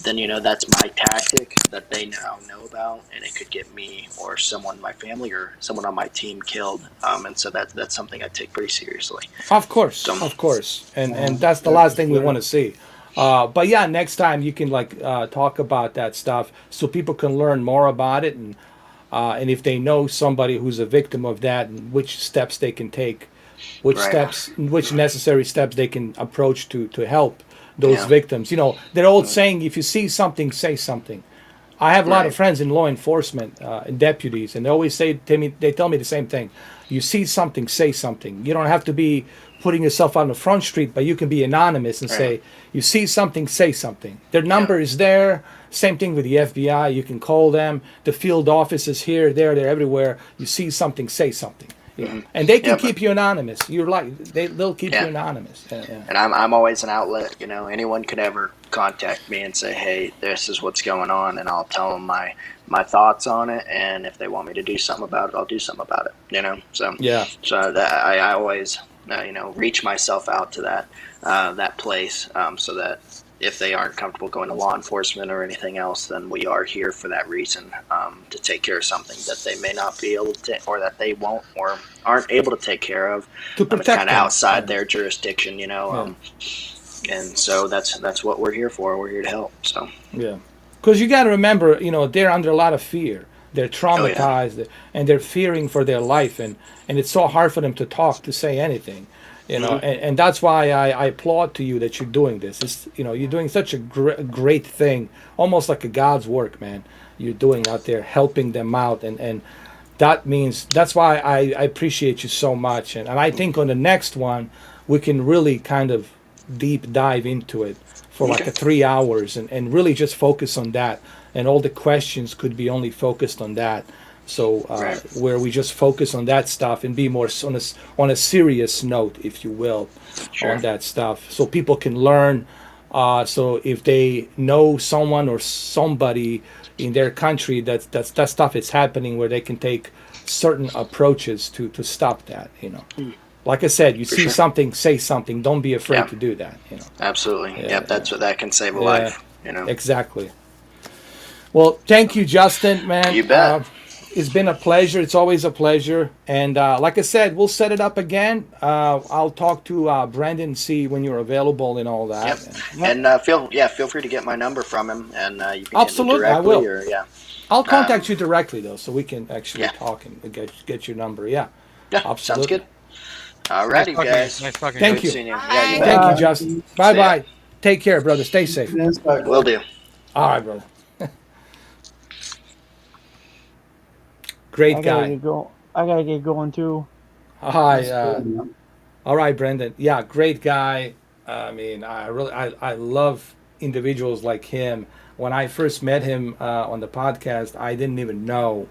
Speaker 2: then that's my tactic that they now know about, and it could get me or someone in my family or someone on my team killed. And so that's something I take pretty seriously.
Speaker 1: Of course.
Speaker 2: So
Speaker 1: Of course. And
Speaker 6: Uh-huh.
Speaker 1: that's the
Speaker 6: Yeah,
Speaker 1: last
Speaker 6: for
Speaker 1: thing we
Speaker 6: sure.
Speaker 1: want to see. But yeah, next time you can like talk about that stuff so people can learn more about it and if they know somebody who's a victim of that and which steps they can take,
Speaker 2: right,
Speaker 1: which necessary steps they can approach to help those
Speaker 2: yeah,
Speaker 1: victims. That old saying, if you see something, say something. I have a lot of
Speaker 2: right,
Speaker 1: friends in law enforcement and deputies, and they always say to me, they tell me the same thing. You see something, say something. You don't have to be putting yourself on the front street, but you can be anonymous and
Speaker 2: right,
Speaker 1: say, you see something, say something. Their
Speaker 2: yeah,
Speaker 1: number is there. Same thing with the FBI. You can call them. The field office is here, there, they're everywhere. You see something, say something. And they can
Speaker 2: yeah, but
Speaker 1: keep you anonymous. You're like they'll keep you
Speaker 2: yeah.
Speaker 1: anonymous. Yeah, yeah.
Speaker 2: And I'm always an outlet. Anyone could ever contact me and say, "Hey, this is what's going on," and I'll tell them my thoughts on it. And if they want me to do something about it, I'll do something about it. So
Speaker 1: Yeah.
Speaker 2: that I always reach myself out to that place, so that if they aren't comfortable going to law enforcement or anything else, then we are here for that reason, to take care of something that they may not be able to, or that they won't or aren't able to take care of.
Speaker 1: To
Speaker 2: It's
Speaker 1: protect
Speaker 2: kind of
Speaker 1: them.
Speaker 2: outside
Speaker 1: Yeah.
Speaker 2: their jurisdiction,
Speaker 1: Yeah.
Speaker 2: and so that's what we're here for. We're here to help. So,
Speaker 1: Yeah, because you got to remember, they're under a lot of fear. They're
Speaker 2: oh yeah,
Speaker 1: traumatized and they're fearing for their life, and it's so hard for them to talk, to say anything. And that's why I applaud to you that you're doing this. You're doing such a great thing, almost like a God's work, man. You're doing out there, helping them out, and that's why I appreciate you so much. And I think on the next one, we can really kind of deep dive into it for like
Speaker 2: okay,
Speaker 1: a 3 hours and really just focus on that. And all the questions could be only focused on that. So
Speaker 2: right,
Speaker 1: where we just focus on that stuff and be more on a serious note, if you will, on
Speaker 2: sure,
Speaker 1: that stuff, so people can learn. So if they know someone or somebody in their country that stuff is happening, where they can take certain approaches to stop that. Like I said, you
Speaker 2: for
Speaker 1: see
Speaker 2: sure,
Speaker 1: something, say something. Don't be afraid
Speaker 2: yeah,
Speaker 1: to do that.
Speaker 2: absolutely,
Speaker 1: Yeah,
Speaker 2: yep. That's what that can save a
Speaker 1: yeah,
Speaker 2: life.
Speaker 1: exactly. Well, thank
Speaker 2: So
Speaker 1: you, Justin, man.
Speaker 2: you bet.
Speaker 1: It's been a pleasure. It's always a pleasure. And like I said, we'll set it up again. I'll talk to Brandon and see when you're available and all
Speaker 2: Yep.
Speaker 1: that. Yeah,
Speaker 2: And feel free to get my number from him, and you can hit me
Speaker 1: absolutely, I
Speaker 2: directly,
Speaker 1: will.
Speaker 2: or yeah,
Speaker 1: I'll contact
Speaker 2: um,
Speaker 1: you directly though, so we can actually
Speaker 2: yeah,
Speaker 1: talk and get your number. Yeah,
Speaker 2: yeah. Sounds
Speaker 1: absolutely.
Speaker 2: good.
Speaker 3: Nice
Speaker 2: Alrighty,
Speaker 3: talking to you.
Speaker 2: guys.
Speaker 3: Nice talking to you.
Speaker 1: Thank
Speaker 2: Good
Speaker 1: you.
Speaker 2: seeing you. Yeah, you
Speaker 5: Bye.
Speaker 2: bet.
Speaker 1: Thank you,
Speaker 6: Yeah,
Speaker 1: Justin. Bye
Speaker 2: See ya.
Speaker 1: bye. Take care, brother. Stay
Speaker 6: keep
Speaker 1: safe.
Speaker 6: it inside,
Speaker 2: Will
Speaker 6: bro.
Speaker 2: do.
Speaker 1: All right, brother. Great
Speaker 4: I gotta
Speaker 1: guy.
Speaker 4: get go. I gotta get going too.
Speaker 1: Hi,
Speaker 6: That's cool, man.
Speaker 1: all right, Brendan. Yeah, great guy. I mean, I love individuals like him. When I first met him on the podcast, I didn't even know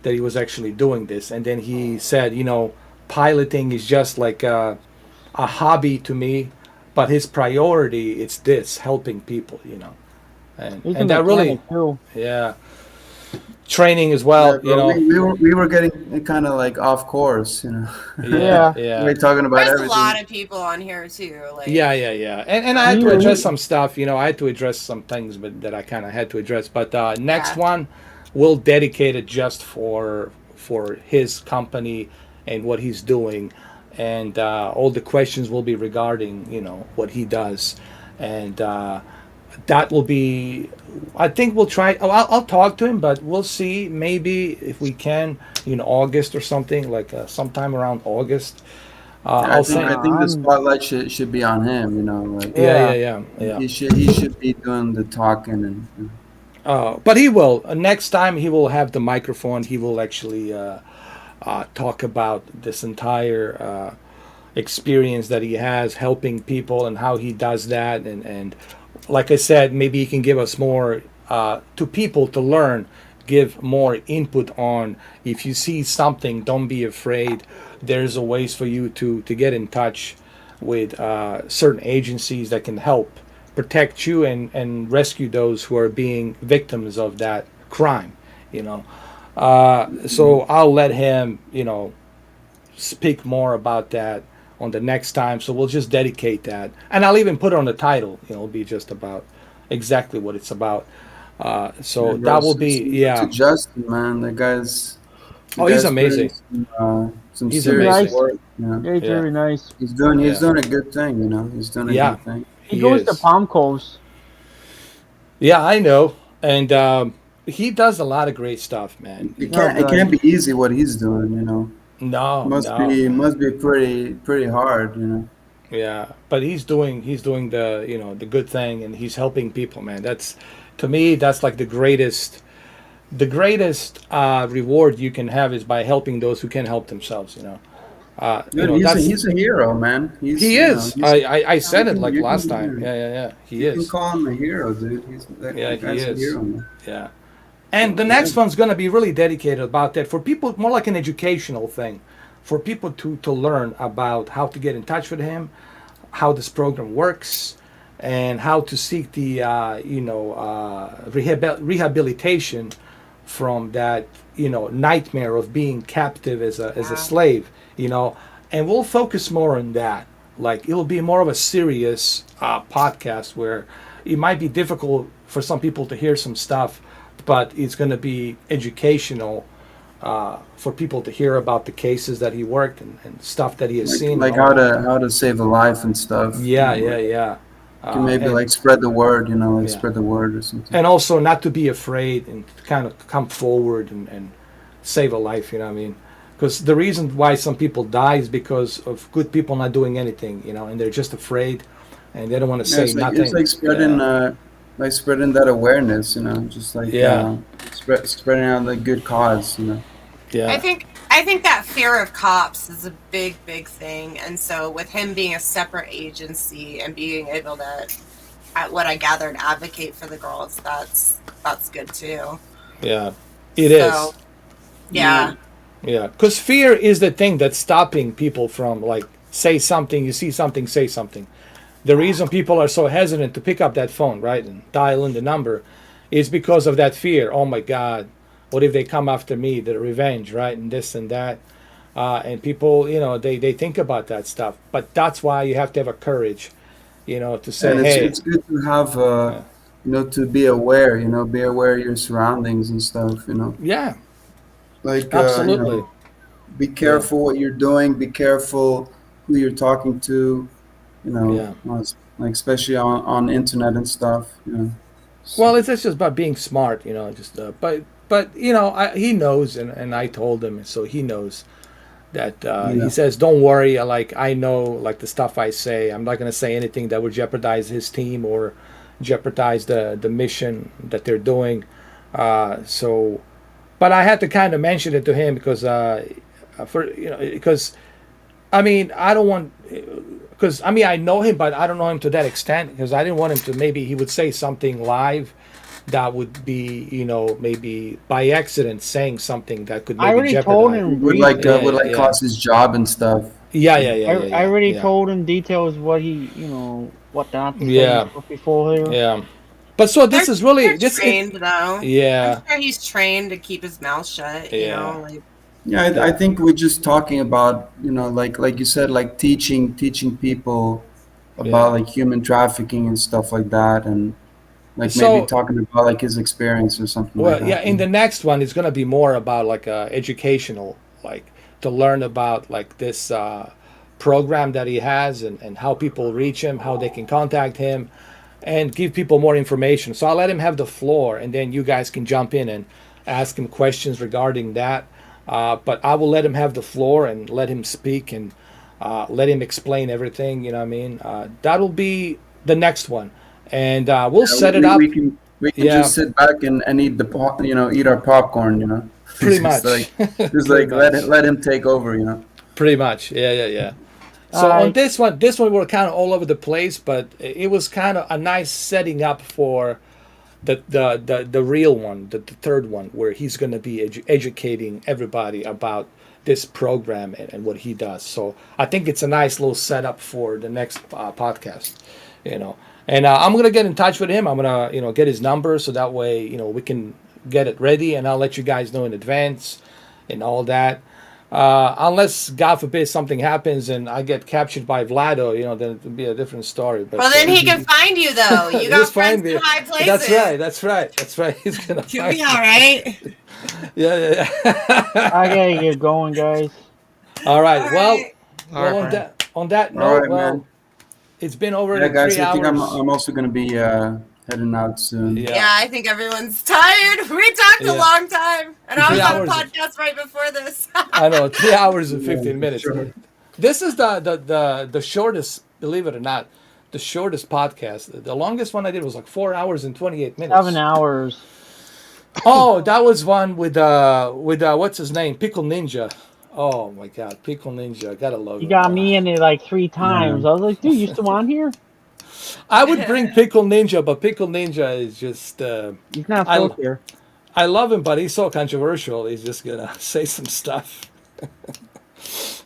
Speaker 1: that he was actually doing this. And then he said, piloting is just like a hobby to me, but his priority it's this, helping people. And
Speaker 4: He's a
Speaker 1: and that really,
Speaker 4: mechanic too.
Speaker 1: yeah, training as
Speaker 6: Yeah,
Speaker 1: well.
Speaker 6: bro. We were getting kind of like off course, you know.
Speaker 1: Yeah,
Speaker 4: Yeah,
Speaker 6: We
Speaker 1: yeah.
Speaker 6: were talking about
Speaker 5: There's a lot
Speaker 6: everything.
Speaker 5: of people on here too. Like,
Speaker 1: Yeah, yeah, yeah. And I had
Speaker 4: he
Speaker 1: to address
Speaker 4: he.
Speaker 1: some stuff. I had to address some things, that I kind of had to address. But next
Speaker 5: yeah,
Speaker 1: one, we'll dedicate it just for his company and what he's doing, and all the questions will be regarding what he does, and that will be. I think we'll try. Oh, I'll talk to him, but we'll see. Maybe if we can, August or something like sometime around August.
Speaker 6: Yeah, I
Speaker 1: I'll
Speaker 6: think I
Speaker 1: send.
Speaker 6: think the
Speaker 4: I'm.
Speaker 6: spotlight should be on him. You know, like
Speaker 1: Yeah, yeah,
Speaker 4: Yeah.
Speaker 1: yeah, yeah.
Speaker 6: he should be doing the talking and.
Speaker 1: But he will. Next time, he will have the microphone. He will actually talk about this entire experience that he has helping people and how he does that. And like I said, maybe he can give us more to people to learn, give more input on. If you see something, don't be afraid. There's a ways for you to get in touch with certain agencies that can help protect you and rescue those who are being victims of that crime. You know, so I'll let him, speak more about that on the next time. So we'll just dedicate that, and I'll even put it on the title. It'll be just about exactly what it's about.
Speaker 6: Yeah,
Speaker 1: So
Speaker 6: bro.
Speaker 1: that will be,
Speaker 6: Salute to
Speaker 1: yeah.
Speaker 6: Justin, man. The
Speaker 1: Oh, he's
Speaker 6: guy's putting
Speaker 1: amazing.
Speaker 6: some
Speaker 1: He's
Speaker 4: He's
Speaker 6: serious
Speaker 1: amazing.
Speaker 4: nice.
Speaker 6: work. You know,
Speaker 4: Yeah, he's
Speaker 1: Yeah,
Speaker 4: very nice.
Speaker 6: he's
Speaker 1: yeah,
Speaker 6: doing a good thing. You know, he's doing a
Speaker 1: yeah.
Speaker 6: good thing.
Speaker 4: He
Speaker 1: He
Speaker 4: goes to
Speaker 1: is.
Speaker 4: Palm Coast.
Speaker 1: Yeah, I know, and he does a lot of great stuff, man.
Speaker 4: He does
Speaker 6: It
Speaker 4: like.
Speaker 6: can't be easy what he's doing. You know,
Speaker 1: No,
Speaker 6: must
Speaker 1: no,
Speaker 6: be
Speaker 1: man.
Speaker 6: must be pretty hard. You know.
Speaker 1: Yeah, but he's doing the good thing, and he's helping people, man. That's to me that's like the greatest reward you can have is by helping those who can help themselves.
Speaker 6: Dude,
Speaker 1: That's
Speaker 6: he's a hero, man.
Speaker 1: he is.
Speaker 6: He's
Speaker 1: I said it like
Speaker 6: you
Speaker 1: last
Speaker 6: can
Speaker 1: time. Yeah, yeah, yeah. He
Speaker 6: you can
Speaker 1: is.
Speaker 6: call him a hero, dude.
Speaker 1: Yeah,
Speaker 6: The
Speaker 1: he
Speaker 6: guy's a
Speaker 1: is.
Speaker 6: hero, man.
Speaker 1: Yeah. And
Speaker 6: So
Speaker 1: the
Speaker 6: yeah.
Speaker 1: next one's going to be really dedicated about that for people, more like an educational thing, for people to learn about how to get in touch with him, how this program works, and how to seek the rehabilitation from that nightmare of being captive as a
Speaker 5: yeah.
Speaker 1: slave. And we'll focus more on that. Like it'll be more of a serious podcast where it might be difficult for some people to hear some stuff, but it's going to be educational for people to hear about the cases that he worked and stuff that he has seen and
Speaker 6: Like
Speaker 1: all that.
Speaker 6: how to save a life and stuff. You
Speaker 1: Yeah,
Speaker 6: know,
Speaker 1: yeah,
Speaker 6: like
Speaker 1: yeah.
Speaker 6: can maybe
Speaker 1: And
Speaker 6: like spread the word. You know, like
Speaker 1: yeah,
Speaker 6: spread the word or something.
Speaker 1: and also not to be afraid and kind of come forward and save a life. You know what I mean? Because the reason why some people die is because of good people not doing anything. And they're just afraid, and they don't want to
Speaker 6: Yeah,
Speaker 1: say
Speaker 6: it's
Speaker 1: nothing.
Speaker 6: like
Speaker 1: Yeah,
Speaker 6: spreading that awareness. You know, just like
Speaker 1: yeah,
Speaker 6: spreading out the good cause. You know.
Speaker 5: I
Speaker 1: yeah,
Speaker 5: think I think that fear of cops is a big, big thing, and so with him being a separate agency and being able to, at what I gathered, advocate for the girls, that's good too.
Speaker 1: yeah. It
Speaker 5: So
Speaker 1: is.
Speaker 6: Yeah.
Speaker 5: yeah,
Speaker 1: Yeah, because fear is the thing that's stopping people from like say something. You see something, say something. The reason people are so hesitant to pick up that phone, right, and dial in the number, is because of that fear. Oh my God, what if they come after me? The revenge, right, and this and that. And people, they think about that stuff. But that's why you have to have a courage, to say,
Speaker 6: And
Speaker 1: hey,
Speaker 6: it's good to have
Speaker 1: yeah,
Speaker 6: to be aware. You know, be aware of your surroundings and stuff. You know,
Speaker 1: yeah,
Speaker 6: like
Speaker 1: absolutely,
Speaker 6: be
Speaker 1: yeah,
Speaker 6: careful what you're doing. Be careful who you're talking to. You know,
Speaker 1: yeah.
Speaker 6: like especially on internet and stuff. You know, so,
Speaker 1: Well, it's just about being smart, just but he knows, and I told him, so he knows that he
Speaker 6: yeah.
Speaker 1: says, "Don't worry, like I know, like the stuff I say, I'm not going to say anything that would jeopardize his team or jeopardize the mission that they're doing." So but I had to kind of mention it to him because for because I mean I don't want because I mean I know him, but I don't know him to that extent because I didn't want him to maybe he would say something live that would be maybe by accident saying something that could
Speaker 4: I
Speaker 1: maybe
Speaker 4: already told
Speaker 1: jeopardize.
Speaker 4: him brief.
Speaker 1: Yeah,
Speaker 6: would
Speaker 1: yeah,
Speaker 6: like
Speaker 1: yeah,
Speaker 6: cost his job and stuff.
Speaker 1: yeah,
Speaker 6: You
Speaker 1: yeah,
Speaker 6: know?
Speaker 1: yeah, yeah,
Speaker 4: I
Speaker 1: yeah,
Speaker 4: already
Speaker 1: yeah,
Speaker 4: told him details what he, what not to say and
Speaker 1: yeah,
Speaker 4: stuff before here.
Speaker 1: yeah. But so
Speaker 5: They're
Speaker 1: this is really
Speaker 5: they're
Speaker 1: this it.
Speaker 5: trained though. I'm
Speaker 1: Yeah,
Speaker 5: sure he's trained to keep his mouth shut.
Speaker 1: yeah,
Speaker 5: Like
Speaker 6: Yeah, I
Speaker 1: yeah,
Speaker 6: think we're just talking about, like you said, like teaching people
Speaker 1: yeah.
Speaker 6: about like human trafficking and stuff like that, and like maybe
Speaker 1: So
Speaker 6: talking about like his experience or something like
Speaker 1: well,
Speaker 6: that.
Speaker 1: yeah. In the next one, it's gonna be more about like educational, like to learn about like this program that he has and how people reach him, how they can contact him, and give people more information. So I'll let him have the floor, and then you guys can jump in and ask him questions regarding that. But I will let him have the floor and let him speak and let him explain everything. You know what I mean? That'll be the next one, and we'll
Speaker 6: Yeah,
Speaker 1: set it up.
Speaker 6: we can
Speaker 1: Yeah,
Speaker 6: just sit back and eat eat our popcorn.
Speaker 1: pretty
Speaker 6: Just
Speaker 1: much,
Speaker 6: just
Speaker 1: pretty
Speaker 6: like
Speaker 1: much.
Speaker 6: let him take over.
Speaker 1: Pretty much. Yeah, yeah, yeah. So on
Speaker 4: I
Speaker 1: this one we were kind of all over the place, but it was kind of a nice setting up for the real one, the third one, where he's going to be educating everybody about this program and what he does. So I think it's a nice little setup for the next podcast, you know. And I'm gonna get in touch with him. I'm gonna get his number so that way we can get it ready, and I'll let you guys know in advance and all that. Unless God forbid something happens and I get captured by Vlado, then it'll be a different story.
Speaker 5: well,
Speaker 1: But
Speaker 5: then he can find you though. You
Speaker 1: he's
Speaker 5: got friends
Speaker 1: fine.
Speaker 5: in high
Speaker 1: That's
Speaker 5: places.
Speaker 1: right. That's right. That's right. He's gonna
Speaker 5: You'll
Speaker 1: find
Speaker 5: be all
Speaker 1: me.
Speaker 5: right.
Speaker 1: Yeah, yeah,
Speaker 4: I
Speaker 1: yeah.
Speaker 4: gotta get going, guys.
Speaker 1: All
Speaker 5: All
Speaker 1: right. Well,
Speaker 5: right.
Speaker 3: All right,
Speaker 1: on
Speaker 3: Brian.
Speaker 1: that
Speaker 6: All
Speaker 1: note,
Speaker 6: right,
Speaker 1: well,
Speaker 6: man.
Speaker 1: it's been over
Speaker 6: Yeah,
Speaker 1: the
Speaker 6: guys,
Speaker 1: three
Speaker 6: I think
Speaker 1: hours.
Speaker 6: I'm also gonna be heading out soon.
Speaker 5: Yeah,
Speaker 1: Yeah,
Speaker 5: I think everyone's tired. We talked a
Speaker 1: yeah.
Speaker 5: long time, and I
Speaker 1: Three
Speaker 5: was on a
Speaker 1: hours.
Speaker 5: podcast right before this.
Speaker 1: I know. 3 hours and
Speaker 6: Yeah,
Speaker 1: 15 minutes.
Speaker 6: sure.
Speaker 1: This is the shortest. Believe it or not, the shortest podcast. The longest one I did was like 4 hours and 28 minutes.
Speaker 4: 7 hours.
Speaker 1: Oh, that was one with what's his name, Pickle Ninja. Oh my God, Pickle Ninja, I gotta love
Speaker 4: He
Speaker 1: him.
Speaker 4: got me in it like 3 times.
Speaker 6: Yeah.
Speaker 4: I was like, dude, you still on here?
Speaker 1: I would bring Pickle Ninja, but Pickle Ninja is just
Speaker 4: He's not
Speaker 1: I
Speaker 4: still here.
Speaker 1: I love him, but he's so controversial. He's just gonna say some stuff.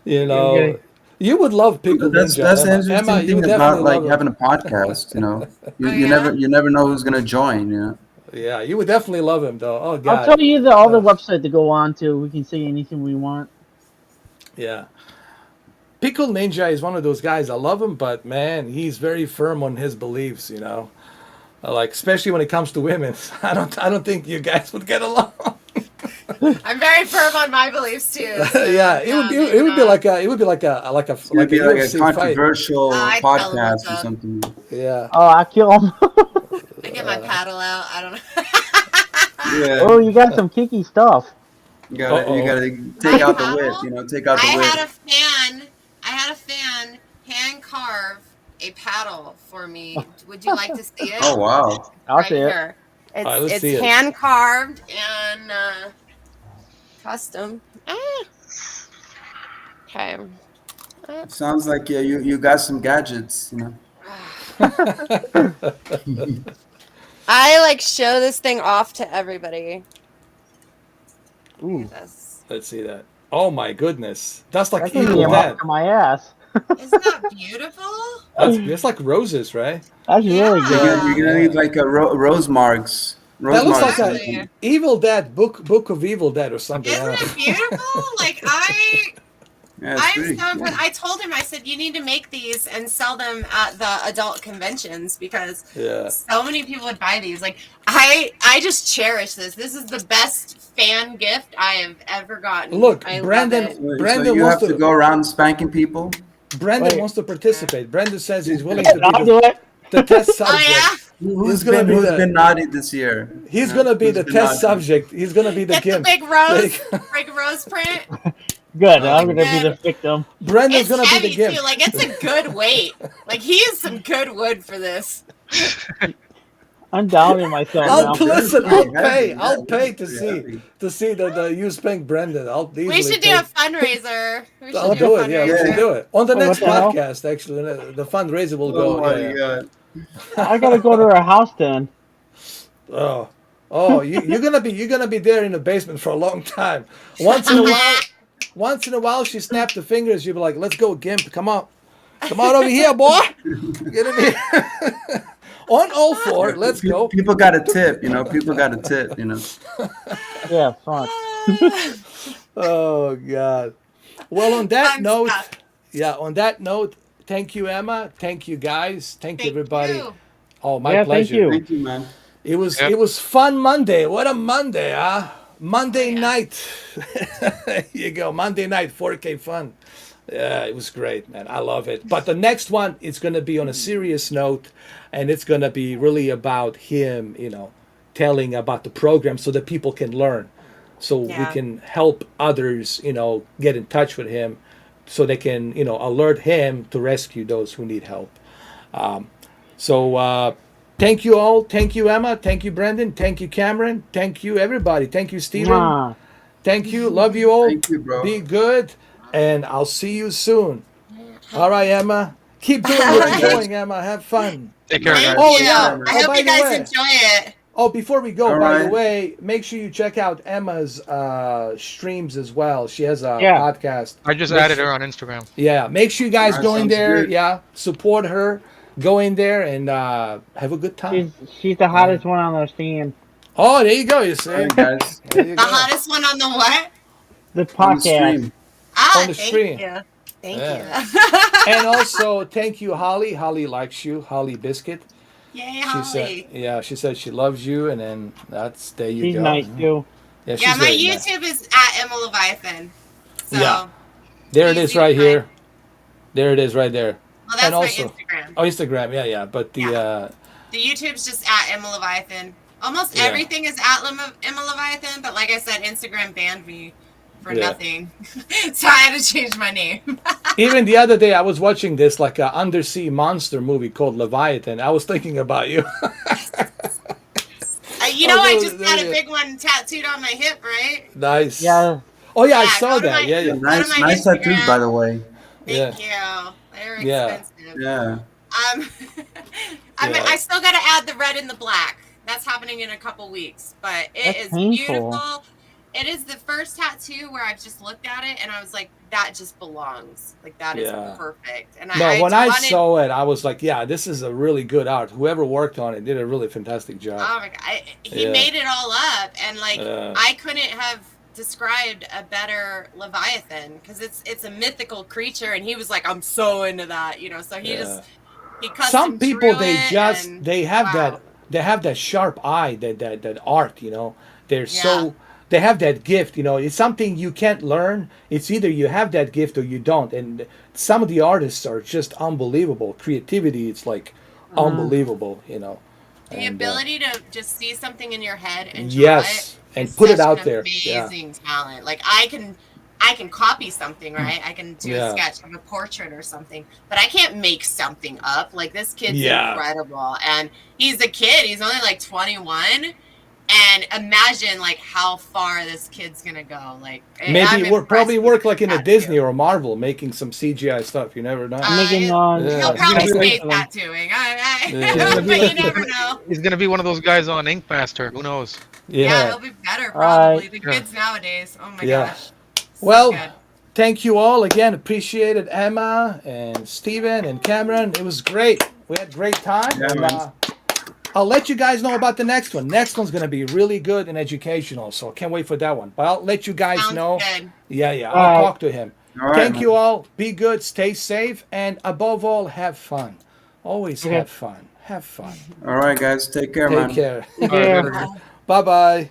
Speaker 1: You
Speaker 4: You're gonna,
Speaker 1: know, you would love Pickle Ninja,
Speaker 6: That's the
Speaker 1: Emma. Emma,
Speaker 6: interesting
Speaker 1: you
Speaker 6: thing
Speaker 1: would
Speaker 6: about
Speaker 1: definitely
Speaker 6: like
Speaker 1: love him.
Speaker 6: having a podcast.
Speaker 5: Oh yeah.
Speaker 6: You never know who's gonna join.
Speaker 1: Yeah, you would definitely love him, though. Oh
Speaker 4: I'll
Speaker 1: God,
Speaker 4: tell you the other website to go on to. We can say anything we want.
Speaker 1: yeah. Pickle Ninja is one of those guys. I love him, but man, he's very firm on his beliefs. Like especially when it comes to women. I don't think you guys would get along.
Speaker 5: I'm very firm on my beliefs too. So
Speaker 1: Yeah, it would
Speaker 5: yeah,
Speaker 1: be
Speaker 5: maybe
Speaker 1: it would be
Speaker 5: not.
Speaker 1: like a
Speaker 6: It's gonna
Speaker 1: like a
Speaker 6: be like a
Speaker 1: UFC fight.
Speaker 6: controversial
Speaker 5: I tell them what's
Speaker 6: podcast or
Speaker 5: up.
Speaker 6: something.
Speaker 1: Yeah.
Speaker 4: Oh, I kill him.
Speaker 5: I get my paddle out. I don't know.
Speaker 6: Yeah,
Speaker 4: Oh, you got some kicky stuff.
Speaker 1: Uh
Speaker 6: you
Speaker 1: oh.
Speaker 6: gotta take
Speaker 5: My
Speaker 6: out the whip.
Speaker 5: paddle.
Speaker 6: Take out
Speaker 5: I
Speaker 6: the whip.
Speaker 5: had a fan. I had a fan hand carve a paddle for me. Would you like to see it?
Speaker 6: Oh wow.
Speaker 4: I'll
Speaker 5: Right
Speaker 4: say it.
Speaker 5: here.
Speaker 1: All right,
Speaker 5: It's
Speaker 1: let's
Speaker 5: it's
Speaker 1: see it.
Speaker 5: hand carved and custom. Okay.
Speaker 6: Sounds like you got some gadgets.
Speaker 5: I like show this thing off to everybody. Look
Speaker 4: Ooh,
Speaker 5: at this.
Speaker 1: Let's see that. Oh my goodness, that's
Speaker 4: that
Speaker 1: like
Speaker 4: can be
Speaker 1: Evil
Speaker 4: a
Speaker 5: Beautiful.
Speaker 4: mark
Speaker 1: Dead.
Speaker 4: on my ass.
Speaker 5: Isn't that beautiful?
Speaker 1: That's like roses, right?
Speaker 4: That's really good.
Speaker 5: Yeah.
Speaker 6: You're gonna need
Speaker 1: Yeah.
Speaker 6: like a rose
Speaker 1: That looks like
Speaker 6: marks.
Speaker 1: a
Speaker 5: Exactly.
Speaker 1: Evil Dead book of Evil Dead or something. I
Speaker 5: Isn't
Speaker 1: don't
Speaker 5: it
Speaker 1: know.
Speaker 5: beautiful? Like
Speaker 6: Yeah, it's
Speaker 5: I'm
Speaker 6: pretty.
Speaker 5: so impressed.
Speaker 6: Yeah.
Speaker 5: I told him, I said, you need to make these and sell them at the adult conventions because
Speaker 1: Yeah.
Speaker 5: so many people would buy these. Like I just cherish this. This is the best fan gift I have ever gotten.
Speaker 1: Look,
Speaker 5: I love
Speaker 1: Brandon.
Speaker 5: it.
Speaker 6: So
Speaker 1: Brandon
Speaker 6: you
Speaker 1: wants
Speaker 6: have to
Speaker 1: to.
Speaker 6: go around spanking people.
Speaker 1: Brandon
Speaker 4: Wait,
Speaker 1: wants to participate. Brandon says he's willing to be
Speaker 4: I'll do it.
Speaker 1: the test
Speaker 5: Oh
Speaker 1: subject.
Speaker 5: yeah?
Speaker 1: He's gonna be
Speaker 6: Who's been
Speaker 1: the
Speaker 6: naughty this year?
Speaker 1: he's gonna be
Speaker 6: Who's
Speaker 1: the
Speaker 6: been
Speaker 1: test
Speaker 6: naughty?
Speaker 1: subject. He's gonna be the
Speaker 5: Get the
Speaker 1: gimp.
Speaker 5: big rose print.
Speaker 4: Good.
Speaker 5: Really
Speaker 4: I'm gonna be the
Speaker 5: good.
Speaker 4: victim.
Speaker 1: Brandon's
Speaker 5: It's
Speaker 1: gonna be the
Speaker 5: heavy
Speaker 1: gimp.
Speaker 5: too. Like it's a good weight. Like he is some good wood for this.
Speaker 4: I'm doubting myself
Speaker 6: Yeah,
Speaker 1: I'll
Speaker 4: now.
Speaker 6: this is
Speaker 1: listen.
Speaker 6: pretty
Speaker 1: I'll pay.
Speaker 6: heavy. Yeah,
Speaker 1: I'll
Speaker 6: this
Speaker 1: pay
Speaker 6: is pretty heavy.
Speaker 1: to see the you spank Brendan. I'll
Speaker 5: We
Speaker 1: easily
Speaker 5: should do a
Speaker 1: pay.
Speaker 5: fundraiser. We should
Speaker 1: I'll
Speaker 4: What
Speaker 5: do a
Speaker 4: the?
Speaker 1: do it. Yeah, we
Speaker 6: Yeah.
Speaker 1: should
Speaker 5: fundraiser.
Speaker 1: do it on the
Speaker 4: Wait,
Speaker 1: next
Speaker 4: what the hell?
Speaker 1: podcast. Actually, the fundraiser will
Speaker 6: Oh
Speaker 1: go. Yeah,
Speaker 6: my
Speaker 1: yeah.
Speaker 6: god.
Speaker 4: I gotta go to her house then.
Speaker 1: Oh, oh, you're gonna be there in the basement for a long time. Once in a while, once in a while, she snapped the fingers. You'll be like, "Let's go, Gimp. Come on over here, boy. Get in here." On all
Speaker 6: Yeah,
Speaker 1: four. Let's go.
Speaker 6: people got a tip, People got a tip.
Speaker 4: Yeah, fuck.
Speaker 1: Oh God. Well, on that
Speaker 5: Fun
Speaker 1: note,
Speaker 5: stuff.
Speaker 1: yeah. On that note, thank you, Emma. Thank you, guys. Thank you,
Speaker 5: Thank
Speaker 1: everybody.
Speaker 5: you.
Speaker 1: Oh, my
Speaker 4: Yeah, thank
Speaker 1: pleasure.
Speaker 4: you.
Speaker 6: Thank you, man.
Speaker 3: Yep.
Speaker 1: It was fun Monday. What a Monday, huh?
Speaker 5: Oh
Speaker 1: Monday
Speaker 5: yeah.
Speaker 1: night. There you go. Monday night 4K fun. Yeah, it was great, man. I love it. But the next one is going to be on a serious note, and it's going to be really about him, telling about the program so that people can learn, so we
Speaker 5: Yeah.
Speaker 1: can help others, get in touch with him, so they can, alert him to rescue those who need help. So thank you all. Thank you, Emma. Thank you, Brendan. Thank you, Cameron. Thank you, everybody. Thank you, Stephen.
Speaker 4: Mwah.
Speaker 1: Thank you. Love you all.
Speaker 6: Thank you, bro.
Speaker 1: Be good. And I'll see you soon. All right,
Speaker 5: Bye.
Speaker 1: Emma. Keep doing
Speaker 6: All
Speaker 1: what
Speaker 6: right,
Speaker 1: you're
Speaker 6: guys.
Speaker 1: doing, Emma. Have fun.
Speaker 3: Take
Speaker 6: All
Speaker 3: care,
Speaker 6: right,
Speaker 5: Thank
Speaker 3: guys.
Speaker 6: guys.
Speaker 1: Oh,
Speaker 5: you.
Speaker 6: Take care,
Speaker 1: yeah.
Speaker 5: I
Speaker 6: man.
Speaker 1: Oh,
Speaker 5: hope
Speaker 1: by
Speaker 5: you
Speaker 1: the
Speaker 5: guys
Speaker 1: way.
Speaker 5: enjoy it.
Speaker 1: Oh, before we go,
Speaker 6: All
Speaker 1: by the
Speaker 6: right.
Speaker 1: way, make sure you check out Emma's streams as well. She has a
Speaker 4: Yeah.
Speaker 1: podcast.
Speaker 3: I just
Speaker 1: Make
Speaker 3: added
Speaker 1: sure,
Speaker 3: her on Instagram.
Speaker 1: yeah, make sure you
Speaker 6: All
Speaker 1: guys
Speaker 6: right,
Speaker 1: go in
Speaker 6: sounds
Speaker 1: there.
Speaker 6: good.
Speaker 1: Yeah, support her. Go in there and have a good time.
Speaker 4: She's the
Speaker 1: All right.
Speaker 4: hottest one on the scene.
Speaker 1: Oh, there you go. You
Speaker 6: All right,
Speaker 1: see?
Speaker 6: guys.
Speaker 1: There you
Speaker 5: The
Speaker 1: go.
Speaker 5: hottest one on the what?
Speaker 4: The
Speaker 6: On the
Speaker 4: podcast.
Speaker 6: stream.
Speaker 1: On
Speaker 5: Ah,
Speaker 1: the
Speaker 5: thank
Speaker 1: screen.
Speaker 5: you. Thank you.
Speaker 1: Yeah. And also, thank you, Holly. Holly likes you. Holly Biscuit.
Speaker 5: Yay,
Speaker 1: She said,
Speaker 5: Holly.
Speaker 1: yeah, she said she loves you. And then there you
Speaker 4: She's
Speaker 1: go.
Speaker 4: nice too.
Speaker 1: Yeah,
Speaker 5: Yeah,
Speaker 1: she's
Speaker 5: my
Speaker 1: very nice.
Speaker 5: YouTube is at Emma Leviathan.
Speaker 1: Yeah.
Speaker 5: So
Speaker 1: There it is
Speaker 5: easy to
Speaker 1: right
Speaker 5: find.
Speaker 1: here. There it is right there.
Speaker 5: Well,
Speaker 1: And
Speaker 5: that's my
Speaker 1: also,
Speaker 5: Instagram.
Speaker 1: oh, Instagram. Yeah, yeah. But
Speaker 5: Yeah. The YouTube's just at Emma Leviathan. Almost
Speaker 1: yeah,
Speaker 5: everything is at Emma Leviathan, but like I said, Instagram banned me for
Speaker 1: yeah.
Speaker 5: nothing. So I had to change my name.
Speaker 1: Even the other day, I was watching this like a undersea monster movie called Leviathan. I was thinking about you.
Speaker 5: I
Speaker 1: Oh,
Speaker 5: just got a big one tattooed on my hip, right?
Speaker 1: nice.
Speaker 4: Yeah.
Speaker 1: Oh yeah, I
Speaker 5: Yeah,
Speaker 1: saw that. Yeah,
Speaker 6: Yeah,
Speaker 1: yeah,
Speaker 5: go to
Speaker 6: nice,
Speaker 5: my
Speaker 6: nice tattoos, by
Speaker 5: Instagram.
Speaker 6: the way.
Speaker 1: yeah,
Speaker 5: Thank you. They're
Speaker 1: yeah,
Speaker 5: expensive.
Speaker 6: Yeah.
Speaker 5: Um,
Speaker 1: yeah.
Speaker 5: I still got to add the red and the black. That's happening in a couple weeks, but it
Speaker 4: That's
Speaker 5: is
Speaker 4: painful.
Speaker 5: beautiful. It is the first tattoo where I've just looked at it and I was like, that just belongs. Like that is
Speaker 1: Yeah.
Speaker 5: perfect. And
Speaker 1: No,
Speaker 5: I
Speaker 1: when I
Speaker 5: wanted.
Speaker 1: saw it, I was like, yeah, this is a really good art. Whoever worked on it did a really fantastic job.
Speaker 5: Oh my god, he
Speaker 1: Yeah.
Speaker 5: made it all up, and like
Speaker 1: Yeah.
Speaker 5: I couldn't have described a better Leviathan because it's a mythical creature, and he was like, I'm so into that, So he
Speaker 1: Yeah.
Speaker 5: just he custom
Speaker 1: Some people
Speaker 5: drew it, and
Speaker 1: they have
Speaker 5: wow.
Speaker 1: that sharp eye, that art, They're
Speaker 5: Yeah.
Speaker 1: so they have that gift, It's something you can't learn. It's either you have that gift or you don't. And some of the artists are just unbelievable. Creativity, it's like
Speaker 4: Uh,
Speaker 1: unbelievable.
Speaker 5: The
Speaker 1: And
Speaker 5: ability to just see something in your head and draw it
Speaker 1: yes, and
Speaker 5: is
Speaker 1: put it
Speaker 5: such
Speaker 1: out
Speaker 5: an
Speaker 1: there. Yeah.
Speaker 5: amazing talent. Like I can copy something, right? I can do a
Speaker 1: Yeah.
Speaker 5: sketch of a portrait or something, but I can't make something up. Like this kid's
Speaker 1: Yeah.
Speaker 5: incredible, and he's a kid. He's only like 21, and imagine like how far this kid's gonna go. Like
Speaker 1: Maybe
Speaker 5: I'm
Speaker 1: we're probably
Speaker 5: impressed
Speaker 1: work
Speaker 5: with
Speaker 1: like in a
Speaker 5: tattoo.
Speaker 1: Disney or Marvel, making some CGI stuff. You never know.
Speaker 4: I'm making
Speaker 1: Yeah.
Speaker 5: He'll
Speaker 1: He's
Speaker 5: probably
Speaker 3: gonna be
Speaker 5: stay
Speaker 4: like-
Speaker 5: tattooing.
Speaker 1: Yeah.
Speaker 5: But you never know.
Speaker 3: He's gonna be one of those guys on Ink Master. Who knows?
Speaker 5: Yeah,
Speaker 1: Yeah.
Speaker 5: he'll be better
Speaker 4: Alright.
Speaker 5: probably. The kids nowadays. Oh my
Speaker 1: Yeah.
Speaker 5: gosh. So
Speaker 1: Well,
Speaker 5: good.
Speaker 1: thank you all again. Appreciate it, Emma and Steven and Cameron. It was great. We had a great time.
Speaker 6: Yeah,
Speaker 1: And,
Speaker 6: man.
Speaker 1: I'll let you guys know about the next one. Next one's going to be really good and educational, so I can't wait for that one. But I'll let you guys
Speaker 5: Sounds
Speaker 1: know.
Speaker 5: good.
Speaker 1: Yeah, yeah.
Speaker 4: All
Speaker 1: I'll
Speaker 4: right.
Speaker 1: talk to him.
Speaker 6: All right,
Speaker 1: Thank
Speaker 6: man.
Speaker 1: you all. Be good. Stay safe. And above all, have fun. Always
Speaker 4: Okay.
Speaker 1: have fun. Have fun.
Speaker 6: All right, guys. Take care,
Speaker 1: Take
Speaker 6: man.
Speaker 1: care.
Speaker 4: Take
Speaker 3: All right,
Speaker 4: care.
Speaker 3: later.
Speaker 5: Bye.
Speaker 1: Bye bye.